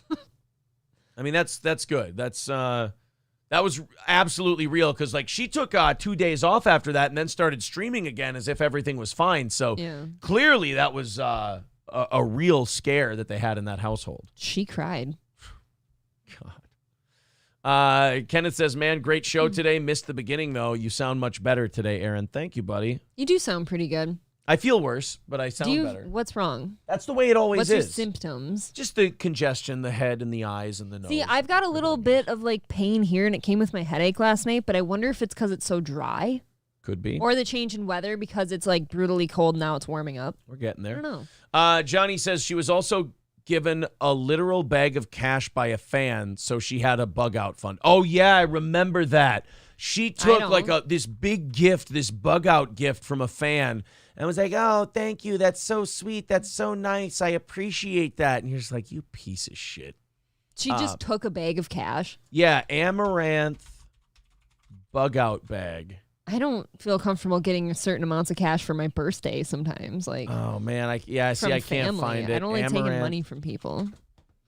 I mean, that's good. That was absolutely real, because like she took 2 days off after that and then started streaming again as if everything was fine. So clearly that was a real scare that they had in that household. She cried. God. Kenneth says, man, great show today. Missed the beginning, though. You sound much better today, Aaron. Thank you, buddy. You do sound pretty good. I feel worse, but I sound better. What's wrong? That's the way it always What's is. your symptoms? Just the congestion, the head and the eyes and the nose. See, I've got a little bit of like pain here, and it came with my headache last night, but I wonder if it's because it's so dry. Could be. Or the change in weather, because it's like brutally cold, now it's warming up. We're getting there. I don't know. Johnny says she was also given a literal bag of cash by a fan, so she had a bug out fund. Oh, yeah, I remember that. She took like this big gift, this bug out gift from a fan, and was like, oh, thank you. That's so sweet. That's so nice. I appreciate that. And you're just like, you piece of shit. She just took a bag of cash. Yeah, Amaranth bug out bag. I don't feel comfortable getting certain amounts of cash for my birthday sometimes. Like, oh, man. I can't find it. I don't like taking money from people.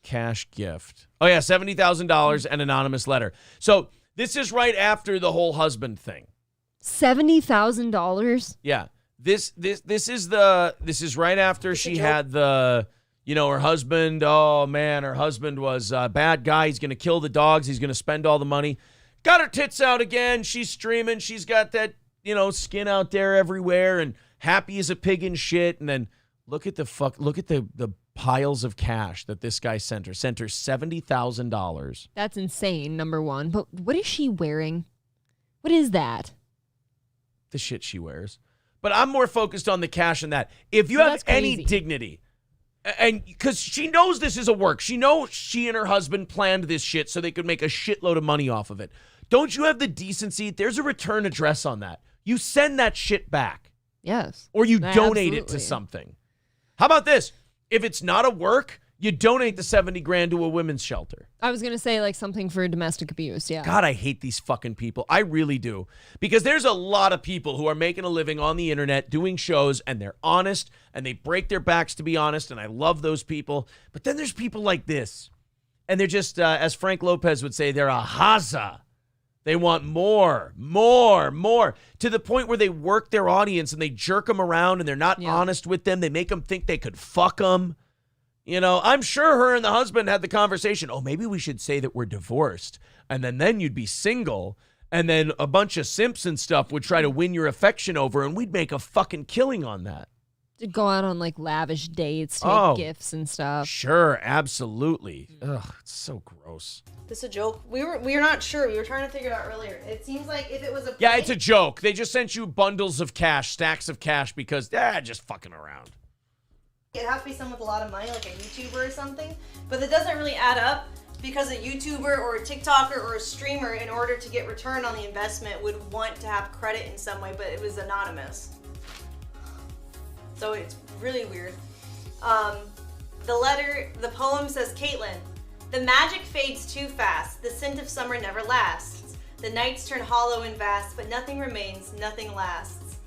Cash gift. Oh, yeah, $70,000 and anonymous letter. So this is right after the whole husband thing. $70,000? Yeah. This is right after she had her husband. Oh, man, her husband was a bad guy. He's going to kill the dogs. He's going to spend all the money. Got her tits out again. She's streaming. She's got that, skin out there everywhere and happy as a pig in shit. And then look at the piles of cash that this guy sent her. Sent her $70,000. That's insane, number one. But what is she wearing? What is that? The shit she wears. But I'm more focused on the cash and that. If you have any dignity, and because she knows this is a work. She knows she and her husband planned this shit so they could make a shitload of money off of it. Don't you have the decency? There's a return address on that. You send that shit back. Yes. Or you donate it to something. How about this? If it's not a work, you donate the $70,000 to a women's shelter. I was going to say like something for domestic abuse. Yeah. God, I hate these fucking people. I really do. Because there's a lot of people who are making a living on the internet doing shows, and they're honest and they break their backs to be honest. And I love those people. But then there's people like this. And they're just, as Frank Lopez would say, they're a haza. They want more, to the point where they work their audience and they jerk them around and they're not honest with them. They make them think they could fuck them. I'm sure her and the husband had the conversation. Oh, maybe we should say that we're divorced, and then you'd be single, and then a bunch of simps and stuff would try to win your affection over, and we'd make a fucking killing on that. To go out on like lavish dates, take gifts and stuff. Sure, absolutely. Ugh, it's so gross. This a joke? We were not sure. We were trying to figure it out earlier. It seems like if it was a Yeah, it's a joke. They just sent you bundles of cash, stacks of cash because just fucking around. It has to be someone with a lot of money, like a YouTuber or something. But it doesn't really add up because a YouTuber or a TikToker or a streamer, in order to get return on the investment, would want to have credit in some way, but it was anonymous. So it's really weird. The poem says, Caitlin, the magic fades too fast. The scent of summer never lasts. The nights turn hollow and vast, but nothing remains, nothing lasts.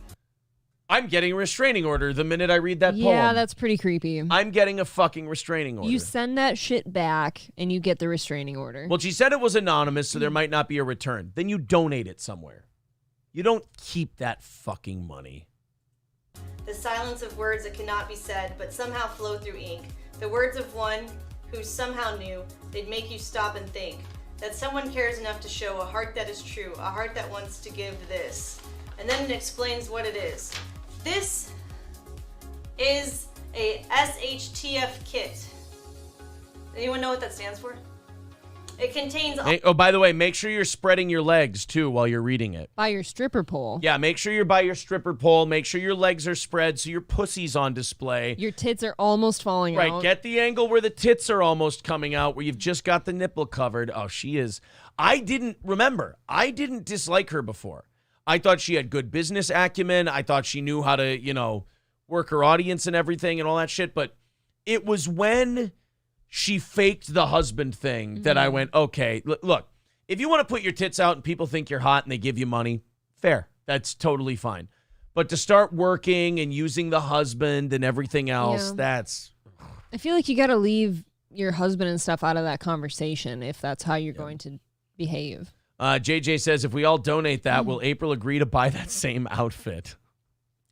I'm getting a restraining order the minute I read that poem. Yeah, that's pretty creepy. I'm getting a fucking restraining order. You send that shit back and you get the restraining order. Well, she said it was anonymous, so there might not be a return. Then you donate it somewhere. You don't keep that fucking money. The silence of words that cannot be said, but somehow flow through ink. The words of one who somehow knew they'd make you stop and think. That someone cares enough to show a heart that is true, a heart that wants to give this. And then it explains what it is. This is a SHTF kit. Anyone know what that stands for? It contains... Oh, by the way, make sure you're spreading your legs, too, while you're reading it. By your stripper pole. Yeah, make sure you're by your stripper pole. Make sure your legs are spread so your pussy's on display. Your tits are almost falling out. Right, get the angle where the tits are almost coming out, where you've just got the nipple covered. Oh, she is... I didn't dislike her before. I thought she had good business acumen. I thought she knew how to, work her audience and everything and all that shit. But it was when... she faked the husband thing that I went, okay, look, if you want to put your tits out and people think you're hot and they give you money, fair. That's totally fine. But to start working and using the husband and everything else, that's... I feel like you got to leave your husband and stuff out of that conversation if that's how you're going to behave. JJ says, if we all donate that, will April agree to buy that same outfit?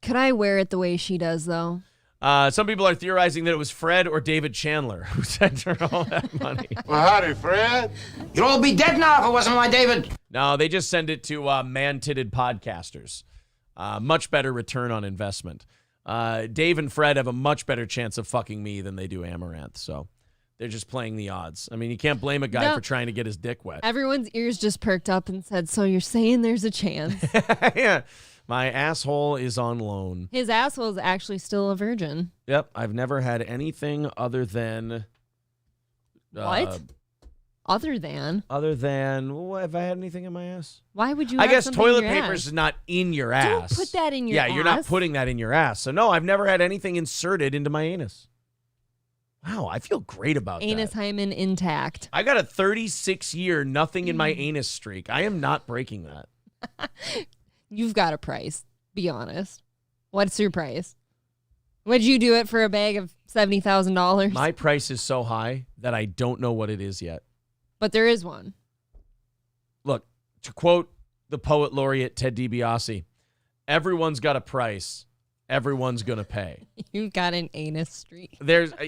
Could I wear it the way she does, though? Some people are theorizing that it was Fred or David Chandler who sent her all that money. Well, howdy, Fred. You'd all be dead now if it wasn't my David. No, they just send it to man-titted podcasters. Much better return on investment. Dave and Fred have a much better chance of fucking me than they do Amaranth, so they're just playing the odds. I mean, you can't blame a guy for trying to get his dick wet. Everyone's ears just perked up and said, so you're saying there's a chance? Yeah. My asshole is on loan. His asshole is actually still a virgin. Yep. I've never had anything other than... what? Other than? Well, have I had anything in my ass? Why would you I have guess something toilet in your paper ass? is not in your ass. Don't put that in your ass. Yeah, you're not putting that in your ass. So no, I've never had anything inserted into my anus. Wow, I feel great about Anus that. hymen intact. I got a 36-year nothing in my anus streak. I am not breaking that. You've got a price. Be honest. What's your price? Would you do it for a bag of $70,000? My price is so high that I don't know what it is yet. But there is one. Look, to quote the poet laureate Ted DiBiase, everyone's got a price. Everyone's going to pay. You've got an anus streak.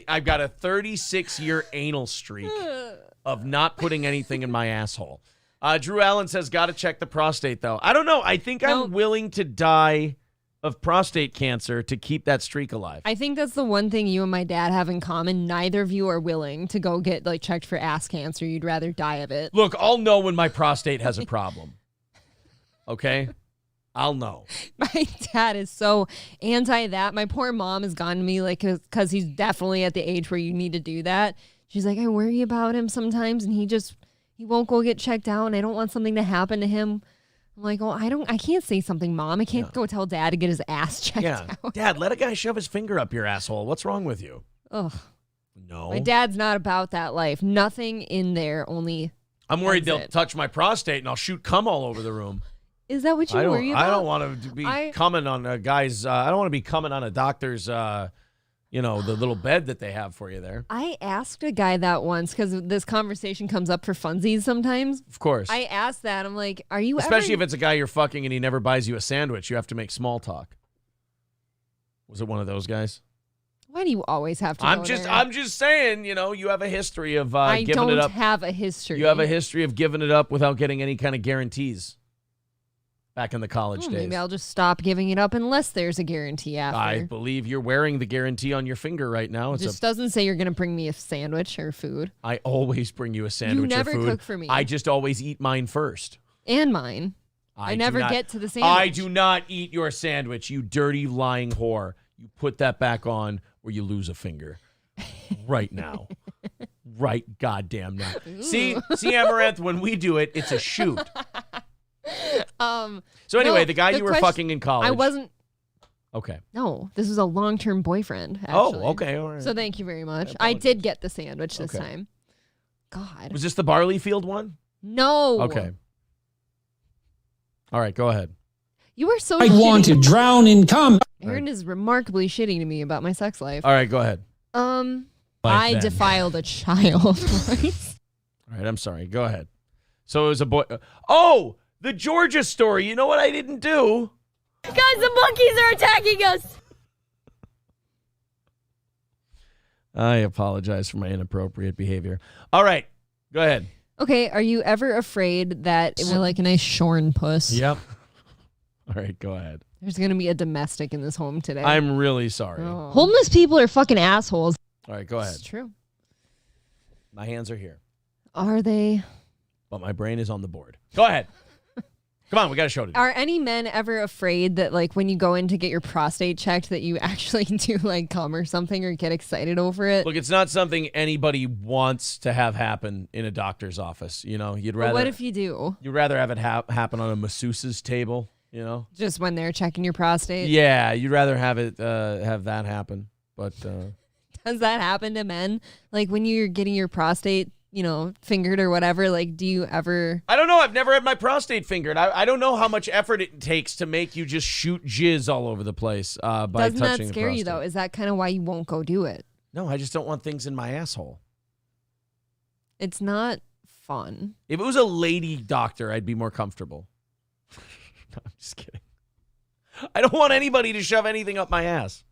I've got a 36-year anal streak of not putting anything in my asshole. Drew Allen says, got to check the prostate, though. I don't know. I think I'm willing to die of prostate cancer to keep that streak alive. I think that's the one thing you and my dad have in common. Neither of you are willing to go get checked for ass cancer. You'd rather die of it. Look, I'll know when my prostate has a problem. Okay? I'll know. My dad is so anti that. My poor mom has gone to me because he's definitely at the age where you need to do that. She's like, I worry about him sometimes, and he won't go get checked out, and I don't want something to happen to him. I'm like, oh, I can't say something, Mom. I can't go tell Dad to get his ass checked out. Dad, let a guy shove his finger up your asshole. What's wrong with you? Ugh. No. My dad's not about that life. Nothing in there, only I'm worried they'll touch my prostate, and I'll shoot cum all over the room. Is that what you worry about? I don't want to be coming on a guy's... I don't want to be coming on a doctor's... the little bed that they have for you there. I asked a guy that once because this conversation comes up for funsies sometimes. Of course. I asked that. I'm like, are you Especially if it's a guy you're fucking and he never buys you a sandwich. You have to make small talk. Was it one of those guys? Why do you always have to I'm just saying, you have a history of giving it up. I don't have a history. You have a history of giving it up without getting any kind of guarantees back in the college days. Maybe I'll just stop giving it up unless there's a guarantee after. I believe you're wearing the guarantee on your finger right now. It It's just doesn't say you're going to bring me a sandwich or food. I always bring you a sandwich You never or food. cook for me. I just always eat mine first. And mine. I never get to the sandwich. I do not eat your sandwich, you dirty, lying whore. You put that back on or you lose a finger. Right now. Right goddamn now. See, Amaranth, when we do it, it's a shoot. So anyway, the guy you were fucking in college. I wasn't. Okay. No, this was a long-term boyfriend, actually. Oh, okay. All right. So thank you very much. I did get the sandwich this time. God. Was this the barley field one? No. Okay. All right, go ahead. You were so I want to drown in cum. Aaron is remarkably shitty to me about my sex life. All right, go ahead. I defiled a child. All right, I'm sorry. Go ahead. So it was a boy. Oh, the Georgia story. You know what I didn't do? Guys, the monkeys are attacking us. I apologize for my inappropriate behavior. All right, go ahead. Okay, are you ever afraid that we're like a nice shorn puss? Yep. All right, go ahead. There's going to be a domestic in this home today. I'm really sorry. Oh. Homeless people are fucking assholes. All right, go ahead. It's true. My hands are here, Are they? but my brain is on the board. Go ahead. Come on, we got a show to do. Are any men ever afraid that, like, when you go in to get your prostate checked, that you actually do, like, cum or something or get excited over it? Look, it's not something anybody wants to have happen in a doctor's office. You know, you'd rather. But what if you do? You'd rather have it happen on a masseuse's table. You know, Just when they're checking your prostate? yeah, you'd rather have it have that happen. But Does that happen to men? Like, when you're getting your prostate, you know, fingered or whatever, like, do you ever... I don't know. I've never had my prostate fingered. I don't know how much effort it takes to make you just shoot jizz all over the place by Doesn't touching that scare the you, though? Is that kind of why you won't go do it? No, I just don't want things in my asshole. It's not fun. If it was a lady doctor, I'd be more comfortable. No, I'm just kidding. I don't want anybody to shove anything up my ass.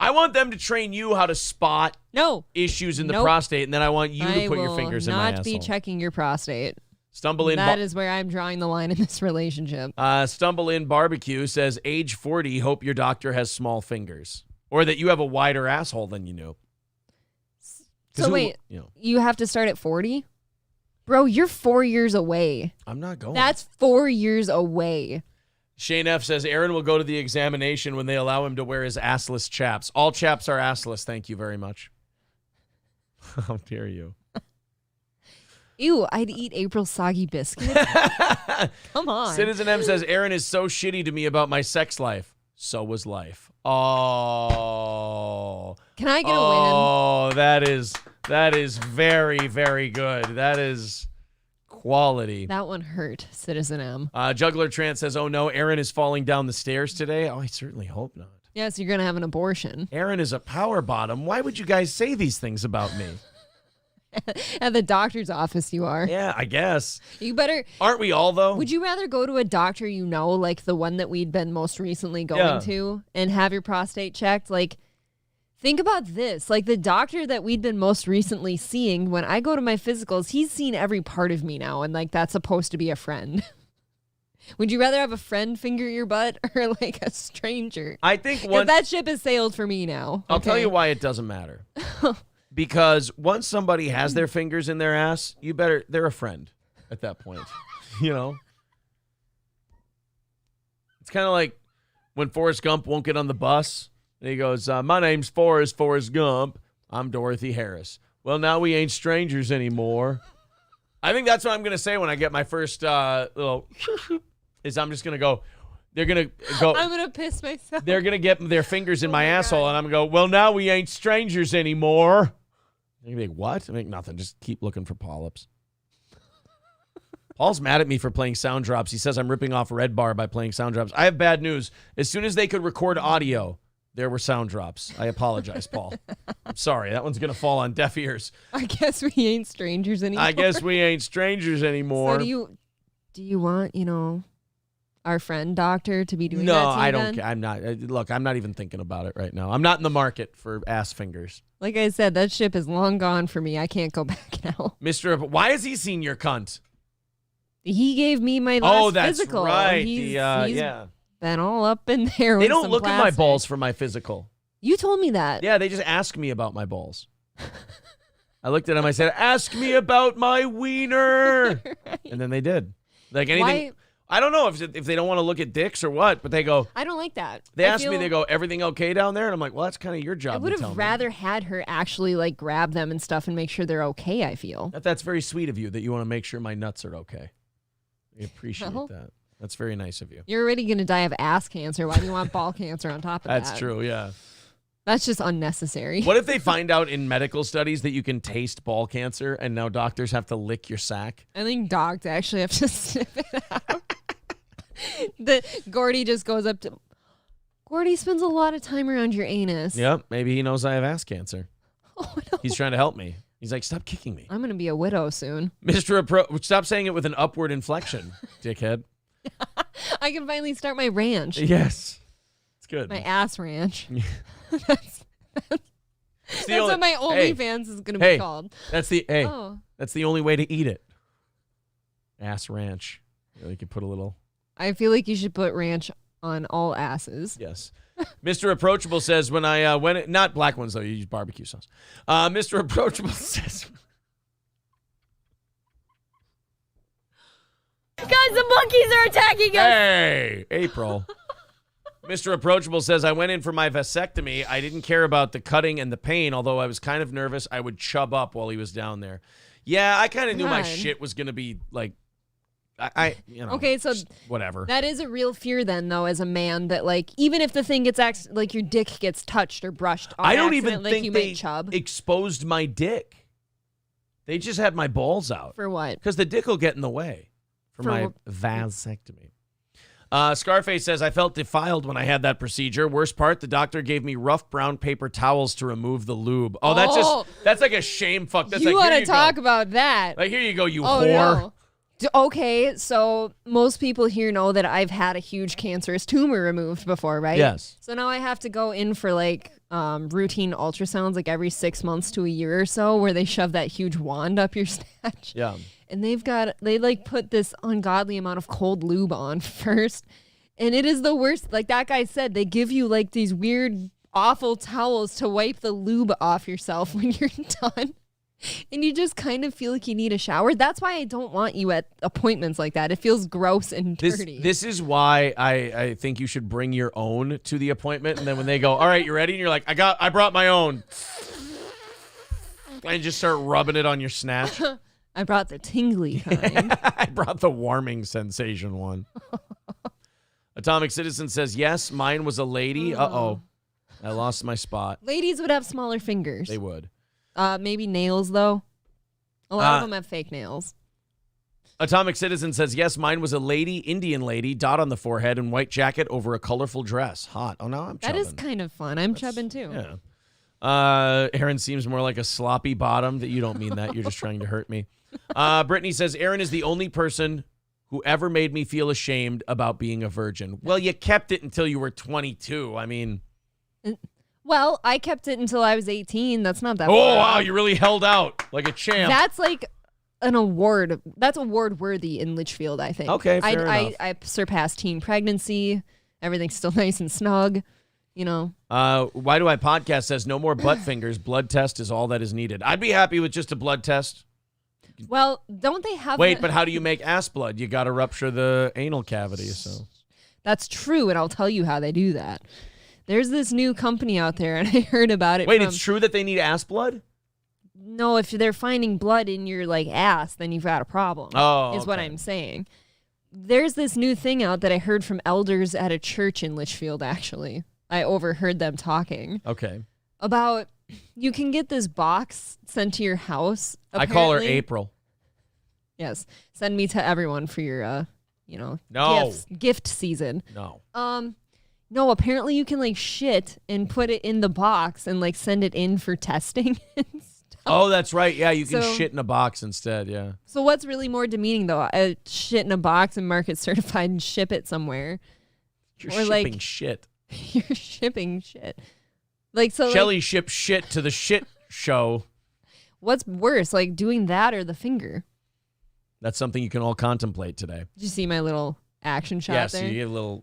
I want them to train you how to spot issues in the prostate, and then I want you to put your fingers in my asshole. I will not be checking your prostate. Stumble in. That is where I'm drawing the line in this relationship. Stumble in Barbecue says, age 40, hope your doctor has small fingers. Or that you have a wider asshole than you knew. So wait, you have to start at 40? Bro, you're 4 years away. I'm not going. That's 4 years away. Shane F. says, Aaron will go to the examination when they allow him to wear his assless chaps. All chaps are assless. Thank you very much. How dare you? Ew, I'd eat April's soggy biscuits. Come on. Citizen M says, Aaron is so shitty to me about my sex life. So was life. Oh. Can I get a win? Oh, that is very, very good. That is quality. That one hurt, Citizen M. Juggler Trant says, oh no, Aaron is falling down the stairs today. Oh, I certainly hope not. Yes, you're going to have an abortion. Aaron is a power bottom. Why would you guys say these things about me? At the doctor's office you are. Yeah, I guess. You better... Aren't we all, though? Would you rather go to a doctor you know, like the one that we'd been most recently going to, and have your prostate checked? Like, think about this. Like, the doctor that we'd been most recently seeing, when I go to my physicals, he's seen every part of me now, and, like, that's supposed to be a friend. Would you rather have a friend finger your butt or, like, a stranger? I think that ship has sailed for me now. I'll tell you why it doesn't matter. Because once somebody has their fingers in their ass, they're a friend at that point. You know? It's kind of like when Forrest Gump won't get on the bus. And he goes, my name's Forrest Gump. I'm Dorothy Harris. Well, now we ain't strangers anymore. I think that's what I'm going to say when I get my first little... is I'm just going to go... They're going to go... I'm going to piss myself. They're going to get their fingers in my asshole, and I'm going to go, well, now we ain't strangers anymore. They're going to be like, what? I'm like, nothing. Just keep looking for polyps. Paul's mad at me for playing sound drops. He says I'm ripping off Red Bar by playing sound drops. I have bad news. As soon as they could record audio, there were sound drops. I apologize, Paul. I'm sorry. That one's going to fall on deaf ears. I guess we ain't strangers anymore. So do you want, our friend doctor to be doing that to you? No, I don't. I'm not. Look, I'm not even thinking about it right now. I'm not in the market for ass fingers. Like I said, that ship is long gone for me. I can't go back now. Why has he seen your cunt? He gave me my last that's physical. right. He's Yeah. been all up in there. They with don't some look at my plastic. balls for my physical. You told me that. Yeah, they just ask me about my balls. I looked at him. I said, "Ask me about my wiener," and then they did. Like anything. Why? I don't know if they don't want to look at dicks or what, but they go. I don't like that. They ask me. They go, "Everything okay down there?" And I'm like, "Well, that's kind of your job." I would to tell have me." rather had her actually like grab them and stuff and make sure they're okay. I feel. That's very sweet of you that you want to make sure my nuts are okay. I appreciate Well, that. That's very nice of you. You're already gonna die of ass cancer. Why do you want ball cancer on top of that? That's true. Yeah. That's just unnecessary. What if they find out in medical studies that you can taste ball cancer and now doctors have to lick your sack? I think dogs actually have to sniff it out. Gordy just goes up to. Gordy spends a lot of time around your anus. Yep. Maybe he knows I have ass cancer. Oh, no. He's trying to help me. He's like, stop kicking me. I'm going to be a widow soon. Stop saying it with an upward inflection, dickhead. I can finally start my ranch. Yes. It's good. My ass ranch. That's what my OnlyFans is going to be called. That's the only way to eat it. Ass ranch. You could put a little. I feel like you should put ranch on all asses. Yes. Mr. Approachable says when I went, not black ones though, you use barbecue sauce. Mr. Approachable says. Guys, the monkeys are attacking us. Hey, April. Mr. Approachable says, I went in for my vasectomy. I didn't care about the cutting and the pain, although I was kind of nervous I would chub up while he was down there. Yeah, I kind of knew my shit was going to be like, okay, so whatever. That is a real fear then, though, as a man, that like, even if the thing gets, like your dick gets touched or brushed on I don't accident, even like think you they might chub. exposed my dick. They just had my balls out. For what? Because the dick will get in the way for my vasectomy. Scarface says, I felt defiled when I had that procedure. Worst part, the doctor gave me rough brown paper towels to remove the lube. Oh, that's like a shame fuck. That's You like, want to talk about that. Like, here you go, you whore. No. Okay, so most people here know that I've had a huge cancerous tumor removed before, right? Yes. So now I have to go in for like routine ultrasounds like every 6 months to a year or so, where they shove that huge wand up your snatch. Yeah. And they like put this ungodly amount of cold lube on first. And it is the worst. Like that guy said, they give you like these weird, awful towels to wipe the lube off yourself when you're done. And you just kind of feel like you need a shower. That's why I don't want you at appointments like that. It feels gross and dirty. This is why I think you should bring your own to the appointment. And then when they go, all right, you ready? And you're like, I brought my own. And just start rubbing it on your snatch. I brought the tingly kind. I brought the warming sensation one. Atomic Citizen says, yes, mine was a lady. Uh-oh. I lost my spot. Ladies would have smaller fingers. They would. Maybe nails, though. A lot of them have fake nails. Atomic Citizen says, yes, mine was a lady, Indian lady, dot on the forehead and white jacket over a colorful dress. Hot. Oh, now I'm chubbing. That is kind of fun. I'm chubbing, too. Yeah. Aaron seems more like a sloppy bottom. That you don't mean that. You're just trying to hurt me. Brittany says, Aaron is the only person who ever made me feel ashamed about being a virgin. Well, you kept it until you were 22. I mean... Well, I kept it until I was 18. That's not that Oh, bad. wow. You really held out like a champ. That's like an award. That's award worthy in Litchfield, I think. Okay, fair enough. I surpassed teen pregnancy. Everything's still nice and snug, you know. Why Do I Podcast says no more butt fingers. Blood test is all that is needed. I'd be happy with just a blood test. Well, don't they have... Wait, but how do you make ass blood? You got to rupture the anal cavity, so... That's true, and I'll tell you how they do that. There's this new company out there, and I heard about it. Wait, it's true that they need ass blood? No, if they're finding blood in your like ass, then you've got a problem. Oh, is what I'm saying. There's this new thing out that I heard from elders at a church in Litchfield, actually. I overheard them talking. Okay. About you can get this box sent to your house. I call her April. Yes. Send me to everyone for your, No. gift season. No. No, apparently you can like shit and put it in the box and like send it in for testing and stuff. Oh, that's right. Yeah, you can So- shit in a box instead, yeah. So what's really more demeaning though? Shit in a box and mark it certified and ship it somewhere. You're Or, shipping like, shit. You're shipping shit. Like so Shelly shipped shit to the shit show. what's worse, like doing that or the finger? That's something you can all contemplate today. Did you see my little action shot Yes, there? you get a little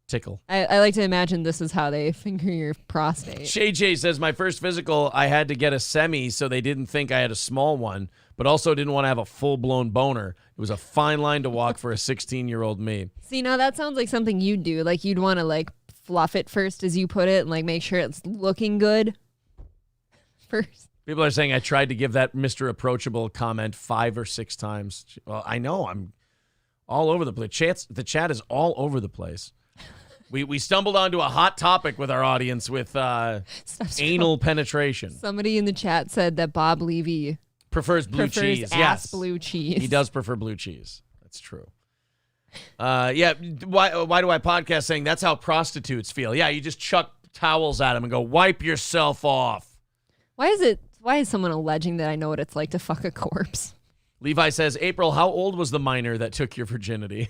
tickle. I like to imagine this is how they finger your prostate. Shay J says, my first physical, I had to get a semi so they didn't think I had a small one, but also didn't want to have a full-blown boner. It was a fine line to walk for a 16-year-old me. See, now that sounds like something you'd do. Like, you'd want to, like, fluff it first, as you put it, and, like, make sure it's looking good first. People are saying I tried to give that Mr. Approachable comment 5 or 6 times. Well, I know. I'm all over the place. The chat is all over the place. We stumbled onto a hot topic with our audience with anal penetration. Somebody in the chat said that Bob Levy prefers blue cheese. Yes, blue cheese. He does prefer blue cheese. That's true. Yeah. Why do I podcast saying that's how prostitutes feel? Yeah, you just chuck towels at them and go, wipe yourself off. Why is someone alleging that I know what it's like to fuck a corpse? Levi says, April, how old was the minor that took your virginity?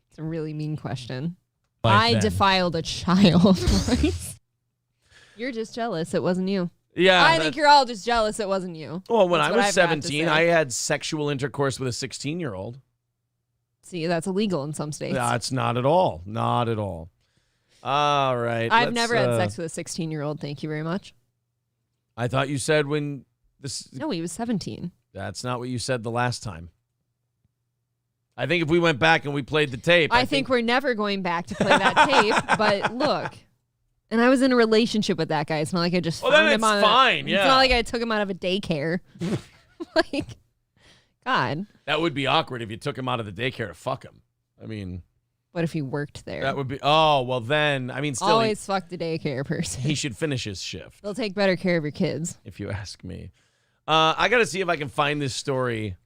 It's a really mean question. I defiled a child once. You're just jealous it wasn't you. Yeah. I think you're all just jealous it wasn't you. Well, when That's I what was I've got to 17, say. I had sexual intercourse with a 16-year-old. See, that's illegal in some states. No, it's not at all. Not at all. All right. I've never had sex with a 16-year-old. Thank you very much. I thought you said when this. No, he was 17. That's not what you said the last time. I think if we went back and we played the tape. I think we're never going back to play that tape, but look. And I was in a relationship with that guy. It's not like I just found then him it's on fine, It's not like I took him out of a daycare. Like, God. That would be awkward if you took him out of the daycare to fuck him. I mean. What if he worked there? That would be. Oh, well then. I mean, still. Always fuck the daycare person. He should finish his shift. They'll take better care of your kids. If you ask me. I got to see if I can find this story.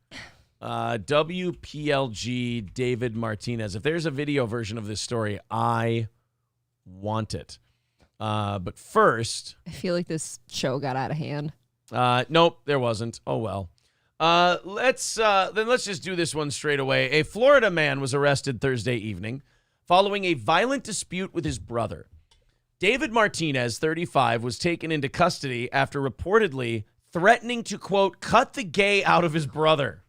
WPLG David Martinez. If there's a video version of this story, I want it. But first, I feel like this show got out of hand. Nope, there wasn't. Oh well. Let's just do this one straight away. A Florida man was arrested Thursday evening following a violent dispute with his brother. David Martinez, 35, was taken into custody after reportedly threatening to, quote, cut the gay out of his brother.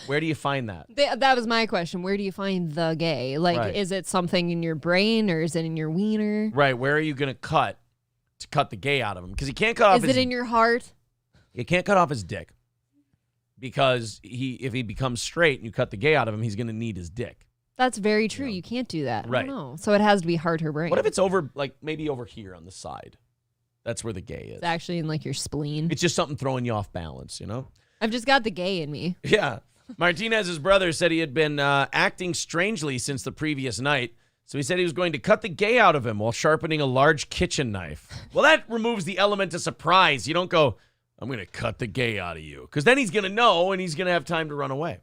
Where do you find that? That was my question. Where do you find the gay? Like, Right. Is it something in your brain or is it in your wiener? Right. Where are you going to cut the gay out of him? Because he can't cut off Is it in your heart? You can't cut off his dick. Because if he becomes straight and you cut the gay out of him, he's going to need his dick. That's very true. You can't do that. Right. I don't know. So it has to be heart or brain. What if it's over, like, maybe over here on the side? That's where the gay is. It's actually in, like, your spleen? It's just something throwing you off balance, you know? I've just got the gay in me. Yeah. Martinez's brother said he had been acting strangely since the previous night, so he said he was going to cut the gay out of him while sharpening a large kitchen knife. Well, that removes the element of surprise. You don't go, I'm going to cut the gay out of you, because then he's going to know and he's going to have time to run away.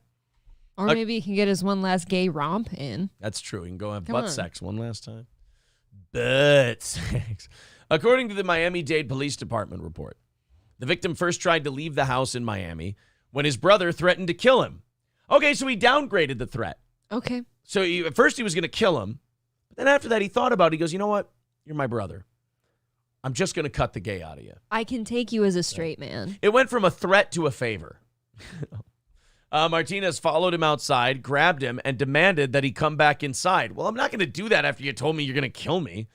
Or maybe he can get his one last gay romp in. That's true. He can go have Come butt on. sex one last time. Butt sex. According to the Miami-Dade Police Department report, the victim first tried to leave the house in Miami when his brother threatened to kill him. Okay, so he downgraded the threat. Okay. So at first he was going to kill him. But then after that, he thought about it. He goes, you know what? You're my brother. I'm just going to cut the gay out of you. I can take you as a straight man. It went from a threat to a favor. Martinez followed him outside, grabbed him, and demanded that he come back inside. Well, I'm not going to do that after you told me you're going to kill me.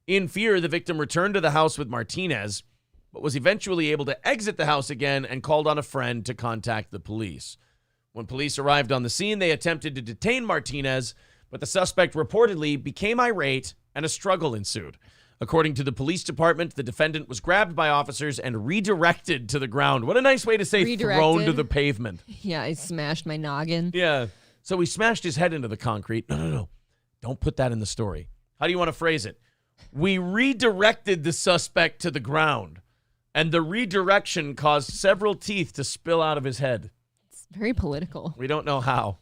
In fear, the victim returned to the house with Martinez, but was eventually able to exit the house again and called on a friend to contact the police. When police arrived on the scene, they attempted to detain Martinez, but the suspect reportedly became irate and a struggle ensued. According to the police department, the defendant was grabbed by officers and redirected to the ground. What a nice way to say thrown to the pavement. Yeah, I smashed my noggin. Yeah. So he smashed his head into the concrete. No. Don't put that in the story. How do you want to phrase it? We redirected the suspect to the ground, and the redirection caused several teeth to spill out of his head. It's very political. We don't know how.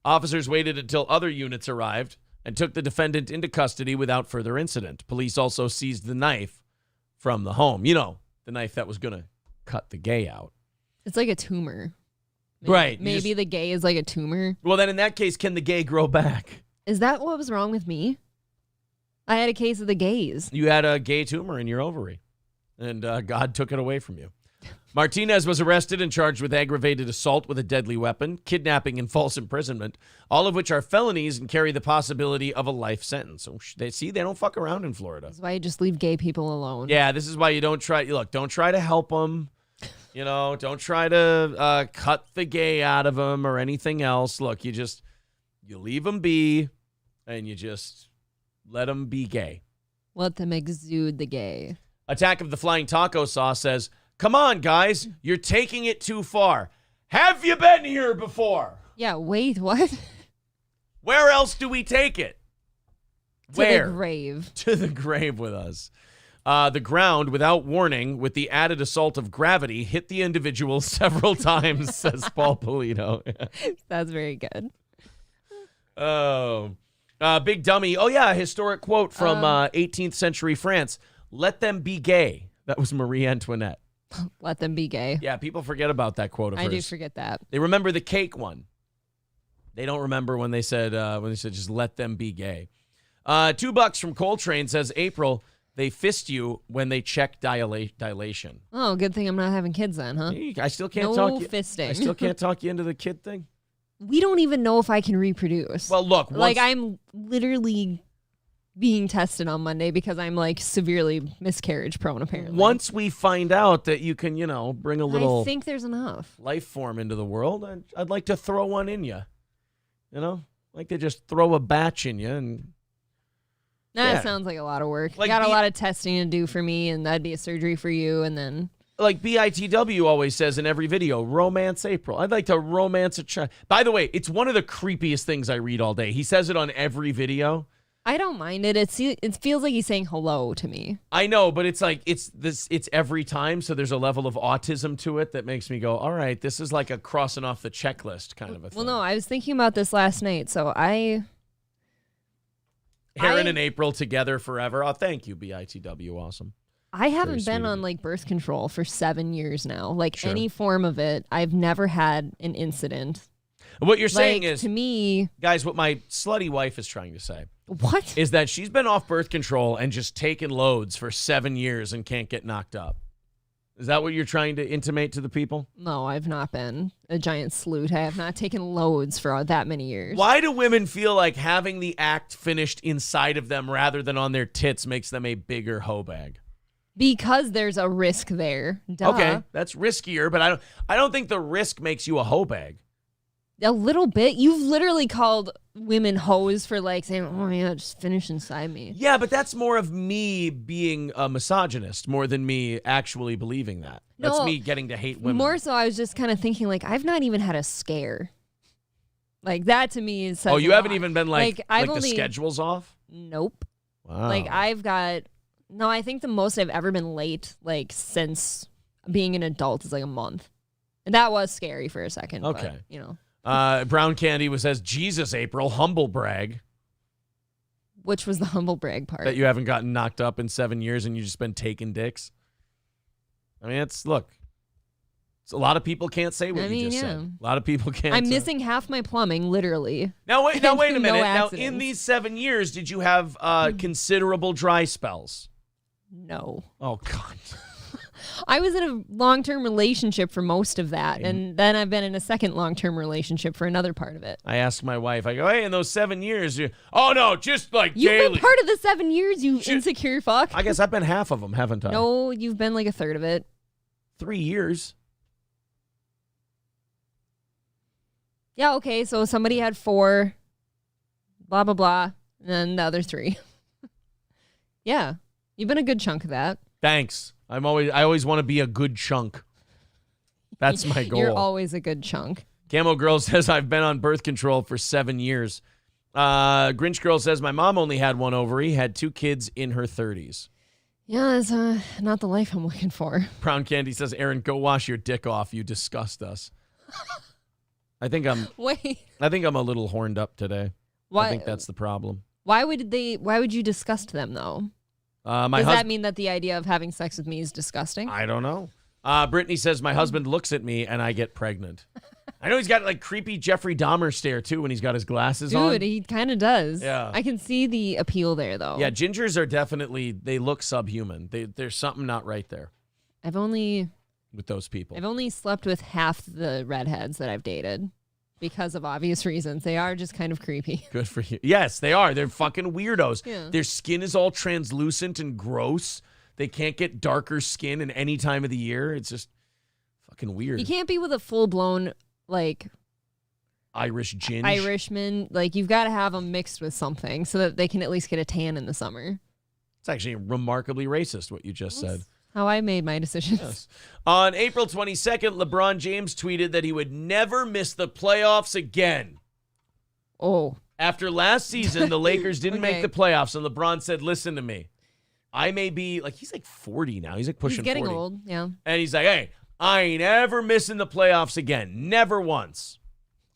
Officers waited until other units arrived and took the defendant into custody without further incident. Police also seized the knife from the home. You know, the knife that was going to cut the gay out. It's like a tumor. Right. Maybe the gay is like a tumor. Well, then in that case, can the gay grow back? Is that what was wrong with me? I had a case of the gays. You had a gay tumor in your ovary, and God took it away from you. Martinez was arrested and charged with aggravated assault with a deadly weapon, kidnapping, and false imprisonment, all of which are felonies and carry the possibility of a life sentence. So they don't fuck around in Florida. That's why you just leave gay people alone. Yeah, this is why you don't try. Look, don't try to help them. Don't try to cut the gay out of them or anything else. Look, you leave them be, and you just let them be gay. Let them exude the gay. Attack of the Flying Taco Sauce says, come on, guys, you're taking it too far. Have you been here before? Yeah, wait, what? Where else do we take it? Where? To the grave. To the grave with us. The ground, without warning, with the added assault of gravity, hit the individual several times, says Paul Polito. That's very good. Oh. Big dummy. Oh, yeah, a historic quote from 18th century France. Let them be gay. That was Marie Antoinette. Let them be gay. Yeah, people forget about that quote of hers. I do forget that. They remember the cake one. They don't remember when they said just let them be gay. $2 from Coltrane says, April, they fist you when they check dilation. Oh, good thing I'm not having kids then, huh? I still can't fisting. I still can't talk you into the kid thing. We don't even know if I can reproduce. Well, look. I'm literally being tested on Monday because I'm severely miscarriage prone, apparently. Once we find out that you can, bring a little I think there's enough life form into the world, I'd like to throw one in you. Like to just throw a batch in you. And that sounds like a lot of work. You got a lot of testing to do for me, and that'd be a surgery for you, and then... Like BITW always says in every video, romance April. I'd like to romance a child. By the way, it's one of the creepiest things I read all day. He says it on every video. I don't mind it. It feels like he's saying hello to me. I know, but it's every time, so there's a level of autism to it that makes me go, all right, this is like a crossing off the checklist kind of a thing. Well, no, I was thinking about this last night, so Heron and April together forever. Oh, thank you, BITW. Awesome. I haven't been on birth control for 7 years now. Sure. Any form of it, I've never had an incident. What you're saying is, to me, guys, what my slutty wife is trying to say. What? Is that she's been off birth control and just taken loads for 7 years and can't get knocked up. Is that what you're trying to intimate to the people? No, I've not been a giant sleut. I have not taken loads for that many years. Why do women feel like having the act finished inside of them rather than on their tits makes them a bigger hoe bag? Because there's a risk there. Duh. Okay, that's riskier, but I don't think the risk makes you a hoe bag. A little bit. You've literally called women hoes for saying, oh yeah, just finish inside me. Yeah, but that's more of me being a misogynist more than me actually believing that. That's me getting to hate women. More so, I was just kind of thinking I've not even had a scare. That to me is. Oh, you haven't even been the schedule's off? Nope. Wow. I think the most I've ever been late since being an adult is a month. And that was scary for a second. Okay. But, Brown Candy says, Jesus, April, humble brag. Which was the humble brag part? That you haven't gotten knocked up in 7 years and you've just been taking dicks. I mean, it's a lot of people can't say what you just said. A lot of people can't. I'm missing half my plumbing, literally. Now wait a minute. Now, in these 7 years, did you have considerable dry spells? No. Oh, God. I was in a long-term relationship for most of that, and then I've been in a second long-term relationship for another part of it. I asked my wife, I go, hey, in those 7 years, just daily. You've been part of the 7 years, you insecure fuck. I guess I've been half of them, haven't I? No, you've been a third of it. 3 years. Yeah, okay, so somebody had 4, blah, blah, blah, and then the other 3. Yeah, you've been a good chunk of that. Thanks. I always want to be a good chunk. That's my goal. You're always a good chunk. Camo Girl says, I've been on birth control for 7 years. Grinch Girl says, my mom only had 1 ovary, had 2 kids in her 30s. Yeah, it's not the life I'm looking for. Brown Candy says, Aaron, go wash your dick off. You disgust us. I think I'm a little horned up today. Why? I think that's the problem. Why would you disgust them, though? Does that mean that the idea of having sex with me is disgusting? I don't know. Brittany says, my husband looks at me and I get pregnant. I know he's got like creepy Jeffrey Dahmer stare too when he's got his glasses on. Dude, he kind of does. Yeah. I can see the appeal there, though. Yeah, gingers are definitely, they look subhuman. There's something not right there I've only with those people. slept with half the redheads that I've dated because of obvious reasons. They are just kind of creepy. Good for you. Yes, they are. They're fucking weirdos. Yeah. Their skin is all translucent and gross. They can't get darker skin in any time of the year. It's just fucking weird. You can't be with a full-blown, like, Irish ginge. Irishman. Like, you've got to have them mixed with something so that they can at least get a tan in the summer. It's actually remarkably racist what you just said. How I made my decisions. Yes. On April 22nd, LeBron James tweeted that he would never miss the playoffs again. Oh. After last season, the Lakers didn't Okay. make the playoffs, and LeBron said, listen to me. I may be, like, he's like 40 now. He's like pushing 40. He's getting old, yeah. And he's like, hey, I ain't ever missing the playoffs again. Never once.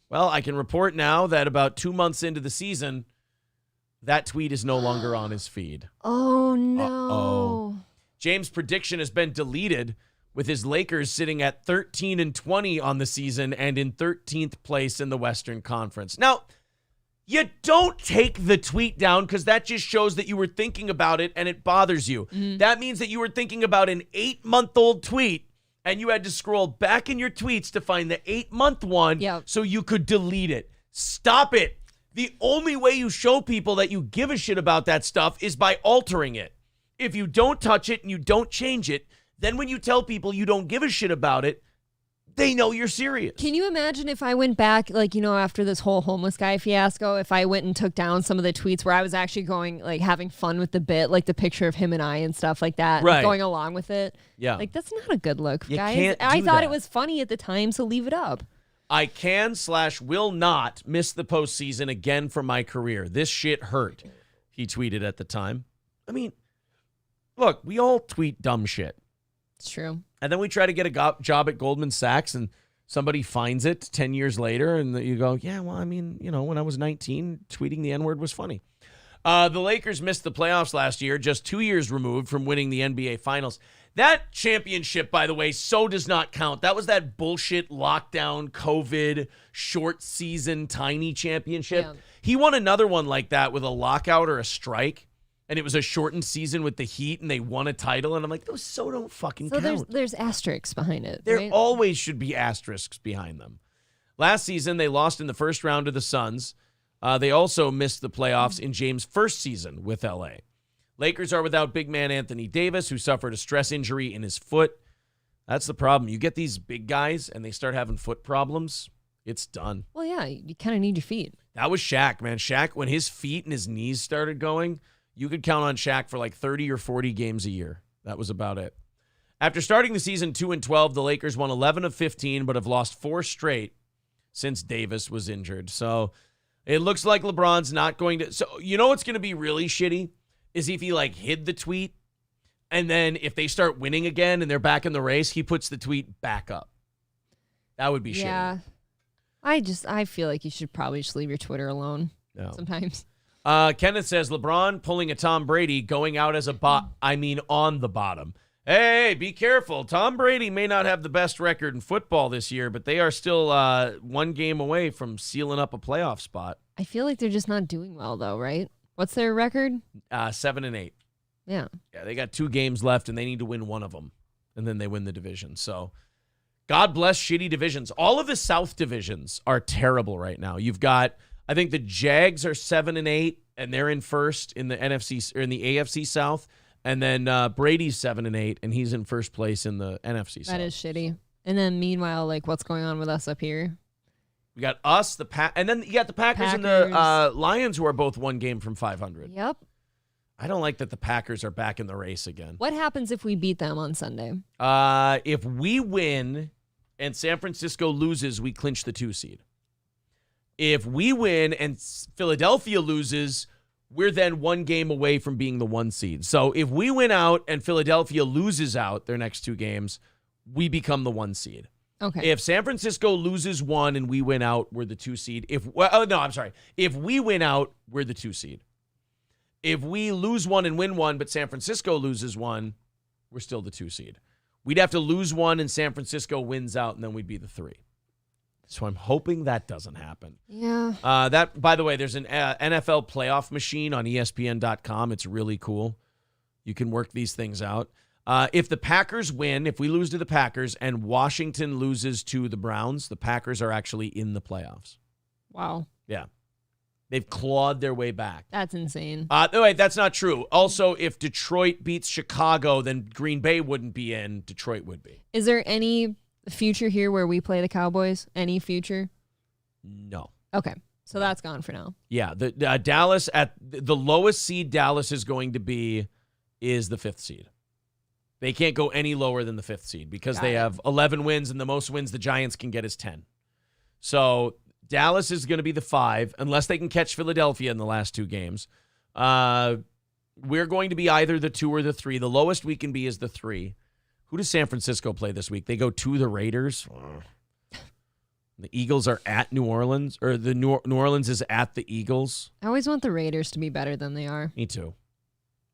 Well, I can report now that about 2 months into the season, that tweet is no longer on his feed. Oh, no. Uh-oh. James' prediction has been deleted, with his Lakers sitting at 13-20 on the season and in 13th place in the Western Conference. Now, you don't take the tweet down because that just shows that you were thinking about it and it bothers you. That means that you were thinking about an 8-month-old tweet and you had to scroll back in your tweets to find the 8-month one so you could delete it. Stop it. The only way you show people that you give a shit about that stuff is by altering it. If you don't touch it and you don't change it, then when you tell people you don't give a shit about it, they know you're serious. Can you imagine if I went back, like, you know, after this whole homeless guy fiasco, if I went and took down some of the tweets where I was actually going, like, having fun with the bit, like the picture of him and I and stuff like that, Right. going along with it? Yeah. Like, that's not a good look, You guys. can't I do thought that. it was funny at the time, so leave it up. I can/will not miss the postseason again for my career. This shit hurt, he tweeted at the time. I mean, look, we all tweet dumb shit. It's true. And then we try to get a job at Goldman Sachs and somebody finds it 10 years later and you go, yeah, well, I mean, you know, when I was 19, tweeting the N-word was funny. The Lakers missed the playoffs last year, just 2 years removed from winning the NBA Finals. That championship, by the way, so does not count. That was that bullshit lockdown, COVID, short season, tiny championship. Yeah. He won another one like that with a lockout or a strike, and it was a shortened season with the Heat, and they won a title. And I'm like, those so don't fucking So count. there's asterisks behind it, There right? always should be asterisks behind them. Last season, they lost in the first round to the Suns. They also missed the playoffs in James' first season with LA. Lakers are without big man Anthony Davis, who suffered a stress injury in his foot. That's the problem. You get these big guys and they start having foot problems, it's done. Well, yeah, you kind of need your feet. That was Shaq, man. Shaq, when his feet and his knees started going, you could count on Shaq for like 30 or 40 games a year. That was about it. After starting the season 2-12, the Lakers won 11 of 15, but have lost 4 straight since Davis was injured. So it looks like LeBron's not going to. So you know what's going to be really shitty is if he like hid the tweet, and then if they start winning again and they're back in the race, he puts the tweet back up. That would be shitty. Yeah. I feel like you should probably just leave your Twitter alone sometimes. Kenneth says, LeBron pulling a Tom Brady, going out as a on the bottom. Hey, be careful. Tom Brady may not have the best record in football this year, but they are still 1 game away from sealing up a playoff spot. I feel like they're just not doing well, though, right? What's their record? 7-8. Yeah. Yeah, they got 2 games left, and they need to win one of them, and then they win the division. So God bless shitty divisions. All of the South divisions are terrible right now. You've got, I think the Jags are 7-8, and they're in first in the NFC or in the AFC South. And then Brady's 7-8, and he's in first place in the NFC South. That is shitty. And then meanwhile, like, what's going on with us up here? We got us, and then you got the Packers and the Lions, who are both 1 game from 500. Yep. I don't like that the Packers are back in the race again. What happens if we beat them on Sunday? If we win and San Francisco loses, we clinch the 2 seed. If we win and Philadelphia loses, we're then 1 game away from being the 1 seed. So if we win out and Philadelphia loses out their next 2 games, we become the 1 seed. Okay. If San Francisco loses 1 and we win out, we're the 2 seed. If we win out, we're the 2 seed. If we lose 1 and win 1, but San Francisco loses 1, we're still the 2 seed. We'd have to lose 1 and San Francisco wins out, and then we'd be the 3. So I'm hoping that doesn't happen. Yeah. That, by the way, there's an NFL playoff machine on ESPN.com. It's really cool. You can work these things out. If the Packers win, if we lose to the Packers and Washington loses to the Browns, the Packers are actually in the playoffs. Wow. Yeah. They've clawed their way back. That's insane. No, wait, that's not true. Also, if Detroit beats Chicago, then Green Bay wouldn't be in. Detroit would be. Is there any future here where we play the Cowboys? Any future? No. Okay. So that's gone for now. Yeah. The Dallas, at the lowest seed Dallas is going to be is the 5th seed. They can't go any lower than the 5th seed because they have 11 wins, and the most wins the Giants can get is 10. So Dallas is going to be the 5, unless they can catch Philadelphia in the last 2 games. We're going to be either the 2 or the 3. The lowest we can be is the 3. Who does San Francisco play this week? They go to the Raiders. The Eagles are at New Orleans, or the New Orleans is at the Eagles. I always want the Raiders to be better than they are. Me too.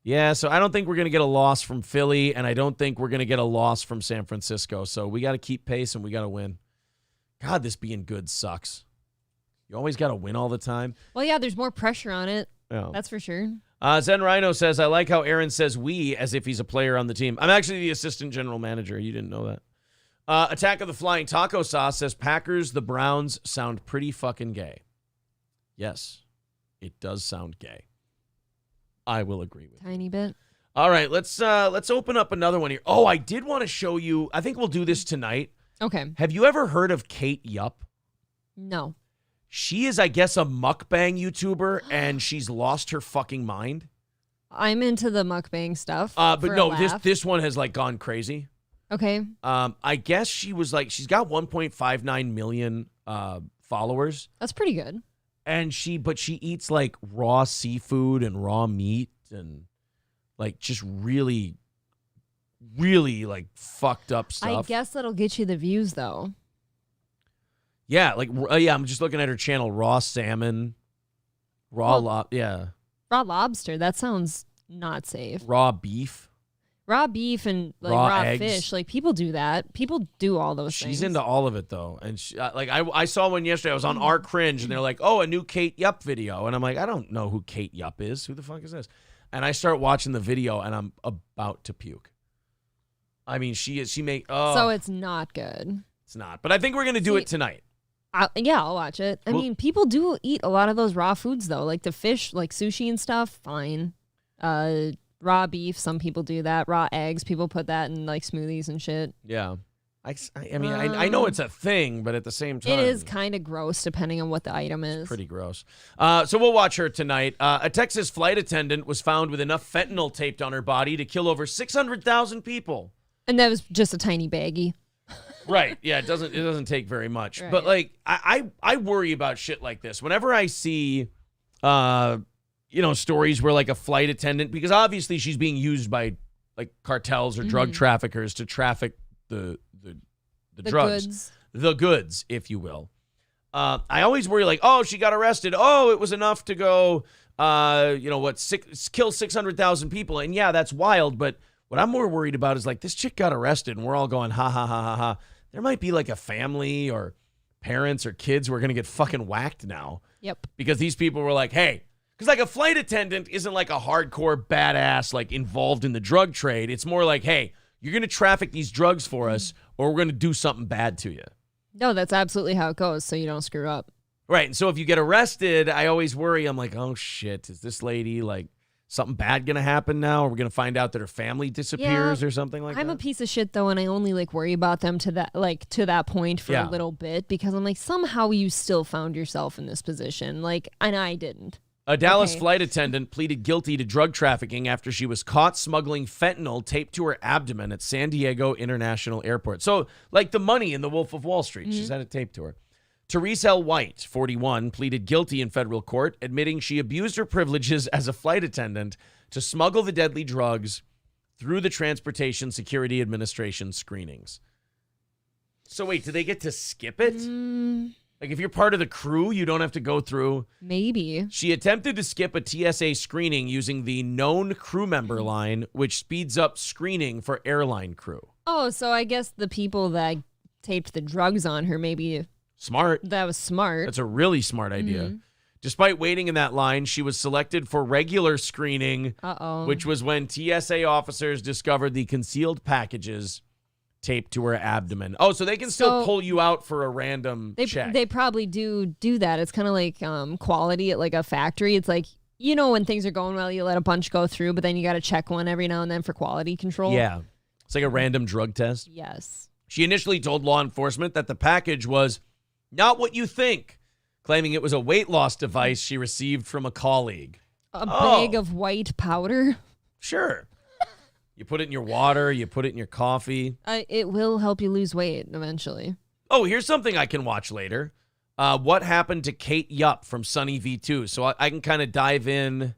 Yeah, so I don't think we're going to get a loss from Philly, and I don't think we're going to get a loss from San Francisco. So we got to keep pace, and we got to win. God, this being good sucks. You always got to win all the time. Well, yeah, there's more pressure on it. Yeah. That's for sure. Zen Rhino says, I like how Aaron says we as if he's a player on the team. I'm actually the assistant general manager. You didn't know that. Attack of the Flying Taco Sauce says, Packers, the Browns sound pretty fucking gay. Yes, it does sound gay. I will agree with you. Tiny bit. All right, let's open up another one here. Oh, I did want to show you. I think we'll do this tonight. Okay. Have you ever heard of Kate Yupp? No. She is, I guess, a mukbang YouTuber, and she's lost her fucking mind. I'm into the mukbang stuff. But for a no, laugh. this one has like gone crazy. Okay. I guess she was like, she's got 1.59 million followers. That's pretty good. And she eats like raw seafood and raw meat and like just really, really like fucked up stuff. I guess that'll get you the views though. Yeah, like I'm just looking at her channel, raw salmon, raw raw lobster. That sounds not safe. Raw beef. Raw beef and like raw eggs. fish. Like people do that. People do all those things. She's into all of it though. And she, I saw one yesterday. I was on our Cringe and they're like, "Oh, a new Kate Yupp video." And I'm like, "I don't know who Kate Yupp is. Who the fuck is this?" And I start watching the video and I'm about to puke. I mean, she made So it's not good. It's not. But I think we're going to do it tonight. I'll watch it. I mean, people do eat a lot of those raw foods, though. Like the fish, like sushi and stuff, fine. Raw beef, some people do that. Raw eggs, people put that in like smoothies and shit. Yeah. I mean, I know it's a thing, but at the same time. It is kind of gross depending on what the item is. Pretty gross. So we'll watch her tonight. A Texas flight attendant was found with enough fentanyl taped on her body to kill over 600,000 people. And that was just a tiny baggie. Right. Yeah, it doesn't take very much. Right. But like I worry about shit like this. Whenever I see stories where like a flight attendant, because obviously she's being used by like cartels or drug traffickers to traffic the drugs. The goods, if you will. I always worry like, oh, she got arrested. Oh, it was enough to go kill 600,000 people. And yeah, that's wild, but what I'm more worried about is like this chick got arrested and we're all going, ha, ha, ha, ha, ha. There might be like a family or parents or kids who are going to get fucking whacked now. Yep. Because these people were like, hey, because like a flight attendant isn't like a hardcore badass like involved in the drug trade. It's more like, hey, you're going to traffic these drugs for us or we're going to do something bad to you. No, that's absolutely how it goes, so you don't screw up. Right. And so if you get arrested, I always worry. I'm like, oh, shit, is this lady like something bad going to happen now? Or we're going to find out that her family disappears or something like that? I'm a piece of shit, though, and I only like worry about them to that point for a little bit because I'm like, somehow you still found yourself in this position. Like, and I didn't. A Dallas flight attendant pleaded guilty to drug trafficking after she was caught smuggling fentanyl taped to her abdomen at San Diego International Airport. So, like the money in The Wolf of Wall Street, she's had it taped to her. Therese L. White, 41, pleaded guilty in federal court, admitting she abused her privileges as a flight attendant to smuggle the deadly drugs through the Transportation Security Administration screenings. So wait, do they get to skip it? Like if you're part of the crew, you don't have to go through. Maybe. She attempted to skip a TSA screening using the known crew member line, which speeds up screening for airline crew. Oh, so I guess the people that taped the drugs on her maybe Smart. That was smart. That's a really smart idea. Despite waiting in that line, she was selected for regular screening, which was when TSA officers discovered the concealed packages taped to her abdomen. Oh, so they can still pull you out for a random check. They probably do that. It's kind of like quality at like a factory. It's like, you know, when things are going well, you let a bunch go through, but then you got to check one every now and then for quality control. Yeah. It's like a random drug test. Yes. She initially told law enforcement that the package was not what you think, claiming it was a weight loss device she received from a colleague. A bag of white powder? Sure. You put it in your water, you put it in your coffee. It will help you lose weight eventually. Oh, here's something I can watch later. What happened to Kate Yupp from Sunny V2? So I can kind of dive in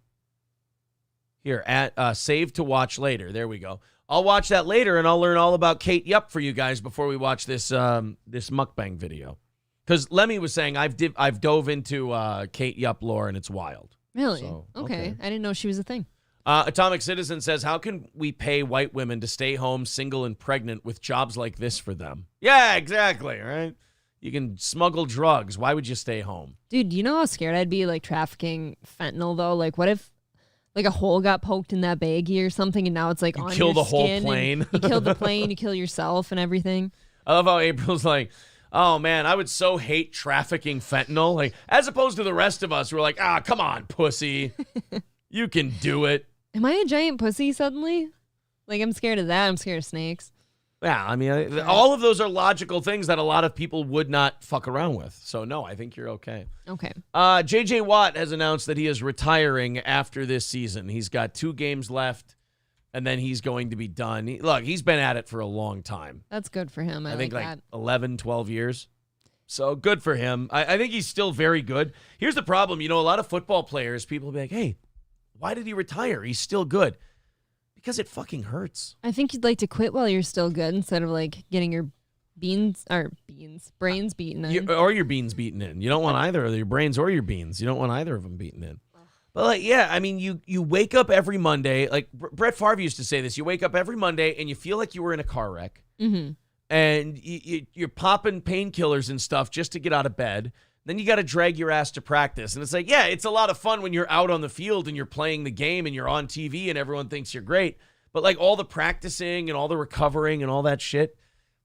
here at Save to Watch Later. There we go. I'll watch that later, and I'll learn all about Kate Yupp for you guys before we watch this this mukbang video. Because Lemmy was saying I've dove into Kate Yupp lore, and it's wild. Really? So, okay. I didn't know she was a thing. Atomic Citizen says, how can we pay white women to stay home single and pregnant with jobs like this for them? Yeah, exactly, right? You can smuggle drugs. Why would you stay home? Dude, you know how scared I'd be like trafficking fentanyl though? Like what if like a hole got poked in that baggie or something and now it's like on your skin? You kill the whole plane. You kill the plane, you kill yourself and everything. I love how April's like, oh man, I would so hate trafficking fentanyl. Like, as opposed to the rest of us who are like, come on, pussy. You can do it. Am I a giant pussy suddenly? Like, I'm scared of that. I'm scared of snakes. Yeah, I mean, all of those are logical things that a lot of people would not fuck around with. So, no, I think you're okay. Okay. J.J. Watt has announced that he is retiring after this season. He's got 2 games left, and then he's going to be done. Look, he's been at it for a long time. That's good for him. I think like like that. 11, 12 years. So, good for him. I think he's still very good. Here's the problem. You know, a lot of football players, people will be like, hey, why did he retire? He's still good. Because it fucking hurts. I think you'd like to quit while you're still good instead of like getting your brains beaten in. Or your beans beaten in. You don't want either of your brains or your beans. You don't want either of them beaten in. But like, yeah, I mean, you wake up every Monday. Like Brett Favre used to say this. You wake up every Monday and you feel like you were in a car wreck. Mm-hmm. And you're popping painkillers and stuff just to get out of bed. Then you got to drag your ass to practice. And it's like, yeah, it's a lot of fun when you're out on the field and you're playing the game and you're on TV and everyone thinks you're great. But like all the practicing and all the recovering and all that shit,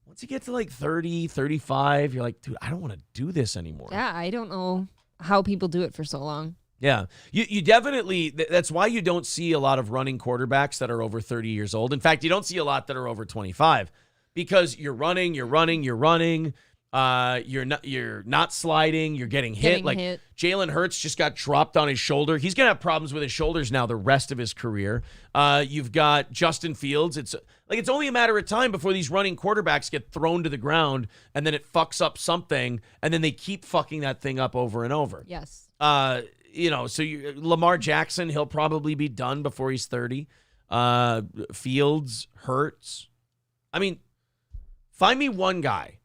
once you get to like 30, 35, you're like, dude, I don't want to do this anymore. Yeah, I don't know how people do it for so long. Yeah, you definitely, that's why you don't see a lot of running quarterbacks that are over 30 years old. In fact, you don't see a lot that are over 25 because you're running. You're not sliding. You're getting hit. Jalen Hurts just got dropped on his shoulder. He's gonna have problems with his shoulders now the rest of his career. You've got Justin Fields. It's only a matter of time before these running quarterbacks get thrown to the ground and then it fucks up something and then they keep fucking that thing up over and over. Yes. So Lamar Jackson, he'll probably be done before he's 30. Fields, Hurts. I mean, find me one guy.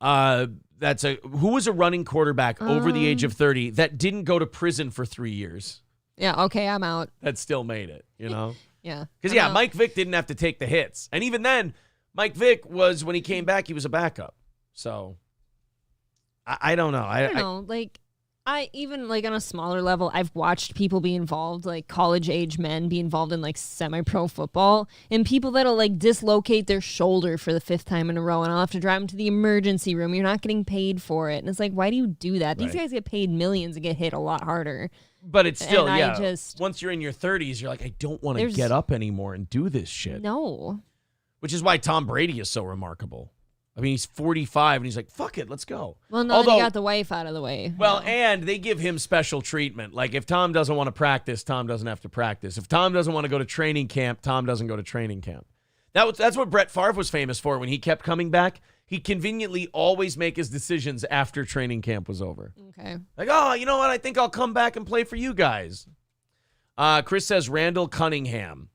Who was a running quarterback over the age of 30 that didn't go to prison for 3 years. Yeah, okay, I'm out. That still made it, you know? Yeah. Because, Mike Vick didn't have to take the hits. And even then, Mike Vick was, when he came back, he was a backup. So, I don't know. I don't know. Like, even like on a smaller level, I've watched people be involved, like college age men be involved in like semi-pro football, and people that'll like dislocate their shoulder for the 5th time in a row, and I'll have to drive them to the emergency room. You're not getting paid for it. And it's like, why do you do that? These guys get paid millions and get hit a lot harder. But it's still, once you're in your 30s, you're like, I don't want to get up anymore and do this shit. No. Which is why Tom Brady is so remarkable. I mean, he's 45, and he's like, fuck it, let's go. Well, no, he got the wife out of the way. Well, and they give him special treatment. Like, if Tom doesn't want to practice, Tom doesn't have to practice. If Tom doesn't want to go to training camp, Tom doesn't go to training camp. That's what Brett Favre was famous for when he kept coming back. He'd conveniently always make his decisions after training camp was over. Okay. Like, oh, you know what? I think I'll come back and play for you guys. Chris says Randall Cunningham.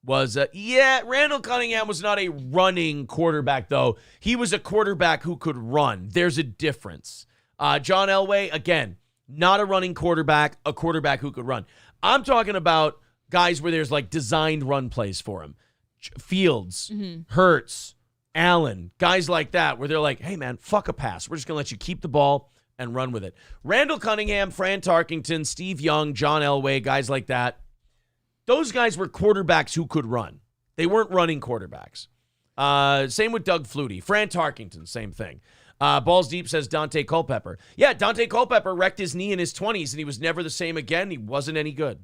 Randall Cunningham was not a running quarterback, though. He was a quarterback who could run. There's a difference. John Elway, again, not a running quarterback, a quarterback who could run. I'm talking about guys where there's like designed run plays for him. Fields, Hurts, Allen, guys like that, where they're like, hey, man, fuck a pass. We're just going to let you keep the ball and run with it. Randall Cunningham, Fran Tarkington, Steve Young, John Elway, guys like that. Those guys were quarterbacks who could run. They weren't running quarterbacks. Same with Doug Flutie. Fran Tarkington, same thing. Balls Deep says Dante Culpepper. Yeah, Dante Culpepper wrecked his knee in his 20s, and he was never the same again. He wasn't any good.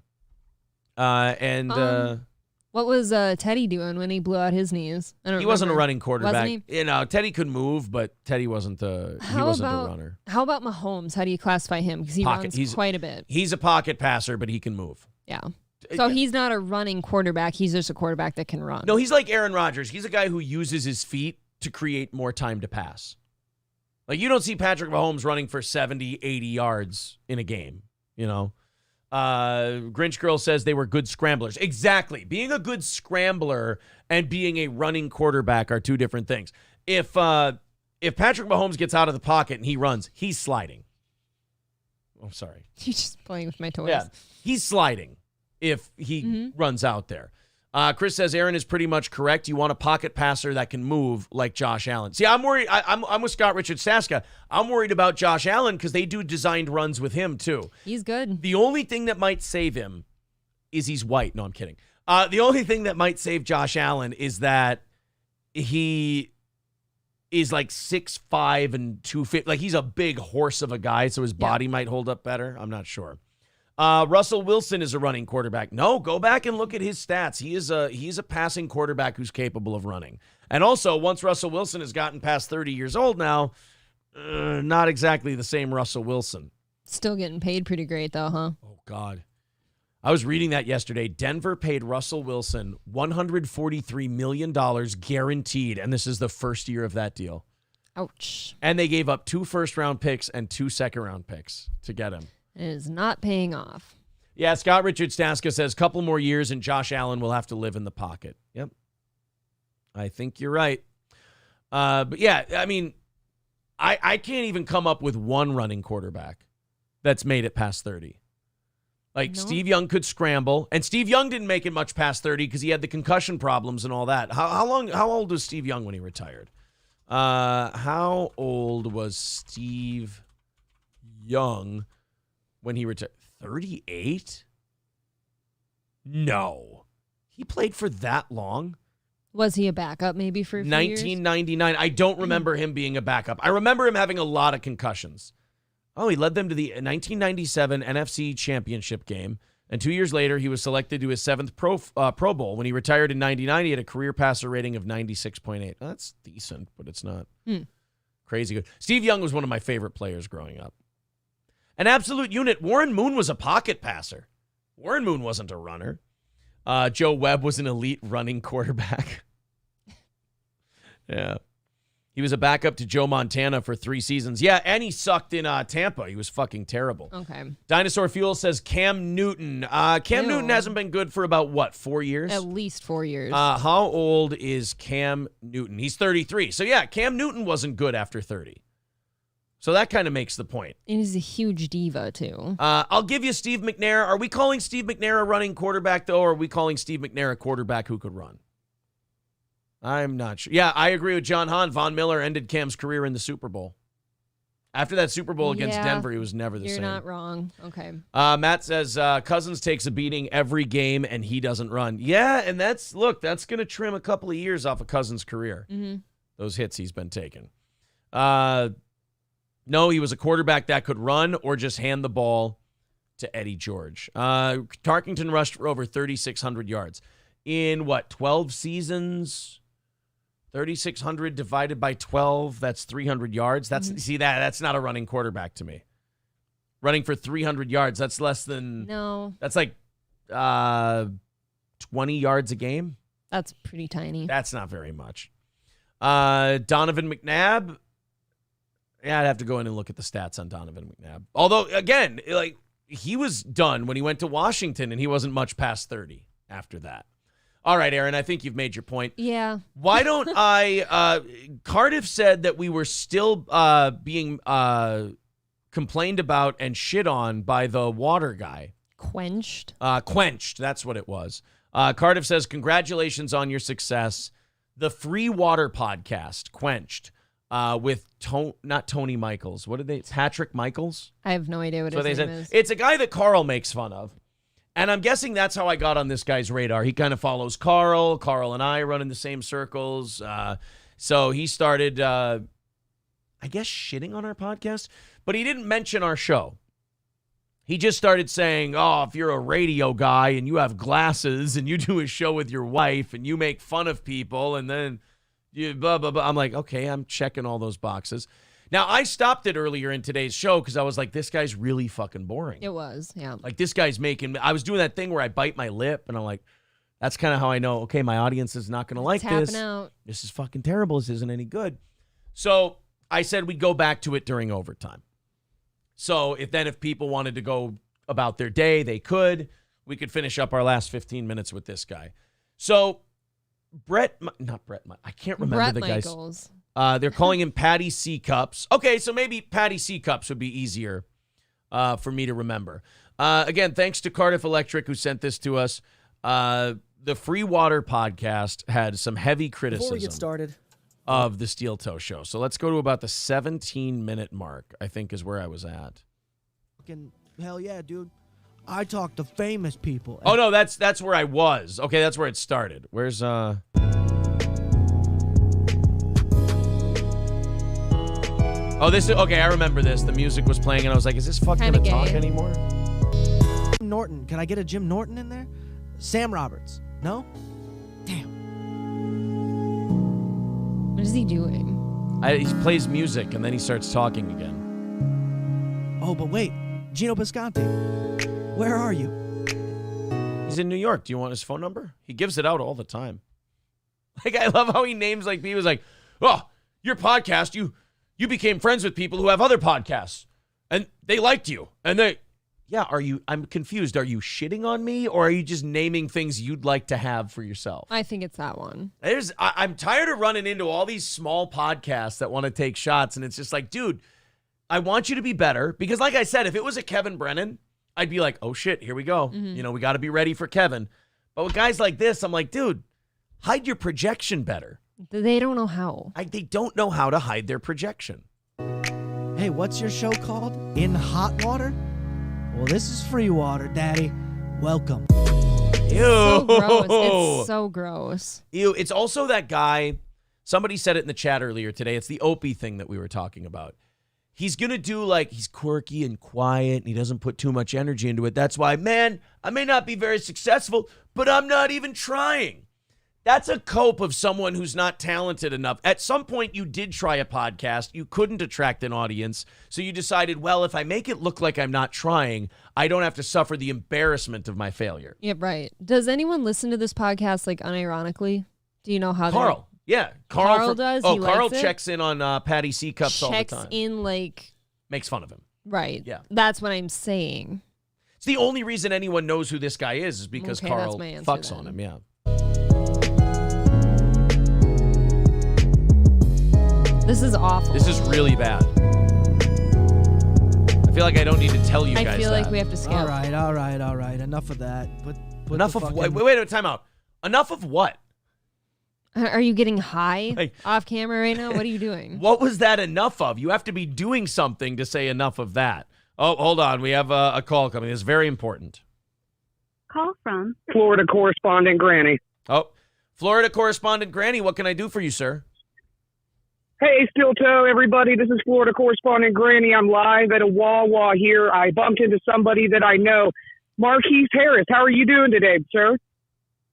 What was Teddy doing when he blew out his knees? He wasn't a running quarterback. Wasn't he? You know, Teddy could move, but Teddy wasn't a runner. How about Mahomes? How do you classify him? Because he runs quite a bit. He's a pocket passer, but he can move. Yeah. So he's not a running quarterback. He's just a quarterback that can run. No, he's like Aaron Rodgers. He's a guy who uses his feet to create more time to pass. Like, you don't see Patrick Mahomes running for 70, 80 yards in a game, you know? Grinch Girl says they were good scramblers. Exactly. Being a good scrambler and being a running quarterback are two different things. If Patrick Mahomes gets out of the pocket and he runs, he's sliding. I'm sorry. He's just playing with my toys. Yeah, he's sliding if he runs out there. Chris says Aaron is pretty much correct. You want a pocket passer that can move like Josh Allen. See, I'm worried. I'm with Scott Richard Saska. I'm worried about Josh Allen because they do designed runs with him too. He's good. The only thing that might save him is he's white. No, I'm kidding. The only thing that might save Josh Allen is that he is like 6'5" and 250. Like, he's a big horse of a guy, so his body might hold up better. I'm not sure. Russell Wilson is a running quarterback. No, go back and look at his stats. He's a passing quarterback who's capable of running. And also, once Russell Wilson has gotten past 30 years old now, not exactly the same Russell Wilson. Still getting paid pretty great, though, huh? Oh, God. I was reading that yesterday. Denver paid Russell Wilson $143 million guaranteed, and this is the first year of that deal. Ouch. And they gave up 2 first-round picks and 2 second-round picks to get him. It is not paying off. Yeah, Scott Richard Staska says couple more years and Josh Allen will have to live in the pocket. Yep. I think you're right. But yeah, I mean, I can't even come up with one running quarterback that's made it past 30. Like, no. Steve Young could scramble, and Steve Young didn't make it much past 30 because he had the concussion problems and all that. How old was Steve Young when he retired? How old was Steve Young when he retired? 38? No. He played for that long? Was he a backup maybe for a few 1999. I don't remember him being a backup. I remember him having a lot of concussions. Oh, he led them to the 1997 NFC Championship game. And 2 years later, he was selected to his 7th Pro Bowl. When he retired in 99, he had a career passer rating of 96.8. That's decent, but it's not crazy good. Steve Young was one of my favorite players growing up. An absolute unit. Warren Moon was a pocket passer. Warren Moon wasn't a runner. Joe Webb was an elite running quarterback. Yeah. He was a backup to Joe Montana for 3 seasons. Yeah, and he sucked in Tampa. He was fucking terrible. Okay. Dinosaur Fuel says Cam Newton. Cam Newton hasn't been good for about, what, 4 years? At least 4 years. How old is Cam Newton? He's 33. So, yeah, Cam Newton wasn't good after 30. So that kind of makes the point. And he's a huge diva, too. I'll give you Steve McNair. Are we calling Steve McNair a running quarterback, though, or are we calling Steve McNair a quarterback who could run? I'm not sure. Yeah, I agree with John Hahn. Von Miller ended Cam's career in the Super Bowl. After that Super Bowl against Denver, he was never the same. You're not wrong. Okay. Matt says Cousins takes a beating every game, and he doesn't run. Yeah, and that's going to trim a couple of years off of Cousins' career. Mm-hmm. Those hits he's been taking. No, he was a quarterback that could run or just hand the ball to Eddie George. Tarkington rushed for over 3,600 yards. In, 12 seasons? 3,600 divided by 12, that's 300 yards. That's not a running quarterback to me. Running for 300 yards, that's less than... No. That's like 20 yards a game? That's pretty tiny. That's not very much. Donovan McNabb... Yeah, I'd have to go in and look at the stats on Donovan McNabb. Although, again, he was done when he went to Washington, and he wasn't much past 30 after that. All right, Aaron, I think you've made your point. Yeah. Why don't Cardiff said that we were still being complained about and shit on by the water guy. Quenched? Quenched, that's what it was. Cardiff says, congratulations on your success. the Free Water podcast, Quenched, with not Tony Michaels. What did they? Patrick Michaels? I have no idea what his name is. It's a guy that Carl makes fun of. And I'm guessing that's how I got on this guy's radar. He kind of follows Carl. Carl and I run in the same circles. So he started, I guess, shitting on our podcast. But he didn't mention our show. He just started saying, oh, if you're a radio guy and you have glasses and you do a show with your wife and you make fun of people and then you blah, blah, blah. I'm like, okay, I'm checking all those boxes. Now, I stopped it earlier in today's show because I was like, this guy's really fucking boring. It was, yeah. Like, this guy's I was doing that thing where I bite my lip, and I'm like, that's kind of how I know, okay, my audience is not going to like this. Out. This is fucking terrible. This isn't any good. So I said we'd go back to it during overtime. So if people wanted to go about their day, they could. We could finish up our last 15 minutes with this guy. So I can't remember the guy's. Michaels. They're calling him Patty C. Cups. Okay, so maybe Patty C. Cups would be easier for me to remember. Again, thanks to Cardiff Electric who sent this to us. The Free Water podcast had some heavy criticism Before we get started of the Steel Toe Show. So let's go to about the 17-minute mark, I think is where I was at. Fucking hell yeah, dude. I talk to famous people. Oh, no, that's where I was. Okay, that's where it started. Where's... Oh, this is okay. I remember this. The music was playing, and I was like, "Is this fucking gonna talk anymore?" Norton, can I get a Jim Norton in there? Sam Roberts, no? Damn. What is he doing? He plays music, and then he starts talking again. Oh, but wait, Gino Bisconti, where are you? He's in New York. Do you want his phone number? He gives it out all the time. Like, I love how he names like people. Like, oh, your podcast, you became friends with people who have other podcasts and they liked you. And I'm confused. Are you shitting on me or are you just naming things you'd like to have for yourself? I think it's that one. I'm tired of running into all these small podcasts that want to take shots. And it's just like, dude, I want you to be better. Because like I said, if it was a Kevin Brennan, I'd be like, oh shit, here we go. Mm-hmm. We got to be ready for Kevin. But with guys like this, I'm like, dude, hide your projection better. They don't know how. They don't know how to hide their projection. Hey, what's your show called? In Hot Water? Well, this is Free Water, Daddy. Welcome. Ew. So gross. It's so gross. Ew. It's also that guy. Somebody said it in the chat earlier today. It's the Opie thing that we were talking about. He's going to do like he's quirky and quiet and he doesn't put too much energy into it. That's why, man, I may not be very successful, but I'm not even trying. That's a cope of someone who's not talented enough. At some point, you did try a podcast. You couldn't attract an audience. So you decided, well, if I make it look like I'm not trying, I don't have to suffer the embarrassment of my failure. Yeah, right. Does anyone listen to this podcast, like, unironically? Do you know how Carl. Yeah. Carl does? Oh, he Carl likes checks in on Patty C. Cups all the time. Checks in, like... Makes fun of him. Right. Yeah. That's what I'm saying. It's the only reason anyone knows who this guy is because Okay, Carl that's my answer fucks then. on him. Yeah. This is awful. This is really bad. I feel like I don't need to tell you guys that. I feel like we have to skip. All right. Enough of that. Enough of what? Wait, time out. Enough of what? Are you getting high Like- off camera right now? What are you doing? What was that enough of? You have to be doing something to say enough of that. Oh, hold on. We have a call coming. It's very important. Call from Florida correspondent Granny. Oh, Florida correspondent Granny, what can I do for you, sir? Hey, Steel Toe, everybody. This is Florida correspondent Granny. I'm live at a Wawa here. I bumped into somebody that I know. Marquise Harris, how are you doing today, sir?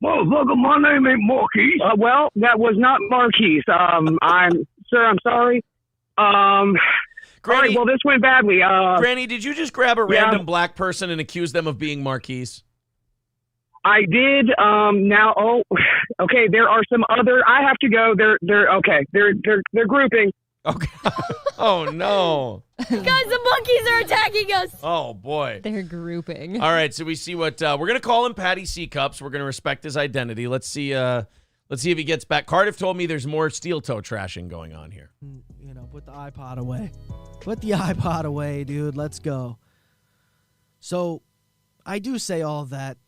Motherfucker, my name ain't Marquise. Well, that was not Marquise. I'm sorry. All right, well, this went badly. Granny, did you just grab a random black person and accuse them of being Marquise? I did. Okay. There are some other. I have to go. They're okay. They're grouping. Okay. Oh no. Guys, the monkeys are attacking us. Oh boy. They're grouping. All right, so we see what we're gonna call him. Patty C. Cups. We're gonna respect his identity. Let's see if he gets back. Cardiff told me there's more steel toe trashing going on here. Put the iPod away. Put the iPod away, dude. Let's go. So, I do say all that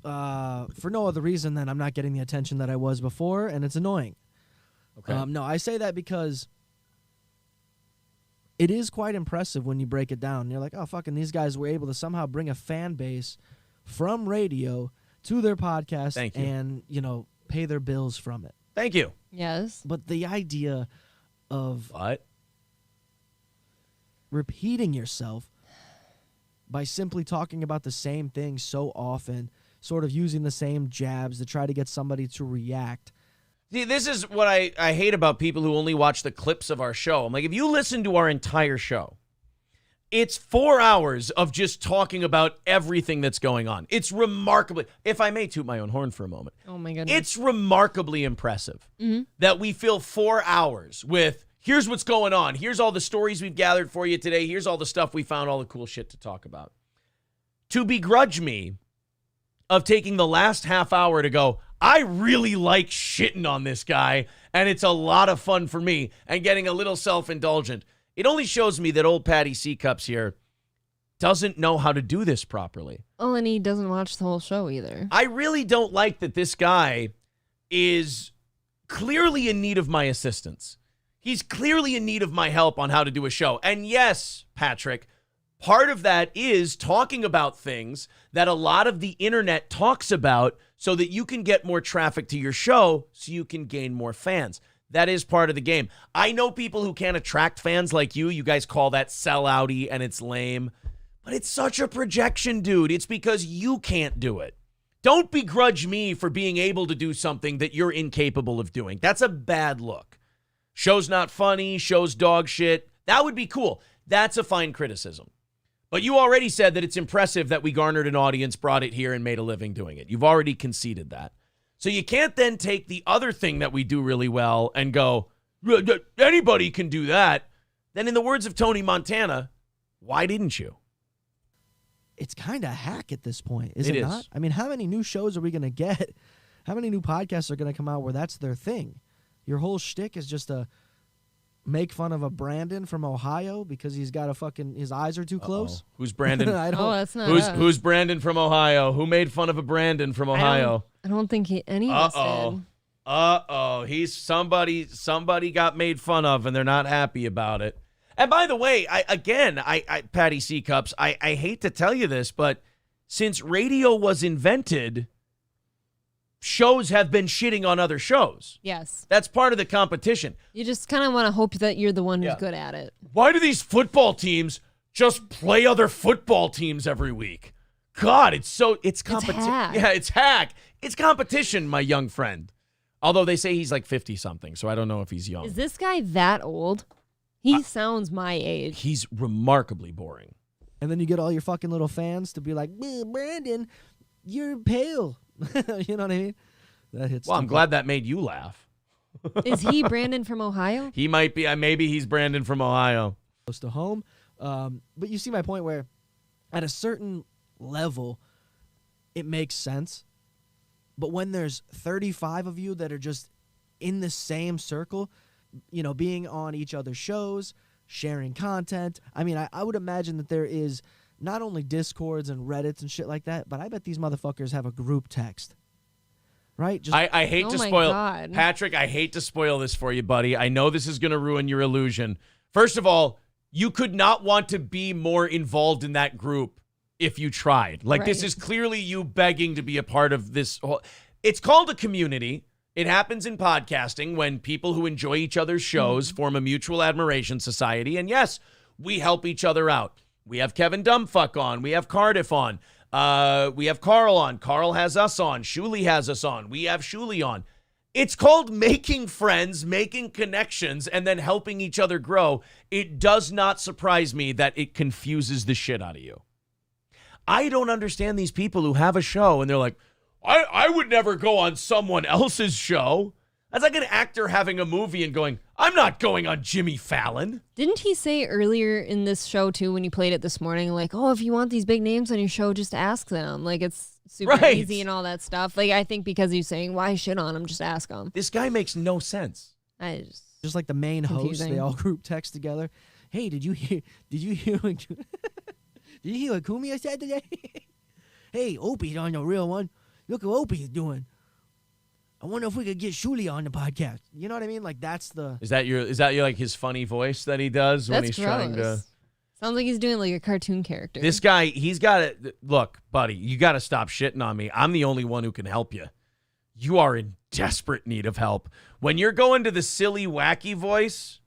for no other reason than I'm not getting the attention that I was before, and it's annoying. Okay. No, I say that because it is quite impressive when you break it down. You're like, oh, fucking these guys were able to somehow bring a fan base from radio to their podcast and, pay their bills from it. Thank you. Yes. But the idea of what? Repeating yourself by simply talking about the same thing so often, sort of using the same jabs to try to get somebody to react. See, this is what I hate about people who only watch the clips of our show. I'm like, if you listen to our entire show, it's 4 hours of just talking about everything that's going on. It's remarkably, if I may toot my own horn for a moment. Oh, my goodness. It's remarkably impressive that we fill 4 hours with, here's what's going on. Here's all the stories we've gathered for you today. Here's all the stuff we found, all the cool shit to talk about. To begrudge me of taking the last half hour to go, I really like shitting on this guy, and it's a lot of fun for me, and getting a little self-indulgent. It only shows me that old Patty C-Cups here doesn't know how to do this properly. Oh, and he doesn't watch the whole show either. I really don't like that this guy is clearly in need of my assistance. He's clearly in need of my help on how to do a show. And yes, Patrick, part of that is talking about things that a lot of the internet talks about so that you can get more traffic to your show so you can gain more fans. That is part of the game. I know people who can't attract fans like you. You guys call that sellouty and it's lame. But it's such a projection, dude. It's because you can't do it. Don't begrudge me for being able to do something that you're incapable of doing. That's a bad look. Show's not funny, show's dog shit. That would be cool. That's a fine criticism. But you already said that it's impressive that we garnered an audience, brought it here, and made a living doing it. You've already conceded that. So you can't then take the other thing that we do really well and go, anybody can do that. Then in the words of Tony Montana, why didn't you? It's kind of hack at this point, is it is. not? I mean, how many new shows are we going to get? How many new podcasts are going to come out where that's their thing? Your whole shtick is just to make fun of a Brandon from Ohio because he's got his eyes are too close. Who's Brandon? That's not Who's Brandon from Ohio? Who made fun of a Brandon from Ohio? I don't think any of us did. He's somebody got made fun of and they're not happy about it. And by the way, I Patty C-Cups, I hate to tell you this, but since radio was invented, shows have been shitting on other shows. Yes. That's part of the competition. You just kind of want to hope that you're the one who's good at it. Why do these football teams just play other football teams every week? God, it's competition. Yeah, it's hack. It's competition, my young friend. Although they say he's like 50-something, so I don't know if he's young. Is this guy that old? He sounds my age. He's remarkably boring. And then you get all your fucking little fans to be like, Brandon, you're pale. You know what I mean? That hits. Well, I'm glad that made you laugh. Is he Brandon from Ohio? He might be. Maybe he's Brandon from Ohio. Close to home. But you see my point where at a certain level, it makes sense. But when there's 35 of you that are just in the same circle, being on each other's shows, sharing content. I mean, I would imagine that there is not only Discords and Reddits and shit like that, but I bet these motherfuckers have a group text. Right? Just, I hate to spoil Patrick, I hate to spoil this for you, buddy. I know this is going to ruin your illusion. First of all, you could not want to be more involved in that group if you tried. Like, this is clearly you begging to be a part of this whole. It's called a community. It happens in podcasting when people who enjoy each other's shows form a mutual admiration society. And yes, we help each other out. We have Kevin Dumbfuck on. We have Cardiff on. We have Carl on. Carl has us on. Shuli has us on. We have Shuli on. It's called making friends, making connections, and then helping each other grow. It does not surprise me that it confuses the shit out of you. I don't understand these people who have a show and they're like, I would never go on someone else's show. That's like an actor having a movie and going, I'm not going on Jimmy Fallon. Didn't he say earlier in this show, too, when you played it this morning, like, oh, if you want these big names on your show, just ask them. Like, it's super easy and all that stuff. Like, I think because he's saying, why shit on him, just ask them. This guy makes no sense. Just like the main host, they all group text together. Hey, did you hear what Kumia said today? Hey, Opie's on the real one. Look what Opie is doing. I wonder if we could get Shuli on the podcast. You know what I mean? Like that's the. Is that your like his funny voice that he does when he's trying to? Sounds like he's doing like a cartoon character. This guy, he's got to look, buddy. You got to stop shitting on me. I'm the only one who can help you. You are in desperate need of help. When you're going to the silly, wacky voice,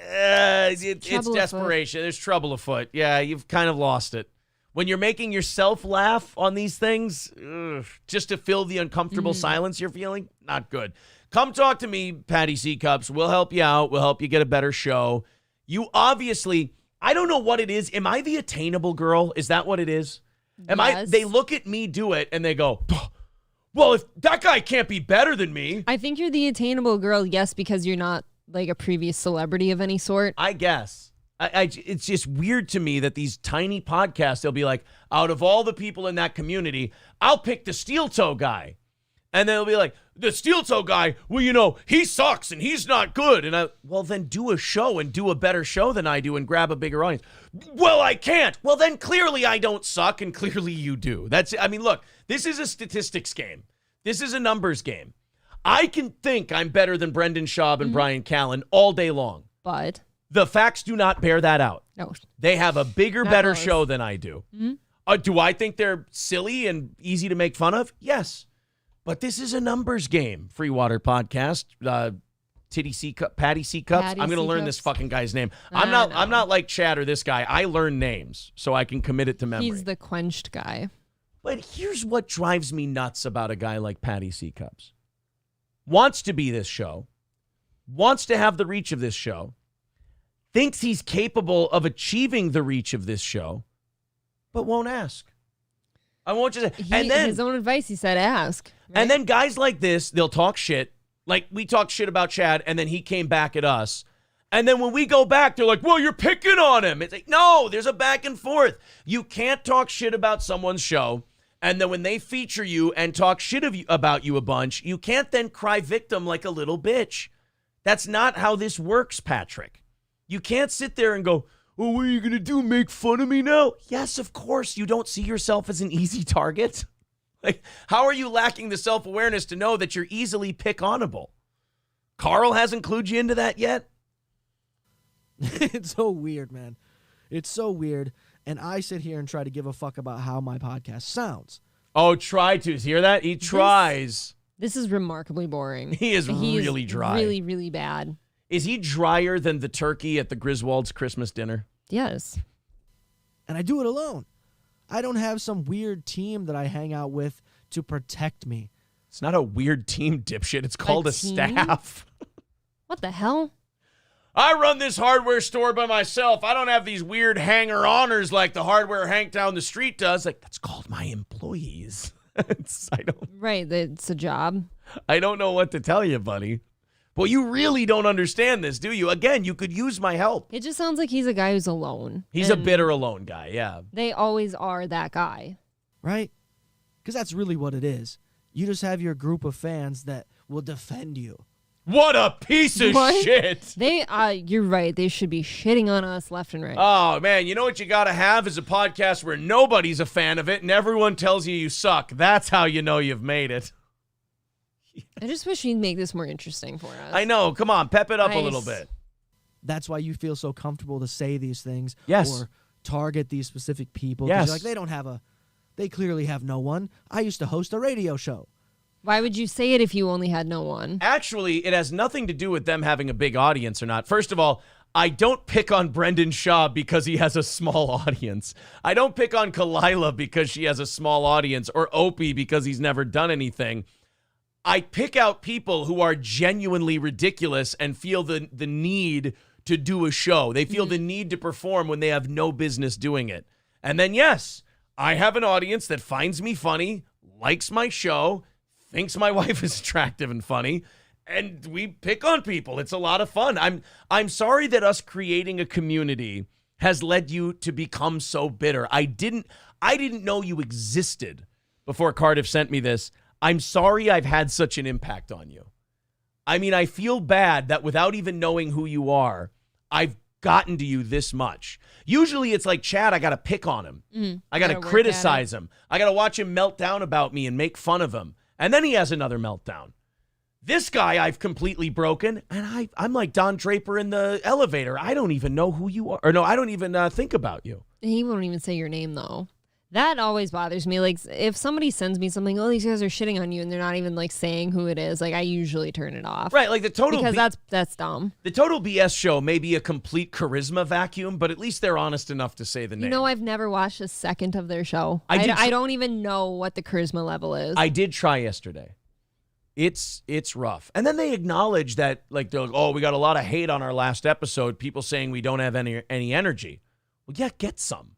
it's desperation. There's trouble afoot. Yeah, you've kind of lost it. When you're making yourself laugh on these things, just to fill the uncomfortable silence you're feeling, not good. Come talk to me, Patty C. Cups. We'll help you out. We'll help you get a better show. You obviously, I don't know what it is. Am I the attainable girl? Is that what it is? They look at me do it and they go, well, if that guy can't be better than me. I think you're the attainable girl, yes, because you're not like a previous celebrity of any sort. I guess. It's just weird to me that these tiny podcasts, they'll be like, out of all the people in that community, I'll pick the steel toe guy. And they'll be like, the steel toe guy, well, he sucks and he's not good. And well, then do a show and do a better show than I do and grab a bigger audience. Well, I can't. Well, then clearly I don't suck and clearly you do. Look, this is a statistics game. This is a numbers game. I can think I'm better than Brendan Schaub and Brian Callen all day long. But the facts do not bear that out. No. They have a bigger, better show than I do. Do I think they're silly and easy to make fun of? Yes. But this is a numbers game. Free Water Podcast. Patty C. Cups. I'm going to learn this fucking guy's name. I'm not like Chad or this guy. I learn names so I can commit it to memory. He's the quenched guy. But here's what drives me nuts about a guy like Patty C. Cups. Wants to be this show. Wants to have the reach of this show. Thinks he's capable of achieving the reach of this show, but won't ask. I won't just. And then his own advice, he said, ask. Right? And then guys like this, they'll talk shit. Like we talked shit about Chad, and then he came back at us. And then when we go back, they're like, well, you're picking on him. It's like, no, there's a back and forth. You can't talk shit about someone's show, and then when they feature you and talk shit about you a bunch, you can't then cry victim like a little bitch. That's not how this works, Patrick. You can't sit there and go, oh, what are you going to do, make fun of me now? Yes, of course. You don't see yourself as an easy target. Like, how are you lacking the self-awareness to know that you're easily pick-onable? Carl hasn't clued you into that yet? It's so weird, man. It's so weird. And I sit here and try to give a fuck about how my podcast sounds. Oh, try to. Hear that? He tries. This is remarkably boring. He's really dry. Really, really bad. Is he drier than the turkey at the Griswolds' Christmas dinner? Yes. And I do it alone. I don't have some weird team that I hang out with to protect me. It's not a weird team, dipshit. It's called a staff. What the hell? I run this hardware store by myself. I don't have these weird hanger-oners like the hardware Hank down the street does. Like, that's called my employees. Right, it's a job. I don't know what to tell you, buddy. Well, you really don't understand this, do you? Again, you could use my help. It just sounds like he's a guy who's alone. He's a bitter alone guy, yeah. They always are that guy. Right? Because that's really what it is. You just have your group of fans that will defend you. What a piece of shit. You're right. They should be shitting on us left and right. Oh, man, you know what you got to have is a podcast where nobody's a fan of it and everyone tells you suck. That's how you know you've made it. I just wish he'd make this more interesting for us. I know. Come on, pep it up a little bit. That's why you feel so comfortable to say these things. Yes. Or target these specific people. Yes. You're like, they clearly have no one. I used to host a radio show. Why would you say it if you only had no one? Actually, it has nothing to do with them having a big audience or not. First of all, I don't pick on Brendan Schaub because he has a small audience. I don't pick on Kalila because she has a small audience, or Opie because he's never done anything. I pick out people who are genuinely ridiculous and feel the need to do a show. They feel the need to perform when they have no business doing it. And then, yes, I have an audience that finds me funny, likes my show, thinks my wife is attractive and funny, and we pick on people. It's a lot of fun. I'm sorry that us creating a community has led you to become so bitter. I didn't know you existed before Cardiff sent me this. I'm sorry I've had such an impact on you. I mean, I feel bad that without even knowing who you are, I've gotten to you this much. Usually it's like, Chad, I got to pick on him. I got to criticize him. I got to watch him melt down about me and make fun of him. And then he has another meltdown. This guy I've completely broken, and I'm like Don Draper in the elevator. I don't even know who you are. Or no, I don't even think about you. He won't even say your name, though. That always bothers me. Like, if somebody sends me something, oh, these guys are shitting on you, and they're not even, like, saying who it is, like, I usually turn it off. Right, like the total... Because that's dumb. The Total BS show may be a complete charisma vacuum, but at least they're honest enough to say the name. You know, I've never watched a second of their show. I don't even know what the charisma level is. I did try yesterday. It's rough. And then they acknowledge that, like, they're like, oh, we got a lot of hate on our last episode, people saying we don't have any energy. Well, yeah, get some.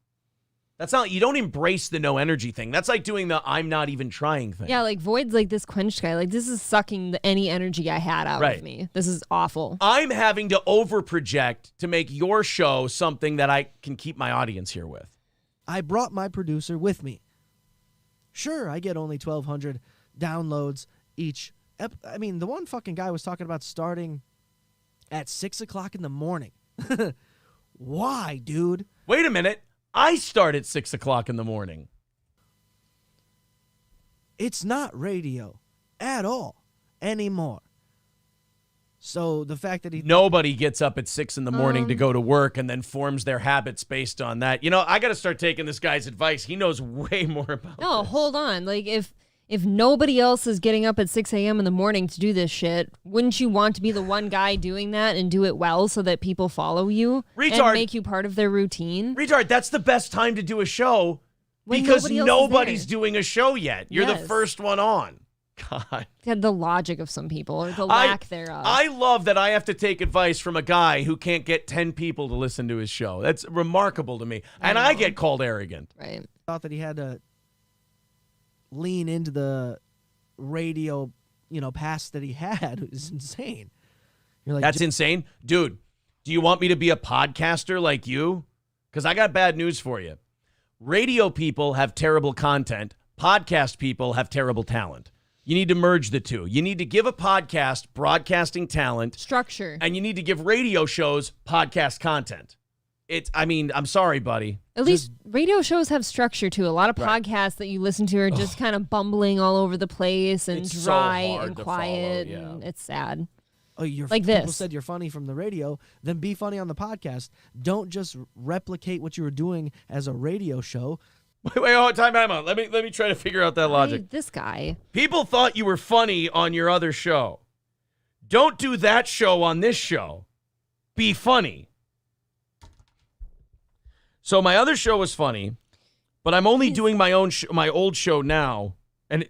That's not, you don't embrace the no energy thing. That's like doing the I'm not even trying thing. Yeah, like Void's like this quenched guy. Like, this is sucking any energy I had out of me. This is awful. I'm having to overproject to make your show something that I can keep my audience here with. I brought my producer with me. Sure, I get only 1,200 downloads each. I mean, the one fucking guy was talking about starting at 6 o'clock in the morning. Why, dude? Wait a minute. I start at 6 o'clock in the morning. It's not radio at all anymore. So the fact that nobody gets up at 6 in the morning to go to work and then forms their habits based on that. You know, I got to start taking this guy's advice. He knows way more about No, this. hold on. Like, if nobody else is getting up at 6 a.m. in the morning to do this shit, wouldn't you want to be the one guy doing that and do it well so that people follow you and make you part of their routine? Retard, that's the best time to do a show because nobody's doing a show yet. You're the first one on. God. The logic of some people or the lack thereof. I love that I have to take advice from a guy who can't get 10 people to listen to his show. That's remarkable to me. And I get called arrogant. Right. Thought that he had to lean into the radio, past that he had is insane. You're like, that's insane? Dude, do you want me to be a podcaster like you? Because I got bad news for you. Radio people have terrible content. Podcast people have terrible talent. You need to merge the two. You need to give a podcast broadcasting talent. Structure. And you need to give radio shows podcast content. I'm sorry, buddy. At least radio shows have structure, too. A lot of podcasts that you listen to are just kind of bumbling all over the place and it's dry so hard and to quiet. follow, And it's sad. Oh, like people this. said you're funny from the radio, then be funny on the podcast. Don't just replicate what you were doing as a radio show. Wait, time out. Let me try to figure out that logic. This guy. People thought you were funny on your other show. Don't do that show on this show. Be funny. So my other show was funny, but I'm only doing my old show now, and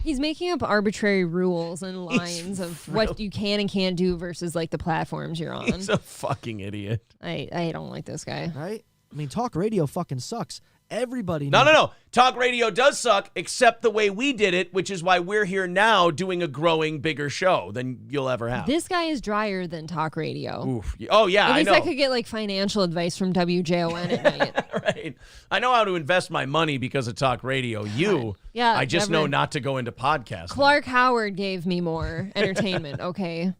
he's making up arbitrary rules and lines of what you can and can't do versus like the platforms you're on. He's a fucking idiot. I don't like this guy. Right? I mean, talk radio fucking sucks. Everybody knows. No. Talk radio does suck, except the way we did it, which is why we're here now doing a growing, bigger show than you'll ever have. This guy is drier than talk radio. Oof. Oh, yeah, At least I know. I could get like financial advice from WJON at night. Right. I know how to invest my money because of talk radio. Yeah, I just know not to go into podcasting. Clark Howard gave me more entertainment, okay?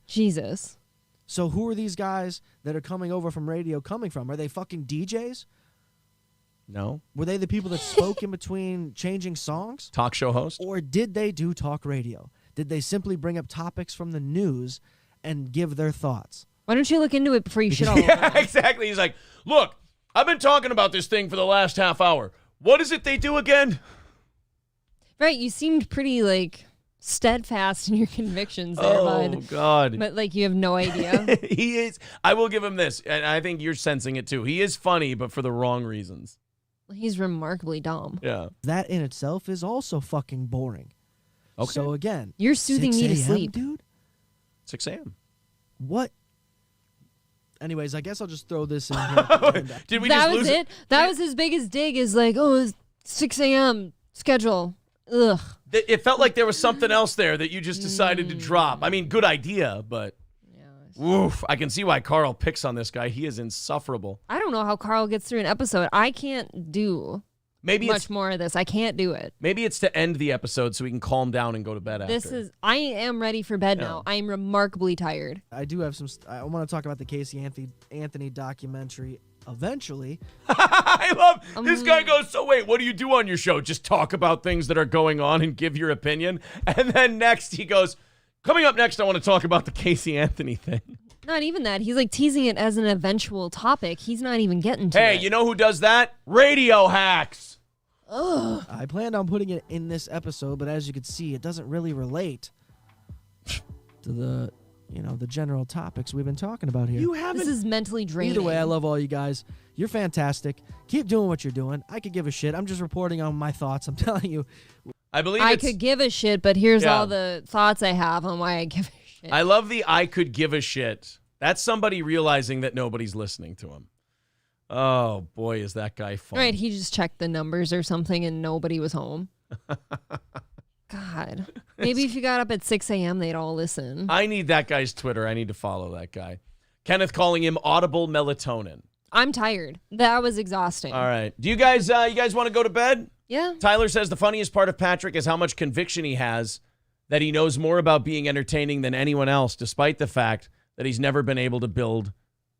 Jesus. So who are these guys that are coming over from radio coming from? Are they fucking DJs? No. Were they the people that spoke in between changing songs? Talk show host? Or did they do talk radio? Did they simply bring up topics from the news and give their thoughts? Why don't you look into it before you shit all over Yeah, them? exactly. He's like, look, I've been talking about this thing for the last half hour. What is it they do again? Right, you seemed pretty like steadfast in your convictions there, Oh, bud. God. But like you have no idea. He is. I will give him this, and I think you're sensing it too. He is funny, but for the wrong reasons. He's remarkably dumb. Yeah. That in itself is also fucking boring. Okay. So again, You're soothing 6 me to a.m., sleep. dude. 6 a.m. What? Anyways, I guess I'll just throw this in here. Did we That just was lose it? That was his biggest dig is like, oh, it's 6 a.m. schedule. Ugh. It felt like there was something else there that you just decided to drop. I mean, good idea, but oof, I can see why Carl picks on this guy. He is insufferable. I don't know how Carl gets through an episode. I can't do Maybe much more of this. I can't do it. Maybe it's to end the episode so we can calm down and go to bed I am ready for bed now. I am remarkably tired. I do have some. I want to talk about the Casey Anthony documentary eventually. I love this guy goes, so wait, what do you do on your show? Just talk about things that are going on and give your opinion. And then next he goes, coming up next, I want to talk about the Casey Anthony thing. Not even that. He's like teasing it as an eventual topic. He's not even getting to it. Hey, you know who does that? Radio hacks. Ugh. I planned on putting it in this episode, but as you can see, it doesn't really relate to the general topics we've been talking about here. This is mentally draining. Either way, I love all you guys. You're fantastic. Keep doing what you're doing. I could give a shit. I'm just reporting on my thoughts. I'm telling you. I believe I could give a shit, but here's all the thoughts I have on why I give a shit. I love the I could give a shit. That's somebody realizing that nobody's listening to him. Oh, boy, is that guy fun. Right, he just checked the numbers or something and nobody was home. God. Maybe if you got up at 6 a.m., they'd all listen. I need that guy's Twitter. I need to follow that guy. Kenneth calling him audible melatonin. I'm tired. That was exhausting. All right. Do you guys want to go to bed? Yeah. Tyler says the funniest part of Patrick is how much conviction he has that he knows more about being entertaining than anyone else, despite the fact that he's never been able to build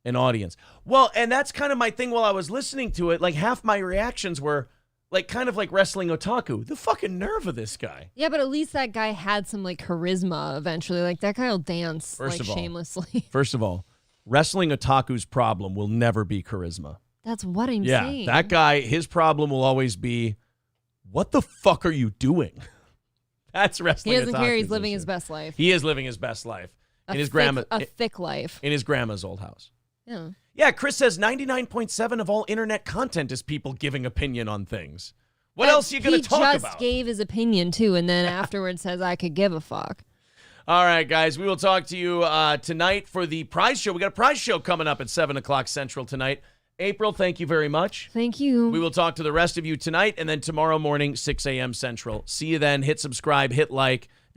an audience. Well, and that's kind of my thing while I was listening to it. Like, half my reactions were like kind of like wrestling otaku. The fucking nerve of this guy. Yeah, but at least that guy had some like charisma eventually. Like that guy will dance shamelessly. First of all, wrestling otaku's problem will never be charisma. That's what I'm Yeah, saying. that guy, his problem will always be, what the fuck are you doing? That's wrestling. He doesn't care. He's otaku's living issue. his best life. He is living his best life in his thick life. In his grandma's old house. Yeah. Yeah, Chris says 99.7 of all internet content is people giving opinion on things. What else are you going to talk about? He just gave his opinion, too, and then afterwards says, I could give a fuck. All right, guys, we will talk to you tonight for the prize show. We got a prize show coming up at 7 o'clock Central tonight. April, thank you very much. Thank you. We will talk to the rest of you tonight, and then tomorrow morning, 6 a.m. Central. See you then. Hit subscribe, hit like.